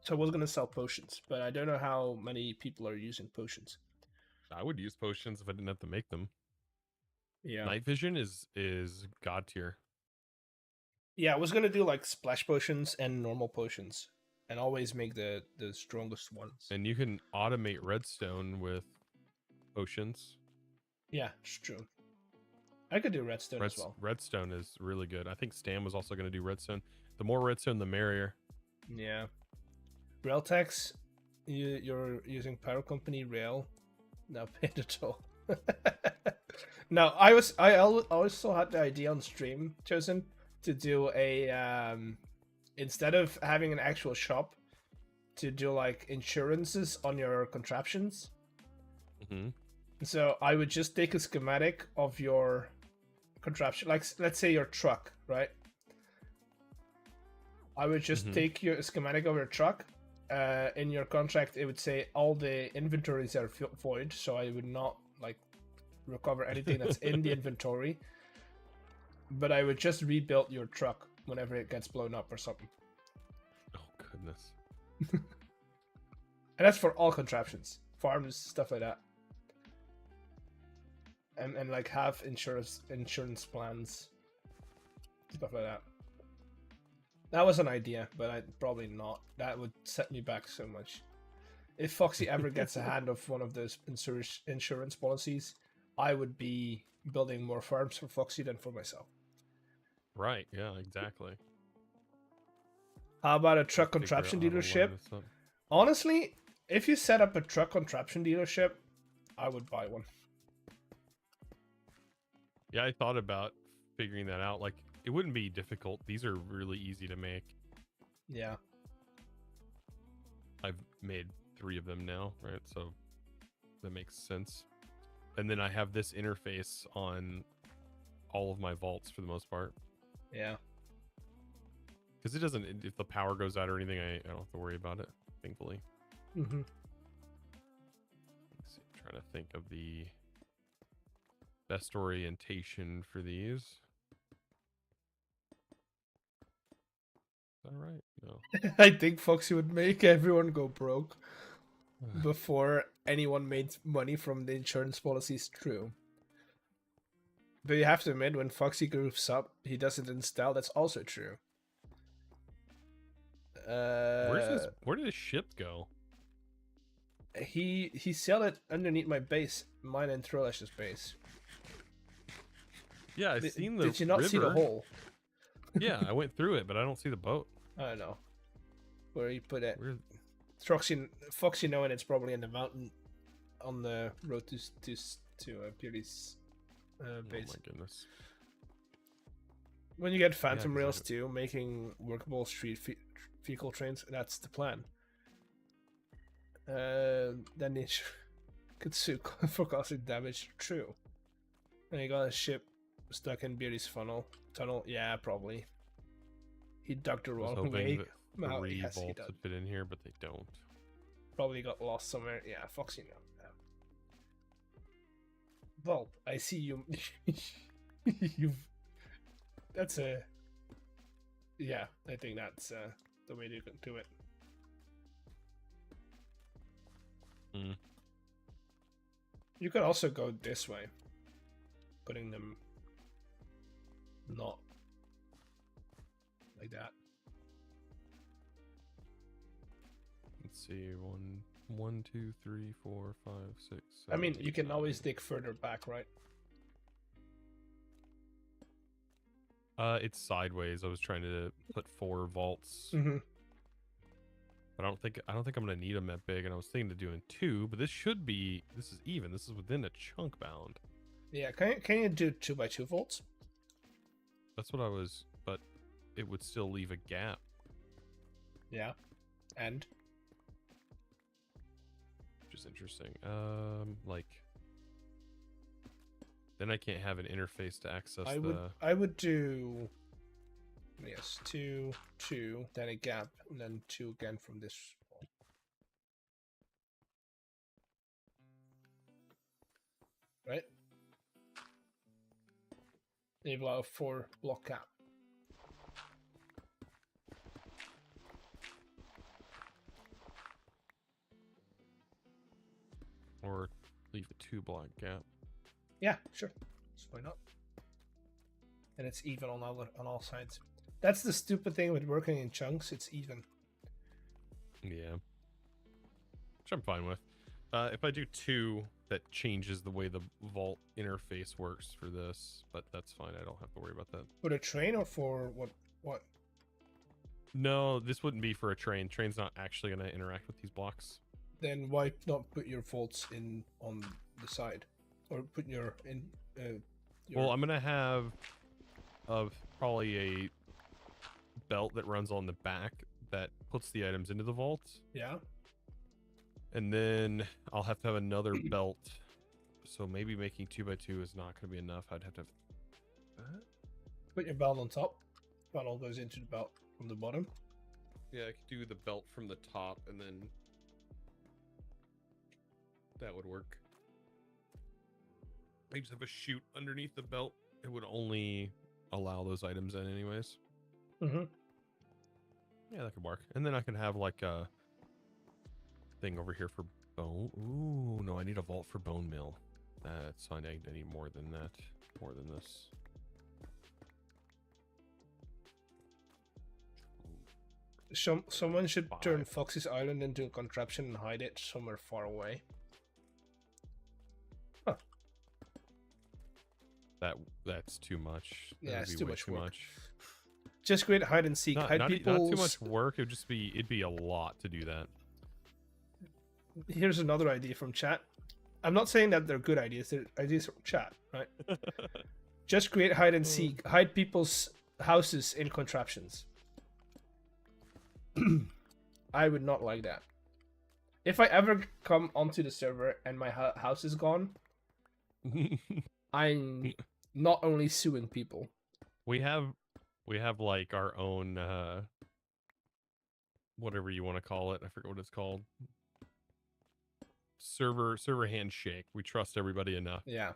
So I was gonna sell potions, but I don't know how many people are using potions. I would use potions if I didn't have to make them. Yeah. Night vision is god tier. Yeah, I was gonna do like splash potions and normal potions, and always make the strongest ones. And you can automate redstone with potions. Yeah, it's true. I could do redstone as well. Redstone is really good. I think Stan was also going to do redstone. The more redstone, the merrier. Yeah. Railtex, you're using power company rail. No, paid at all. No, I also had the idea on stream, Chosen, to do a instead of having an actual shop, to do like insurances on your contraptions. Mm-hmm. So I would just take a schematic of your contraption, like let's say your truck, right? I would just take your schematic of your truck. In your contract, it would say all the inventories are void, so I would not like recover anything that's in the inventory. But I would just rebuild your truck whenever it gets blown up or something. Oh goodness. And that's for all contraptions, farms, stuff like that. And like have insurance plans, stuff like that. That was an idea, but I'd probably not. That would set me back so much. If Foxy ever gets a hand of one of those insurance policies, I would be building more farms for Foxy than for myself. Right. Yeah. Exactly. How about a truck Figure out contraption how to line dealership? this up. Honestly, if you set up a truck contraption dealership, I would buy one. Yeah, I thought about figuring that out. Like, it wouldn't be difficult. These are really easy to make. Yeah. I've made 3 of them now, right? So that makes sense. And then I have this interface on all of my vaults for the most part. Yeah. Because it doesn't, if the power goes out or anything, I don't have to worry about it, thankfully. Mm-hmm. Let's see, I'm trying to think of the best orientation for these. Is that right? No. I think Foxy would make everyone go broke before anyone made money from the insurance policies. True. But you have to admit, when Foxy goes up, he doesn't install. That's also true. Where did his ship go? He sailed it underneath my base, mine and Thrillash's base. Yeah, I've seen the Did you not see the river. hole? Yeah, I went through it, but I don't see the boat. I don't know where he put it. Where? Foxy knowing it's probably in the mountain on the road to Peely's Oh base. my goodness. When you get phantom 'cause I rails don't- too, making workable street vehicle trains, that's the plan. Then they could sue for causing damage. True. And you got a ship stuck in Beardy's tunnel. Yeah, probably. He dug the I was wrong hoping way. that Well, 3 yes, he bolts did. would fit in here, but they don't. Probably got lost somewhere. Yeah, Foxy no. Well, I see you. You've. That's a. Yeah, I think that's the way to do it. Hmm. You could also go this way, putting them not like that. Let's see. 1, 2, 3, 4, 5, 6. I mean, 7, you 8, can 9. always dig further back, right? It's sideways. I was trying to put 4 vaults, Mm-hmm. but I don't think I'm gonna need them that big. And I was thinking of doing 2, but this is even. This is within a chunk bound. Yeah, can you do 2x2 volts? That's what I was, but it would still leave a gap. Yeah, and Which is interesting. Like, then I can't have an interface to access I would do, yes, 2, 2, then a gap, and then 2 again from this wall. Right? You've got a 4 block gap. or leave a 2 block gap. Yeah, sure. So why not? And it's even on all sides. That's the stupid thing with working in chunks. It's even. Yeah. Which I'm fine with. If I do 2, that changes the way the vault interface works for this, but that's fine. I don't have to worry about that. For the train or for what? What? No, this wouldn't be for a train. Train's not actually going to interact with these blocks. Then why not put your faults in on the side, or put your in? Well, I'm going to have probably a belt that runs on the back that puts the items into the vault. Yeah. And then I'll have to have another belt. So maybe making 2x2 is not going to be enough. I'd have to Put your belt on top. Belt all goes into the belt from the bottom. Yeah, I could do the belt from the top and then that would work. I just have a chute underneath the belt. It would only allow those items in anyways. Mm-hmm. Yeah, that could work. And then I can have like a thing over here for bone. Ooh, no, I need a vault for bone mill. That's I need more than that. More than this. Someone should turn 5. Fox's Island into a contraption and hide it somewhere far away. That That's too much. That Yeah, would it's be too way much too work. much. Just create hide and seek. Hide Not people's. too much work. It'd be a lot to do that. Here's another idea from chat. I'm not saying that they're good ideas. They're ideas from chat, right? Just create hide and seek. Hide people's houses in contraptions. I would not like that. If I ever come onto the server and my house is gone, I'm not only suing people. We have like our own whatever you want to call it. I forget what it's called. Server handshake. We trust everybody enough. Yeah.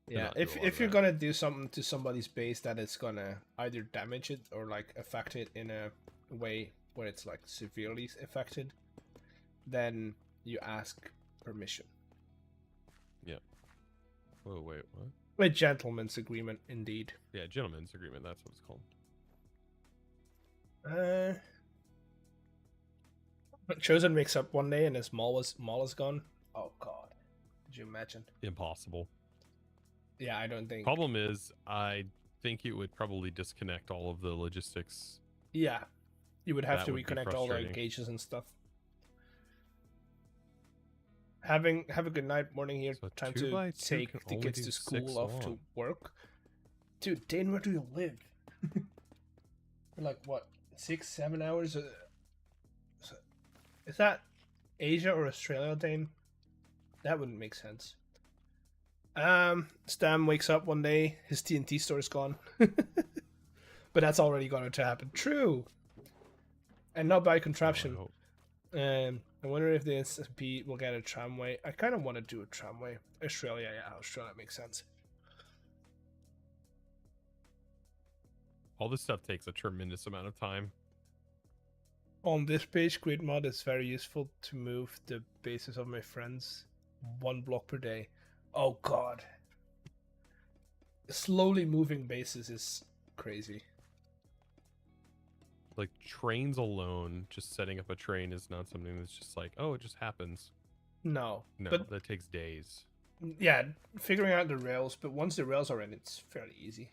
to Yeah. not do a lot If of you're that. gonna do something to somebody's base that is gonna either damage it or like affect it in a way where it's like severely affected, then you ask permission. Oh wait, what? A gentleman's agreement, indeed. Yeah, gentleman's agreement. That's what it's called. Chosen wakes up one day and his mall is gone. Oh god, could you imagine? Impossible. Yeah, I don't think. Problem is, I think it would probably disconnect all of the logistics. Yeah, you would have That to would be reconnect all the frustrating. gauges and stuff. Have a good night, morning here. So Time 2 by to 2 take can the only kids do to 6 school off to long. work. Dude, Dane, where do you live? Like what, 6-7 hours? Is that Asia or Australia, Dane? That wouldn't make sense. Stam wakes up one day, his TNT store is gone. But that's already going to happen. True. And not by contraption. Oh, I hope. I wonder if the SMP will get a tramway. I kind of want to do a tramway. Australia, yeah, Australia makes sense. All this stuff takes a tremendous amount of time. On this page, Grid Mod is very useful to move the bases of my friends 1 block per day. Oh god. Slowly moving bases is crazy. Like trains alone, just setting up a train is not something that's just like, oh, it just happens. No. No, But that takes days. yeah, figuring out the rails, but once the rails are in, it's fairly easy.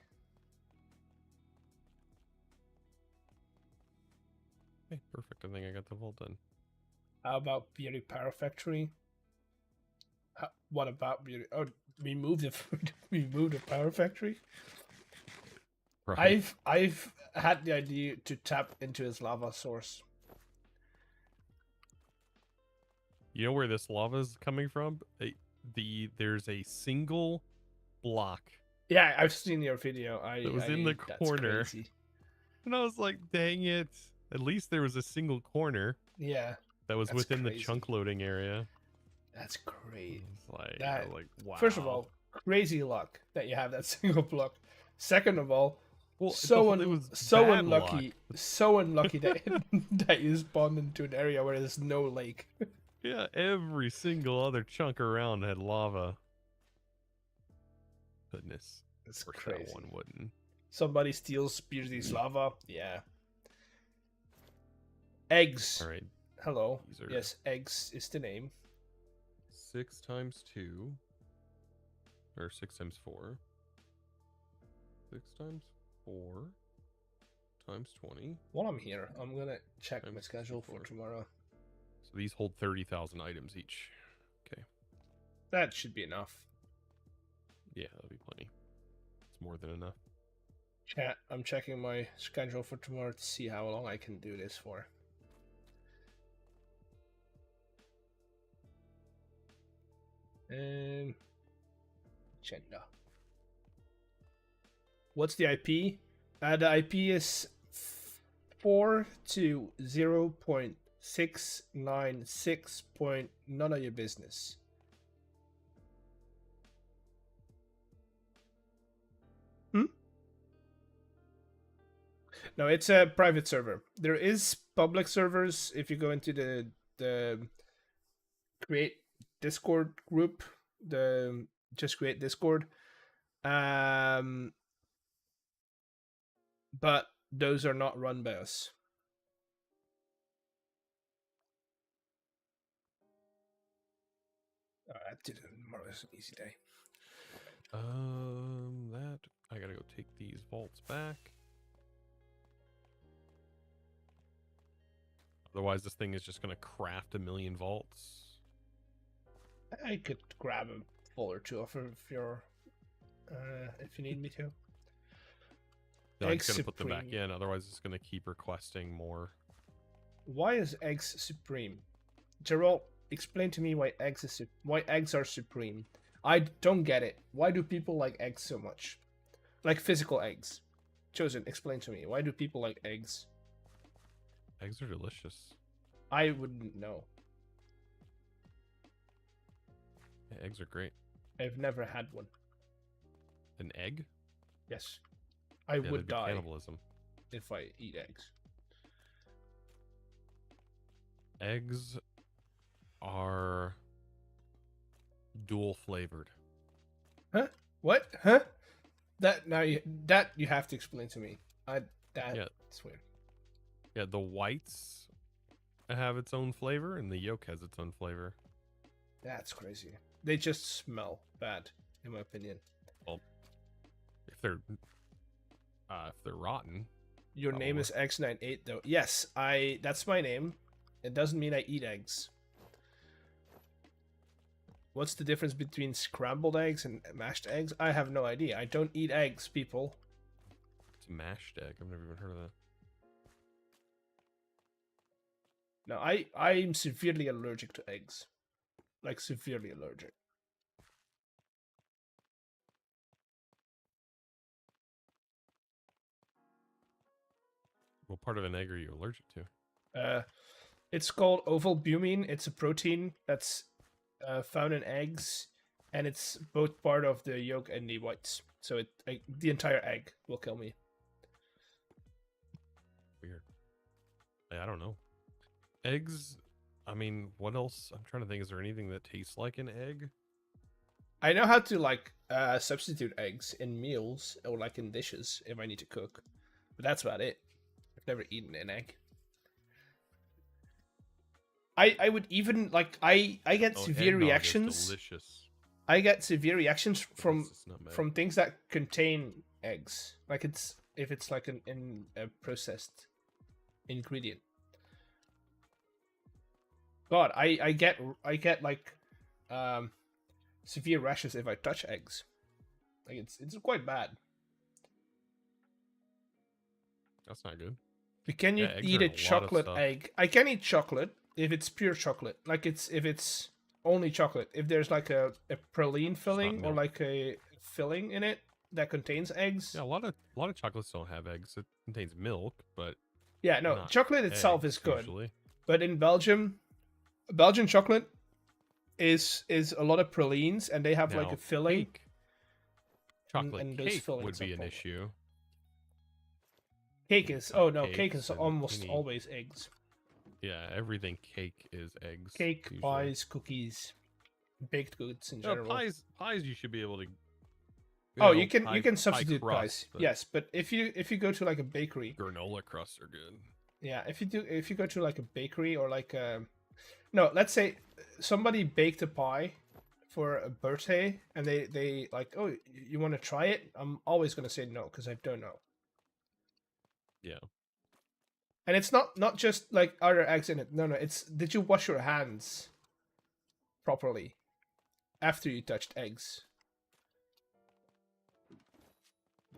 Okay, perfect. I think I got the vault done. How about Beauty Power Factory? What about Beauty? Oh, we moved the Power Factory. Right. I've had the idea to tap into his lava source. You know where this lava is coming from? There's a single block, Yeah, I've seen your video. It was in the that's corner. crazy. and I was like, dang it! At least there was a single corner Yeah, that was That's within the crazy. chunk loading area. that's great. It's like, That- I was like, wow. First of all, crazy luck that you have that single block. Second of all, well, so it was so bad unlucky, luck. so unlucky that that you spawned into an area where there's no lake. Yeah, every single other chunk around had lava. Goodness, It's of course crazy. that one wouldn't. Somebody steals Beardy's lava. Yeah. Eggs. All right, Hello. these are- Yes, eggs is the name. 6 times 2, or 6 times 4. 6 times 4 times 20. While I'm here, I'm gonna check my Times schedule for 64. tomorrow. So these hold 30,000 items each. That should be enough. Yeah, that'll be plenty. It's more than enough. Chat, I'm checking my schedule for tomorrow to see how long I can do this for. Agenda. What's the IP? The IP is 4 to 0.696. None of your business. No, it's a private server. There is public servers if you go into the create Discord group, the just create Discord. But those are not run by us. Tomorrow is an easy day. That I gotta go take these vaults back. Otherwise, this thing is just gonna craft a million vaults. I could grab a full or two of if you're, if you need me to. Then I'm Eggs just gonna put them back Supreme. in. Otherwise, it's gonna keep requesting more. Why is eggs supreme? Gerald, explain to me why eggs are supreme. I don't get it. Why do people like eggs so much? Like physical eggs. Chosen, explain to me. Why do people like eggs? Eggs are delicious. I wouldn't know. Yeah, eggs are great. I've never had one. An egg? Yes. I Yeah, would that'd be die cannibalism. if I eat eggs. Eggs are dual flavored. Huh? What? Huh? That you have to explain to me. That's Yeah. weird. Yeah, the whites have its own flavor, and the yolk has its own flavor. That's crazy. They just smell bad, in my opinion. Well, if they're rotten, Your name probably. is X98 though. Yes, that's my name. It doesn't mean I eat eggs. What's the difference between scrambled eggs and mashed eggs? I have no idea. I don't eat eggs, people. It's a mashed egg. I've never even heard of that. No, I'm severely allergic to eggs. Like severely allergic. What part of an egg are you allergic to? It's called ovalbumin. It's a protein that's found in eggs, and it's both part of the yolk and the whites. So the entire egg will kill me. Weird. I don't know. Eggs. I mean, what else? I'm trying to think. Is there anything that tastes like an egg? I know how to like substitute eggs in meals or like in dishes if I need to cook, but that's about it. I've never eaten an egg. I would even like I get severe eggnog is reactions. delicious. I get severe reactions What else is nutmeg? from things that contain eggs. Like if it's like a processed ingredient. God, I get like severe rashes if I touch eggs. Like it's quite bad. That's not good. But can you Yeah, eggs eat are a in a lot of chocolate stuff. egg? I can eat chocolate if it's pure chocolate. Like if it's only chocolate. If there's like a praline filling or milk. like a filling in it that contains eggs. Yeah, a lot of chocolates don't have eggs. It contains milk, but Yeah, no, not chocolate itself is eggs, good. usually. But in Belgium, Belgian chocolate is a lot of pralines, and they have like Now, a filling. cake. Chocolate and those cake fillings would be are an problem. issue. Cake is cake is Cupcakes and almost any- always eggs. Yeah, everything cake is eggs. Cake, usually. pies, cookies, baked goods in No, general. pies you should be able to. Oh, know, you can pie- pie substitute pies. crust, but Yes, but if you go to like a bakery, granola crusts are good. yeah, if you go to like a bakery or like no, let's say somebody baked a pie for a birthday and they like, oh, you want to try it? I'm always gonna say no because I don't know. Yeah. And it's not just like are there eggs in it? No, it's did you wash your hands properly after you touched eggs?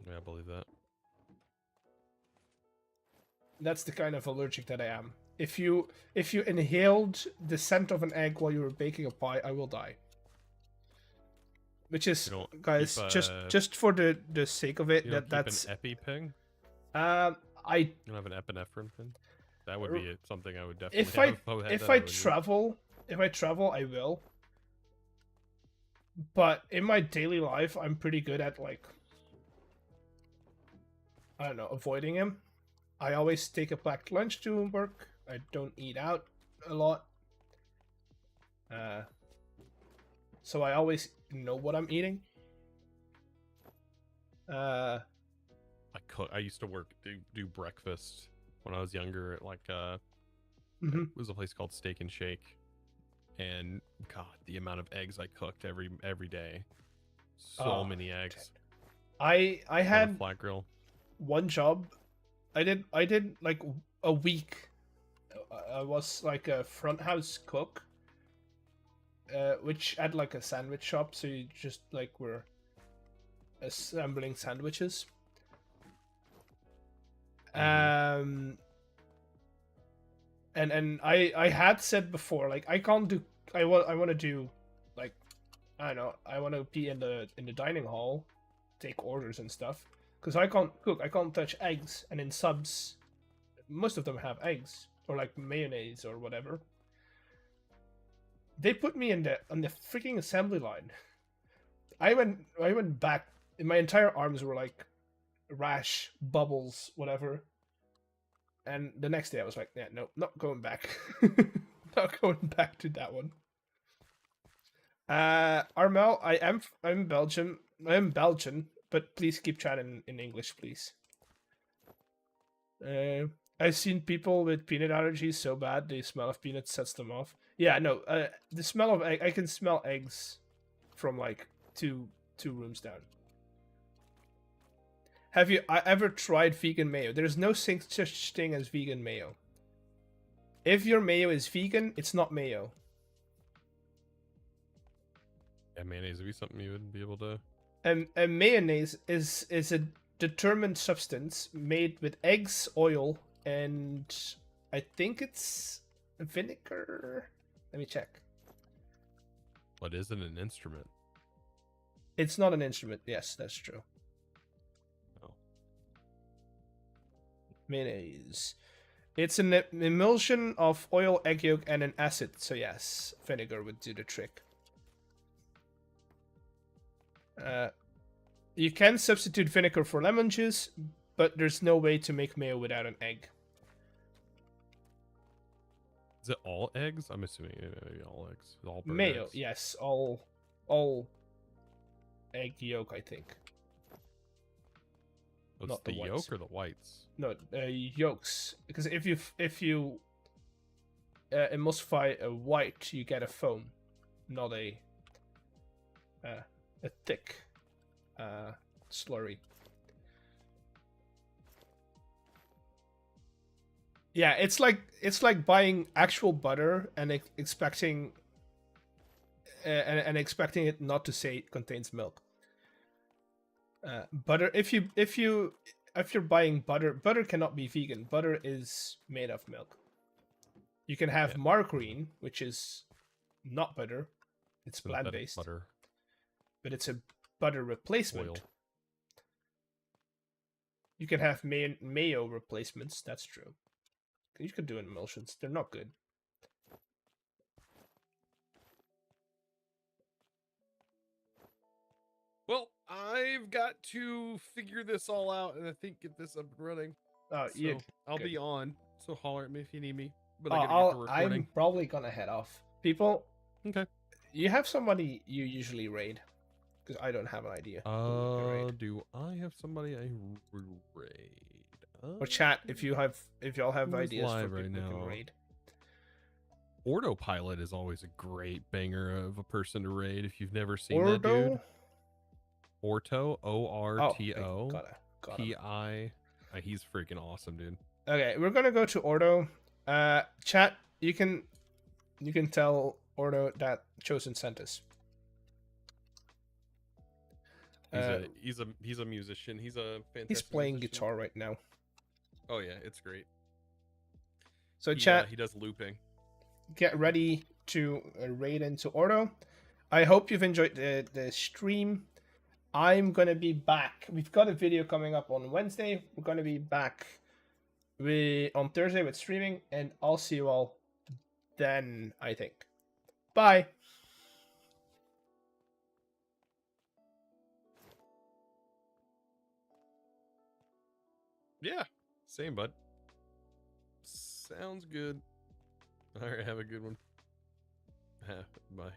Yeah, I believe that. That's the kind of allergic that I am. If you inhaled the scent of an egg while you were baking a pie, I will die. Which is, You don't guys, keep, just for the sake of it, You don't that's keep an EpiPen? I You don't have an epinephrine pin? That would be something I would definitely if have. if I travel, I will. But in my daily life, I'm pretty good at like, I don't know, avoiding him. I always take a packed lunch to work. I don't eat out a lot. So I always know what I'm eating. I used to do breakfast when I was younger at like Mhm. it was a place called Steak and Shake, and God, the amount of eggs I cooked every day. So Oh, many eggs I on a had flat grill. one job. I did like a week. I was like a front house cook, which had like a sandwich shop. So you just like were assembling sandwiches. Mhm. And I had said before, like I can't do. I want to do, like, I don't know. I want to be in the dining hall, take orders and stuff. Because I can't cook. I can't touch eggs. And in subs, most of them have eggs or like mayonnaise or whatever. They put me in the on the freaking assembly line. I went back. My entire arms were like rash, bubbles, whatever. And the next day I was like, yeah, no, not going back. Not going back to that one. Armel, I'm Belgium. I'm Belgian, but please keep chatting in English, please. I've seen people with peanut allergies so bad the smell of peanuts sets them off. Yeah, no, the smell of egg, I can smell eggs from like two rooms down. Have you ever tried vegan mayo? There's no such thing as vegan mayo. If your mayo is vegan, it's not mayo. Yeah, mayonnaise would be something you would be able to. And mayonnaise is a determined substance made with eggs, oil, and I think it's vinegar. Let me check. What isn't an instrument? It's not an instrument. Yes, that's true. Oh. Mayonnaise. It's an emulsion of oil, egg yolk, and an acid. So yes, vinegar would do the trick. You can substitute vinegar for lemon juice, but there's no way to make mayo without an egg. Is it all eggs? I'm assuming maybe all eggs. All bird Mayo, eggs. yes, all egg yolk, I think. What's not the the yolk whites. or the whites? No, yolks. Because if you emulsify a white, you get a foam, not a thick slurry. Yeah, it's like buying actual butter and expecting and expecting it not to say it contains milk. Butter. If you're buying butter, butter cannot be vegan. Butter is made of milk. You can have margarine, which is not butter. It's plant based. Butter. But it's a butter replacement. Oil. You can have mayo replacements. That's true. You could do emulsions. They're not good. Well, I've got to figure this all out and I think get this up and running. Oh, So yeah. I'll good. be on. So holler at me if you need me. But I gotta get to recording. I'm probably gonna head off. People, Okay. you have somebody you usually raid? Because I don't have an idea. Do I have somebody I raid? Or chat if y'all have Who's ideas for live people right who can now? raid. Autopilot is always a great banger of a person to raid if you've never seen that dude. Orto, O-R-T-O, got him. P-I. He's freaking awesome, dude. Okay, we're gonna go to Ordo. Chat, you can tell Ordo that Chosen sent us. He's a musician. He's a fantastic He's playing musician. guitar right now. Oh yeah, it's great. So chat, he does looping. get ready to raid into Ordo. I hope you've enjoyed the stream. I'm gonna be back. We've got a video coming up on Wednesday. We're gonna be back on Thursday with streaming, and I'll see you all then, I think. Bye. Yeah, same, bud. Sounds good. All right, have a good one. Bye.